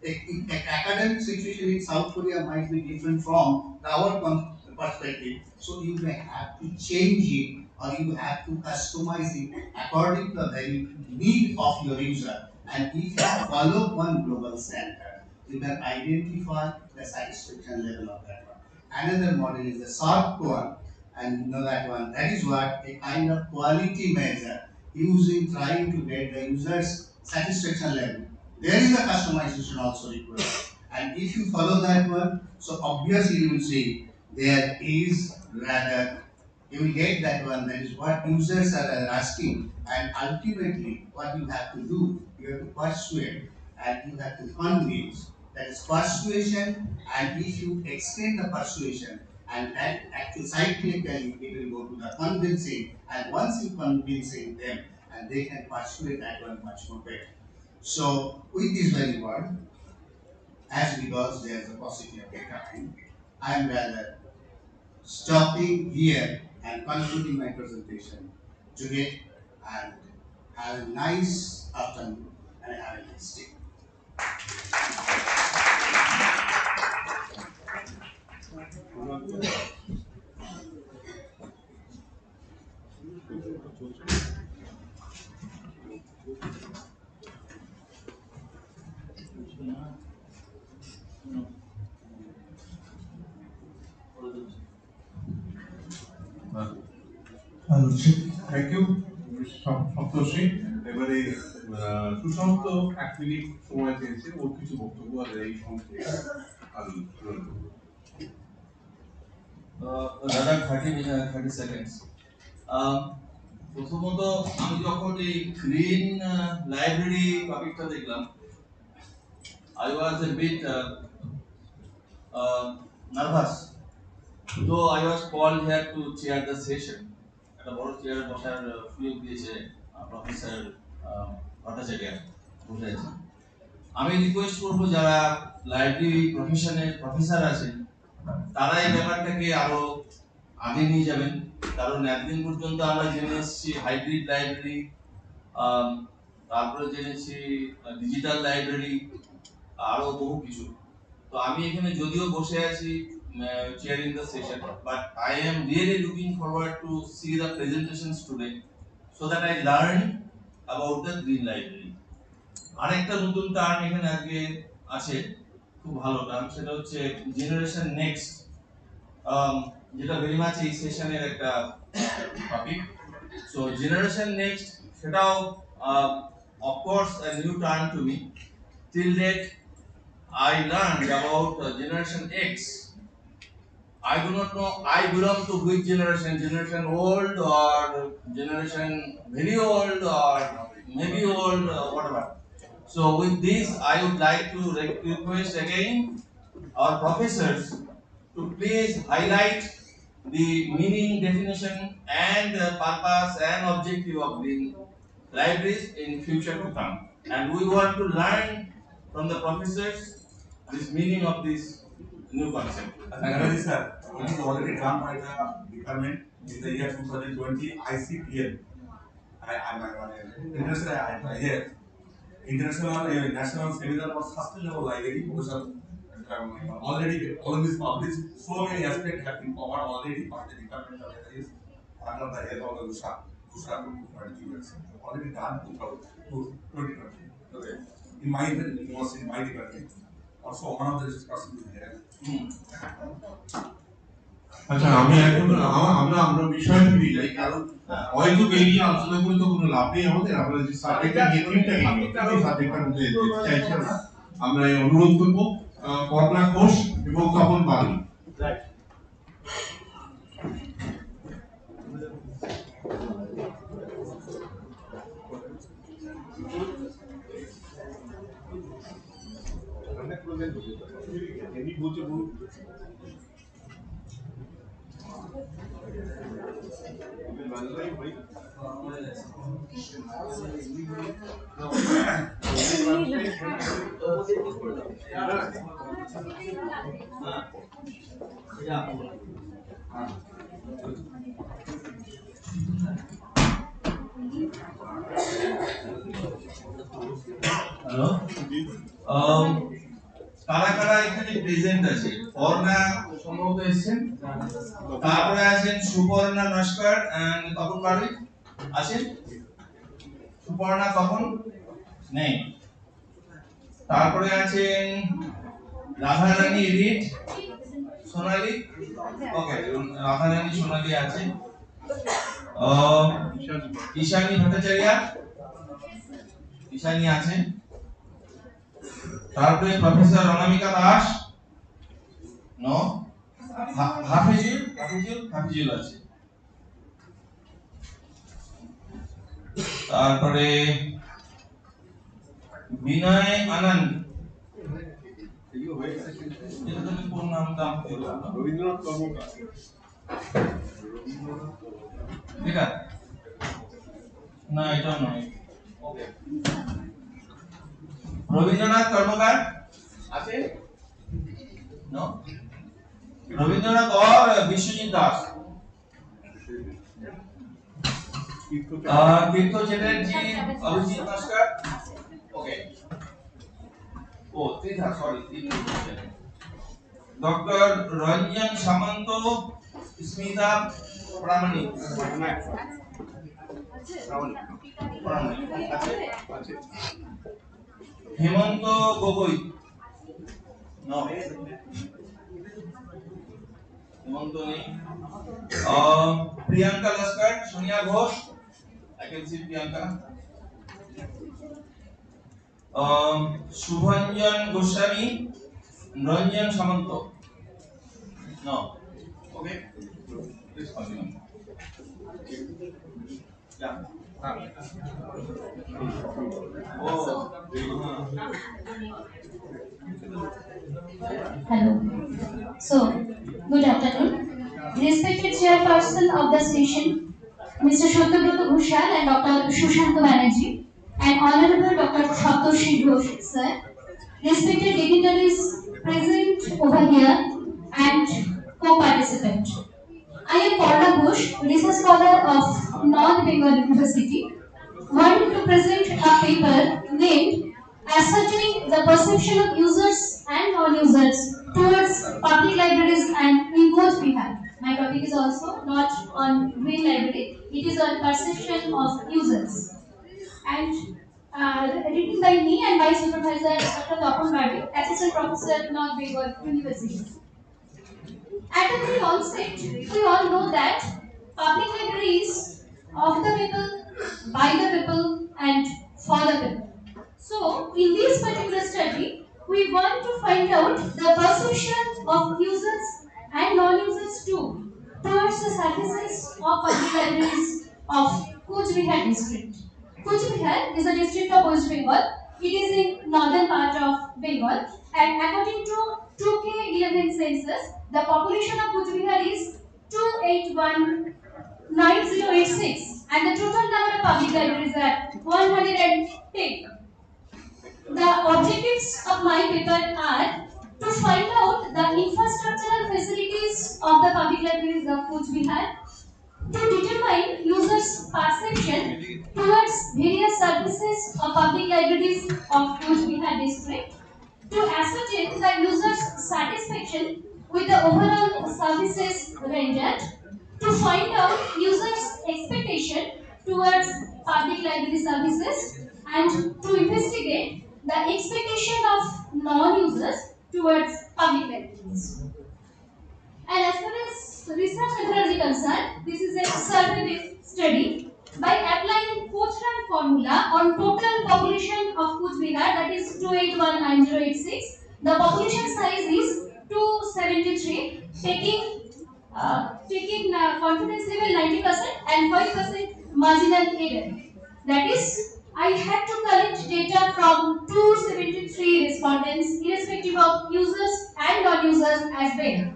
academic situation in South Korea might be different from our perspective. So you may have to change it or you have to customize it according to the very need of your user. And if you follow one global standard, you can identify the satisfaction level of that one. Another model is the SARP one, and you know that one. That is what a kind of quality measure using trying to get the user's satisfaction level. There is a customization also required. And if you follow that one, so obviously you will see there is rather you will get that one. That is what users are asking, and ultimately what you have to do, you have to persuade and you have to convince. That is persuasion, and if you extend the persuasion, and that actually cyclically it will go to the convincing, and once you convincing them, and they can persuade that one much more better. So with this very word, as because there is a paucity of time, I am rather stopping here and concluding my presentation today, and have a nice afternoon and have a nice day.
Thank you Santoshi. এবারে Sushant 1 minute সময় চেয়েছে, ওর কিছু বক্তব্য আছে এই সমস্ত
দাদা 30 seconds. প্রথমত আমি যখন এই গ্রিন লাইব্রেরি টপিকটা দেখলাম, I was a bit nervous. Though I was called here to chair the session, একটা বড় চেয়ারে বসার সুযোগ দিয়েছে প্রফেসর ভট্টাচার্য বসে আছেন। আমি রিকোয়েস্ট করবো যারা লাইব্রেরি প্রফেশনের প্রফেসর আছেন তারা এই ব্যাপারটাকে আরো আগে নিয়ে যাবেন, কারণ একদিন পর্যন্ত আমরা জেনে এসেছি হাইব্রিড লাইব্রেরি, তারপরে জেনেছি ডিজিটাল লাইব্রেরি, আরো বহু কিছু। তো আমি এখানে যদিও বসে আছি chairing the session, but I am really looking forward to see the presentations today so that I learn about the green library. আরেকটা নতুন টার্ম এখানে আজকে আছে, খুব ভালো টার্ম, সেটা হচ্ছে জেনারেশন নেক্সট, যেটা ভেরি মাচ এই সেশনের একটা টপিক। সো জেনারেশন নেক্সট সেটাও of course a new term to me. Till date I learned about generation X. I do not know I belong to which generation, generation old or generation very old or maybe old, whatever. So with this I would like to request again our professors to please highlight
the meaning, definition, and purpose and objective of the libraries in future to come. And we want to learn from the professors this meaning of this new concept.
Narasimha sir, it is already done by the department in the year 2020 ICPL. International international national seminar for sustainable library because of already all these published so many aspects have been covered already by the department of libraries under the help of the Usha already done 2020. Okay. In my it was in my department. Also one of the discussions is there.
আচ্ছা আমি এখন আমরা আমরা বিষয় ফিরে যাই কারণ হয়তো বেরিয়ে আলোচনা করে তো কোনো লাভ নেই আমাদের আমরা যে সাবজেক্টটা নিয়ে তিনটা এই সাবজেক্টটার মধ্যে যেতে চাইছি আমরা এই অনুরোধ করব কর্ণা ঘোষ এবং তপন বাড়ি
হ্যালো কারা কারা এখানে প্রেজেন্ট আছে অর্ণা সম্ভবত এসেছেন তারপরে আছেন সুপর্ণা নস্কর এন্ড তপন বাড়ি আছেন সুপর্ণা তপন নেই তারপরে আছেন রাধারানী এডিট সোনালী ওকে রাধারানী সোনালী আছে ঈশানী ভট্টাচার্য ঈশানী আছে তারপরে প্রফেসর অনামিকা দাস নো হাফিজুল আছে তারপরে বিনয় আনন্দ কোন নামটা রবীন্দ্রনাথ কর্মকার ঠিক আছে না এটা নয় ওকে রবীন্দ্রনাথ কর্মকার আছে নো রবীন্দ্রনাথ और Biswajit Das Tirtha Chatterjee Abhijit Naskar okay oh Tirtha sorry doctor Ranjan Samanta Smita Pramanik Hemanta Gogoi no Hemanta नहीं Priyanka Laskar Sonia Ghosh I can see Priyanka Subhanjan Goswami Ranjan Samanta no okay please continue yeah
Hello. So, good afternoon. Respected chairperson of the session, Mr. Shotobrata Ghoshal and Dr. Shushanto Banerjee, and Honorable Dr. Saptoshi Ghosh, sir. Respected dignitaries present over here and co-participant. I am Korna Ghosh, research scholar of North Bengal University, wanting to present a paper named Ascertaining the Perception of Users and Non-Users Towards Public Libraries and in both Bihar. My topic is also not on Green Library, it is on perception of users. And written by me and my supervisor, Dr. Tapan Badi, Assistant Professor, North Bengal University. At the very onset, we all know that public libraries of the people, by the people, and for the people. So, in this particular study, we want to find out the perception of users and non-users too towards the services of public libraries of Coach Bihar district. Coach Bihar is a district of West Bengal. It is in northern part of Bengal, and according to 2K11 census, the population of Coach Bihar is
2819086 and the total number of public libraries are 110. The objectives of my paper are to find out the infrastructural facilities of the public libraries of Kuch Bihar, to determine users' perception towards various services of public libraries of Kuch Bihar district, to ascertain the user's satisfaction with the overall services rendered, to find out users' expectation towards public library services, and to investigate the expectation of non-users towards public libraries. And as far as research methodology is concerned, this is a survey-based study. By applying Pochran formula on total population of Kuch Bihar, that is 2819086, the population size is 273, taking confidence level 90% and 5% marginal error. That is, I had to collect data from 273 respondents, irrespective of users and non-users as well.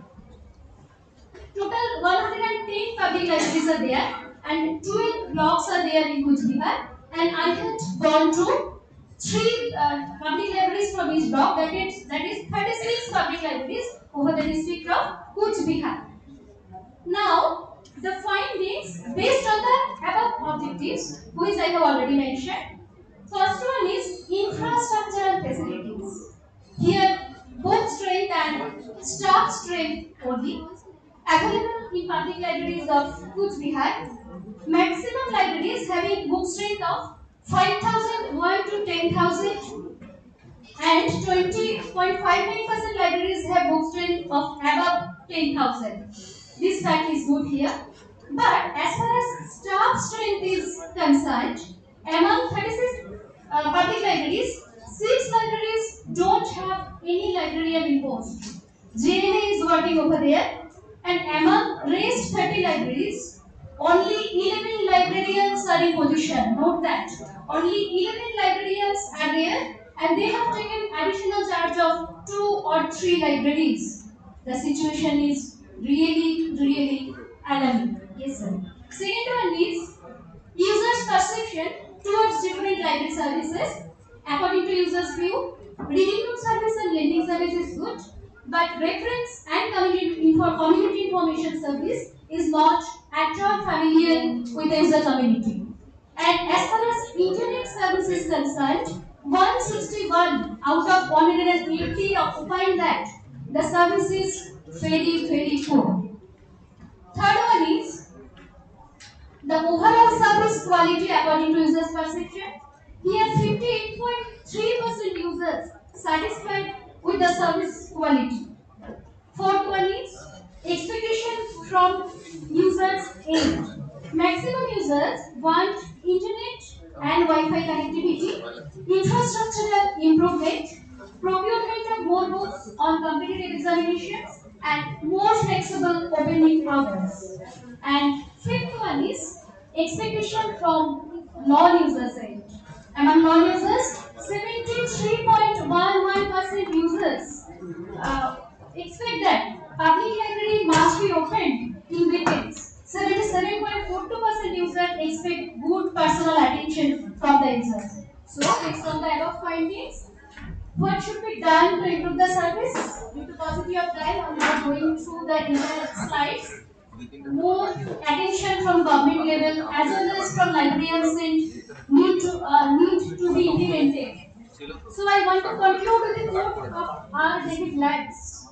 Total 110 public libraries are there and 12 blocks are there in Kuch Bihar, and I had gone to 3 public libraries from each block, that is 36 public libraries over the district of Kuch Bihar. Now, the findings based on the above objectives, which I have already mentioned. First one is infrastructural facilities. Here, both strength and staff strength only available in public libraries of Kuch Bihar. Maximum libraries having book strength of 5,001 to 10,000 and 20.59% libraries have book strength of above 10,000. This fact is good here. But as far as staff strength is concerned, among 36 public libraries, 6 libraries don't have any librarian in post. JNA is working over there, and among rest 30 libraries, only 11 librarians are in position. Note that. Only 11 librarians are there, and they have taken additional charge of 2 or 3 libraries. The situation is really alarming. Yes, sir. Second one is users' perception towards different library services. According to users' view, reading room service and lending service is good, but reference and community information service is not at all familiar with the user community. And as far as internet service is concerned, 161 out of 180 opine that the service is very poor. Third one is the overall service quality according to users' perception. Here 58.3% users satisfied with the service quality. Fourth one is expectation from users end. Maximum users want internet and Wi-Fi connectivity, infrastructural improvement, procurement of more books on competitive examinations, and more flexible opening hours. And fifth one is expectation from non-users end. Among non-users, 73.11% users expect that public library must be opened in weekends. 77.42% users expect good personal attention from the users. So, based on the above findings, what should be done to improve the service? Due to paucity of time, I am not going through the entire slides. More attention from government level as well as from librarians need to be implemented. So I want to conclude with the quote of R. David Lacks.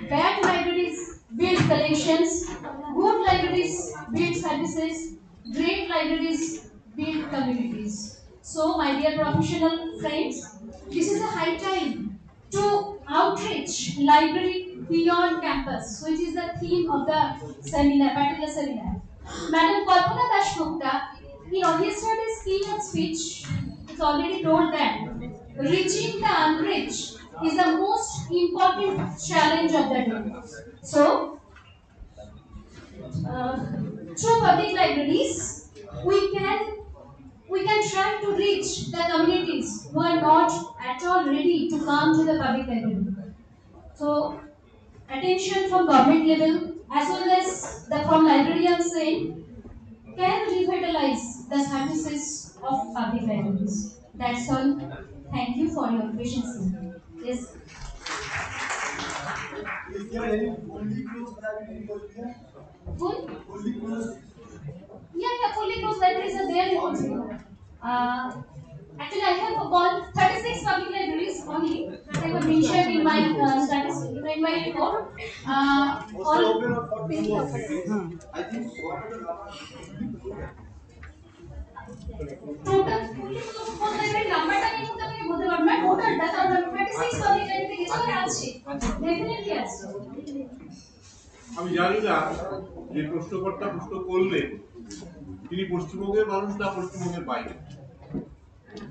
Bad libraries build collections, good libraries build services, great libraries build communities. So, my dear professional friends, this is a high time to outreach library beyond campus, which is the theme of the seminar, particular seminar. Madam Kalpana Dashgupta, in yesterday's keynote speech, it's already told that reaching the unreached is the most important challenge of the day. So, through public libraries, we can we can try to reach the communities who are not at all ready to come to the public library. So, attention from government level, as well as the from librarian saying can revitalize the services of public libraries. That's all. Thank you for your patience. Yes.
Is there any fully closed library in Kolkata?
Full?
Fully closed.
Yeah, fully closed libraries are there in Kolkata. Actually, I have about 36 public libraries only, as I have mentioned in my in my report.
Hostel
All
open or 40 closed? I think what are the numbers?
total fully closed library নাম্বারটা কি করতে আমি বলতে পারবো না টোটালটা কারণ 36 public library কিছু আছে ডেফিনেটলি আছে
আমি জানি না যে প্রশ্নকর্তা প্রশ্ন করলেন তিনি পশ্চিমবঙ্গের মানুষ না পশ্চিমবঙ্গের বাইরে,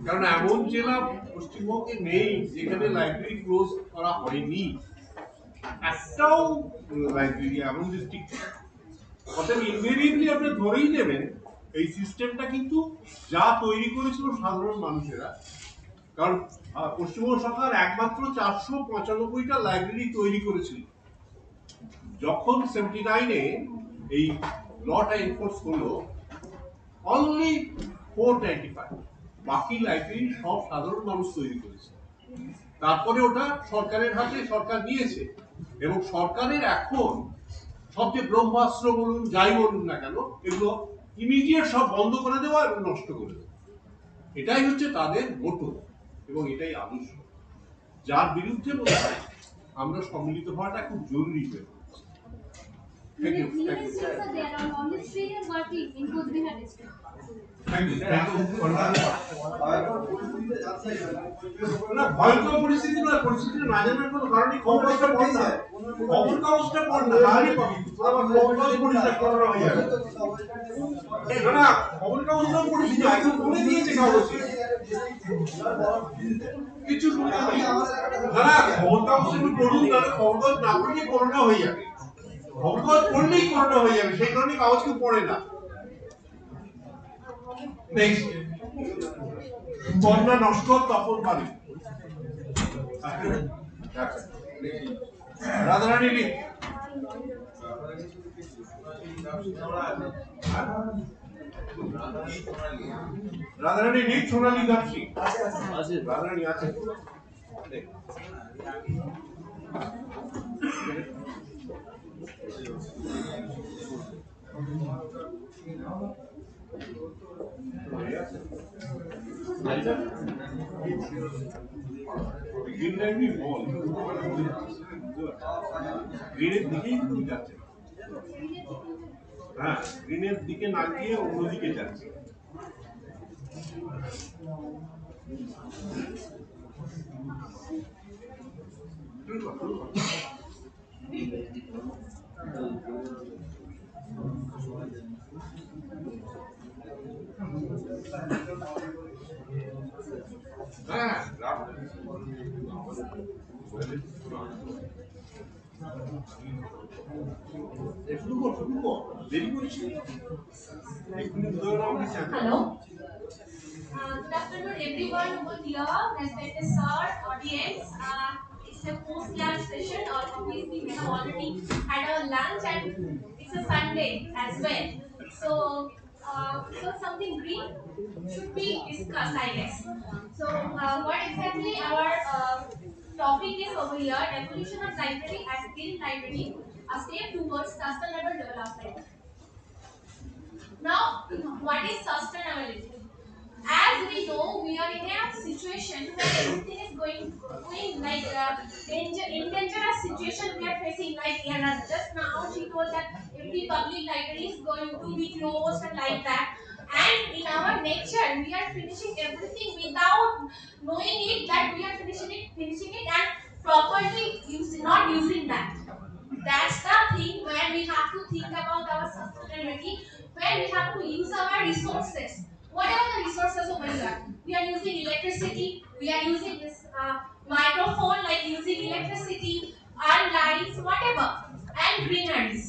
কারণ এমন জেলা পশ্চিমবঙ্গে নেই যেখানে লাইব্রেরি ক্লোজ করা হয়নি, একটাও লাইব্রেরি এমন ডিস্ট্রিক্ট। অতএব ইনভেরিয়েবলি আপনি ধরেই নেবেন এই সিস্টেমটা কিন্তু যা তৈরি করেছিল সাধারণ মানুষেরা, কারণ পশ্চিমবঙ্গ সরকার একমাত্র 495টা লাইব্রেরি তৈরি করেছিল। যখন 79-এ এই লটা এনফোর্স হলো অনলি 495, বাকি লাইব্রেরি সব সাধারণ মানুষ তৈরি করেছে। তারপরে ওটা সরকারের হাতে সরকার নিয়েছে এবং সরকারের এখন সবচেয়ে ব্রহ্মাস্ত্র বলুন যাই বলুন না কেন এগুলো ইমিডিয়েট সব বন্ধ করে দেওয়া এবং নষ্ট করে দেওয়া, এটাই হচ্ছে তাদের মোটো এবং এটাই আদর্শ, যার বিরুদ্ধে বলে আমরা সম্মিলিত হওয়াটা খুব জরুরি হয়ে পড়ছে। Thank you. Thank you.
There are only 3 years working in Coachbihar district.
Thank you. না ভয়ঙ্কর পরিস্থিতি নয়, পরিস্থিতি না জানার কোনো কারণে খবরটা পড় না, খবর কাগজটা পড় না, তাহলেই পাবি। তোরা আবার খবর কাগজ পড়িস না, করোনা হয়ে যাবে। না না খবর কাগজটা পড়িস না, একদম বলে দিয়েছে কাগজে কিছু শুনে নেই। না না খবর কাগজ একটু পড়ুন, তাহলে খবর কাগজ না পড়লে করোনা হয়ে যাবে, খবর কাগজ পড়লেই করোনা হয়ে যাবে, সেই কারণে কাগজ কেউ পড়ে না। নেক্সট বন্যা নষ্ট তপন বাড়ি রাধারানী লিখ রাধারানী লিখ সোনালী দাসী রাধারানী আছে গ্রিনের দিকেই তুমি যাচ্ছে, হ্যাঁ গ্রিনের দিকে না গিয়ে অন্যদিকে যাচ্ছে। হ্যাঁ
Hello. Good afternoon, everyone over here. Respected sir, audience. It's a post-lunch session. Obviously, we have already had our lunch, and it's a Sunday as well. So something green should be discussed, I guess. So, what exactly our topic is over here? Evolution of library as green library, a step towards sustainable development. Now, what is sustainability? As we know, we are in a situation where everything is going like dangerous situation we are facing. Like just now, she told that every public library is going to be closed and like that. And in our nature, we are finishing everything without knowing it that we are finishing it and properly not using that. That's the thing where we have to think about our sustainability, where we have to use our resources. Whatever the resources over here, we are using electricity, we are using this microphone, like using electricity, our lights, whatever, and greeneries.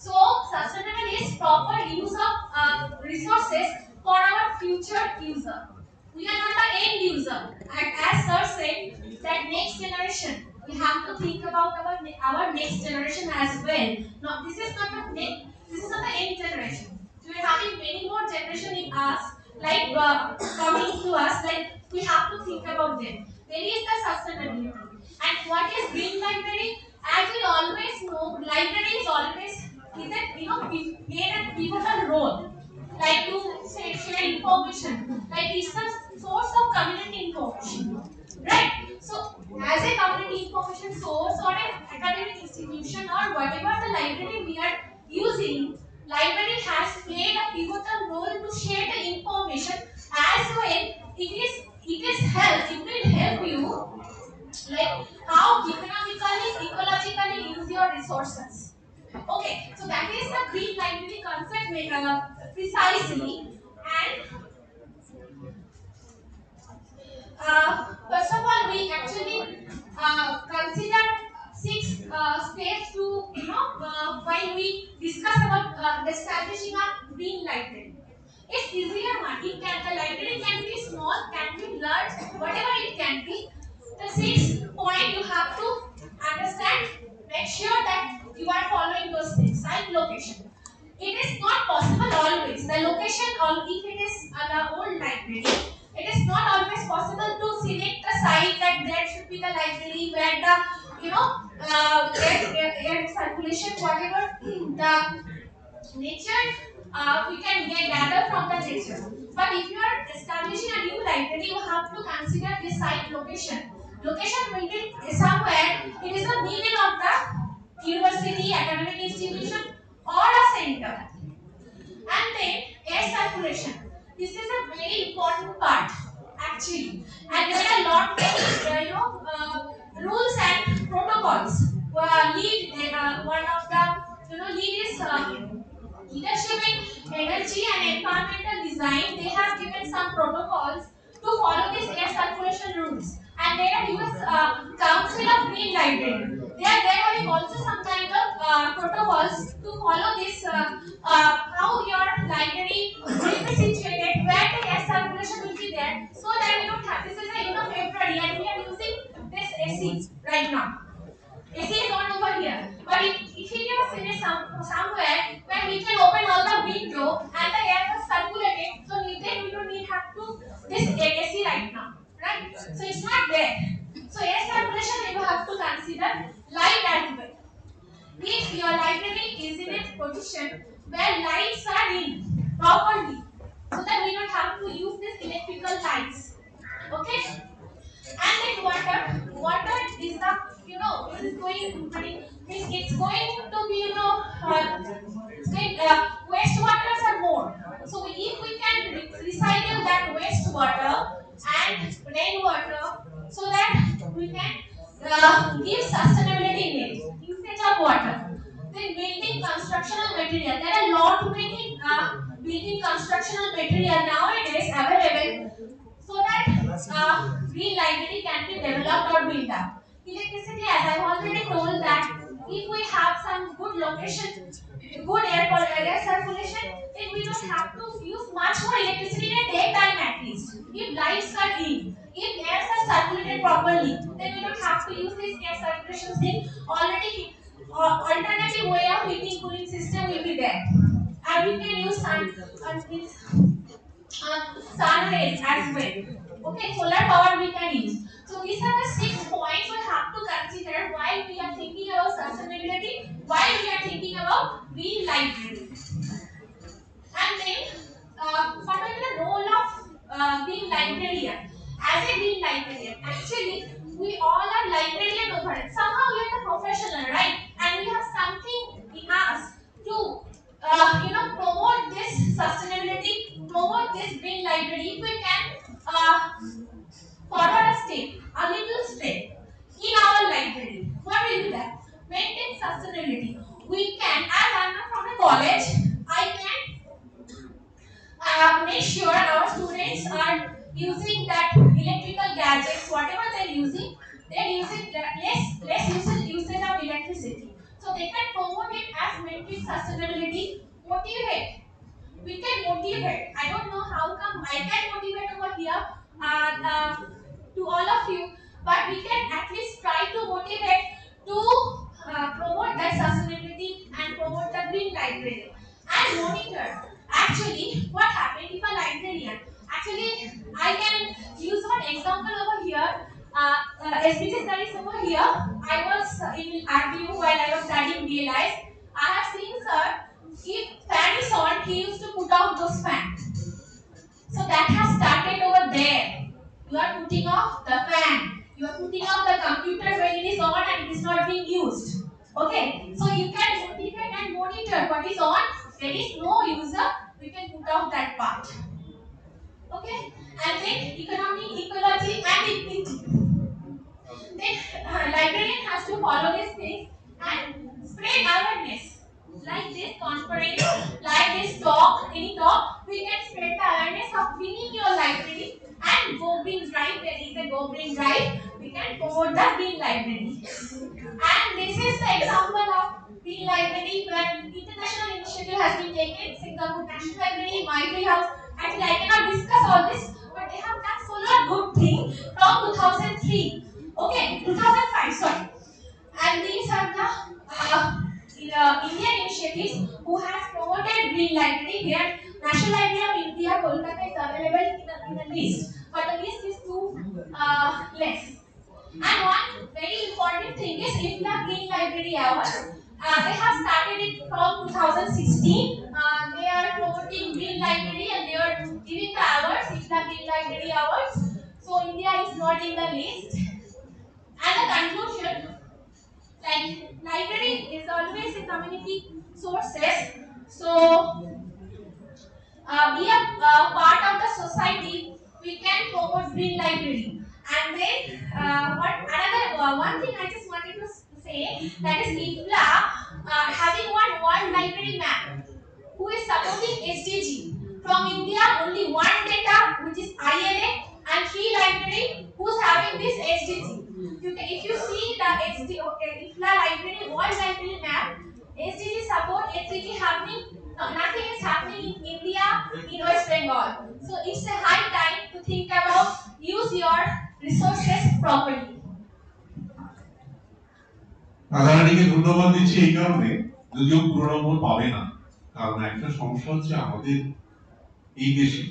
So, sustainable is proper use of resources for our future user. We are not the end user. And as sir said, that next generation, we we have to think about our next generation as well. No, this is not the next, this is not the end generation. We are having many more generation in us, like coming to us. Like we have to think about them. There is the sustainability. And what is green library? As we always know, library is always is a played a pivotal role, like to say, share information, like it's the source of community information, right? So as a community information source or an academic institution or whatever the library we are using, library has played a pivotal role to share the information as well. It will help you, like how economically, ecologically use your resources. Okay, so that is the green library concept precisely. And first of all, we actually consider six steps to, when we discuss about establishing a green library. It's easier one. The library can be small, can be large, whatever it can be. The sixth point you have to understand, make sure that you are following those things. Site location. It is not possible always. The location, or if it is the old library, it is not always possible to select the site that there should be the library where the air circulation, whatever the nature we can get data from the nature. But if you are establishing a new library, you have to consider this site location. Location will be somewhere. It is the middle of the university, academic institution, or a center. And then air circulation. This is a very important part actually, and there are a lot many rules and protocols. One of the lead is leadership in energy and environmental design. They have given some protocols to follow these air circulation rules, and there are US Council of Green Library. They are having also some kind of protocols to follow this how your library will be situated, where the air circulation will be there, so that we don't have, this is a February and we are using this AC right now. AC is on over here, but if it is in somewhere where we can open all the window and the air was circulated, so then we don't need have to this AC right now, right? So it's not there. So air circulation you have to consider light as well. If your library is in a position where lights are in properly, so that we don't have to use these electrical lights. Okay? And then water is the, this is going, means it's going to be, wastewaters are more. So if we can recycle that wastewater and rainwater, so that we can give sustainability in it, usage of water. Then building constructional material. There are lot many building constructional material nowadays available, so that green library can be developed or built up. Electricity, as I've already told that if we have some good location, good air circulation, then we don't have to use much more electricity in a daytime at least. If lights are in, if airs are circulated properly, then we don't have to use this air circulation thing. Already, alternative way of heating cooling system will be there, and we can use sun rays as well. Okay, solar power we can use. So these are the 6 points we have to consider while we are thinking about sustainability, while we are thinking about green library. And then, what will be the role of being librarian? As a green librarian, actually, we all are librarian over it. Somehow we are the professional, right? And we have something in us to, promote this sustainability, promote this green library. If we can forward a step, a little step in our library, what will be that? Maintain sustainability. We can, as I'm not from a college, I can make sure our students are using that electrical gadgets, whatever they're using less usage of electricity. So they can promote it as maintain sustainability, motivate. We can motivate. I don't know how come I can motivate over here to all of you, but we can at least try to motivate SBT studies over here. I was in RBU while I was studying realized I have seen sir, if fan is on, he used to put out those fans. So that has started over there. You are putting off the fan. You are putting off the computer when it is on and it is not being used. Okay, so you can notify and monitor what is on. There is no user. We can put off that part. Okay, and then economy, ecology, and equity. Then librarian has to follow these things and spread awareness. Like this conference, like this talk, any talk, we can spread the awareness of winning your library and go green drive. There is a go green drive. We can promote the green library. And this is the example of green library when international initiative has been taken. Singapore National Library, My Tree House. Actually, I cannot discuss all this, but they have done so lot good thing from 2003. Okay, 2005, sorry. And these are the Indian initiatives who has promoted green library here. National Library of India, Kolkata is available in a list, but the list is too less. And one very important thing is IFLA Green Library Awards. They have started it from 2016. They are promoting Green Library and they are giving the awards, IFLA Green Library Awards. So India is not in the list. And the conclusion, like library is always a community sources. So be a part of the society, we can promote green library. And then what another one thing I just wanted to say, that is IFLA having one world library map who is supporting SDG. From India, only one data, which is ILA, and three library who's having this SDG. If you see the IFLA library, world library map, SDG support, SDG happening, nothing is happening in India, in West Bengal. So it's a high time to think about use your resources properly.
রাজারানীকে ধন্যবাদ দিচ্ছি এই কারণে, যদিও পুরো নম্বর পাবে না, কারণ একটা সমস্যা হচ্ছে আমাদের এই দেশে,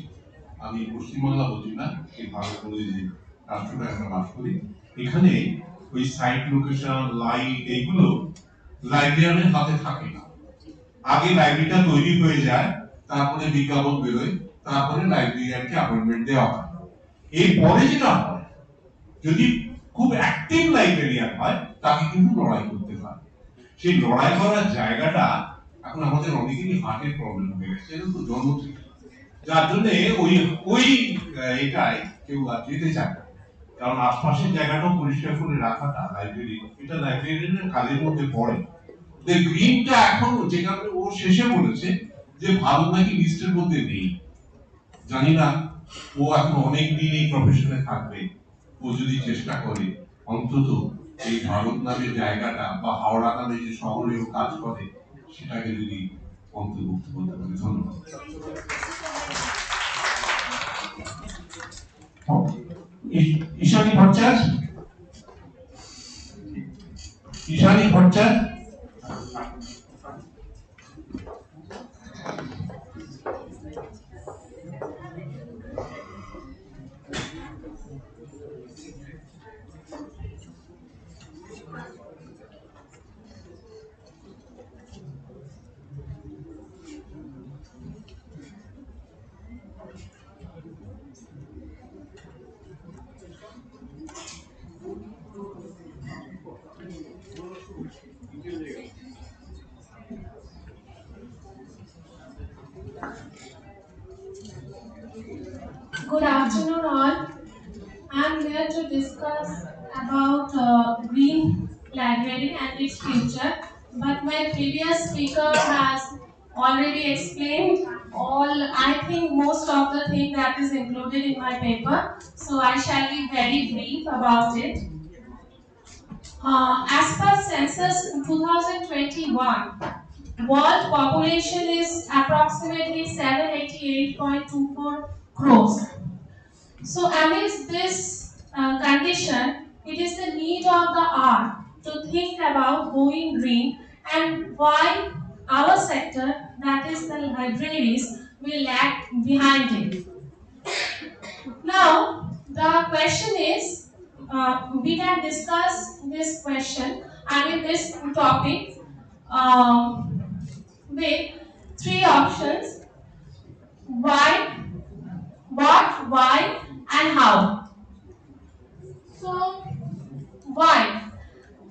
আমি পশ্চিমবাংলা বলছি না, এই ভারত বলে যে রাষ্ট্রটা আমরা বাস করি, এখানে ওই সাইট লোকেশন, লাইট, এইগুলো লাইব্রেরিয়ানের হাতে থাকে না। আগে লাইব্রেরিটা তৈরি হয়ে যায়, তারপরে বিজ্ঞাপন বেরোয়, তারপরে লাইব্রেরিয়ানকে অ্যাপয়েন্টমেন্ট দেওয়া হয়। এরপরে যেটা হয়, যদি খুব অ্যাক্টিভ লাইব্রেরিয়ান হয়, তাকে কিন্তু লড়াই করতে হয়। সেই লড়াই করার জায়গাটা এখন আমাদের অনেকেরই হার্টের প্রবলেম হয়ে গেছে, এটা তো জন্ম থেকে, যার জন্য ওই এটাই কেউ আর যেতে চায় না। কারণ আশপাশের জায়গাটাও পরিষ্কার করে রাখাটা লাইব্রেরি, এটা লাইব্রেরিয়ানের কাজের মধ্যে পড়ে। গ্রিনটা এখন যেখানে ও শেষে বলেছে যে ভারত নাকি লিস্টের মধ্যে নেই, জানি না ও এখন অনেক দিন এই প্রফেশনে থাকবে। ও যদি চেষ্টা করে অন্তত এই ভারত নামের জায়গাটা বা হাওড়া নামে যে শহরে ও কাজ করে সেটাকে যদি অন্তর্ভুক্ত করতে পারে। ধন্যবাদ। Ishani Bhattacharya, Ishani Bhattacharya.
Good afternoon all. I'm here to discuss about green library and its future. But my previous speaker has already explained all, I think most of the thing that is included in my paper. So I shall be very brief about it. As per census in 2021, world population is approximately 788.24 crores. So amidst this condition, it is the need of the hour to think about going green and why our sector, that is the libraries, will lag behind it. Now, the question is, we can discuss this question, I mean this topic, um, with three options: why, what, why, and how. So, why?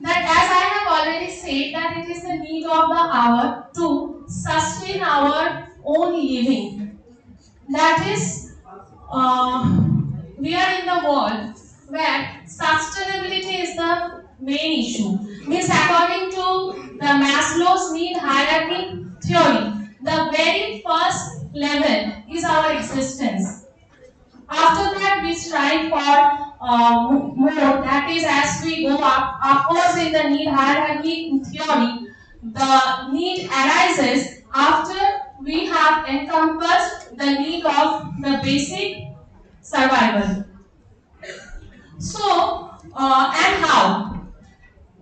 That, as I have already said, that it is the need of the hour to sustain our own living. That is, we are in the world where sustainability is the main issue. Means, according to the Maslow's need hierarchy theory, the very first level is our existence. After that, we strive for more. That is, as we go upwards in the need hierarchy theory, the need arises after we have encompassed the need of the basic survival. So, and how?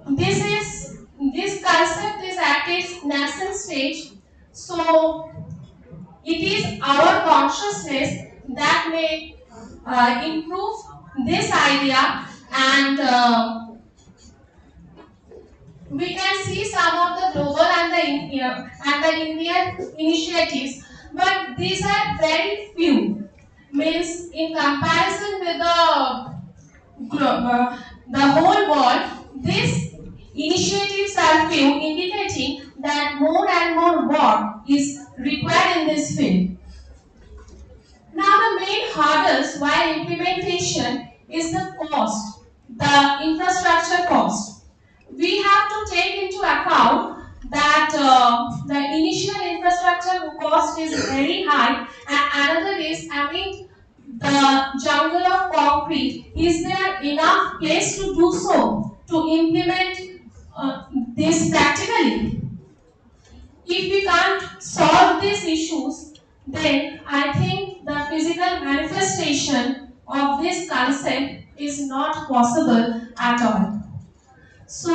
This concept is at its nascent stage. So, it is our consciousness that may improve this idea, and we can see some of the global and the Indian initiatives, but these are very few. Means, in comparison with the whole world, these initiatives are few, indicating that more and more work is required in this field. Now, the main hurdles while implementation is the cost, the infrastructure cost. We have to take into account that the initial infrastructure cost is very high, and another is, amid the jungle of concrete, is there enough place to do so, to implement this practically? If we can't solve these issues, then I think the physical manifestation of this concept is not possible at all. So,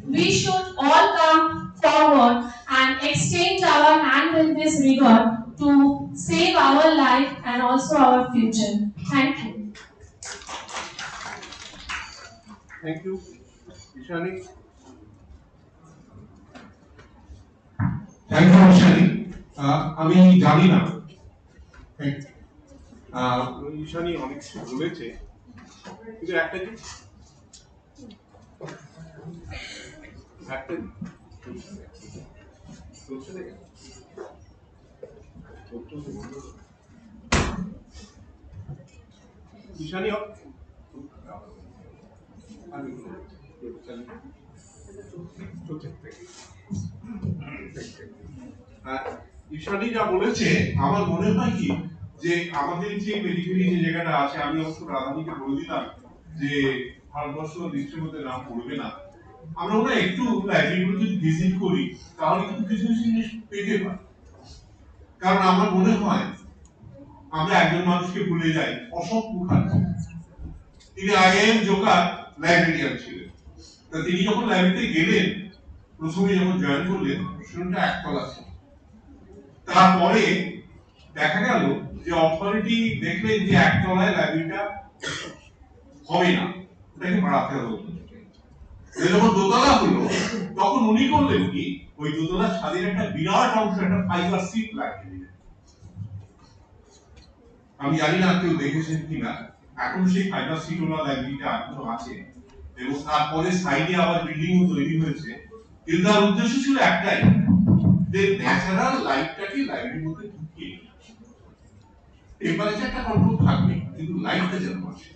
we should all come forward and exchange our hand in this regard to save our life and also our future. Thank you.
Thank you, Ishani. Thank you, Ishani. আমি জানি না ঈশানী অনেক কিছু বলেছে, কিন্তু একটা কি ঈশানী ঈশানী যা বলেছে আমার মনে হয় কি যে আমাদের যে মেডিকেলি যে জায়গাটা আছে, আমি অবশ্য রাধানীকে বলে দিলাম যে ভারতবর্ষ লিস্টের মধ্যে নাম পড়বে না, আমরা ওরা একটু লাইব্রেরিগুলো যদি ভিজিট করি তাহলে কিন্তু কিছু কিছু জিনিস পেতে পারি। কারণ আমার মনে হয় আমরা একজন মানুষকে ভুলে যাই, অশোক মুখার্জি। তিনি আইএম জোকার লাইব্রেরিয়ান ছিলেন। তা তিনি যখন লাইব্রেরিতে গেলেন, প্রথমে যখন জয়েন করলেন, শুরুটা একতলা ছিল। তারপরে দেখা গেল যে অথরিটি দেখলেন যে একতলায় লাইব্রেরিটা হবে না, ওটাকে বাড়াতে হবে। যখন দোতলা হলো তখন উনি করলেন কি, ওই দোতলার ছাদের একটা বিরাট অংশ একটা ফাইবার সিট লাগিয়ে দিলেন। আমি জানি না কেউ দেখেছেন কিনা, এখন সেই ফাইবার সিট ওলা লাইব্রেরিটা এখনো আছে, এবং তারপরে সাইডে আবার বিল্ডিং তৈরি হয়েছে। কিন্তু তার উদ্দেশ্য ছিল একটাই, যে ন্যাচারাল লাইটটাকে লাইব্রেরির মধ্যে ঢুকিয়ে টেম্পারেচারটা কন্ট্রোল থাকবে, কিন্তু লাইটটা যেন আসে।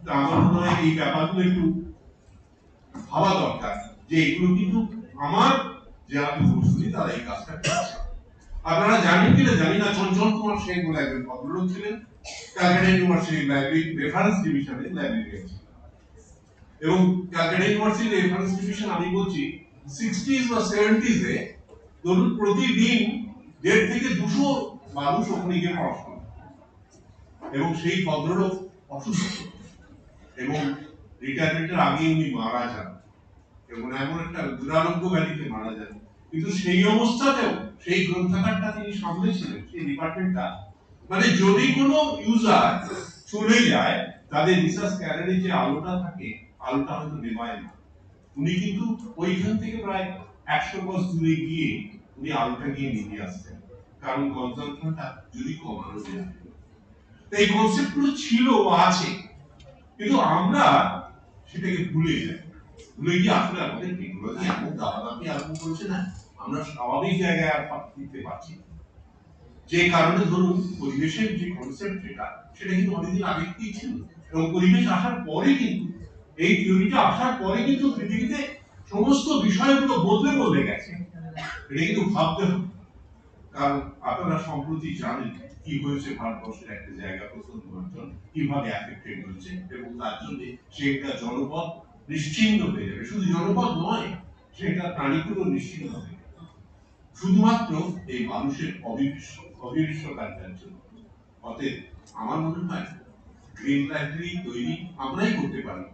তো আমার মনে হয় এই ব্যাপারগুলো একটু ভাবা দরকার, যে এগুলো কিন্তু আমার যারা পূর্বসূরি তারা এই কাজটা করছে। আপনারা জানেন কিনা জানি না, চঞ্চল কুমার সেন বলে একজন ভদ্রলোক ছিলেন, ক্যালকাটা ইউনিভার্সিটি লাইব্রেরি রেফারেন্স ডিভিশনের লাইব্রেরিয়ান ছিলেন। এবং ক্যালকাটা ইউনিভার্সিটি রেফারেন্স ডিভিশন আমি বলছি 60s বা 70s এ ধরুন প্রতিদিন 1.5 থেকে 200 মানুষ ওখানে গিয়ে পড়াশোনা, এবং সেই ভদ্রলোক অসুস্থ এবং রিটায়ারমেন্টের আগে উনি মারা যান, এবং এমন একটা দুরারোগ্য ব্যাধিতে মারা যান। কিন্তু সেই অবস্থাতেও সেই গ্রন্থাগারটা তিনি সামলেছিলেন, সেই ডিপার্টমেন্টটা। মানে যদি কোনো ইউজার চলে যায় তাদের রিসার্চ ক্যারিয়ারে যে আলোটা থাকে, আলোটা হয়তো নেভায় না। উনি কিন্তু ওইখান থেকে প্রায় 100 গজ দূরে গিয়ে উনি আলোটা গিয়ে নিয়ে আসতেন, কারণ কনজাম্পশনটা যদি কমানো যায়। এই কনসেপ্টগুলো ছিল ও আছে, কিন্তু আমরা সেটাকে ভুলে যাই। ভুলে গিয়ে আসলে আমাদের টেকনোলজি এমন দাবাদাবি আরম্ভ করেছে না, আমরা স্বাভাবিক জায়গায় আর দিতে পারছি না। যে কারণে ধরুন পরিবেশের যে কনসেপ্ট সেটা কিন্তু অনেকদিন আগে থেকেই ছিল, এবং পরিবেশ আসার পরে কিন্তু এই থিওরিটা আসার পরে কিন্তু পৃথিবীতে সমস্ত বিষয়গুলো বদলে গেছে। এটা কিন্তু ভাবতে হবে, কারণ আপনারা সম্প্রতি জানেন কি হয়েছে ভারতবর্ষের একটা জায়গা প্রত্যন্ত অঞ্চল কিভাবে এফেক্টেড হয়েছে, এবং তার জন্য সেটা জনপদ নিশ্চিহ্ন হয়ে যাবে। শুধু জনপদ নয়, সেটা প্রাণীগুলো নিশ্চিহ্ন হবে শুধুমাত্র এই মানুষের অবিশ্বাসতার জন্য। অতএব আমার মনে হয় গ্রিন লাইব্রেরি তৈরি আমরাই করতে পারি,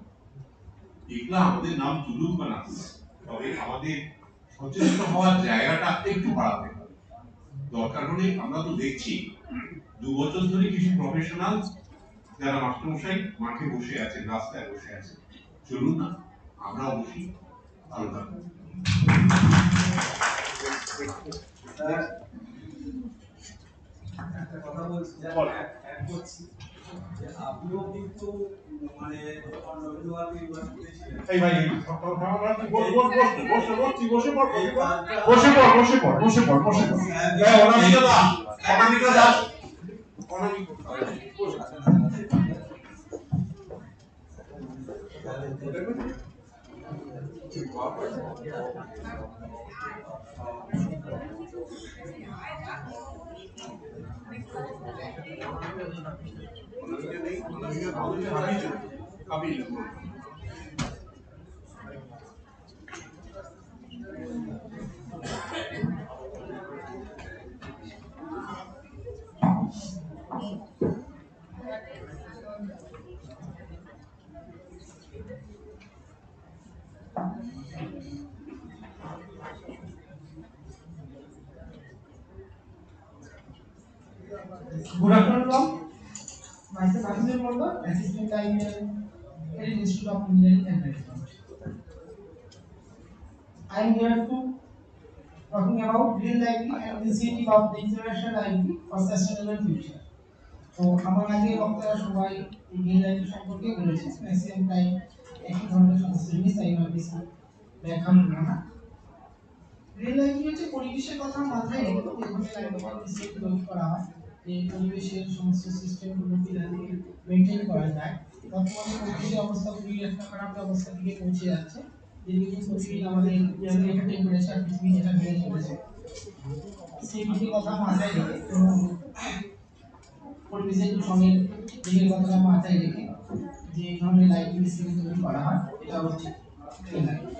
এগুলো আমাদের নাম তুলুক বা না তুলুক, তবে আমাদের সচেতন হওয়ার জায়গাটা একটু বাড়াতে হবে। দরকার হলে আমরা তো দেখছি 2 বছর ধরে কিছু প্রফেশনাল যারা মাস্টারমশাই মাঠে বসে আছেন, রাস্তায় বসে আছেন, চলুন না আমরাও বসি, আলোচনা করি।
একটা কথা বলছি যে অ্যাড করছি যে আপনিও কিন্তু মানে যখন রবীন্দ্রনাথ ইউনিভার্সিটিতে ছিলেন, এই ভাই বসে পড় অনামিকা Das
Good afternoon, all. Myself, Assistant Member, Assistant Librarian at the Institute of Engineering and Management. I am here to talking about Green Library and initiative of the International Library for Sustainable Future. তো আমার আগে বক্তারা সবাই green library সম্পর্কে বলেছে, maximum time একই ধরনের সমস্ত জিনিস তাই আমি বেশি ব্যাখ্যা করব না। গ্রিন লাইব্রেরি হচ্ছে পরিবেশের কথা মাথায় রেখে যেভাবে লাইব্রেরি সিস্টেম তৈরি করা হয়, এই পরিবেশের সমস্ত সিস্টেমগুলোকে যাতে মেনটেন করা যায়। বর্তমানে পরিবেশের অবস্থা খুবই একটা খারাপ অবস্থার দিকে পৌঁছে যাচ্ছে, যেদিকে প্রতিদিন আমাদের যেটা টেম্পারেচার পৃথিবী যেটা বেড়ে চলেছে, সেইগুলি কথা মাথায় রেখে পরিবেশের দূষণের দিকের কথা মাথায় রেখে যে ধরনের লাইব্রেরি সিস্টেম তৈরি করা হয় এটা হচ্ছে গ্রিন লাইব্রেরি।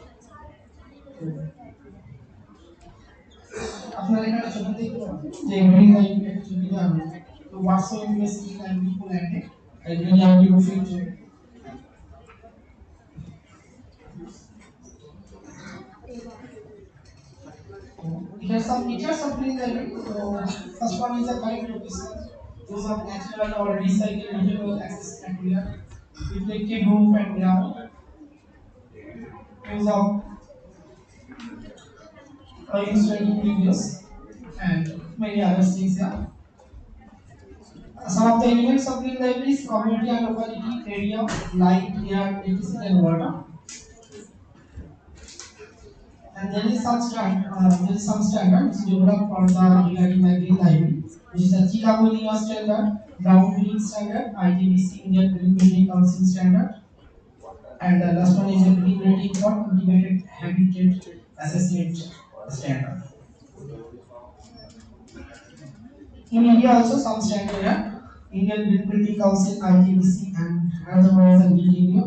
আপনারা এখানে ছবি দেখতে পাচ্ছেন যে গ্রিন লাইব্রেরি একটা ছবি দেওয়া হয়েছে। তো ওয়াটসো ইউনিভার্সিটি লাইব্রেরি পোল্যান্ডে green library of future. Here are some features of green library. So first one is a correct location, use of natural or recycled material access material, reflective roof and ground, use of illustrating videos and many other things here. Some of the elements of green library is community and locality, area, light, air, electricity and water. And there is some standards developed for the regarding the green library, which is the Chicago standard, Brown Building standard, ITBC Indian Green Building Council standard, and the last one is a green rating for integrated habitat assessment standard. In India also some standard are Indian Green Building Council, ITBC, and other ones are in India.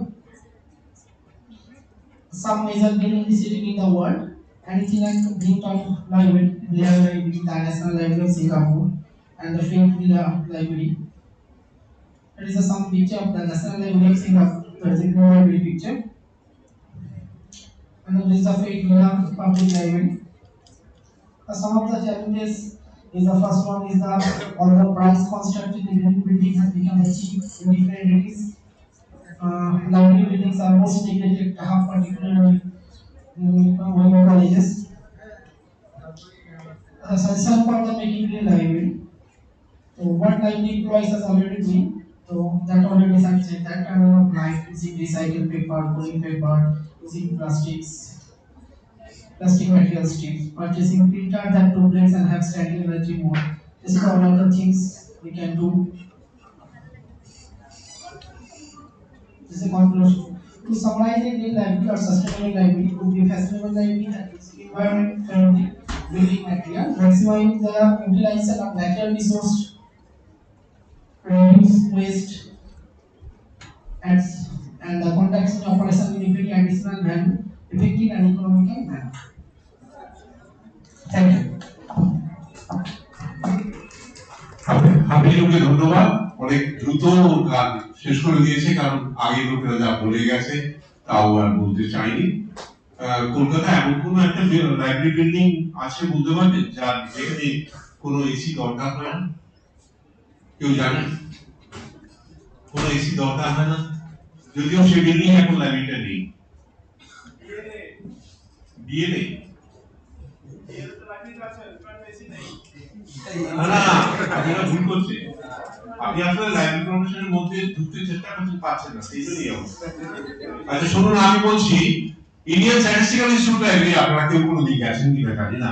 Some major green initiative in the world, anything like Greentown Library, Blair Library, the National Library of Singapore, and the Fayetteville Library. There is some picture of the National Library of Singapore, there is a green library picture. And there is the Fayetteville Public Library. Some of the challenges is the first one is the all the price constructed in green building has become cheap in different cities. library buildings are most neglected, particularly in women colleges. Suggestion for the making green library. So what library employees has already doing. So that already said that like using recycled paper, cooling paper, using plastic material strips, purchasing printer that duplex and have standing energy mode. This is all of the things we can do. This is a conclusion. To summarize, a green library or sustainable library could be a fashionable library that is environment friendly building material, maximizing the utilization of natural resource, reduce waste, and, and the conducting operation in a very additional value, effective and economical manner. Thank you.
হাবিলুকে ধন্যবাদ, অনেক দ্রুত গান শেষ করে দিয়েছে, কারণ আগে লোকেরা যা বলে গেছে তাও আর বলতে চাইনি। কলকাতা এমন কোনো একটা লাইব্রেরি বিল্ডিং আছে বলতে পারবেন যার যেখানে কোনো এসি দরকার হয় না? কেউ জানেন? কোনো এসি দরকার হয় না, যদিও সে বিল্ডিং এখন লাইব্রেরিটা নেই। বিয়ে না, আপনারা ভুল করছে। আপনি আসলে লাইব্রেরি প্রফেশনের মধ্যে ঢুকতে চেষ্টা করতে পারছেন না, সেই জন্যই অবস্থা। আচ্ছা শুনুন, আমি বলছি ইন্ডিয়ান স্ট্যাটিস্টিক্যাল ইনস্টিটিউট লাইব্রেরি, আপনারা কেউ কোনো দিকে আছেন কিনা জানি না।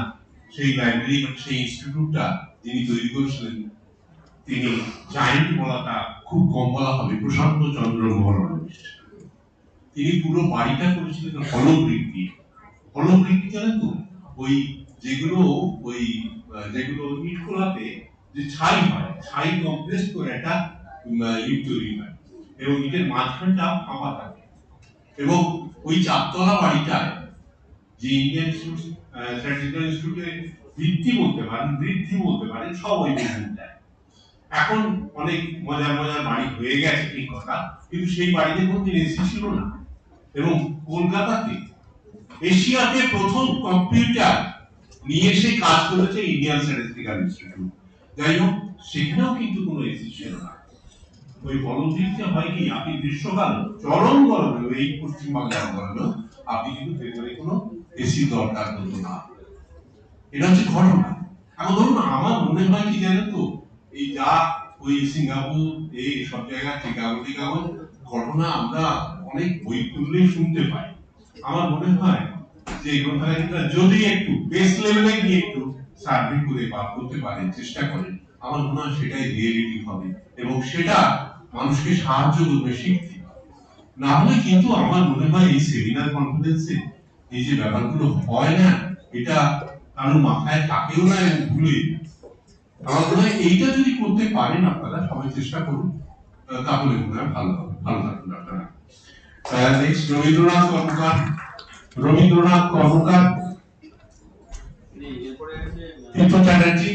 সেই লাইব্রেরি সেই ইনস্টিটিউটটা যিনি তৈরি করেছিলেন তিনি জায়েন্ট বলাটা খুব কম বলা হবে, প্রশান্ত চন্দ্র মহরণবিশ। তিনি পুরো বাড়িটা করেছিলেন হলব্রিক দিয়ে। হলব্রিক জানেন তো, ওই যেগুলো ইট খোলাতে যে ছাই হয়, ছাই কম্প্রেস করে একটা ইট তৈরি হয় এবং ইটের মাঝখানটা ফাঁপা থাকে। এবং ওই চারতলা বাড়িটায় যে ইন্ডিয়ান স্ট্যাটিস্টিক্যাল ইনস্টিটিউটের ভিত্তি বলতে পারেন, বৃদ্ধি বলতে পারেন, সব ওই বিল্ডিংটায়। এখন অনেক মজার মজার বাড়ি হয়ে গেছে ঠিক কথা, কিন্তু সেই বাড়িতে কোনদিন এসি ছিল না। এবং কলকাতাতে এশিয়াতে প্রথম কম্পিউটার নিয়ে এসে কাজ করেছে ইন্ডিয়ান স্ট্যাটিস্টিক্যাল ইনস্টিটিউট। যাই হোক, সেখানেও কিন্তু কোনো এসি ছিল না। ওই বলদিকটা হয় কি, আপনি গ্রীষ্মকাল চরম গরমে, এই পশ্চিমবাংলার গরমে আপনি কিন্তু ভেতরে কোনো এসি দরকার হতো না। এটা হচ্ছে ঘটনা। এখন ধরুন, আমার মনে হয় কি জানেন তো, এই যা ওই সিঙ্গাপুর এই সব জায়গা চিকাগো ঘটনা আমরা অনেক বই পড়লেই শুনতে পাই। আমার মনে হয় যে গ্রন্থাগারিকরা যদি একটু বেস লেভেলে গিয়ে একটু সার্ভে করে বা করতে পারেন, চেষ্টা করেন, আমার মনে হয় সেটাই রিয়েলিটি হবে এবং সেটা মানুষকে সাহায্য করবে শিখতে। না হলে কিন্তু আমার মনে হয় এই সেমিনার কনফারেন্সে এই যে ব্যাপারগুলো হয় না, এটা কারো মাথায় থাকেও না এবং ভুলে। আমার মনে হয় এইটা যদি করতে পারেন আপনারা সবাই চেষ্টা করুন, তাহলে মনে হয় ভালো হবে। ভালো থাকুন আপনারা। নেক্সট রবীন্দ্রনাথ কর্মকার। তীর্থ চ্যাটার্জি।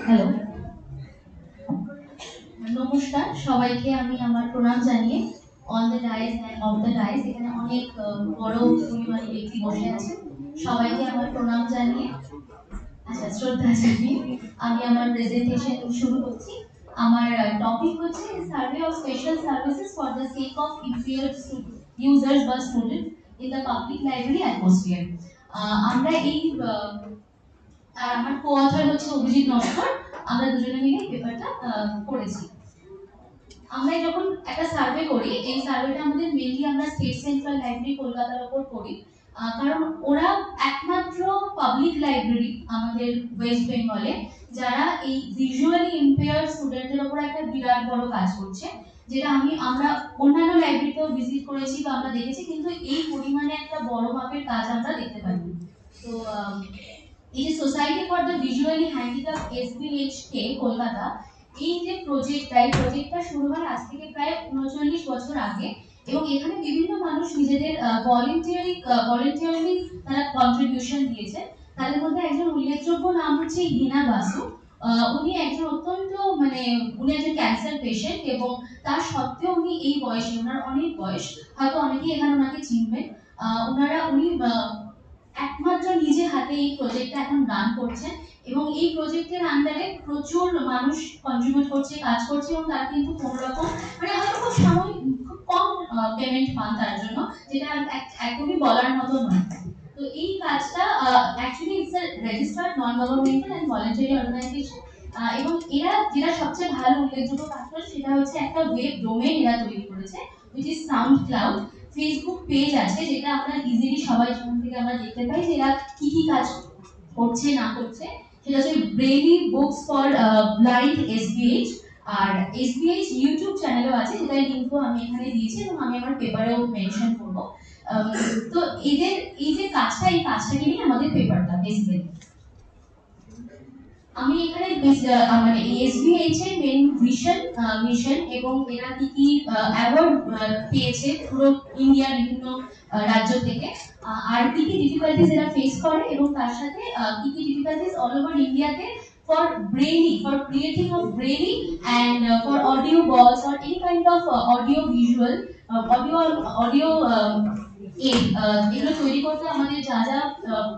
হ্যালো, নমস্কার সবাইকে। আমি আমার প্রণাম জানিয়ে on the dais and off the dais, এখানে অনেক বড় পরিমাণে ব্যক্তি বসে আছে, সবাইকে আমার প্রণাম জানিয়ে, আচ্ছা শ্রদ্ধা জানিয়ে আমি আমার প্রেজেন্টেশন শুরু করছি। আমার টপিক হচ্ছে survey of special services for the sake of inferior users বা students in the public library atmosphere. আমরা এই আমার কো-অথর হচ্ছে অভিজিৎ নস্কর, আমরা দুজনে মিলে পেপারটা করেছি। আমরা যখন একটা সার্ভে করি, এই সার্ভেটা আমাদের মেইনলি আমরা স্টেট সেন্ট্রাল লাইব্রেরি কলকাতার উপর করি, কারণ ওরা একমাত্র পাবলিক লাইব্রেরি আমাদের ওয়েস্ট বেঙ্গলে যারা এই ভিজুয়ালি ইম্পেয়ার্ড স্টুডেন্টদের উপর একটা বিরাট বড় কাজ করছে, যেটা আমরা অন্যান্য লাইব্রেরিতেও ভিজিট করেছি বা আমরা দেখেছি, কিন্তু এই পরিমাণে একটা বড় মাপের কাজ আমরা দেখতে পাইনি। তো এই যে society for the visually handicap SVHK Kolkata, এই যে প্রজেক্টটা শুরু হয় আজ থেকে প্রায় 39 বছর আগে। এবং এখানে বিভিন্ন মানুষ নিজেদের ভলেন্টিয়ারলি তারা কন্ট্রিবিউশন দিয়েছে। তাদের মধ্যে একজন উল্লেখযোগ্য নাম হচ্ছে হিনা বাসু। উনি একজন অত্যন্ত মানে উনি একজন ক্যান্সার পেশেন্ট এবং তার সত্ত্বেও উনি এই বয়সে, ওনার অনেক বয়স, হয়তো অনেকেই এখানে ওনাকে চিনবেন, উনি একমাত্র নিজে হাতে এই প্রজেক্টটা এখন রান করছেন এবং এই প্রজেক্টের আন্ডারে প্রচুর মানুষ কন্ট্রিবিউট করছে, কাজ করছে এবং তারা কিন্তু কোনো রকম মানে হয়তো খুব সাময়িক খুব কম পেমেন্ট পান তার জন্য, যেটা একদমই বলার মতো নয়। তো এই কাজটা actually it's a registered non governmental and voluntary organisation এবং এরা যেটা সবচেয়ে ভালো উল্লেখযোগ্য কাজ করে সেটা হচ্ছে একটা ওয়েব ডোমেইন এরা তৈরি করেছে which is sound cloud. Facebook page আছে যেটা আমরা ইজিলি সবাই সেখান থেকে আমরা দেখতে পাই যে এরা কি কি কাজ করছে না করছে। সেটা হচ্ছে braille books for blind SBH, আর এসবিএইচ ইউটিউব চ্যানেলও আছে যেটা লিংকও আমি এখানে দিয়েছি এবং আমি আমার পেপারেও মেনশন করব। তো এদের এই যে কাজটা, এই কাজটাকে নিয়ে আমাদের পেপারটা বেসিক্যালি আমি এখানে মানে এসবিএইচ এর মেইন মিশন এবং এরা কি কি অ্যাওয়ার্ড পেয়েছে পুরো ইন্ডিয়ার বিভিন্ন রাজ্য থেকে, আর কি কি ডিফিকাল্টিজ এরা ফেস করে এবং তার সাথে কি কি ডিফিকাল্টিজ অল ওভার ইন্ডিয়াতে for brainy, for creating of brainy and for audio balls or any kind of audio visual audio aid এগুলো তৈরি করতে আমাদের যা যা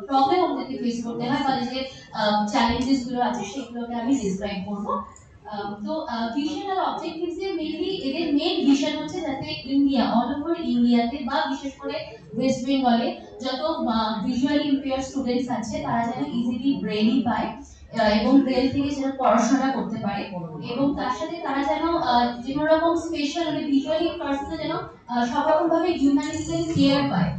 প্রবলেম আমাদেরকে ফেস করতে হয় বা যে চ্যালেঞ্জেস গুলো আছে সেগুলোকে আমি ডিসক্রাইব করব। তো ভিশন আর অবজেক্টিভস এর মেইনলি এদের মেইন ভিশন হচ্ছে যাতে ইন্ডিয়া অল ওভার ইন্ডিয়াতে বা বিশেষ করে ওয়েস্ট বেঙ্গলে যত ভিজুয়ালি ইম্পেয়ার স্টুডেন্টস আছে তারা যেন ইজিলি ব্রেইনি পায় এবং ব্রেল থেকে যেন পড়াশোনা করতে পারে এবং তার সাথে তারা যেন যে কোনো রকম স্পেশাল মানে ভিজুয়ালি পার্সন যেন সব রকম ভাবে হিউম্যানিটিক্যাল কেয়ার পায়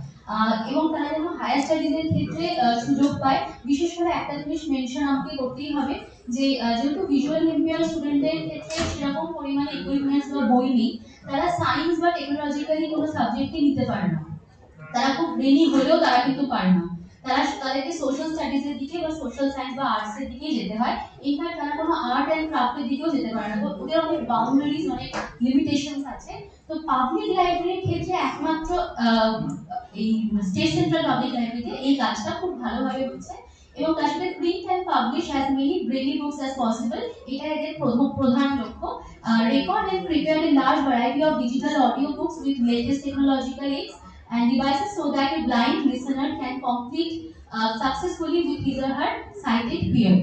এবং তারা যেন হায়ার স্টাডিজের ক্ষেত্রে সুযোগ পায়। বিশেষ করে একটা জিনিস মেনশন আমাকে করতেই হবে যে যেহেতু ভিজুয়াল ইম্পেয়ার স্টুডেন্টদের ক্ষেত্রে সেরকম পরিমাণে ইকুইপমেন্টস বা বই নেই, তারা সায়েন্স বা টেকনোলজিক্যালি কোনো সাবজেক্টই নিতে পারে না, তারা খুব ব্রেনি হলেও তারা কিন্তু পারে না, তাদেরকে সোশ্যাল স্টাডিজের দিকে বা সোশ্যাল সায়েন্স বা আর্টস এর দিকেই যেতে হয়। ইনফ্যাক্ট তারা কোনো আর্ট এন্ড ক্রাফটের দিকেও যেতে পারে না, তো ওদের অনেক বাউন্ডারিজ অনেক লিমিটেশনস আছে। তো পাবলিক লাইব্রেরির ক্ষেত্রে একমাত্র এই স্টেট সেন্ট্রাল পাবলিক লাইব্রেরিতে এই কাজটা খুব ভালোভাবে হচ্ছে এবং তার সাথে print and publish as many Brearley books as possible, এটা এদের প্রধান লক্ষ্য। Record and prepare a large variety of digital audio books with latest technological aids and devices so that a blind listener can complete successfully with his or her sighted peer.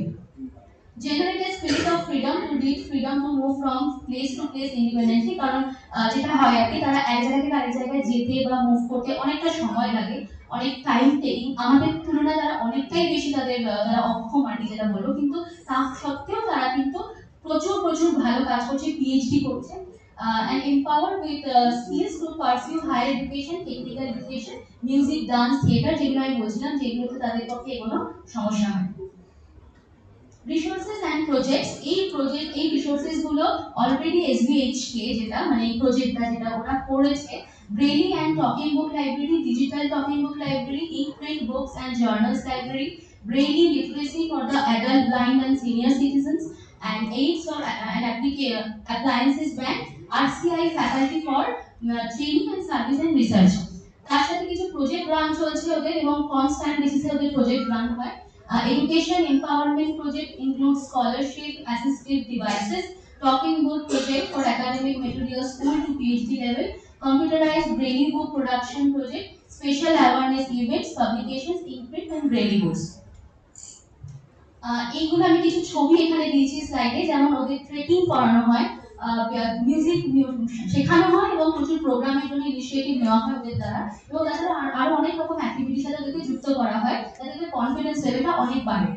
Generate a spirit of freedom to read, freedom to move from place to place independently, কারণ যেটা হয় আর কি তারা এক জায়গা থেকে আরেক জায়গায় যেতে বা মুভ করতে অনেকটা সময় লাগে, অনেক টাইম টেকিং, আমাদের তুলনায় তারা অনেকটাই বেশি তারা অক্ষম আর কি যেটা বলবো, কিন্তু তা সত্ত্বেও তারা কিন্তু প্রচুর প্রচুর ভালো কাজ করছে, পিএইচডি করছে and empowered with skills to pursue higher education, technical education, music, dance, theater, যেগুলো আমি বলছিলাম যেগুলোতে তাদের পক্ষে কোনো সমস্যা হয়। রিসোর্সেস অ্যান্ড প্রজেক্টস, এই রিসোর্সেস গুলো অলরেডি এসবিএইচ কে যেটা মানে এই প্রজেক্টটা যেটা ওরা করেছে, Bailey and talking book library, digital talking book library, in print books and journals library, Bailey literacy for the adult blind and senior citizens and aids for an appliances bank, RCI faculty for training and service and research। তার সাথে কিছু project run চলছে ওদের এবং constant বেসিসে ওদের project run হয়। Education empowerment project includes scholarship, assistive devices, talking book project for academic material school to PhD level, computerized braille book production project, special awareness events, publications in print and braille books। এইগুলো আমি কিছু ছবি এখানে দিয়েছি স্লাইডে, যেমন ওদের trekking করানো হয়, মিউজিক শেখানো হয় এবং প্রচুর প্রোগ্রামের জন্য ইনিশিয়েটিভ নেওয়া হয় ওদের দ্বারা এবং তাছাড়া আরো অনেক রকম অ্যাক্টিভিটির সাথে ওদেরকে যুক্ত করা হয় যাতে কনফিডেন্স লেভেলটা অনেক বাড়ে।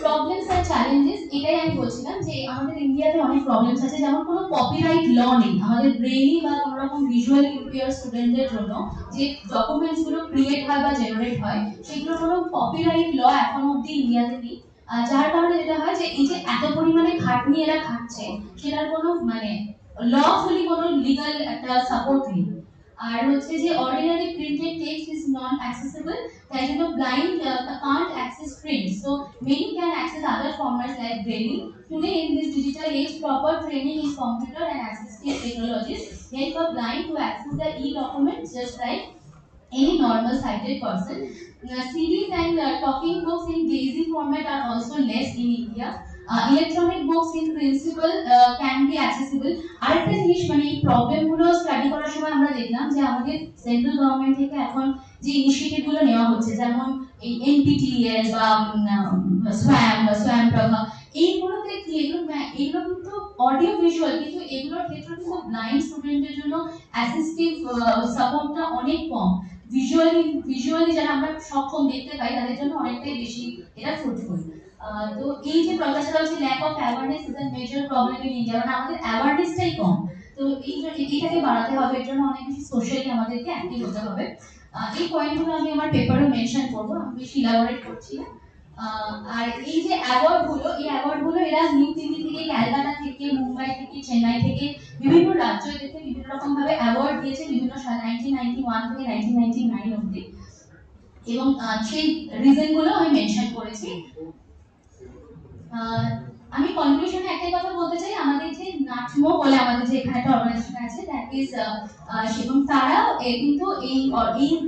প্রবলেমস আর চ্যালেঞ্জেস, এটাই আমি বলছিলাম যে আমাদের ইন্ডিয়াতে অনেক প্রবলেমস আছে, যেমন কোনো কপিরাইট ল নেই আমাদের ব্রেইলি বা কোনো রকম ভিজুয়াল ইম্পেয়ার স্টুডেন্টদের জন্য যে ডকুমেন্টস গুলো ক্রিয়েট হয় বা জেনারেট হয় সেগুলো কোনো কপিরাইট ল এখন অবধি ইন্ডিয়াতে নেই, যার কারণে যেটা হয় যে এই যে এত পরিমাণে খাটনি এরা খাটছে সেটার কোনো মানে লফুলি কোনো লিগ্যাল একটা সাপোর্ট নেই। আর হচ্ছে যে ordinary printed text is not accessible, তাই জন্য blind can't access print, so many can access other formats like Braille. Today, in this digital age, proper training in computer and assistive technologies help a blind to access the e-documents just like any normal sighted person. CDs and talking books in Daisy format are also less in India. Electronic books in principle can be accessible. আরেকটা জিনিস মানে এই প্রবলেমগুলো study করার সময় আমরা দেখলাম যে আমাদের সেন্ট্রাল গভর্নমেন্ট থেকে এখন যে ইনিশিয়েটিভ গুলো নেওয়া হচ্ছে যেমন এই এনপিটিএল বা স্ব্যাম প্রভা এইগুলোতে কি এগুলো কিন্তু অডিও ভিজুয়াল কিন্তু এগুলোর ক্ষেত্রে কিন্তু ব্লাইন্ড স্টুডেন্টের জন্য অ্যাসিস্টিভ সাপোর্টটা অনেক কম ভিজুয়ালি যারা আমরা সক্ষম দেখতে পাই তাদের জন্য অনেকটাই বেশি এটা ফ্রুটফুল তো এই যে প্রফেসর হচ্ছে lack of awareness is a major problem in India মানে আমাদের অ্যাওয়ারনেসটাই কম তো এটাকে বাড়াতে হবে এর জন্য অনেক বেশি সোশ্যালি আমাদেরকে অ্যাক্টিভ হতে হবে এই পয়েন্টগুলো আমি আমার পেপারও মেনশন করবো আমি বেশি ইলাবোরেট করছি না আর এই যে অ্যাওয়ার্ডগুলো এরা নিউ দিল্লি থেকে ক্যালকাটা থেকে মুম্বাই থেকে চেন্নাই থেকে বিভিন্ন রাজ্য থেকে বিভিন্ন রকম ভাবে অ্যাওয়ার্ড দিয়েছে বিভিন্ন সাল 1991 থেকে 1999 অবধি এবং সেই রিজনগুলো আমি মেনশন করেছি আমি কনক্লুশনে একটাই কথা বলতে চাই আমাদের যে নাটমো বলে আমাদের যে এখানে একটা অর্গানাইজেশন আছে দ্যাট ইজ এবং তারা কিন্তু এই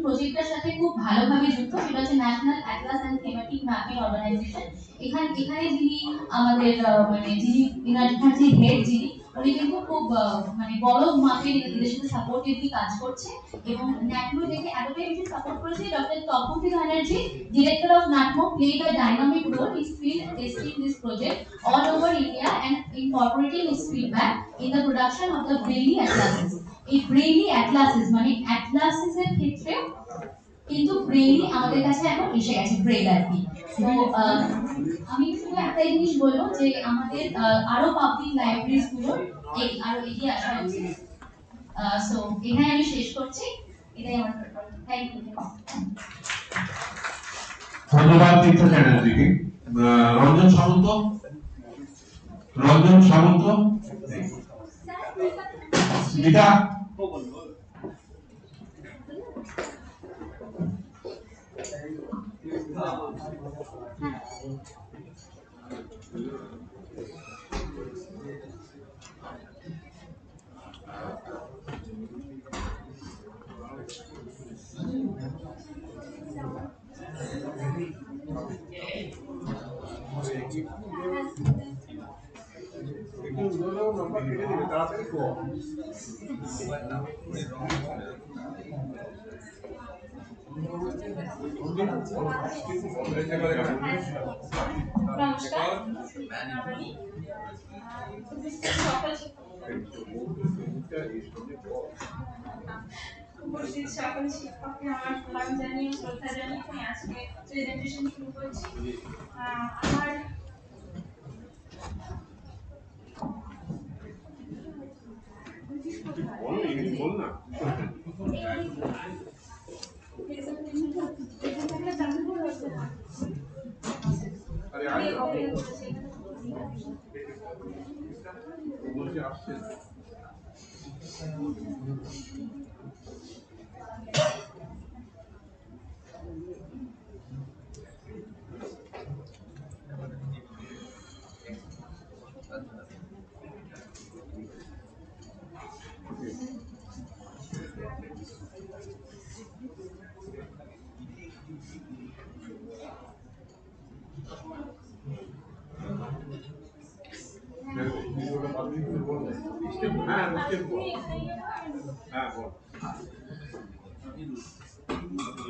প্রজেক্টটার সাথে খুব ভালোভাবে যুক্ত সেটা হচ্ছে National Atlas and Thematic Mapping Organisation এখানে যিনি আমাদের মানে যিনি এখানে যে হেড যিনি উনি কিন্তু খুব মানে বড় মাপের এদের সাথে সাপোর্টিভলি কাজ করছে এবং ন্যাটমো দেখে এতটাই বেশি সাপোর্ট করেছে doctor Tapati Banerjee director of NATMO played a dynamic role in field testing this project all over India and incorporating his feedback in the production of the Braille atlases. এই Braille atlases মানে atlases এর ক্ষেত্রে কিন্তু Bailey আমাদের কাছে এখন এসে গেছে ব্রেইল আর কি তো আমি শুধু একটা জিনিস বলবো যে আমাদের আরো পাবলিক লাইব্রেরিজ গুলো আরো এগিয়ে আসা উচিত সো এখানে আমি শেষ করছি এটাই আমার থ্যাংক ইউ
ধন্যবাদ তীর্থ চ্যাটার্জিকে রঞ্জন সামন্ত স্মিতা
নমস্কার উপস্থিত সকল শিক্ষককে আমার সালাম জানিয়ে শ্রদ্ধা জানিয়ে আমি আজকে প্রেজেন্টেশন শুরু করছি আমার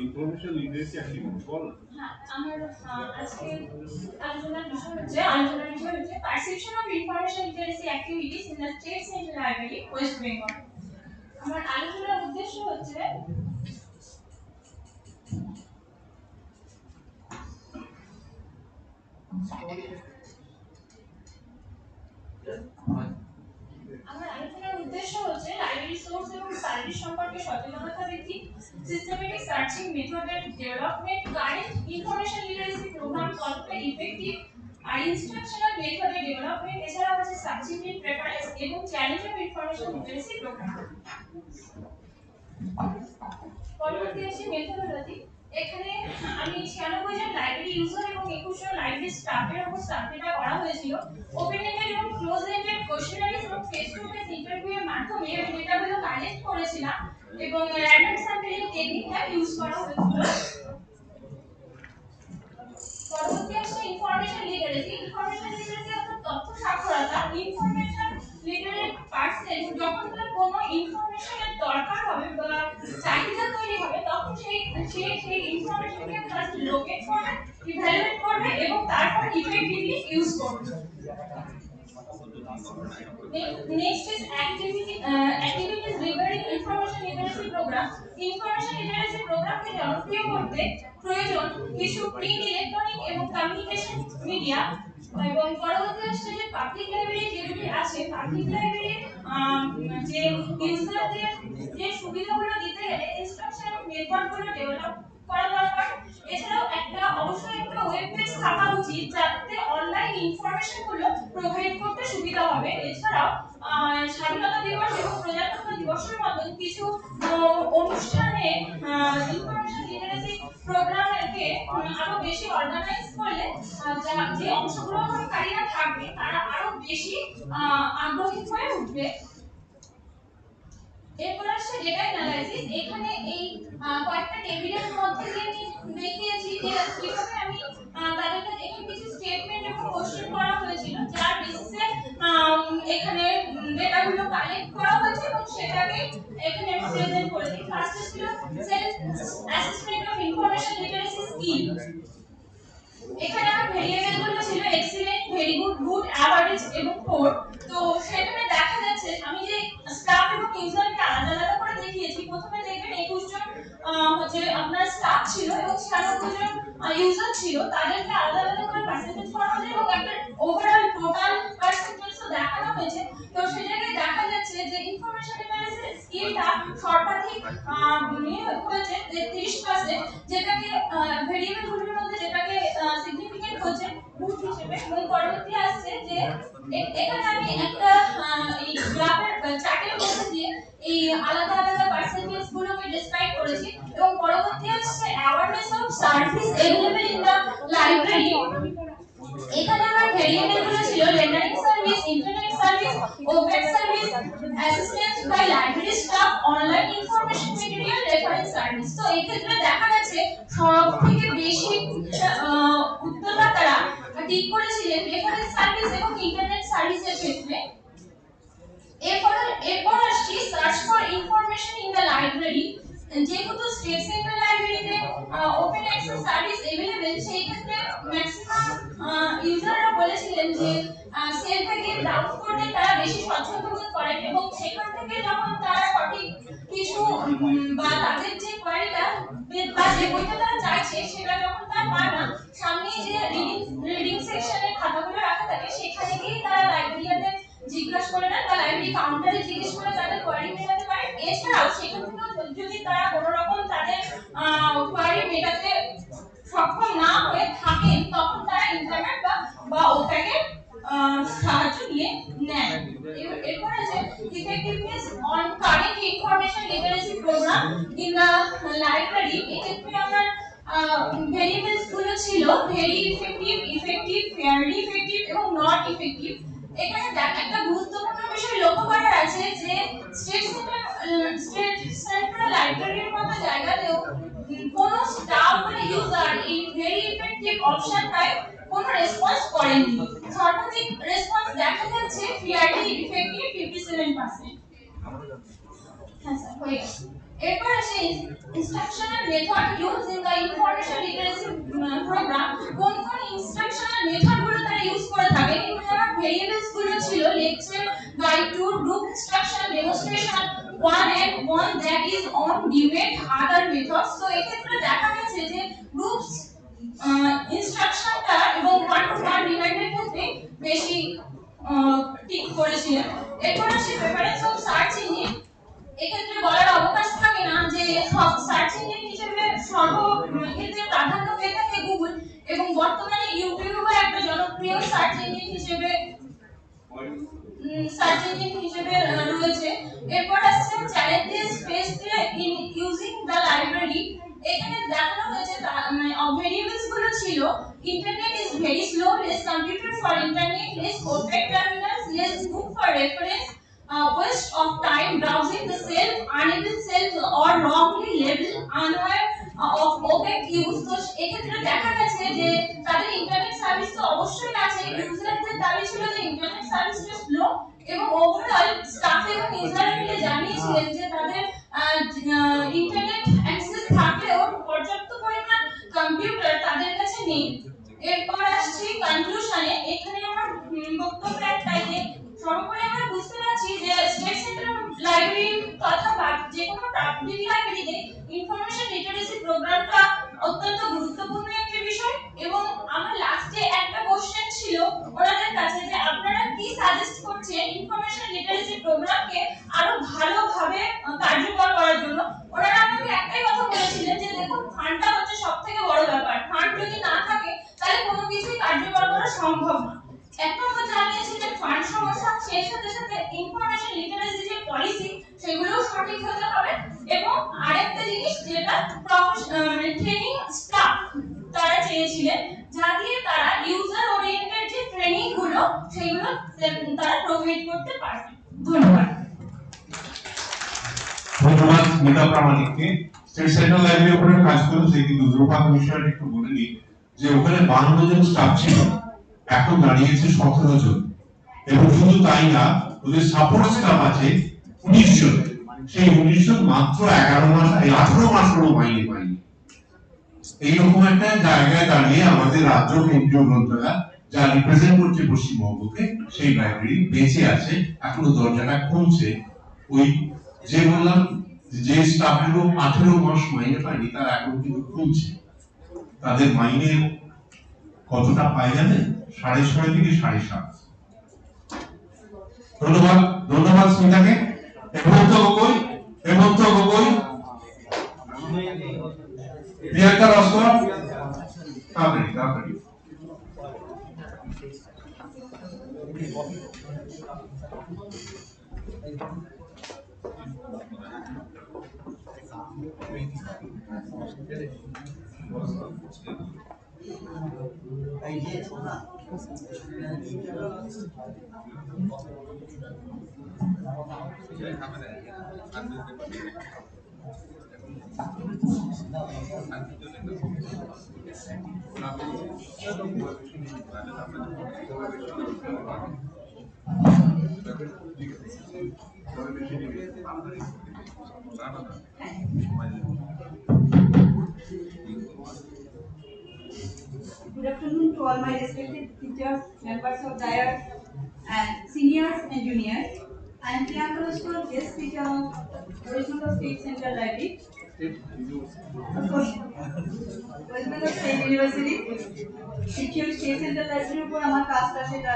ইনফরমেশন লিটারেসি অ্যাক্টিভিটি বল
আমার আজকে আলোচনার বিষয় হচ্ছে perception of information literacy activities in the state central library West Bengal আমার আলোচনার উদ্দেশ্য হচ্ছে লাইব্রেরি সোর্স এবং সার্ভিস সম্পর্কে সচেতনতা বৃদ্ধি সিস্টেমেটিক সার্চিং মেথডের development current information literacy programme কতটা ইফেক্টিভ আর ইনস্ট্রাকশনাল মেথডের ডেভেলপমেন্ট এছাড়া আছে সাবজেক্টিভ প্রেফারেন্স এবং challenge of information literacy programme পরবর্তী আছে মেথডোলজি এখানে আমি 96 জন লাইব্রেরি ইউজার এবং 21 জন লাইব্রেরি স্টাফের উপর সার্ভেটা করা হয়েছিল। ওপেন এন্ডেড এবং ক্লোজ এন্ডেড কোশ্চেনারিজ এবং ফেস টু ফেস ইন্টারভিউ এর মাধ্যমে আমি ডেটাগুলো কালেক্ট করেছিলাম এবং র্যান্ডম স্যাম্পলিং টেকনিকটা ইউজ করা হয়েছিল। পরবর্তী আসছে ইনফরমেশন লিটারেসি। ইনফরমেশন লিটারেসি অর্থাৎ তথ্য সাক্ষরতা। ইনফরমেশন লিটারেট পারসন যখন তার কোনো ইনফরমেশনের দরকার হবে বা চাহিদা তৈরি হবে তখন সেই ইনফরমেশনকে ফার্স্ট লোকেট করবে, ইভ্যালুয়েট করবে এবং তারপর ইফেক্টিভলি ইউজ করবে। Next is activities regarding information literacy program. Information literacy program কে জনপ্রিয় করতে প্রয়োজন কিছু প্রিন্ট, ইলেকট্রনিক এবং কমিউনিকেশন মিডিয়া। এবং পরবর্তী আসছে যে পাবলিক লাইব্রেরি যেগুলি আছে, পাবলিক লাইব্রেরি যে ইউজারদের যে সুবিধাগুলো দিতে গেলে ইনস্ট্রাকশন মেথডগুলো ডেভেলপ করা দরকার। এছাড়াও অবশ্যই একটা ওয়েব পেজ থাকা উচিত যাতে অনলাইন ইনফরমেশন গুলো প্রোভাইড করতে সুবিধা হবে। এছাড়াও স্বাধীনতা দিবস এবং প্রজাতন্ত্র দিবসের মতন কিছু অনুষ্ঠানে ইনফরমেশন লিটারেসি প্রোগ্রামকে আরো বেশি অর্গানাইজ করলে যে অংশগ্রহণকারীরা থাকবে তারা আরো বেশি আগ্রহী হয়ে উঠবে। এরপর আসছে ডেটা অ্যানালাইসিস। এখানে এই কয়েকটা টেবিলের মধ্যে দিয়ে আমি দেখিয়েছি যে কিভাবে আমি তাদেরকে দেখে কিছু স্টেটমেন্ট এবং কোশ্চেন করা হয়েছিল যার বেসিসে এখানে ডেটাগুলো কালেক্ট করা হয়েছে এবং সেটাকে এখানে আমি প্রেজেন্ট করেছি। ফার্স্ট ছিল self assessment of information literacy skill. এখানে আমার ভেরিয়েবল গুলো ছিল excellent, very good, good, average এবং পোর। তো সেখানে দেখা যাচ্ছে আমি যে স্টাফ এবং ইউজারকে আলাদা আলাদা করে দেখিয়েছি। প্রথমে দেখবেন 21 জন হচ্ছে আপনার স্টাফ ছিল এবং 96 জন ইউজার ছিল, তাদেরকে আলাদা আলাদা করে পার্সেন্টেজ করা হয়েছে এবং একটা ওভারঅল টোটাল পার্সেন্টেজও দেখানো হয়েছে। তো সেই জায়গায় দেখা যাচ্ছে যে ইনফরমেশন লিটারেসি স্কিলটা সর্বাধিক হয়েছে 33%, যেটাকে ভেরিয়েবল গুলোর মধ্যে যেটাকে সিগনিফিকেন্ট হচ্ছে গুড হিসেবে। এবং পরবর্তী আসছে যে এখানে আমি একটা এই গ্রাফের চার্টের মধ্যে দিয়ে এই আলাদা আলাদা পার্সেন্টেজ গুলোকে ডেসক্রাইব করেছি। এবং পরবর্তী আসছে awareness of service available in the library. এখানে আমার ভেরিয়েবল গুলো ছিল rendering service, internet service, open service, assistance by library staff, online information material, reference service. তো এই ক্ষেত্রে দেখা যাচ্ছে সবথেকে বেশি উত্তরদাতারা ঠিক করেছিলেন রেফারেন্স সার্ভিস এবং ইন্টারনেট সার্ভিসের ক্ষেত্রে। এরপর আসছি search for information in the library. যেহেতু স্টেট সেন্ট্রাল লাইব্রেরিতে ওপেন অ্যাক্সেস সার্ভিস अवेलेबल, সেই ক্ষেত্রে ম্যাক্সিমাম ইউজাররা বলেছিলেন যে সেল থেকে ব্রাউজ করতে তারা বেশি স্বচ্ছন্দ বোধ করেন এবং সেখান থেকে যখন তারা সঠিক কিছু বা তাদের যে কোয়ারিটা বা যে বইটা তারা চাইছে সেটা যখন তারা পায় না, সামনে যে রিডিং সেকশনে খাতাগুলো রাখা থাকে সেখানে গিয়ে তারা লাইব্রেরিয়ানদের জিজ্ঞাসা করে নেন বা লাইব্রেরি কাউন্টারে জিজ্ঞেস করে তাদের কোয়ারি মেটাতে পারেন। এছাড়াও সেখান থেকে যদি তারা কোনো রকম তাদের কোয়ারি মেটাতে সক্ষম না হয়ে থাকেন তখন তারা ইন্টারনেট বা ওটাকে সাহায্য নিয়ে নেন। এরপর আছে effectiveness on current information literacy programme in the library. এক্ষেত্রে আমার ভেরিয়েবলস গুলো ছিল very effective, effective, fairly effective এবং নট ইফেক্টিভ। এখানে একটা গুরুত্বপূর্ণ বিষয় লক্ষ্য করার আছে যে স্টেট সেন্ট্রাল লাইব্রেরির মতো জায়গাতেও কোন স্টাফ বা ইউজার এই ভেরি ইফেক্টিভ অপশনটায় কোন রেসপন্স করেননি। সর্বাধিক রেসপন্স দেখা যাচ্ছে ফেয়ারলি ইফেক্টিভ 57%। হ্যাঁ স্যার, হয়ে গেছে। এরপর আসে instructional method use in the information literacy programme. কোন কোন ইনস্ট্রাকশনাল মেথড গুলো তারা ইউজ করে থাকে। এখানে আমার ভেরিয়েবলস গুলো ছিল lecture, guide, tour, group instruction, demonstration, one and one that is on, debate, other methods. তো এই ক্ষেত্রে দেখা গেছে যে গ্রুপস ইনস্ট্রাকশনটা এবং ওয়ান টু ওয়ান ডিবেটের ক্ষেত্রে বেশি ঠিক করেছিলেন। এরপর আসে প্রেফারেন্স অফ সার্চ ইঞ্জিন। এক্ষেত্রে বলার অবকাশ থাকে না যে সার্চ ইঞ্জিন হিসেবে ক্ষেত্রে প্রাধান্য পেয়ে থাকে গুগল এবং বর্তমানে ইউটিউবও একটা জনপ্রিয় সার্চ ইঞ্জিন হিসেবে রয়েছে। এরপর আসছে challenges faced in using the library. এখানে দেখানো হয়েছে ভেরিয়েবলস গুলো ছিল internet is very slow, less computer for internet, less OPAC terminals, less book for reference, waste of time browsing the self, uneven self or wrongly labeled unaware of opaque use. তো এক্ষেত্রে দেখা গেছে যে তাদের internet service তো অবশ্যই আছে, ইউজারদের দাবি ছিল যে ইন্টারনেট সার্ভিসটা স্লো, এবং ওভারঅল স্টাফ এবং ইউজাররা মিলে জানিয়েছিলেন যে তাদের ইন্টারনেট অ্যাক্সেস থাকলেও পর্যাপ্ত পরিমাণ কম্পিউটার তাদের কাছে নেই। এরপর আসছি কনক্লুশনে। এখানে আমার বক্তব্য একটাই যে সর্বোপরি আমরা বুঝতে পারছি যে স্টেট সেন্টার লাইব্রেরির কথা যে কোনো পাবলিক লাইব্রেরিতে ইনফরমেশন লিটারেসি প্রোগ্রামটা অত্যন্ত গুরুত্বপূর্ণ একটি বিষয়। এবং আমার লাস্টে একটা কোশ্চেন ছিল ওনাদের কাছে যে আপনারা কি সাজেস্ট করছেন ইনফরমেশন লিটারেসি প্রোগ্রামকে আরো ভালোভাবে কার্যকর করার জন্য। ওনারা আমাকে একটাই কথা বলেছিলেন যে দেখুন, ফান্ডটা হচ্ছে সবথেকে বড় ব্যাপার, ফান্ড যদি না থাকে তাহলে কোনো কিছুই কার্যকর করা সম্ভব না। এক নম্বর জানিয়েছিলেন ফান্ড সমস্যা, সেই সাথে সাথে ইনফরমেশন লিটারেসি যে পলিসি সেগুলোও সঠিক হতে হবে। এবং আরেকটা জিনিস যেটা ট্রেনিং স্টাফ তারা চেয়েছিলেন, যা দিয়ে তারা ইউজার ওরিয়েন্টেড যে ট্রেনিং গুলো সেগুলো তারা প্রোভাইড করতে পারবে। ধন্যবাদ।
ধন্যবাদ মিতা প্রামাণিককে। স্টেট সেন্ট্রাল লাইব্রেরির উপরে কাজ করেছে, কিন্তু দুর্ভাগ্য বিষয়টা একটু বলে নিই যে ওখানে 52 জন স্টাফ ছিল, এখন দাঁড়িয়েছে 17 জন। এবং শুধু তাই না, ওদের সাপোর্ট স্টাফ আছে 19 জন। সেই 19 জন মাত্র 11 মাস 18 মাস মাইনে পায়নি। এইরকম একটা জায়গায় দাঁড়িয়ে আমাদের রাজ্য কেন্দ্রীয় গ্রন্থাগার যা রিপ্রেজেন্ট করছে পশ্চিমবঙ্গকে, সেই লাইব্রেরি বেঁচে আছে, এখনো দরজাটা খুলছে। ওই যে বললাম যে স্টাফগুলো 18 মাস মাইনে পায়নি, তারা এখন কিন্তু খুলছে। তাদের মাইনে কতটা পায় জানেন? 6.5 থেকে 7.5। ধন্যবাদ, ধন্যবাদ স্মিতাকে। হেমন্ত গগৈ, হেমন্ত গগৈ, প্রিয়াঙ্কা লস্কর, তাড়াতাড়ি তাড়াতাড়ি।
Good afternoon to all my respected teachers, members of Diet, and seniors and juniors. I am Priyanka Loskar, guest teacher of West Bengal State Central Library. West Bengal State University. Actually, State Central Library উপর আমার কাজটা সেটা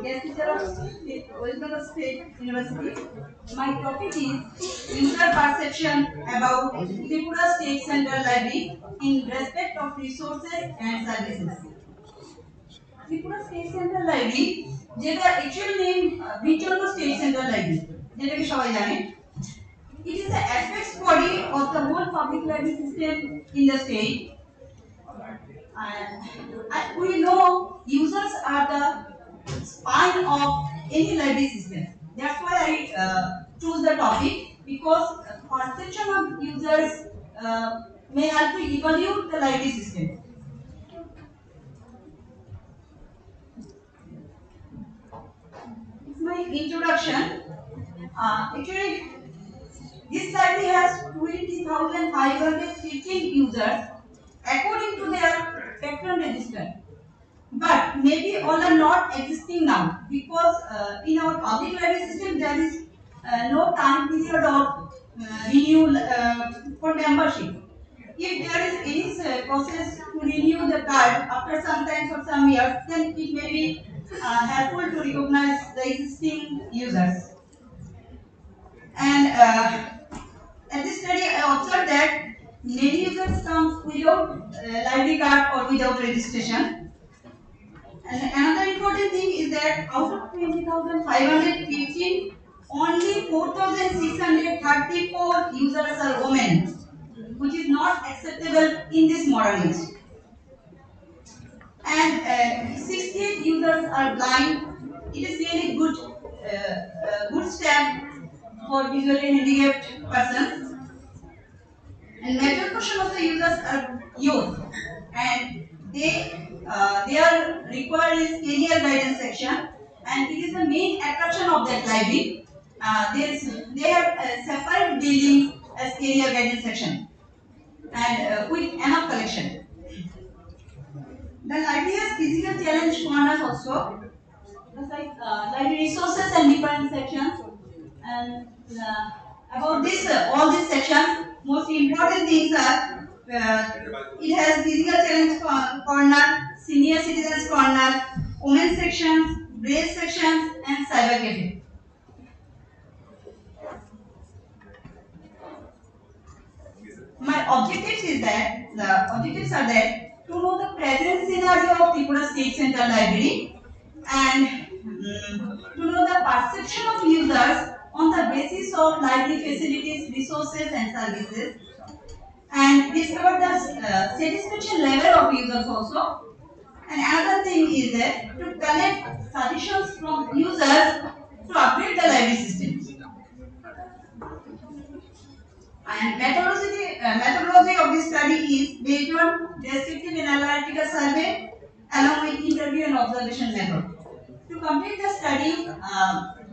guest teacher of West Bengal State University. My topic is user perception about Tripura State Central Library in respect of resources and services. Tripura State Central Library, যেটা actual name Victoria State Central Library, যেটাকে সবাই জানে. It is the apex body of the whole public library system in the state. And we know users are the spine of any library system. That's why I choose the topic, because perception of users may help to evaluate the library system. It's my introduction. Actually, this library has 20,515 users according to their patron register. But maybe all are not existing now, because in our public library system there is no time period of renewal for membership. If there is any process to renew the card after some time for some years, then it may be helpful to recognize the existing users. And at this study, I observed that many users come without library card or without registration. And another important thing is that out of 20,515, only 4,634 users are women. which is not acceptable in this modern age. And 68 users are blind. It is really good step for visually handicapped persons. And major portion of the users are youth, and they are required is career guidance section, and it is the main attraction of that library. They have a separate building as career guidance section, and with enough collection. The library has physical challenge corners also, just like library resources and different sections. And about this, all these sections, most important things are it has physical challenge corner, senior citizens corner, women sections, race sections, and cyber cafe. My objectives are that to know the present scenario of Tripura State Central Library, and to know the perception of users on the basis of library facilities, resources, and services, and discover the satisfaction level of users also. And another thing is that to collect suggestions from users to upgrade the library systems. And methodology of this study is based on descriptive and analytical survey along with interview and observation method. To complete the study,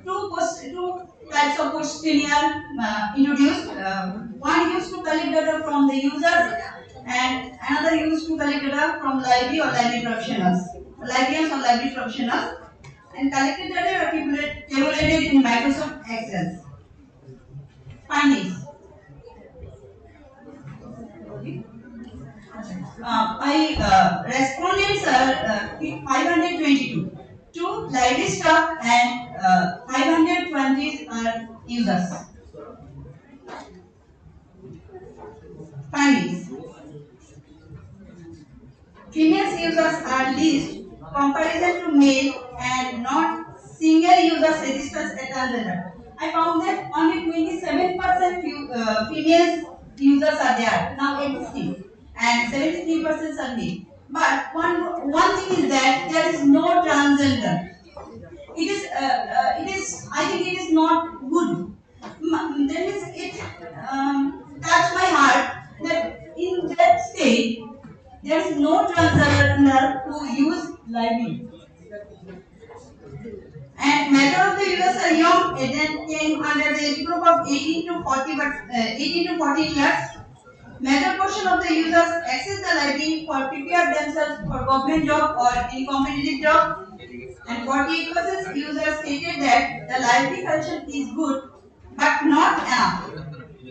two types of questionnaire introduced. One used to collect data from the users, and another used to collect data from library or library professionals, librarians or library professionals, and collected data are tabulated in Microsoft Excel. Findings. Respondents are 522. Two library staff and 520 are users. Findings. Female users are least comparison to male and not single users registers at data. I found that only 27% female users are there now existing, and 73% are male. But one thing is that there is no transgender. I think it is not good. Then it touched my heart that in that state there is no transgender who use library. And major of the users are young, and then came under the age group of 18 to 40 years. Major portion of the users access the library for prepare themselves for government job or any competitive job. And 48% users stated that the library collection is good but not enough.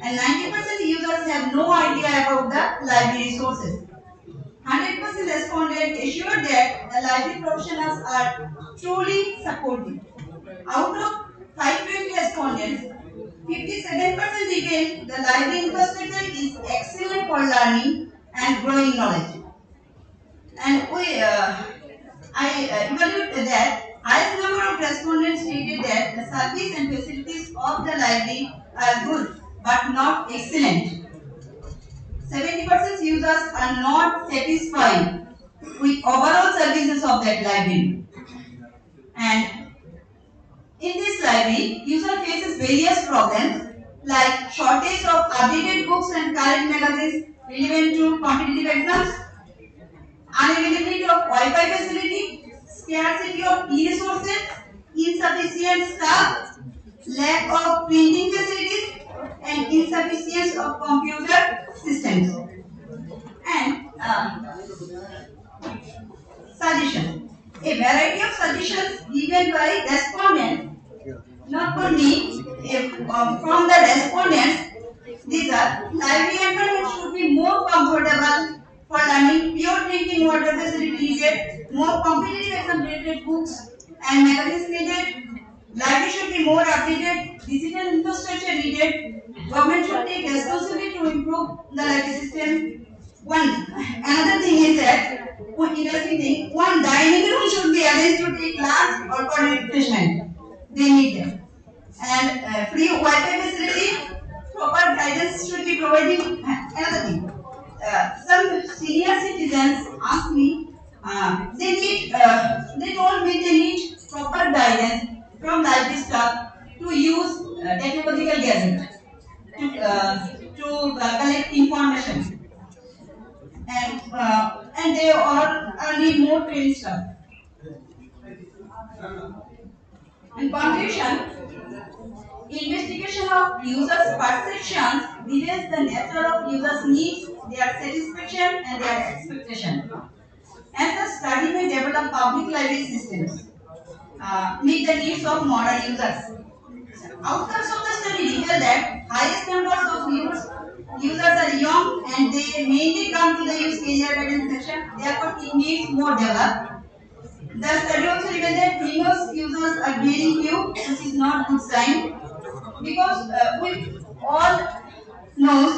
And 90% users have no idea about the library resources. 100% respondents assured that the library professionals are truly supportive. Out of 520 respondents, 57% revealed the library infrastructure is excellent for learning and growing knowledge. And I evaluate that highest number of respondents stated that the service and facilities of the library are good but not excellent. 70% users are not satisfied with overall services of that library. And in this library, user faces various problems like shortage of updated books and current magazines relevant to competitive exams, unavailability of Wi-Fi facility, scarcity of e-resources, insufficient staff, lack of printing facilities, and insufficiency of computer systems. And suggestions. A variety of suggestions given by respondents, not only from the respondents. These are library environment should be more comfortable for learning, pure drinking water facility needed, more competitive exam related books and magazines needed. Library should be more updated, digital infrastructure needed. Government should take responsibility to improve the library system. Another thing is that one interesting thing, one dining room should be arranged to take lunch or for refreshment. They need them. And free Wi-Fi facility proper guidance should be provided. Another thing, some senior citizens ask me, they told me they need proper guidance from library staff to use technological gadgets to collect information, and they all need more training staff. In conclusion, investigation of users' perceptions reveals the nature of users' needs, their satisfaction, and their expectation. As the study may develop public library systems, meet the needs of modern users. Outcomes of the study reveal that highest numbers of users are young and they mainly come to the use career guidance section. Therefore, it needs more development. The study also revealed that female users are very few, which is not good sign because we all knows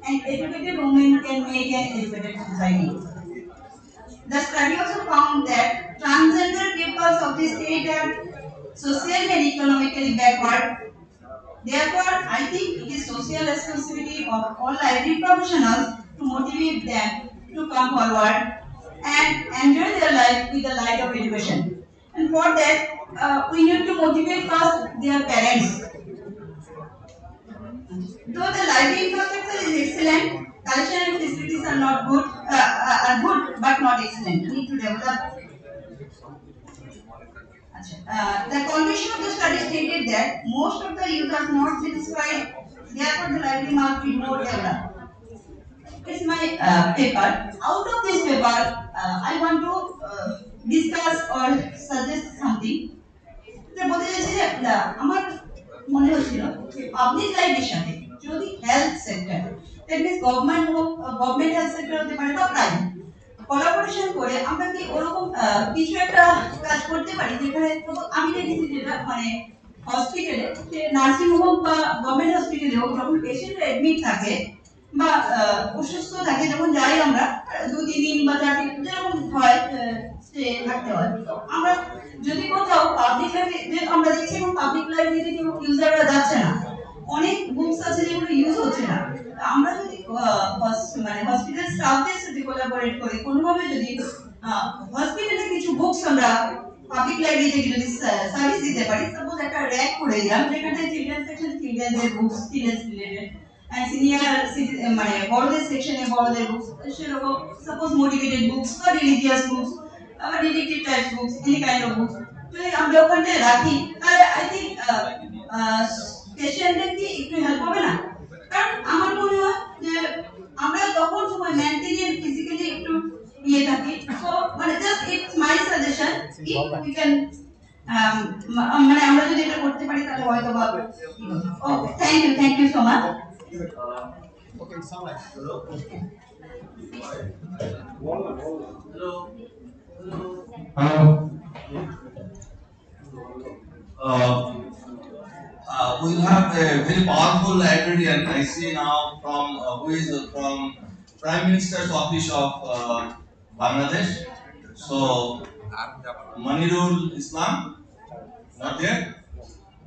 an educated woman can make an educated society. The study also found that transgender peoples of the state are socially and economically backward. Therefore, I think it is social responsibility of all library professionals to motivate them to come forward and enjoy their life with the light of education. And for that, we need to motivate first their parents. Though the library infrastructure is excellent, culture and facilities are not good, are good but not excellent. We need to develop. The conclusion of the study stated that most of the users are not satisfied. Therefore, the library must be more developed. It's my paper. Out of this paper, I want to discuss or suggest something. যে বলতে চাইছি যে আমার মনে হচ্ছিল যে public লাইব্রেরির সাথে যদি health sector that means government health sector হতে পারে বা প্রাইভেট কোলাবোরেশন করে আমরা কি ওরকম কিছু একটা কাজ করতে পারি যেখানে আমি দেখেছি যেটা মানে হসপিটালে সে নার্সিং হোম বা গভর্নমেন্ট হসপিটালেও যখন পেশেন্ট অ্যাডমিট থাকে বা অসুস্থ থাকে যখন যাই আমরা 2-3 দিন বা 4 দিন যেরকম হয় স্টে থাকতে হয় আমরা যদি কোথাও পাবলিক লাইব্রেরি আমরা দেখছি এখন পাবলিক লাইব্রেরিতে কেউ ইউজাররা যাচ্ছে না অনেক বুকস আছে যেগুলো ইউজ হচ্ছে না আমরা যদি মানে হসপিটাল স্টাফদের সাথে কোলাবোরেট করে কোনোভাবে যদি হসপিটালে কিছু বুকস আমরা পাবলিক লাইব্রেরিতে যদি সার্ভিস দিতে পারি সাপোজ একটা র‍্যাক করে দিলাম যেখানে চিলড্রেন সেকশন চিলড্রেনদের books children's related and senior মানে বড়দের সেকশনে বড়দের বুকস সেরকম সাপোজ মোটিভেটেড বুকস বা রিলিজিয়াস বুকস বা detective types books any kind of books যদি আমরা ওখানে রাখি তাহলে আই থিংক পেশেন্টদের কি একটু হেল্প হবে না কারণ আমার মনে হয় যে আমরা তখন সময় মেন্টালি এন্ড ফিজিক্যালি একটু ইয়ে থাকি সো মানে just it's my suggestion if we can মানে আমরা যদি এটা করতে পারি তাহলে হয়তো বা okay thank you so much
Okay, Samay. Hello.
We have a very powerful librarian. I see now from who is from Prime Minister's Office of Bangladesh. So Manirul Islam, not there.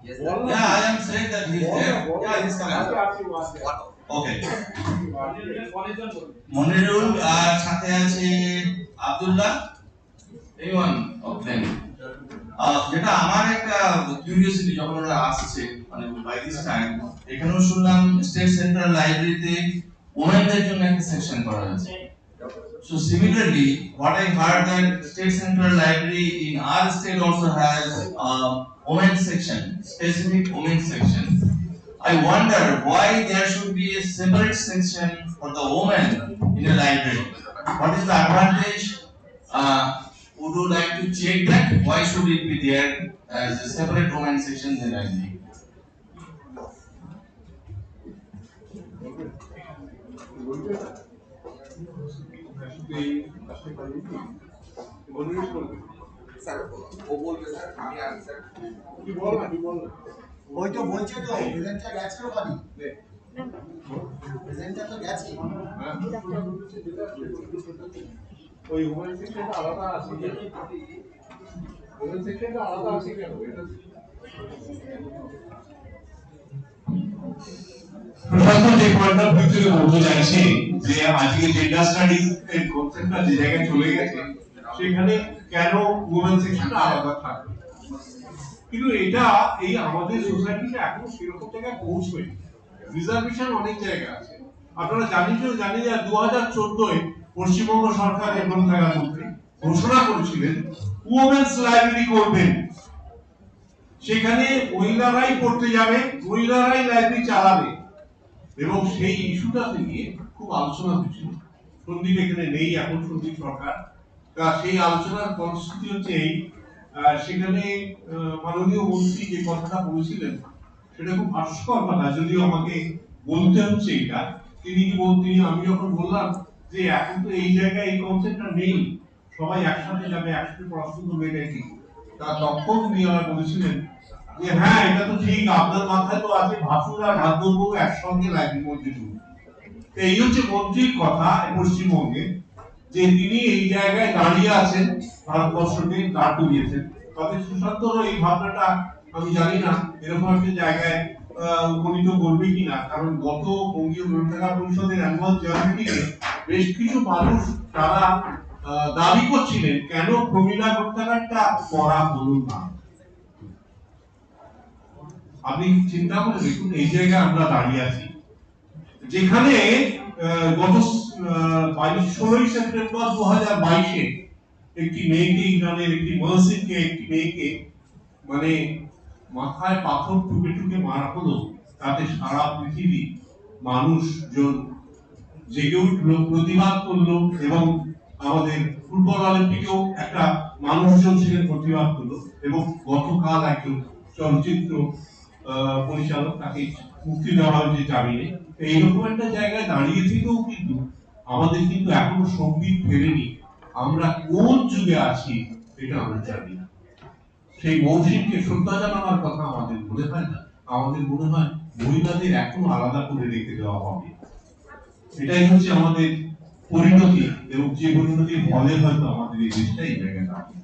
Yes,
yeah, I am saying that he's there. Yeah, he's coming. Okay. Monirul সাথে আছে Abdullah anyone of them যেটা আমার একটা curiosity যখন ওরা আসছে মানে by this time এখানেও শুনলাম স্টেট সেন্ট্রাল লাইব্রেরিতে ওমেনদের জন্য একটা সেকশন করা হয়েছে so similarly what I heard that state central library in our state also has a women section specific women section I wonder why there should be a separate section for the women in a library. What is the advantage? Would you like to check that? Why should it be there as a separate women section in the library?
Sir ও বলবে sir আমি answer কি বল না কি বল ওই তো বলছে তো প্রেজেন্টটা গেছে তো বাড়ি প্রেজেন্টটা তো গেছে ওই ওমেন সেকশনটা আলাদা আছে ওমেন সেকশনটা আলাদা আছে কেন এটা
প্রশান্ত যে পয়েন্ট অফ ভিউ থেকে বলতে চাইছে যে আজকে জেন্ডার স্টাডিজ এর কনসেপ্টটা যে জায়গায় চলে গেছে সেখানে কেন ওমেন সেকশনটা আলাদা থাকবে, কিন্তু এটা এই আমাদের সোসাইটিতে এখনো সেরকম জায়গায় পৌঁছয়নি। রিজার্ভেশন অনেক জায়গা আছে, আপনারা জানেন যে 2014 পশ্চিমবঙ্গ সরকারের গ্রন্থাগার মন্ত্রী ঘোষণা করেছিলেন উমেন্স লাইব্রেরি করবেন, সেখানে মহিলারাই পড়তে যাবে, মহিলারাই লাইব্রেরি চালাবে, এবং সেই ইস্যুটা নিয়ে খুব আলোচনা হয়েছিল। সন্দীপ এখানে নেই এখন, সন্দীপ সরকার, সেই আলোচনার ফলশ্রুতি হচ্ছে এই সেখানে মাননীয় মন্ত্রী যে কথাটা বলেছিলেন সেটা খুব হাস্যকর কথা, যদিও আমাকে বলতে হচ্ছে এটা। তিনি আমি যখন বললাম যে এখন তো এই জায়গায় এই কনসেপ্টটা নেই, সবাই একসাথে যাবে, একসাথে পড়াশোনা করবে, এটা কি, তা তখন তিনি আমায় বলেছিলেন যে হ্যাঁ এটা তো ঠিক, আপনার মাথায় তো আছে ভাসুর আর ভাদ্রবাবু একসঙ্গে লাইব্রেরির মধ্যে ঢুকবে। এই হচ্ছে মন্ত্রীর কথা পশ্চিমবঙ্গে, যে তিনি এই জায়গায় দাঁড়িয়ে আছেন, ভারতবর্ষকে দাঁড় করিয়েছেন। তবে সুশান্তরও এই ভাবনাটা আমি জানি না এরকম একটা জায়গায় উপনীত করবে কিনা, কারণ গত বঙ্গীয় গ্রন্থাগার পরিষদের অ্যানুয়াল জার্নালিতে বেশ কিছু মানুষ তারা দাবি করছিলেন কেন প্রমীলা গ্রন্থাগারটা করা হলো না। আপনি চিন্তা করে দেখুন এই জায়গায় আমরা দাঁড়িয়ে আছি, যেখানে গত 16 সেপ্টেম্বর 2022-এ একটি মেয়েকে, ইরানের একটি মহসিনকে, একটি মেয়েকে মানে মাথায় পাথর ঠুকে ঠুকে মারা হলো, তাতে সারা পৃথিবী মানুষজন জেগে উঠলো, প্রতিবাদ করলো, এবং আমাদের ফুটবল অলিম্পিকেও একটা মানুষজন সেখানে প্রতিবাদ করলো, এবং গতকাল একজন চলচ্চিত্র পরিচালক তাকে মুক্তি দেওয়া হয়েছে জামিনে। এইরকম একটা জায়গায় দাঁড়িয়ে থেকেও কিন্তু আমাদের কিন্তু এখনো সংগীত ফেরেনি, আমরা কোন যুগে আছি এটা আমরা জানি না। সেই মৌসিককে শ্রদ্ধা জানানোর কথা আমাদের মনে হয় না, আমাদের মনে হয় মহিলাদের এখনো আলাদা করে রেখে দেওয়া হবে। এটাই হচ্ছে আমাদের পরিণতি, এবং যে পরিণতির ফলে হয়তো আমাদের এই দেশটা এই জায়গায় দাঁড়িয়ে।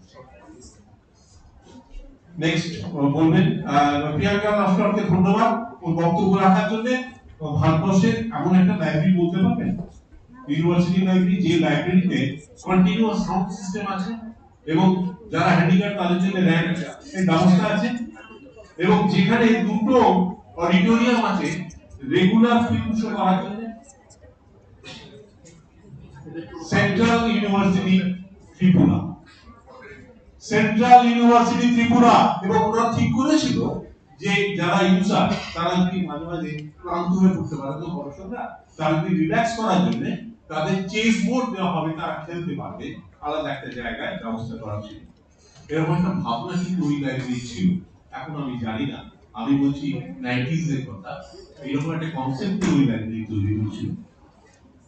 নেক্সট বলবেন প্রিয়াঙ্কা নস্করকে ধন্যবাদ ওর বক্তব্য রাখার জন্য। ভারতবর্ষের এমন একটা লাইব্রেরি বলতে পারবেন, ইউনিভার্সিটি লাইব্রেরি, যে লাইব্রেরিতে কন্টিনিউয়াস সাউন্ড সিস্টেম আছে, এবং যারা হ্যান্ডিক্যাপ তাদের জন্য র্যাম্প এর ব্যবস্থা আছে, এবং যেখানে দুটো অডিটোরিয়াম আছে রেগুলার ফিল্ম শো করার জন্য। Central university Tripura, central university Tripura, এবং ওরা ঠিক করেছিল যে যারা ইউজার তারা যদি মাঝে মাঝে ক্লান্ত হয়ে পড়তে পারে, তো দর্শকরা তারা যদি রিল্যাক্স করার জন্য তাদের চেস বোর্ড দেওয়া হবে, তারা খেলতে পারবে, আলাদা একটা জায়গায় ব্যবস্থা করা ছিল। এরকম একটা ভাবনা কিন্তু ওই লাইব্রেরি ছিল, এখন আমি জানি না, আমি বলছি 90s এর কথা, এরকম একটা কনসেপ্ট ওই লাইব্রেরি তৈরি হয়েছিল,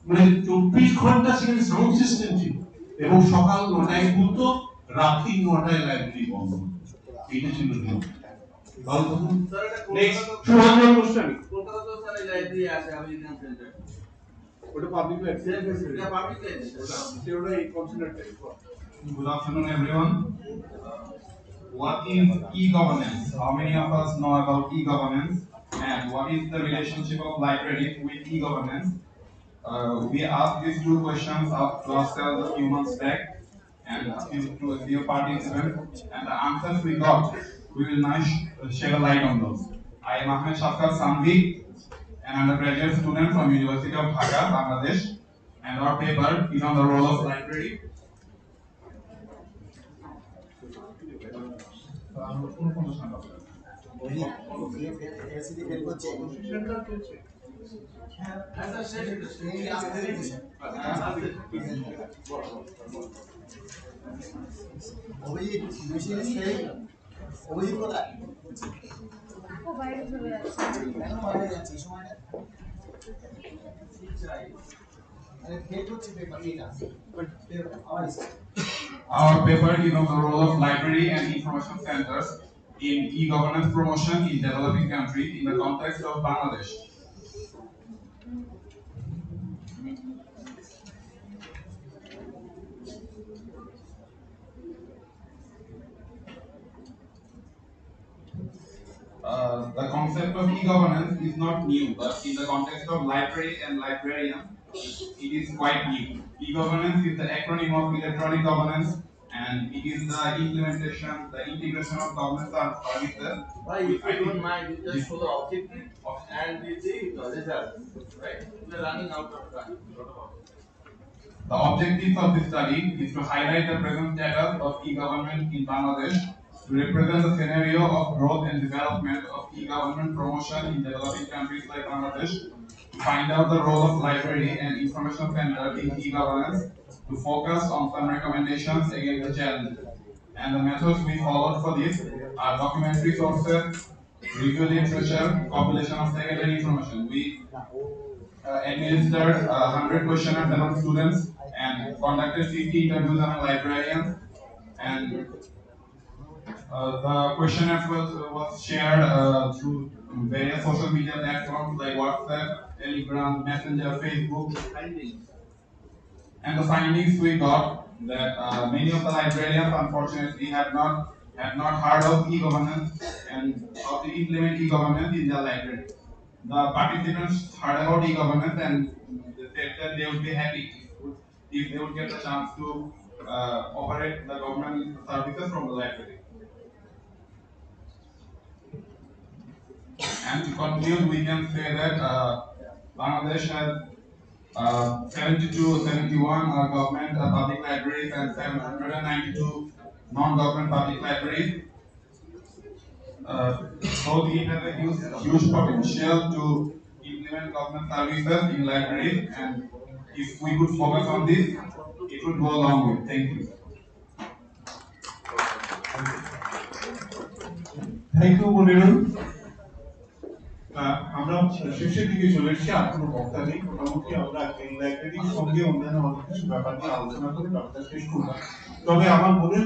মানে 24 ঘন্টা সেখানে সাউন্ড সিস্টেম ছিল, এবং সকাল 9টায় খুলতো, রাত্রি 9টায় লাইব্রেরি বন্ধ হতো, এটা ছিল নিয়ম। নেক্সট সুরঞ্জন গোস্বামী, কলকাতা তো স্যার এই লাইব্রেরি আছে, আমি জানি সেন্টার, ওটা পাবলিক লাইব্রেরি, এটা পাবলিক লাইব্রেরি, ওটা এই concentrate type.
Good afternoon, everyone. What is e-governance? How many of us know about e-governance? And what is the relationship of library with e-governance? We asked these two questions of ourselves a few months back, and to a few participants, and the answers we got, we will now shed a light on those. I am Ahmed Shafkar Samvi, an undergraduate student from University of Dhaka, Bangladesh, and our paper is on the role of library. Our paper is on the role of library and information centers in e-governance promotion in developing countries in the context of Bangladesh. The concept of e-governance is not new, but in the context of library and librarian, it is quite new. E-governance is the acronym of electronic governance, and it is the implementation, the integration of government services.
Why, if you don't mind, you just show the objective and the result, right? We are running out of time.
The objectives of this study is to highlight the present status of e-government in Bangladesh, to represent the scenario of growth and development of e-government promotion in developing countries like Bangladesh, to find out the role of library and information center in e-governance, to focus on some recommendations against the challenges. And the methods we followed for this are documentary sources, review literature, compilation of secondary information. We administered 100 questionnaires among students and conducted 50 interviews among librarians. And the questionnaires was shared through various social media platforms like WhatsApp, Telegram, Messenger, Facebook. And the findings we got that many of the librarians unfortunately had not heard of e-governance and how to implement e-governance in their library. The participants heard about e-governance and they said that they would be happy if they would get the chance to operate the government services from the library. And to conclude, we can say that Bangladesh has 72, 71 government public libraries and 792 non-government public libraries. So it has a huge potential to implement government services in libraries, and if we could focus on this, it would go a long way. Thank you.
Thank you Monirul. আমরা শেষের দিকে চলে এসেছি, আর কোনো বক্তা নেই। মোটামুটি আমরা এই লাইব্রেরির সঙ্গে অন্যান্য অনেক কিছু ব্যাপার নিয়ে আলোচনা করে ব্যাপারটা শেষ করলাম। তবে আমার মনে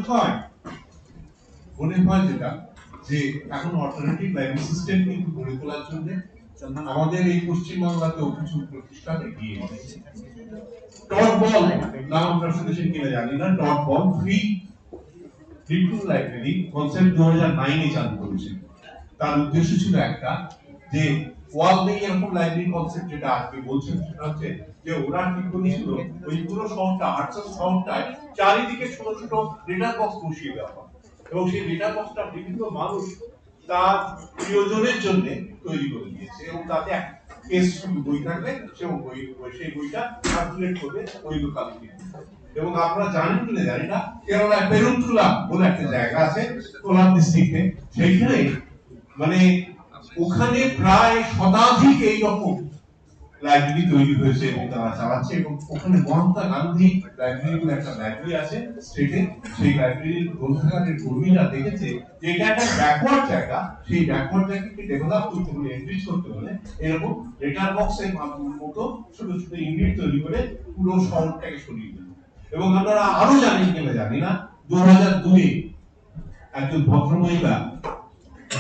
হয় যেটা যে এখন অল্টারনেটিভ লাইব্রেরি সিস্টেম কিন্তু গড়ে তোলার জন্য আমাদের এই পশ্চিমবাংলাতেও কিছু প্রতিষ্ঠান এগিয়ে এসেছে। ডট বল নাম আমরা শুনেছেন কিনা জানি না। Dot ball free little library concept 2009 চালু করেছে। তার উদ্দেশ্য ছিল একটা, যে ওয়াল নেই এরকম লাইব্রেরি কনসেপ্ট যেটা আজকে বলছেন, সেটা হচ্ছে যে ওরা ঠিক করেছিল ওই পুরো শহরটা, আর্টস শহরটায় চারিদিকে ছোট ছোট লেটার বক্স বসিয়ে দেওয়া হয়, এবং সেই লেটার বক্সটা বিভিন্ন মানুষ তার প্রিয়জনের জন্য তৈরি করে দিয়েছে, এবং তাতে কেস বই থাকবে সেই বইটা ট্রান্সলেট করবে ওই লোকালিটি। এবং আপনারা জানেন কিনা জানি না, কেরালায় পেরুন্থুলা বলে একটা জায়গা আছে কোলাম ডিস্ট্রিক্টে, সেইখানে মানে ওখানে প্রায় শতাধিক এইরকম লাইব্রেরি তৈরি হয়েছে এবং তারা চালাচ্ছে। এবং ওখানে মহাত্মা গান্ধী লাইব্রেরি বলে একটা লাইব্রেরি আছে স্টেটে, সেই লাইব্রেরির গ্রন্থাগারের কর্মীরা দেখেছে যে এটা একটা ব্যাকওয়ার্ড জায়গা, সেই ব্যাকওয়ার্ড জায়গাকে ডেভেলপ করতে হলে, এনরিচ করতে হলে এরকম লেটার বক্সের মতো ছোট ছোট ইউনিট তৈরি করে পুরো শহরটাকে সরিয়ে দিল। এবং আপনারা আরো জানেন কিনা জানি না, 2002 একজন ভদ্রমহিলা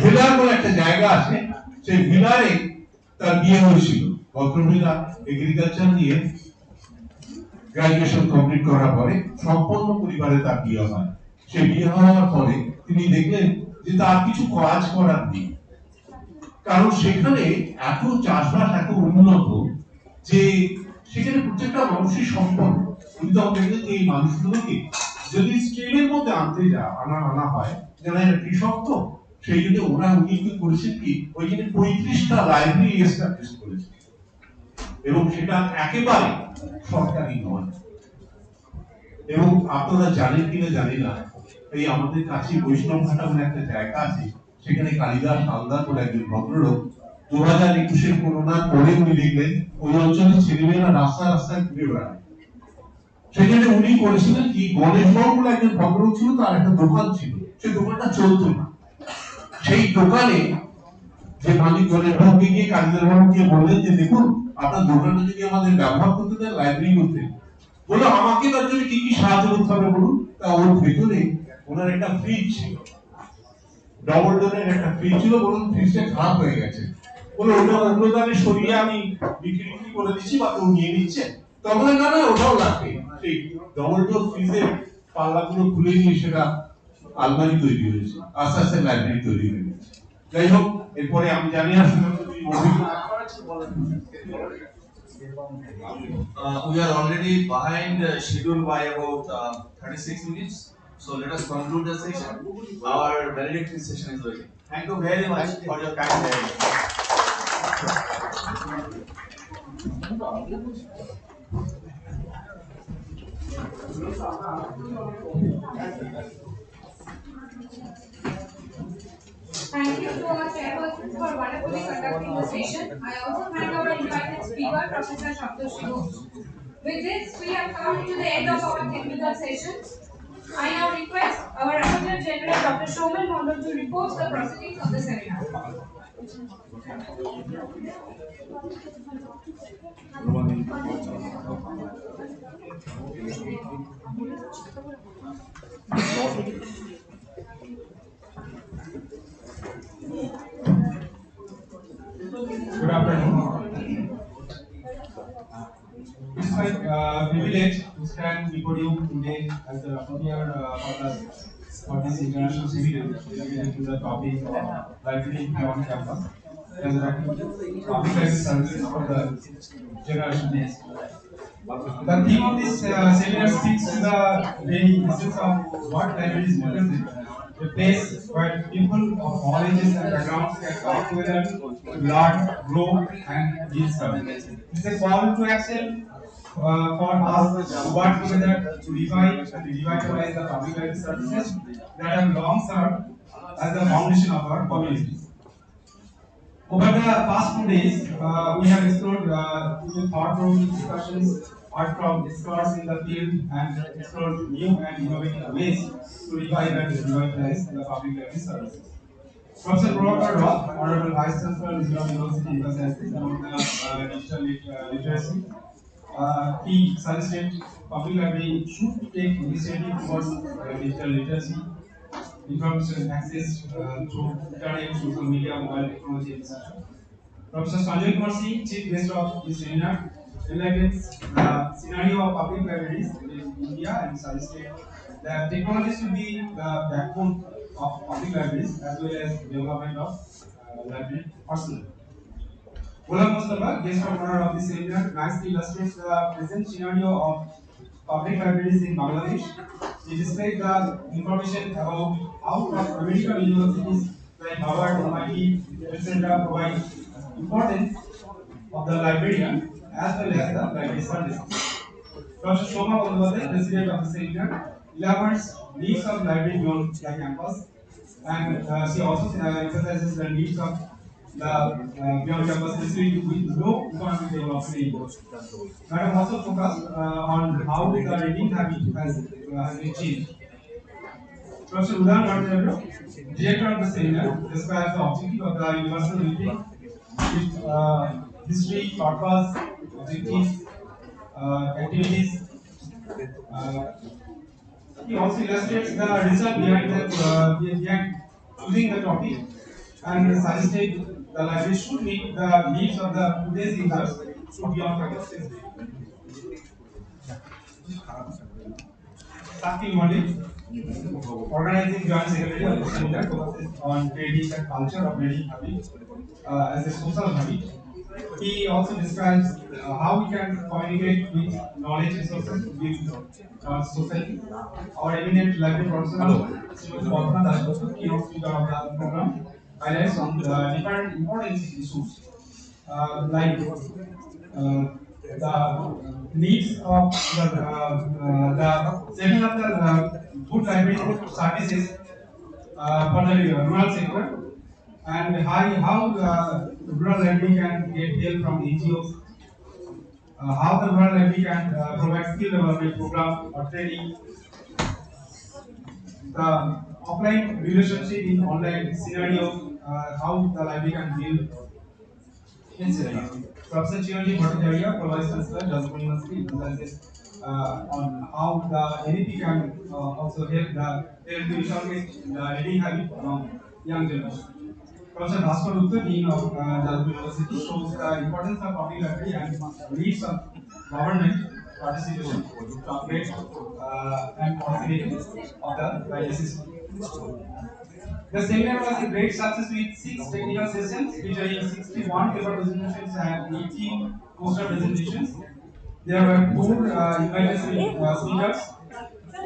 ভিলার বলে একটা জায়গা আছে, সেই ভিলারে তার বিয়ে হয়েছিল। ভদ্রমহিলা এগ্রিকালচার নিয়ে গ্রাজুয়েশন কমপ্লিট করার পরে সম্পূর্ণ পরিবারে তার বিয়ে হয়। সেই বিয়ে হওয়ার পরে তিনি দেখলেন যে তার কিছু কাজ করার নেই, কারণ সেখানে এত চাষবাস এত উন্নত যে সেখানে প্রত্যেকটা মানুষই সম্পন্ন। উনি তখন দেখলেন যে এই মানুষগুলোকে যদি স্কেলের মধ্যে আনা হয়, যারা কৃষক তো সেই জন্য উনি কি করেছেন কি ওই জন্য 35টা লাইব্রেরি এস্টাবলিশ করেছেন, এবং সেটা একেবারে সরকারি নয়। এবং আপনারা জানেন কিনা জানি না, এই আমাদের কাছে বৈষ্ণবঘাটা বলে একটা জায়গা আছে, সেখানে কালিদাস হালদার বলে একজন ভদ্রলোক 2021 করোনার পরে উনি দেখলেন ওই অঞ্চলের ছেলেমেয়েরা রাস্তায় ঘুরে বেড়ায়। সেখানে উনি করেছিলেন কি, গণেশ বাবু বলে একজন ভদ্রলোক ছিল, তার একটা দোকান ছিল, সেই দোকানটা চলতো না। সেই দোকানে যে মালিক গণেশ বাবুকে গিয়ে কালিদাস বাবু গিয়ে বললেন যে দেখুন আপনার দোকানটা যদি আমাদের ব্যবহার করতে দেন লাইব্রেরি করতে, বললো আমাকে তার জন্য কি কি সাহায্য করতে হবে বলুন। তা ওর ভেতরে ওনার একটা ফ্রিজ ছিল, ডবল ডোরের একটা ফ্রিজ ছিল। বলুন ফ্রিজটা খারাপ হয়ে গেছে, বলে ওটা অন্যদানে সরিয়ে আমি বিক্রি করে দিচ্ছি বা কেউ নিয়ে নিচ্ছে। তখন না ওটাও লাগবে। সেই ডবল ডোর ফ্রিজের পাল্লাগুলো খুলে নিয়ে সেটা আলমারি তৈরি হয়েছে, আস্তে আস্তে লাইব্রেরি তৈরি হয়ে গেছে। যাই হোক,
এরপরে আমি জানি আসলে তুমি
we are already behind schedule by about 36 minutes. So let us conclude the session. Our valedictory session is waiting. Thank you very much for your kind hearing.
Thank you to our chairperson for wonderfully conducting the session. I also thank our invited speaker, Professor Saptoshi Ghosh. With this, we have come to the end of our technical session. I now request our Rapporteur General Dr. Shoman Mondal to report the proceedings of the seminar.
Good afternoon. It's my privilege to stand before you today as the rapporteur for this international seminar related to the topic of library beyond campus, resurrecting public library services for the generation next. The theme of this seminar speaks to the very essence of what libraries represent. A place where people of all ages and backgrounds can come together to learn, grow, and discover. It's a call to action for us to work together to revive and revitalize the public library services that have long served as the foundation of our communities. Over the past 2 days, we have explored thought-provoking discussions, art from experts in the field, and explored new and innovative ways to revive and revitalize the public library services. Professor Prabhakar Roth, Honorable Vice Chancellor, Gujarat University, emphasizes on the digital literacy. He suggested public library should take initiative towards digital literacy, information access through internet, social media, mobile technology, etc. Professor Sanjay Kumar Singh, Chief Guest of this seminar, enlightens the scenario of public libraries in India and suggested that technology should be the backbone of public libraries as well as development of library personnel. Ghulam Mustafa, guest of honor of this seminar, nicely illustrates the present scenario of public libraries in Bangladesh. He describes the information about how American universities like Howrah, MIT, etc. provide importance of the librarian as well as the library services. Dr. Shoma Bandyopadhyay, president of the seminar, elaborates needs of library beyond the campus, and she also emphasizes the needs of the beyond campus facility with low economic development inputs. Madam also focused on how the reading habit has been changed. Professor Udan Bhattacharya, director of the seminar, describes the objective of the universal reading with history, purpose, objectives, activities. He also illustrates the reason behind choosing the topic and suggested the library should meet the needs of the today's users to be on campus. Sakil Malik, organizing joint secretary of the seminar, focuses on creating the culture of reading habit as a social habit. He also describes how we can communicate with knowledge resources to build society. Our eminent library professor, Srimati Padma Dasgupta, keynote speaker of the program, highlights on the different important issues like the needs of the setting up the good library services for the rural sector, and how rural library can get help from NGOs, how the rural library can provide skill development program or training, the offline relationship in online scenario, how the library can build, etc. Professor Chirati Bhattacharya, Vice Chancellor, Jazpur University, emphasizes on how the NEP can also help to establish the reading habit among young generation. Professor Bhaskar Gupta, Dean of Jazpur University, shows the importance of public library and needs of government participation to upgrade and policy of the library system. The seminar was a great success with 6 technical sessions featuring 61 paper presentations and 18 poster presentations. There were 4 invited speakers.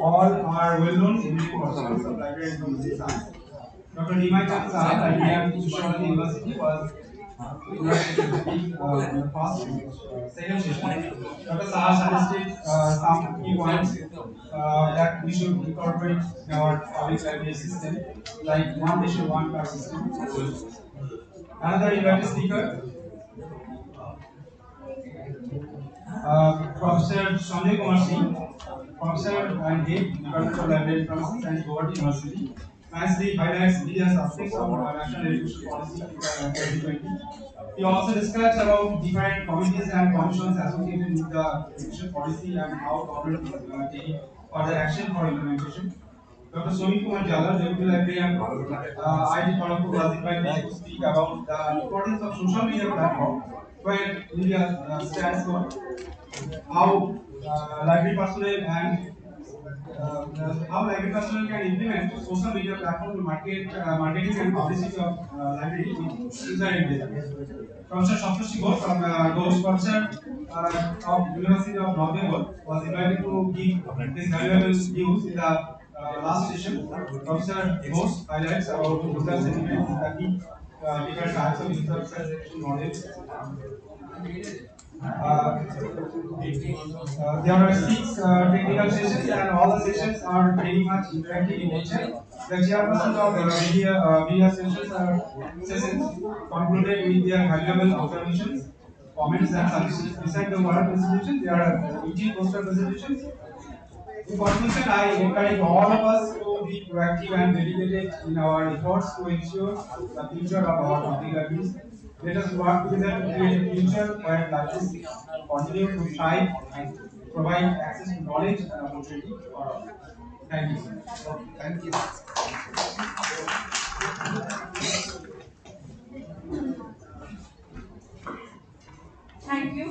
All are well known eminent persons of library and information science. Dr. Nimai Chandra, Librarian, Sociology University, was invited to speak in the second session. Dr. Saha suggested some key points that we should incorporate in our public library system, like one nation, one card system. Another invited speaker, Professor Sanjay Kumar Singh, Professor and Head, Department of Library Informatics and Govt University, nicely highlights various aspects of national education policy 2020. He also describes about different committees and commissions associated with the education policy and how government is taking further action for implementation. Dr. Somi Kumar Jala, Deputy Librarian, IIT Kharagpur, was invited to speak about the importance of social media platform, where media stands for how library personnel and how library personnel can implement social media platform to marketing and publicity of library with user engagement. Professor Saptoshi Ghosh from Ghosh, Professor of University of North Bengal, was invited to give his valuable views in the last session. Professor Ghosh highlights about user sentiment, study different types of user satisfaction models. There are 6 technical sessions, and all the sessions are very much interactive in nature. The chairperson of media sessions concluded with their valuable observations, comments, and suggestions. Besides the oral presentation, there are 18 poster presentations. In conclusion, I encourage all of us to be proactive and dedicated in our efforts to ensure the future of our public libraries. Let us work together to create a future where libraries continue to thrive and provide access to knowledge and opportunity for all. Thank you.
Thank you.
Thank you,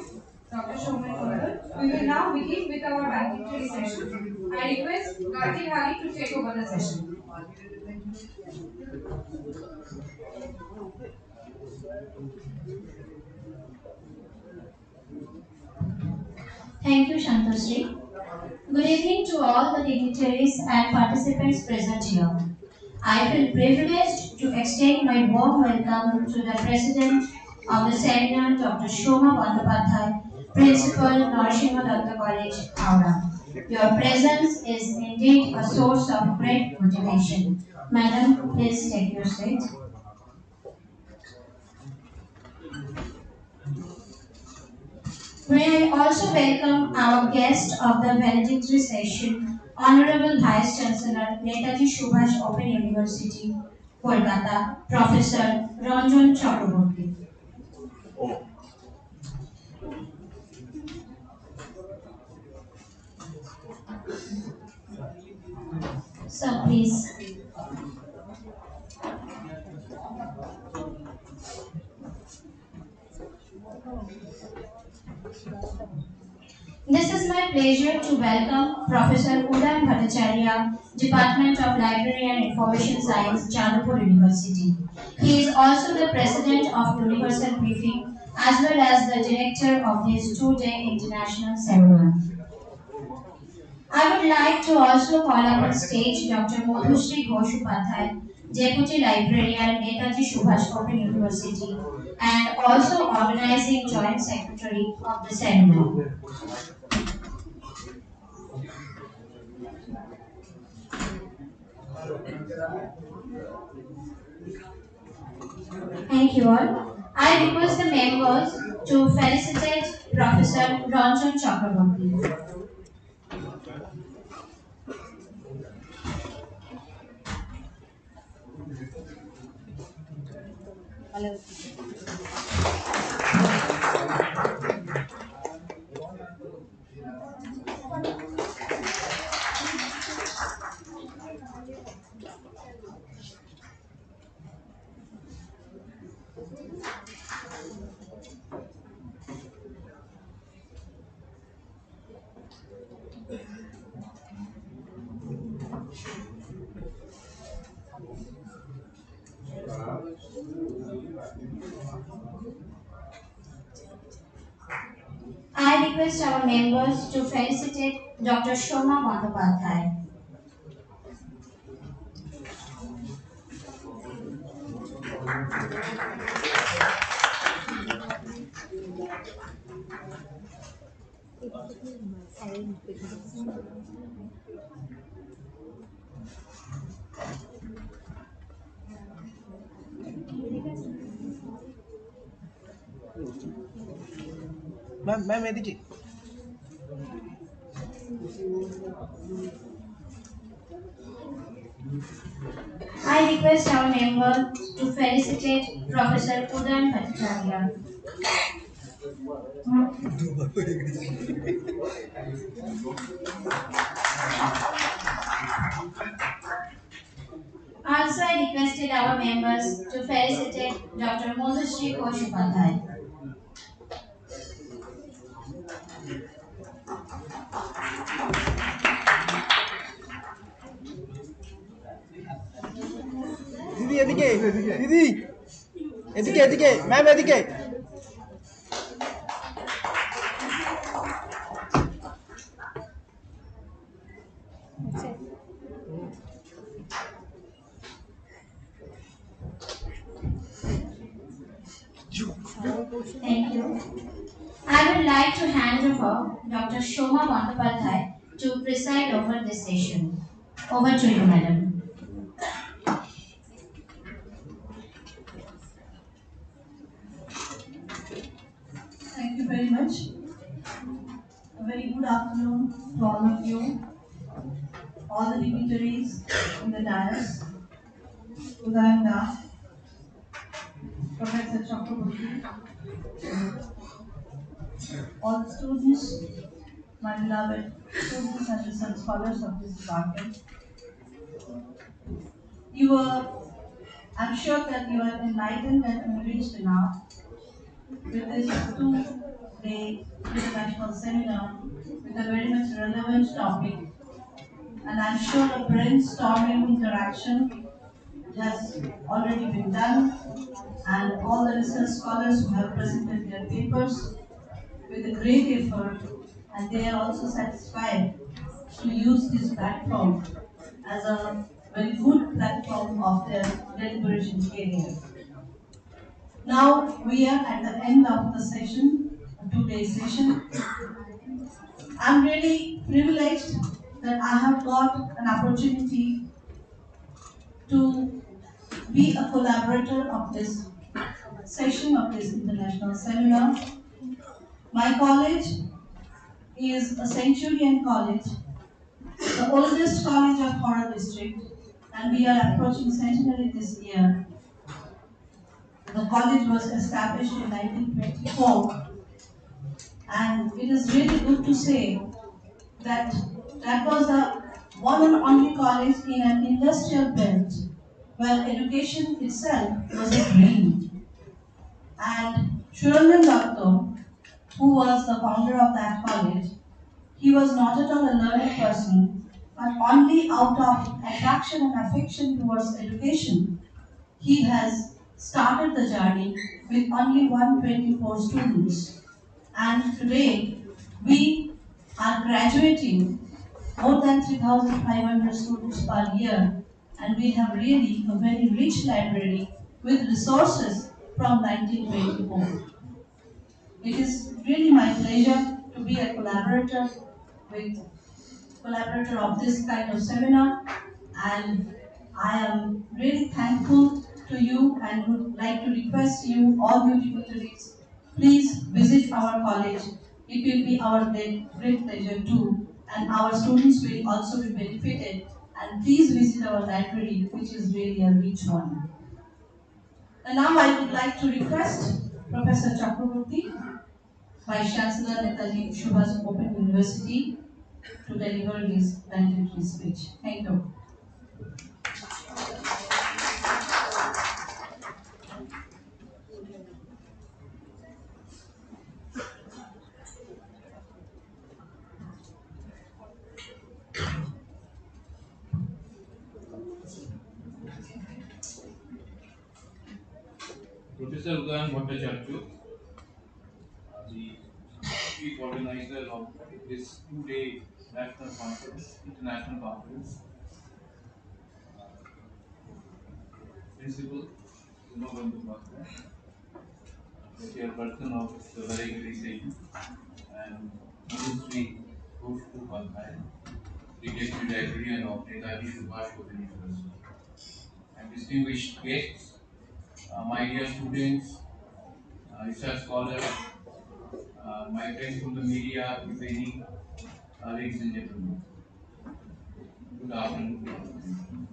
Dr. Shomai Kondal. We will now begin with our valedictory session. I request Gati Hari to take over the session.
Thank you, Shantashri. Good evening to all the dignitaries and participants present here. I feel privileged to extend my warm welcome to the President of the seminar, Dr. Shoma Bandyopadhyay, Principal, Narasinha Datta College, Howrah. Your presence is indeed a source of great motivation. Madam, please take your seat. May I also welcome our guest of the valedictory session, Honorable Vice Chancellor, Netaji Subhash Open University, Kolkata, Professor Ranjan Chakraborty. Sir, please. This is my pleasure to welcome Professor Uday Bhattacharya, Department of Library and Information Science, Chandapur University. He is also the President of Universal Briefing as well as the Director of this two-day international seminar. I would like to also call up on stage Dr. Madhushri Ghosh Upadhyay, Deputy Librarian, Netaji Subhash Open University, and also Organizing Joint Secretary of the seminar. Thank you all. I request the members to felicitate Professor Ranjan Chakraborty. request our members to felicitate Dr. Shoma Bandyopadhyay.
Ma'am এদিকে
I request our members to felicitate Professor Udan Bhattacharya. Also, I requested our members to felicitate Dr. Madhusri Koshupadhyay.
দিদি এদিকে দিদি এদিকে এদিকে ma'am এদিকে
Thank you. I would like to hand over Dr. Shoma Bandyopadhyay to preside over this session. Over to you, madam.
Thank you very much. A very good afternoon to all of you, all the dignitaries in the dais, Udayanda, Professor Chakraborty, all the students, my beloved students and research scholars of this department. I'm sure that you are enlightened and enriched enough with this 2-day international seminar with a very much relevant topic. And I'm sure a brainstorming interaction has already been done, and all the research scholars who have presented their papers with a great effort, and they are also satisfied to use this platform as a very good platform of their deliberation career. Now we are at the end of the session, a 2-day session. I'm really privileged that I have got an opportunity to be a collaborator of this session of this international seminar. My college is a Centurion College, the oldest college of Howrah district, and we are approaching centenary this year. The college was established in 1924, and it is really good to say that that was the one and only college in an industrial belt where education itself was a dream. And Dutt, who was the founder of that college, he was not at all a learned person, but only out of attraction and affection towards education, he has started the journey with only 124 students. And today, we are graduating more than 3,500 students per year, and we have really a very rich library with resources from 1924. It is really my pleasure to be a collaborator of this kind of seminar, and I am really thankful to you and would like to request you, all you dignitaries, please visit our college. It will be our great pleasure too, and our students will also be benefited. And please visit our library, which is really a rich one. And now I would like to request Professor Chakraborty, Vice Chancellor Netaji Subhash Open University, to deliver his valedictory speech. Thank you.
Professor Udan Bhattacharya,
chief organizer of this two-day national conference, international conference, principal, Rammohun, the chairperson of the Variegated Session, and Ministry Govt, the Deputy Librarian of Netaji Subhash Bose University, and distinguished guests, my dear students, research scholars, my friends from the media, if any, ladies and gentlemen, good afternoon.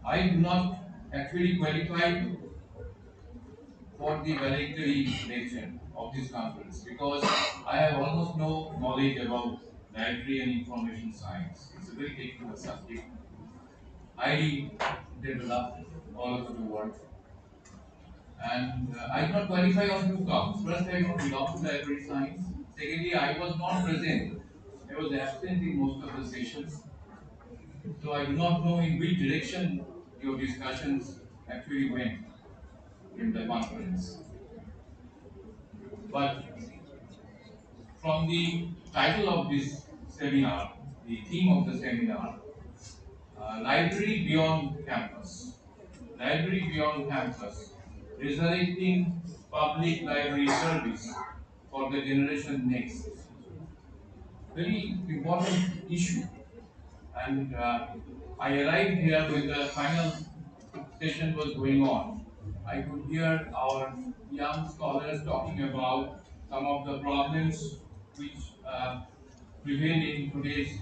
I do not actually qualify for the valedictory lecture of this conference because I have almost no knowledge about library and information science. It's a very technical subject, highly developed all over the world. And I do not qualify on two counts. First, I don't belong to library science. Secondly, I was not present. I was absent in most of the sessions. So I do not know in which direction your discussions actually went in the conference. But from the title of this seminar, the theme of the seminar, Library Beyond Campus. Library Beyond Campus, Resurrecting Public Library Service for the Generation Next. Very important issue. And I arrived here when the final session was going on. I could hear our young scholars talking about some of the problems which prevail in today's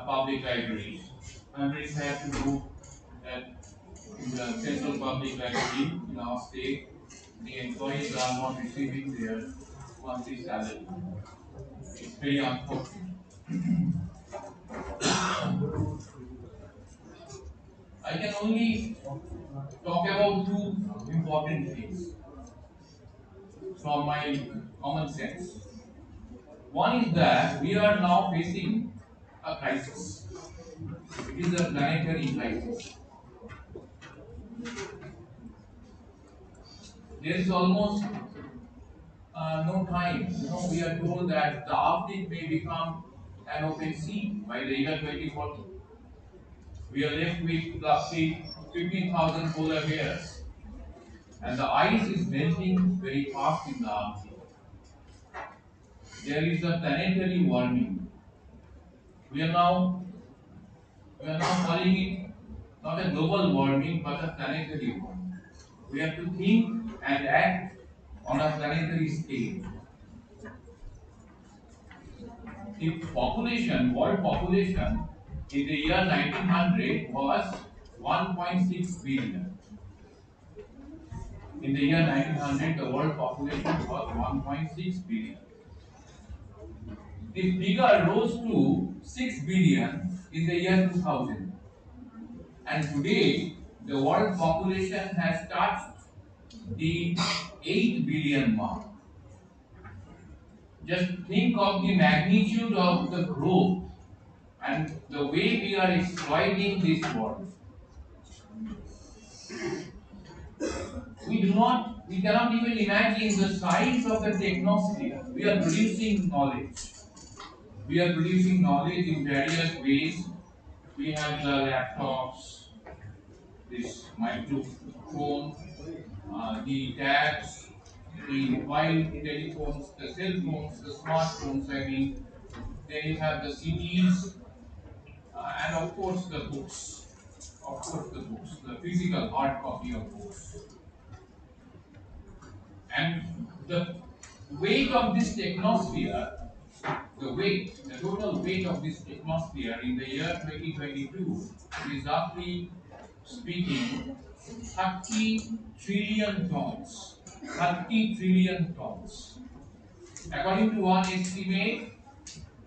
public libraries. I'm very sad to know that in the central public library in our state, the employees are not receiving their monthly salary. It's very unfortunate. I can only talk about two important things from my common sense. One is that we are now facing a crisis. It is a planetary crisis. There is almost no time. We are told that the Arctic may become an open sea by the year 2040. We are left with roughly 15,000 polar bears, and the ice is melting very fast in the Arctic. There is a planetary warming. We are now calling it not a global warming but a planetary warming. We have to think and act on a planetary scale. The population, world population in the year 1900 was 1.6 billion. In the year 1900, the world population was 1.6 billion. The figure rose to 6 billion in the year 2000. And today, the world population has touched the 8 billion mark. Just think of the magnitude of the growth and the way we are exploiting this world. We cannot even imagine the size of the technosphere. We are producing knowledge. We are producing knowledge in various ways. We have the laptops, this microphone, the tabs, the mobile telephones, the cell phones, the smartphones, I mean. Then you have the CDs, and of course the books. Of course the books, the physical hard copy of books. And the weight of this technosphere, the total weight of this technosphere in the year 2022 is roughly speaking 30 trillion tons. 30 trillion tons. According to one estimate,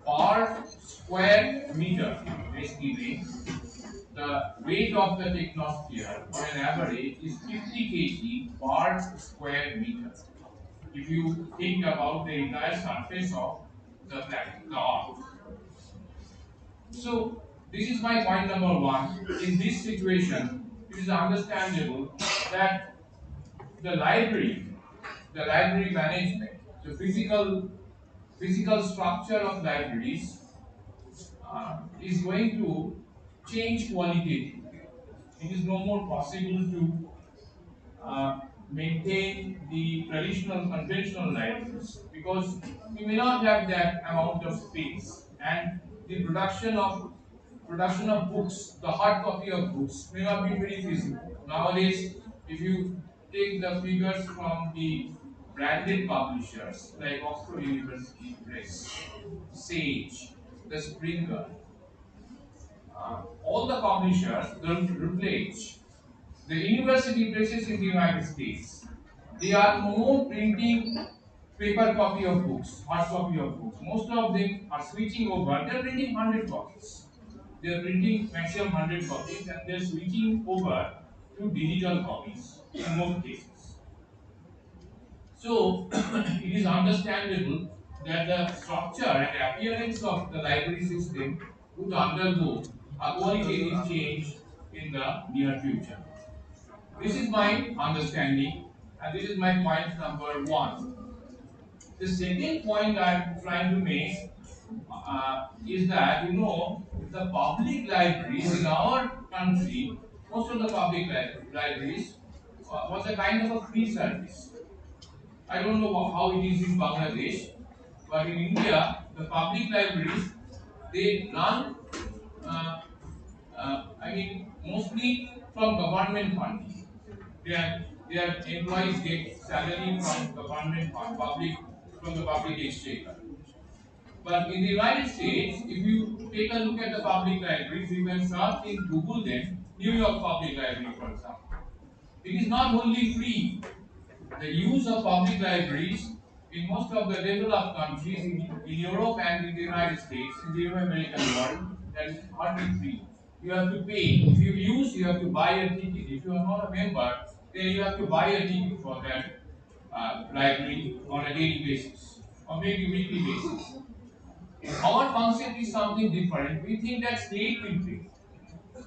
per square meter estimate, the weight of the technosphere on an average is 50 kg per square meter. If you think about the entire surface of the planet, the Earth. So, this is my point number one. In this situation, it is understandable that the the library management, the physical structure of libraries is going to change qualitatively. It is no more possible to maintain the traditional conventional libraries because we may not have that amount of space, and the production of books, the hard copy of books may not be very feasible. Nowadays, if you take the figures from the branded publishers like Oxford University Press, Sage, the Springer, all the publishers, the Routledge, the university presses in the United States, they are no more printing paper copy of books, hard copy of books. Most of them are switching over. They are printing 100 copies. They are printing maximum 100 copies, and they are switching over to digital copies in most cases. So it is understandable that the structure and appearance of the library system would undergo a qualitative change in the near future. This is my understanding, and this is my point number one. The second point I am trying to make is that the public libraries in our country, most of the public libraries was a kind of a free service. I don't know how it is in Bangladesh, but in India, the public libraries they run, mostly from government funding. Their employees get salary from government fund, from the public exchequer. But in the United States, if you take a look at the public libraries, you can search in Google them, New York Public Library, for example. It is not only free. The use of public libraries in most of the developed countries in Europe and in the United States, in the American world, that is hardly free. You have to pay. If you use, you have to buy a ticket. If you are not a member, then you have to buy a ticket for that library on a daily basis or maybe weekly basis. Our concept is something different. We think that state will pay.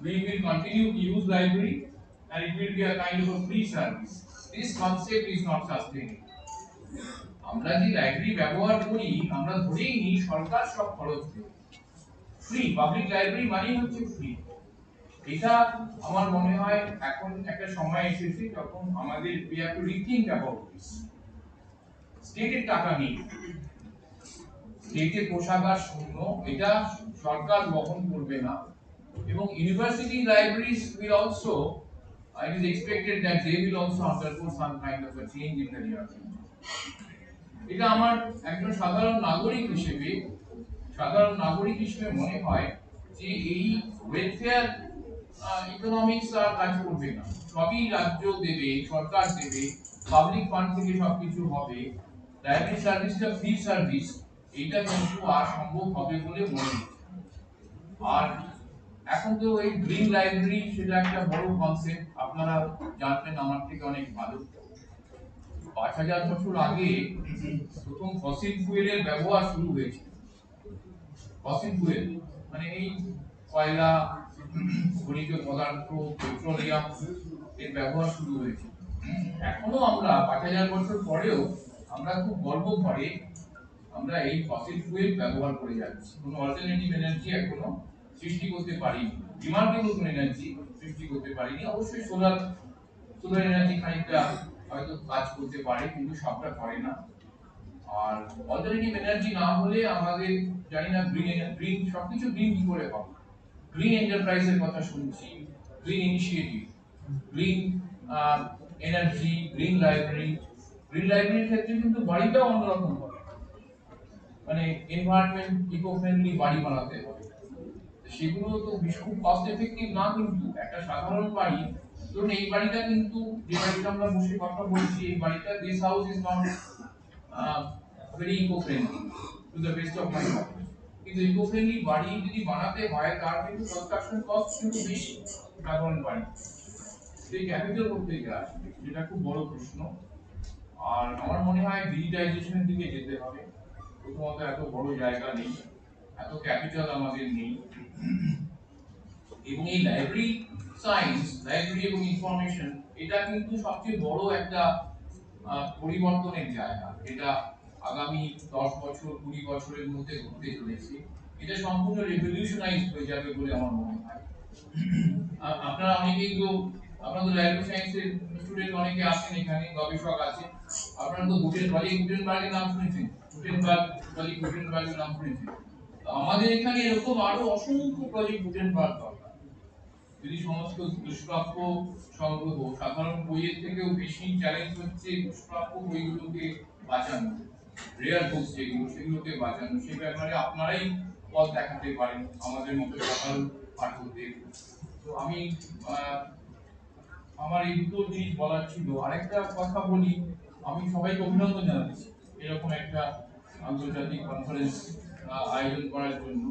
We will continue to use library and it will be a kind of a free service. This concept is not sustainable. আমরা যে library ব্যবহার করি আমরা ধরেই নিই সরকার সব খরচ দেবে ফ্রি পাবলিক লাইব্রেরি মানেই হচ্ছে ফ্রি এটা আমার মনে হয় এখন একটা সময় এসেছে যখন আমাদের we have to rethink about this স্টেটের টাকা নেই স্টেটের কোষাগার শূন্য এটা সরকার বহন করবে না এবং university libraries will also it is expected that they will also undergo some kind of a change in the near future. এটা আমার একজন সাধারণ নাগরিক হিসেবে মনে হয় যে এই ওয়েলফেয়ার ইকোনমিক্স আর কাজ করবে না সবই রাজ্য দেবে সরকার দেবে পাবলিক ফান্ড থেকে সবকিছু হবে লাইব্রেরি সার্ভিসটা ফ্রি সার্ভিস এটা কিন্তু আর সম্ভব হবে বলে মনে হচ্ছে আর এখন তো এই গ্রিন লাইব্রেরি সেটা একটা বড় কনসেপ্ট আপনারা জানবেন আমার থেকে অনেক ভালো 5000 বছর আগে প্রথম ফসিল ফুয়েলের ব্যবহার শুরু হয়েছিল ফসিল ফুয়েল মানে এই কয়লা খনিজ পদার্থ পেট্রোলিয়াম এর ব্যবহার শুরু হয়েছিল এখনো আমরা 5000 বছর পরেও আমরা খুব গর্ব করে আমরা এই ফসিল ফুয়েল ব্যবহার করে যাচ্ছি কোনো অল্টারনেটিভ এনার্জি এখনো সৃষ্টি করতে পারিনি রিমার্কেবল কোনো এনার্জি সৃষ্টি করতে পারিনি অবশ্যই সোলার এনার্জি খানিকটা হয়তো কাজ করতে পারে কিন্তু সবটা করে না আর অল্টারনেটিভ এনার্জি না হলে আমাদের জানি না গ্রিন সবকিছু গ্রিন কি করে হবে গ্রিন এন্টারপ্রাইজের কথা শুনছি green initiative green energy green লাইব্রেরির ক্ষেত্রে কিন্তু বাড়িটাও অন্যরকম হবে মানে এনভায়রনমেন্ট ইকো ফ্রেন্ডলি বাড়ি বানাতে হবে সেগুলো তো খুব কস্ট এফেক্টিভ না কিন্তু একটা সাধারণ বাড়ি ধরুন এই বাড়িটা কিন্তু যে বাড়িটা আমরা বসে কথা বলছি এই বাড়িটা this house is not very eco friendly to the best of my knowledge কিন্তু ইকো ফ্রেন্ডলি বাড়ি যদি বানাতে হয় তার কিন্তু কনস্ট্রাকশন কস্ট কিন্তু বেশি সাধারণ বাড়ি সেই ক্যাপিটাল করতে গিয়ে আসবে যেটা খুব বড় প্রশ্ন আর আমার মনে হয় ডিজিটাইজেশনের দিকে যেতে হবে প্রথমত এত বড় জায়গা নেই এত ক্যাপিটাল আমাদের নেই এবং এই লাইব্রেরি সায়েন্স লাইব্রেরি এবং ইনফরমেশন এটা কিন্তু সবচেয়ে বড় একটা পরিবর্তনের জায়গা, এটা আগামী 10 বছর 20 বছরের মধ্যে ঘটতে চলেছে। এটা সম্পূর্ণ রেভলিউশনাইজ হয়ে যাবে বলে আমার মনে হয়। আপনারা অনেকেই তো, আপনারা তো লাইব্রেরি সায়েন্সের স্টুডেন্ট অনেকে আছেন এখানে, গবেষক আছে, আপনারা তো গুটেনবার্গের নাম শুনেছেন, গুটেনবার্গের নাম শুনেছেন। তো আমাদের এখানে এরকম আরো অসংখ্য প্রজেক্ট গুটেনবার্গ দরকার। যদি সমস্ত দুষ্প্রাপ্য সংগ্রহ, সাধারণ বইয়ের থেকেও বেশি চ্যালেঞ্জ হচ্ছে দুষ্প্রাপ্য বইগুলোকে বাঁচানো, রেয়ার বুকস যেগুলো সেগুলোকে বাঁচানো, সে ব্যাপারে আপনারাই পথ দেখাতে পারেন আমাদের মতো সাধারণ পাঠকদের। তো আমি আমার এই দুটো জিনিস বলার ছিল। আরেকটা কথা বলি, আমি সবাইকে অভিনন্দন জানাচ্ছি এরকম একটা আন্তর্জাতিক কনফারেন্স আয়োজন করার জন্য।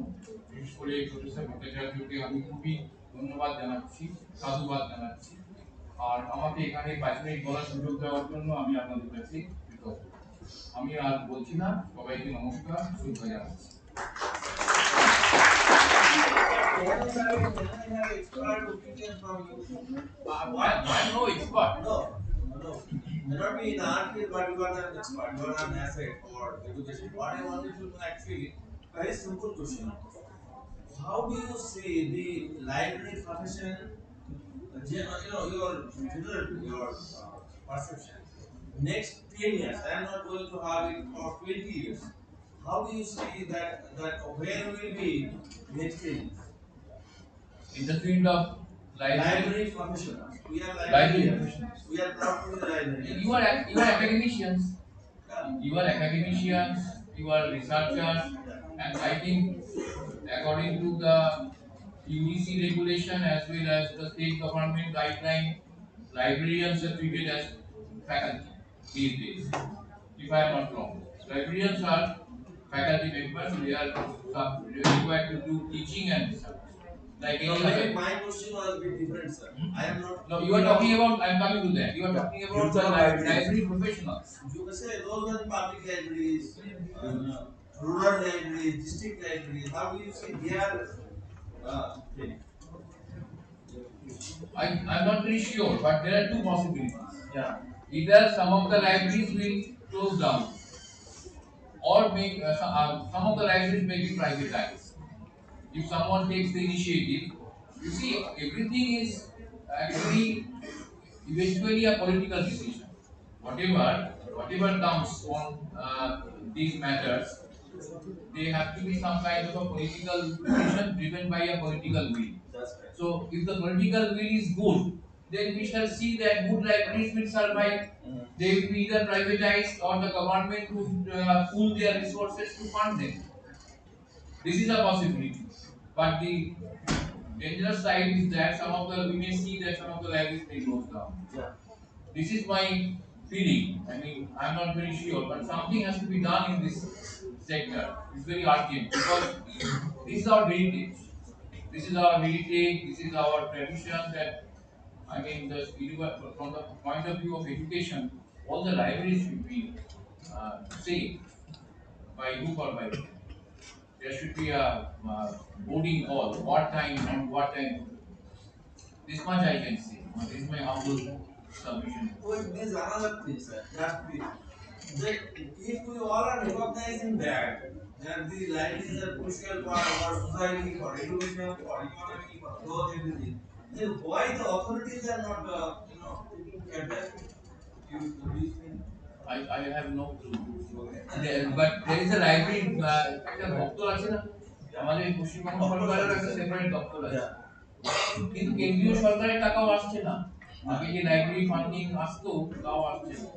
বিশেষ করে প্রফেসর ভট্টাচার্যকে আমি খুবই ধন্যবাদ জানাচ্ছি, সাধুবাদ জানাচ্ছি। আর আমাকে এখানে 5 মিনিট বলার সুযোগ দেওয়ার জন্য আমি আপনাদের কাছে কৃতজ্ঞ। আমি আর বলছি না, সবাইকে নমস্কার, শ্রদ্ধা জানাচ্ছি।
Why no expert? No. May not be in art field, but you are an expert. You are an asset for education. What I wanted to know actually, very simple question. How do you see the library profession? You know, your general, your perception. Next 10 years, I am not going to have it for 20 years. How do you see that where will be next 10 years?
In the field of
Library professionals. We are
library
professionals. We are proud to be librarians.
You are academicians. You are academicians, you are researchers, and I think according to the UGC regulation as well as the state government guideline, librarians are treated as faculty these days. If I am not wrong, librarians are faculty members. They are required to do teaching and research. Like
No, maybe my question was a bit different, sir. I am not.
No, you are talking about. I am coming to that. You are talking about the library professionals.
You can say those are public libraries, rural libraries, district libraries. How do you see their thing?
I'm not very sure, but there are two possibilities.
Yeah.
Either some of the libraries will close down, or make some of the libraries may be privatized. If someone takes the initiative, you see, everything is actually eventually a political decision. Whatever comes on these matters, they have to be some kind of a political decision driven by a political will.
That's right.
So if the political will is good, then we shall see that good libraries will survive. They will be either privatized or the government would pool their resources to fund them. This is a possibility. But the dangerous side is that we may see that some of the libraries may close down.
Yeah.
This is my feeling. I mean, I'm not very sure, but something has to be done in this sector. It's very urgent because this is our heritage. This is our heritage. This is our tradition. That I mean, from the point of view of education, all the libraries should be saved by hook or by crook. There should be a boarding hall, what time and what time. This much I can say. This is my humble submission.
Well, there is another thing, sir. That if we all are recognizing that the libraries are crucial for our society, for education, for economy, for growth, everything, then why the authorities are not, addressed? Do you think?
I have no clue. But there is a library. একটা দপ্তর আছে না? আমাদের পশ্চিমবঙ্গ সরকারের একটা separate দপ্তর আছে। কিন্তু কেন্দ্রীয় সরকারের টাকাও আসছে না। আগে যে লাইব্রেরি ফান্ডিং আসতো তাও আসছে না।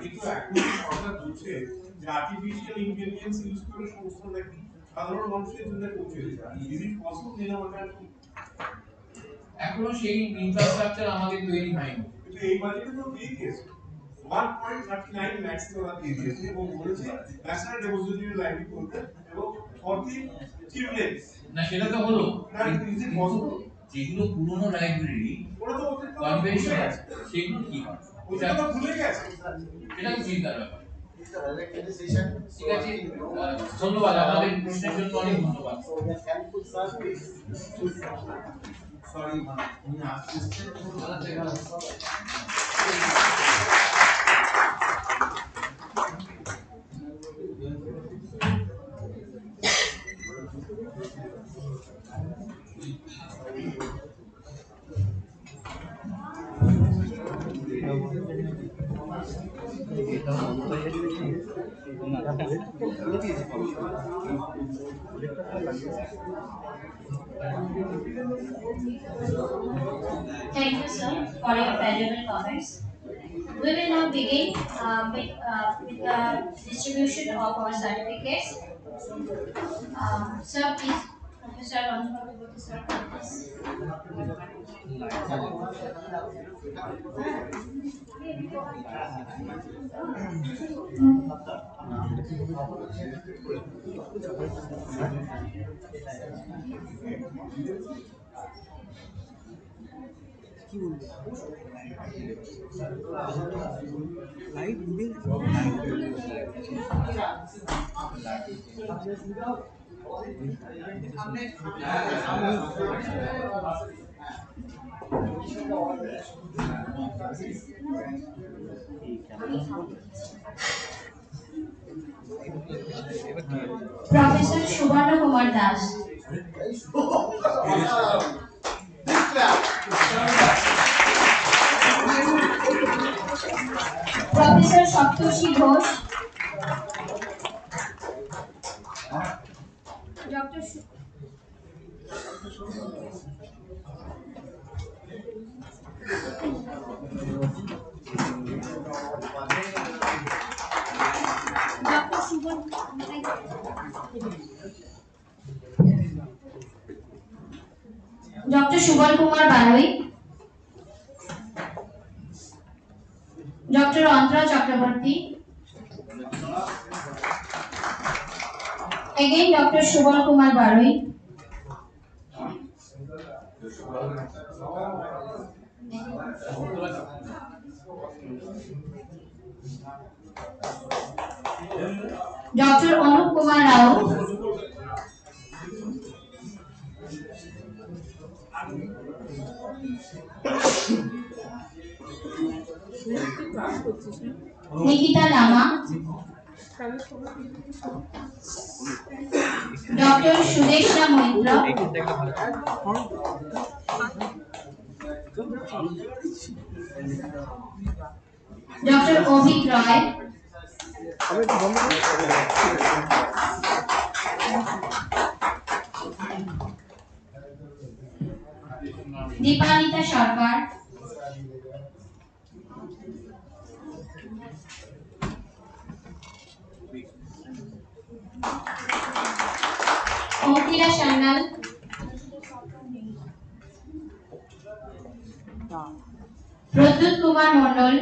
কিন্তু এখন সরকার বলছে যে আর্টিফিশিয়াল ইন্টেলিজেন্স ইউজ করে সমস্ত নাকি সাধারণ মানুষের জন্য পৌঁছে দিচ্ছে। ইজ ইট পসিবল দিন আমাদের
এখনো সেই ইনফ্রাস্ট্রাকচার আমাদের তৈরি হয়নি।
কিন্তু এই বাজেটে তো দিয়ে দিয়েছে 1.39 lakhs টাকা দিয়ে দিয়েছে এবং বলেছে ন্যাশনাল ডেপোজিটরি লাইব্রেরি করতে এবং ফর দি চিলড্রেন্স।
না সেটা তো হলো।
না ইজ ইট পসিবল?
যেগুলো পুরনো লাইব্রেরি
ওরা তো ওদের
কনভেনশন আছে সেগুলো কি হয়?
ওটা তো ভুলে গেছে।
এটা তো চিন্তার ব্যাপার। ঠিক আছে, ধন্যবাদ। আমাদের প্রশ্নের জন্য অনেক ধন্যবাদ।
Sorry,
Thank you, sir, for your valuable comments. We will now begin with the distribution of our certificates. Sir, please, Professor Rammohun, sir, please. Professor Subhana Kumar Das. Professor Saptoshi Ghosh. Dr. Dr. Subal Kumar Baroi, Dr. Antra Chakraborty, again Dr. Subal Kumar Baroi, Dr. Anup Kumar Rao, Nikita Lama, Dr. Sudeshna Moitra, Dr. Ovik Roy, Deepanita Sarkar, Onkira Shandal, Pradut Kumar Mondol,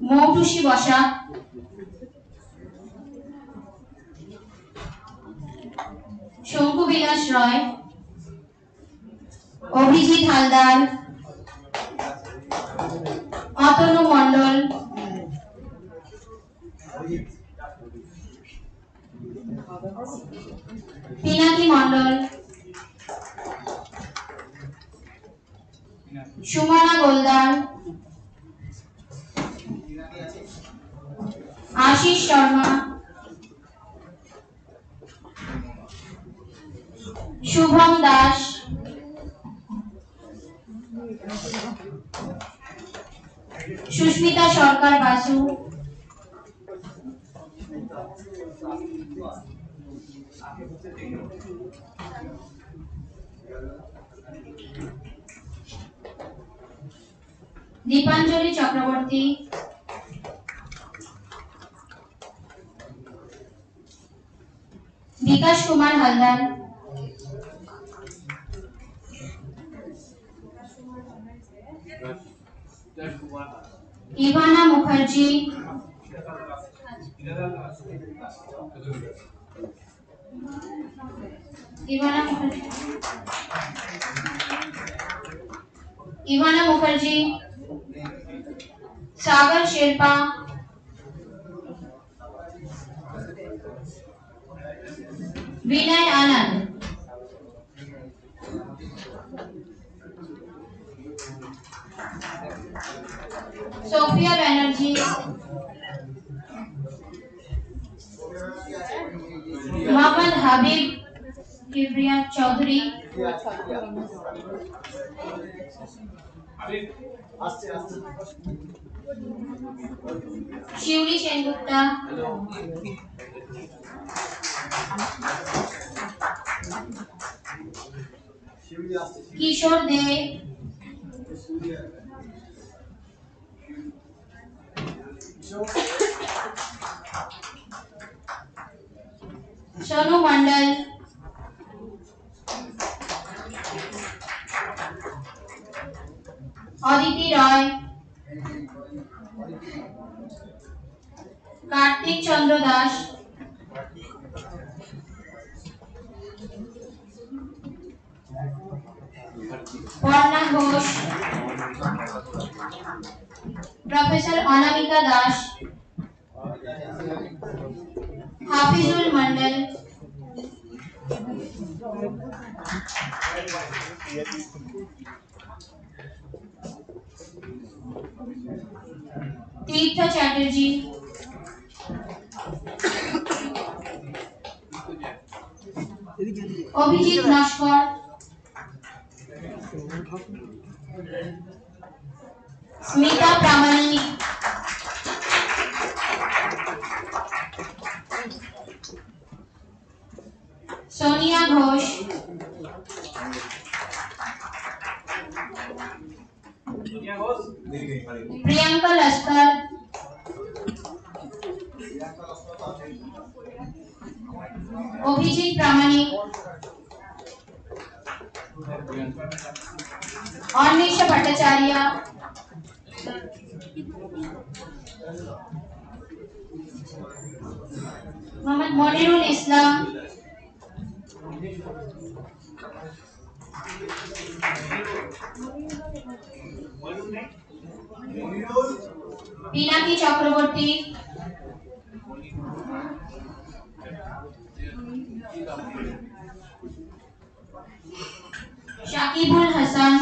Moutushi Bosha, Shonku Vilas Roy, Abhijit Haldar, Atanu Mondol, Pinaki Mondol, Shumana Goldar, Ashish Sharma, Shubham Das, Shushmita Sarkar Basu, Deepanjali Chakraborty, Bikash Kumar Haldar, Ivana Mukherjee, Ivana Mukherjee, Sagar Sherpa, Vinay Anand, Sophia Banerjee, Mohammed Habib Kibriya Chaudhary, Shivli Sengupta, Kishore De, Sonu Mandal, Aditi Roy, Kartik Chandra Das, Parna Ghosh, Professor Anamika Das, Hafizul Mandal, Tirtha Chatterjee, Abhijit Nashkar, Smita Pramanik, Sonia Ghosh, Priyanka Laskar, Abhijit Pramanik, Anisha Bhattacharya, Muhammad Monirul Islam, Pinaki Chakraborty, Shakibul Hasan,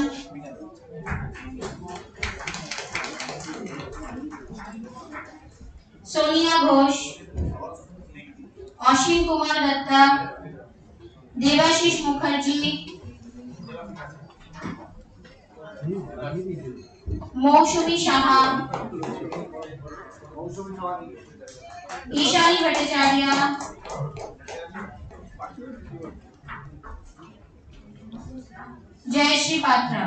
Sonia Ghosh, Ashim Kumar Datta, Devashish Mukherjee, Moushumi Shaha, Ishani Bhattacharya, Jayashree Patra.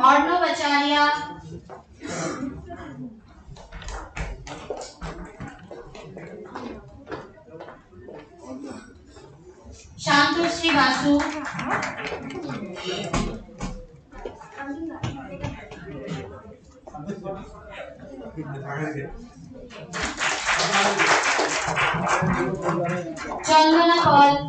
Arnav Acharya, Shantu Srivasu, Chandana Paul,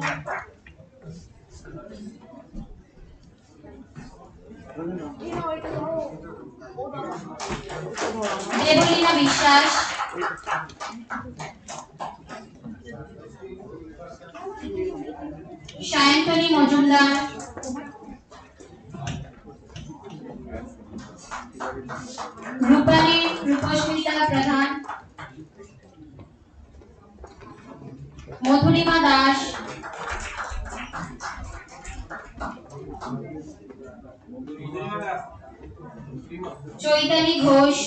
Debolina Vishwas, Shayantoni Mojumdar, Rupani Rupashmita Pradhan, Madhurima Das, Chaitani Ghosh,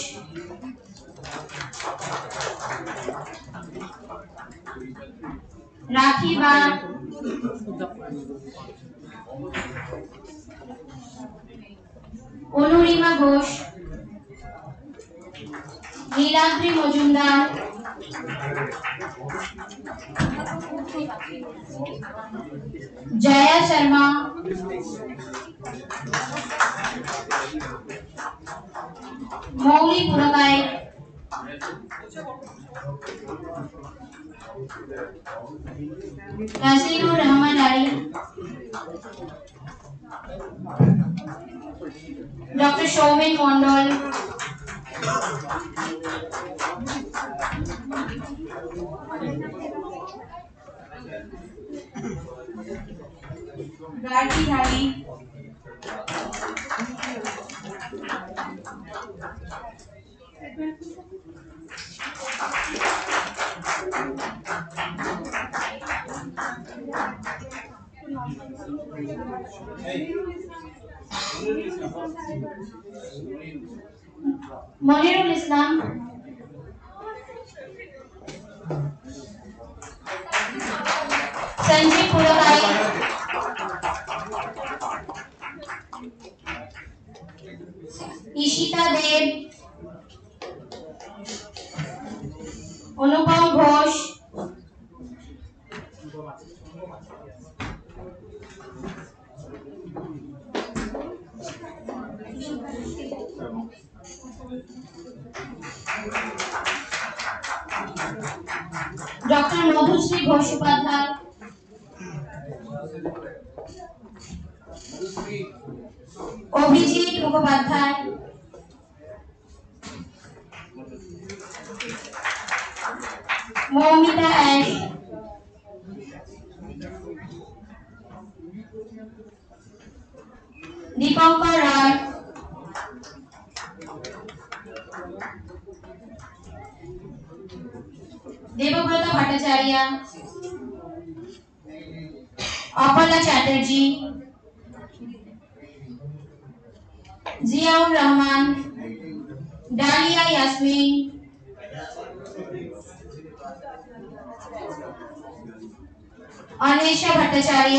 Rakhi Ba, Onurima Ghosh, Neelandri Mojumdar, Jaya Sharma, Mowgli Purakai, Nasirur Rahman Ali, Dr. Shomin Mondol,
Rati Hari. Monirul Islam. Sanjeev Purakai. Ishita Dev. Anupam Ghosh. Dr. Madhusri Ghosh Upadhyay. Abhijit Mukhopadhyay, Moumita S, Dipankar Roy, Debabrata Bhattacharya, Aparna Chatterjee, Ziaur Rahman, Dalia Yasmin, Anwesha Bhattacharya,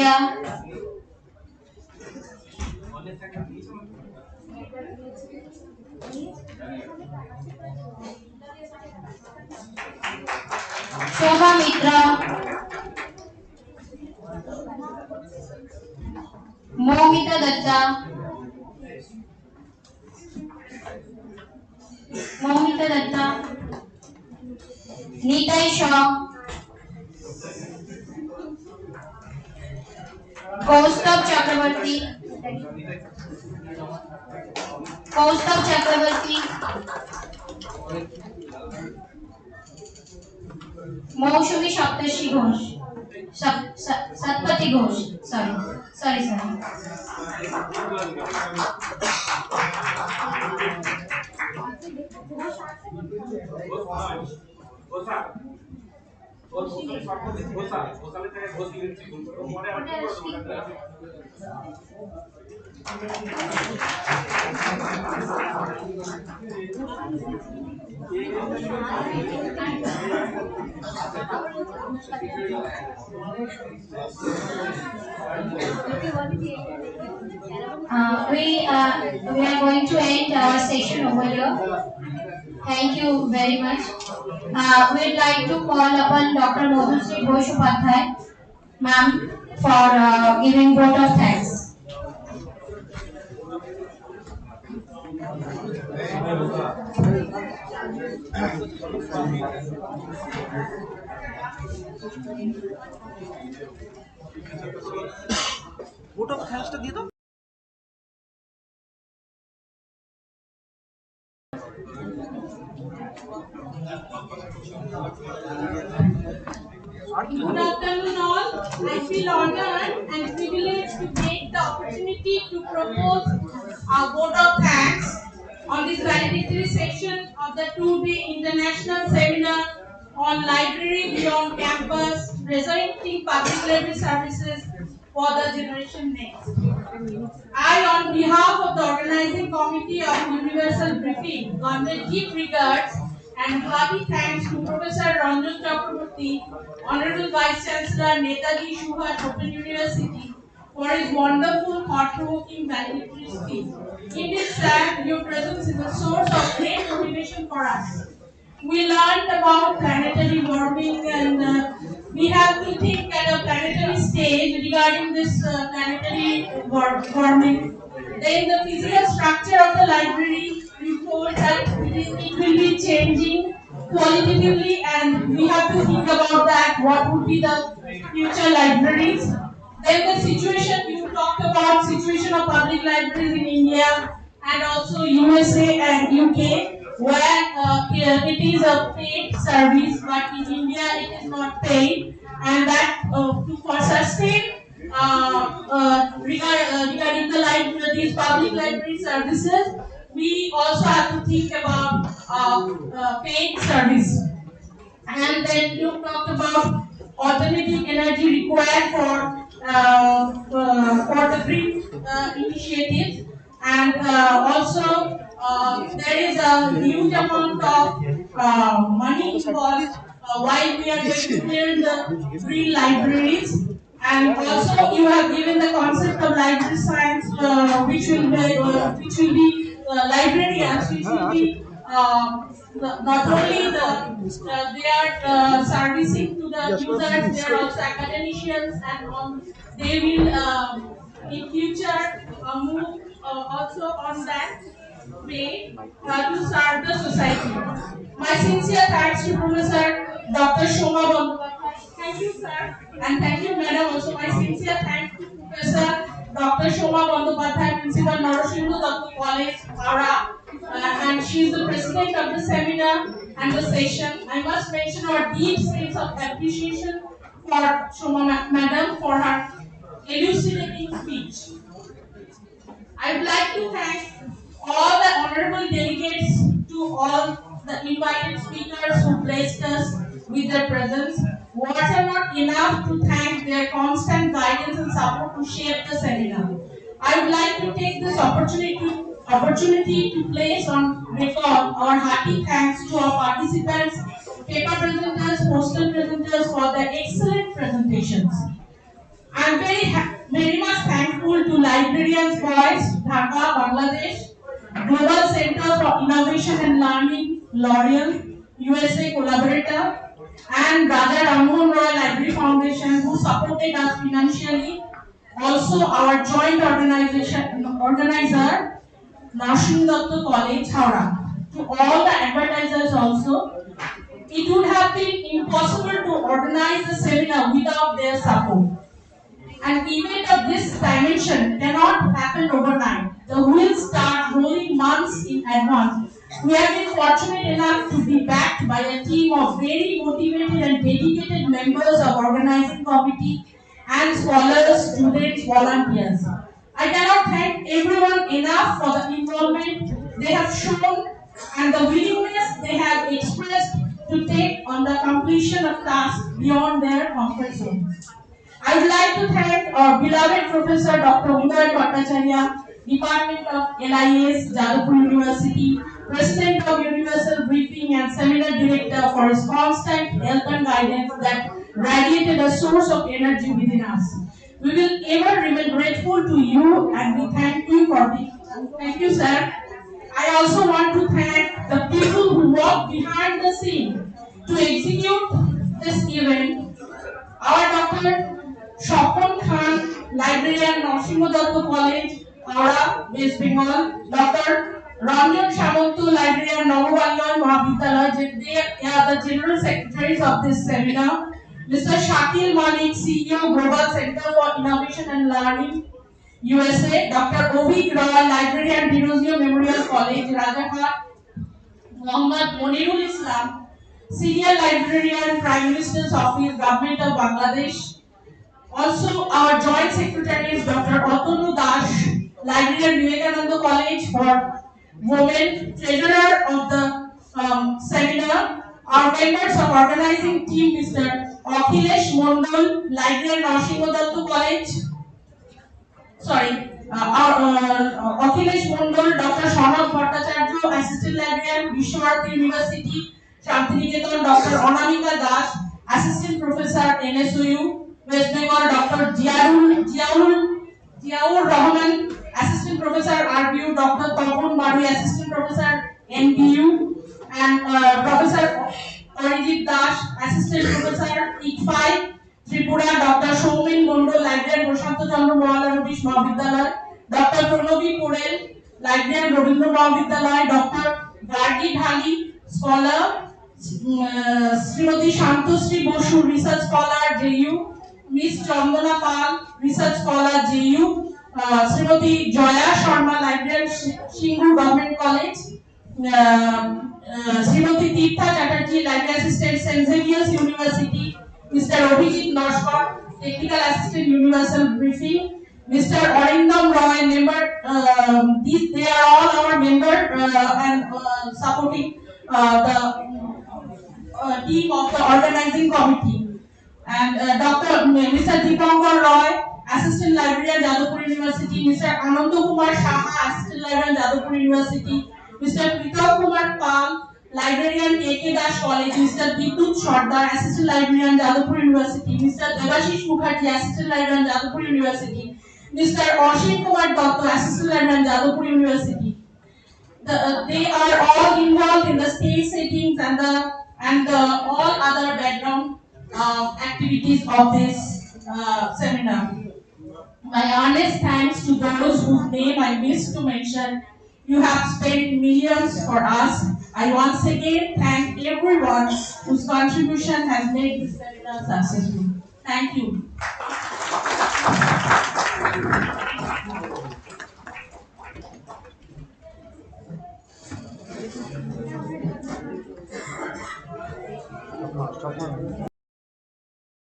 Shobha Mitra, Moumita Dutta, Nitai Shaw, Kaustav Chakraborty, Mousumi Saptarshi Ghosh, Satpati Ghosh, sorry we are going to end our session over here. Thank you very much. We'd like to call upon Dr. Madhusri Ghosh Upadhyay, ma'am, for giving vote of thanks.
vote of thanks টা দিয়ে দাও।
Good afternoon all. I feel honored and privileged to take the opportunity to propose a vote of thanks on this valedictory section of the 2-day international seminar on library beyond campus, resurrecting public library services for the generation next. I, on behalf of the organizing committee of Universal Briefing, convey deep regards and hearty thanks to Professor Ranjan Chakraborty, Honorable Vice Chancellor Netaji Subhash Open University, for his wonderful, thought-provoking valedictory speech. Indeed, sir, your presence is a source of great motivation for us. We learned about planetary warming and we have to think at a planetary stage regarding this planetary warming. Then the physical structure of the library, we told that it will be changing qualitatively and we have to think about that, what would be the future libraries. Then the situation, you talked about situation of public libraries in India and also USA and UK, where it is a paid service, but in India it is not paid. and that for sustain regarding these public library services, we also have to think about paid service. And then you talked about alternative energy required for the green initiatives, and also there is a huge amount of money involved while we are going to build the green libraries. And also, you have given the concept of library science, which will be librarians, which will be not only they are servicing to the users, they are also academicians, and they will in future move also on that way to serve the society. My sincere thanks to Professor Dr. Shoma Bandyopadhyay. Thank you, sir, and thank you, madam. Also, my sincere thanks to Professor Dr. Shoma Bandyopadhyay, Principal Narasinha Dutt College, Howrah, and she is the president of the seminar and the session. I must mention our deep sense of appreciation for Shoma madam for her elucidating speech. I would like to thank all the honorable delegates to all the invited speakers who blessed us with their presence. Words are not enough to thank their constant guidance and support to shape the seminar. I would like to take this opportunity to place on record our hearty thanks to our participants, paper presenters, postal presenters for their excellent presentations. I am very much thankful to Librarians Voice, Dhaka, Bangladesh, Global Center for Innovation and Learning, L'Oreal, USA collaborator, and Raja Rammohun Library Foundation who supported us financially. Also, our joint organizer, Narasinha Dutt College, Howrah. To all the advertisers also, it would have been impossible to organize the seminar without their support. An event of this dimension cannot happen overnight. The wheels start rolling months in advance. We have been fortunate enough to be backed by a team of very motivated and dedicated members of organizing committee and scholars, students, volunteers. I cannot thank everyone enough for the involvement they have shown and the willingness they have expressed to take on the completion of tasks beyond their comfort zone. I would like to thank our beloved Professor Dr. Uday Bhattacharya, Department of LIS, Jadavpur University, President of Universal Briefing and Seminar Director for his constant help and guidance that radiated a source of energy within us. We will ever remain grateful to you and we thank you for the thank you, sir. I also want to thank the people who work behind the scene to execute this event. Our Dr. Shopon Khan, Librarian, Narasinha Dutt College, Howrah, West Bengal, Dr. Ranjan Samantu, Librarian, Navabangan Mahavidyalaya, they are the General Secretaries of this seminar. Mr. Shakil Malik, CEO, Global Center for Innovation and Learning, USA, Dr. Ovi Grawal, Librarian, Dirozio Memorial College, Rajaghat, Muhammad Monirul Islam, Senior Librarian, Prime Minister's Office, Government of Bangladesh. Also, our Joint Secretaries, Dr. Atanu Das, Librarian, Vivekananda College for Women, Treasurer of the seminar. Our members of organizing team, Mr. Akhilesh Mondal, Librarian, Narasinha Dutt College. Sorry, Akhilesh Mondal, Dr. Shanab Bhattacharya, Assistant Librarian, Vishwanath University, Shantiniketan, Dr. Anamika Das, Assistant Professor, NSOU, West Bengal, Dr. Ziaur Rahman, Assistant Professor, RBU, Dr. Tapun Bari, Assistant Professor, NBU, and Professor Arijit Das, Assistant Professor, ICFI, Tripura, Dr. Shoumin Mondol, Librarian, Prashant Chandra Mohalanobish Mahavidyalaya, Dr. Pranavi Porel, Librarian, Rabindra Mahavidyalaya, Dr. Gargi Dhali, Scholar, Srimati Shantosri Bosu, Research Scholar, JU, Miss Chandana Pal, Research Scholar, JU, Srimati Joya Sharma, Librarian, Shingu Government College, Srimati Tirtha Chatterjee, Library Assistant, St. Xavier's University, Mr. Abhijit Noshkar, Technical Assistant Universal Briefing, Mr. Arindam Roy, member, they are all our member and supporting the team of the organizing committee. And Mr. Deepankar Roy, Assistant Librarian, Jadavpur University, Mr. Ananda Kumar Saha, Assistant Librarian, Jadavpur University, Mr. Pritam Kumar Pal, Librarian, KK Dash College, Mr. Diput Sardar, Assistant Librarian, Jadavpur University, Mr. Devashish Mukherjee, Assistant Librarian, Jadavpur University, Mr. Oshin Kumar Dutt, Assistant Librarian, Jadavpur University. They are all involved in the stage settings and all other background activities of this seminar. My honest thanks to those whose name I missed to mention. You have spent millions for us. I once again thank everyone whose contribution has made this seminar successful. Thank you.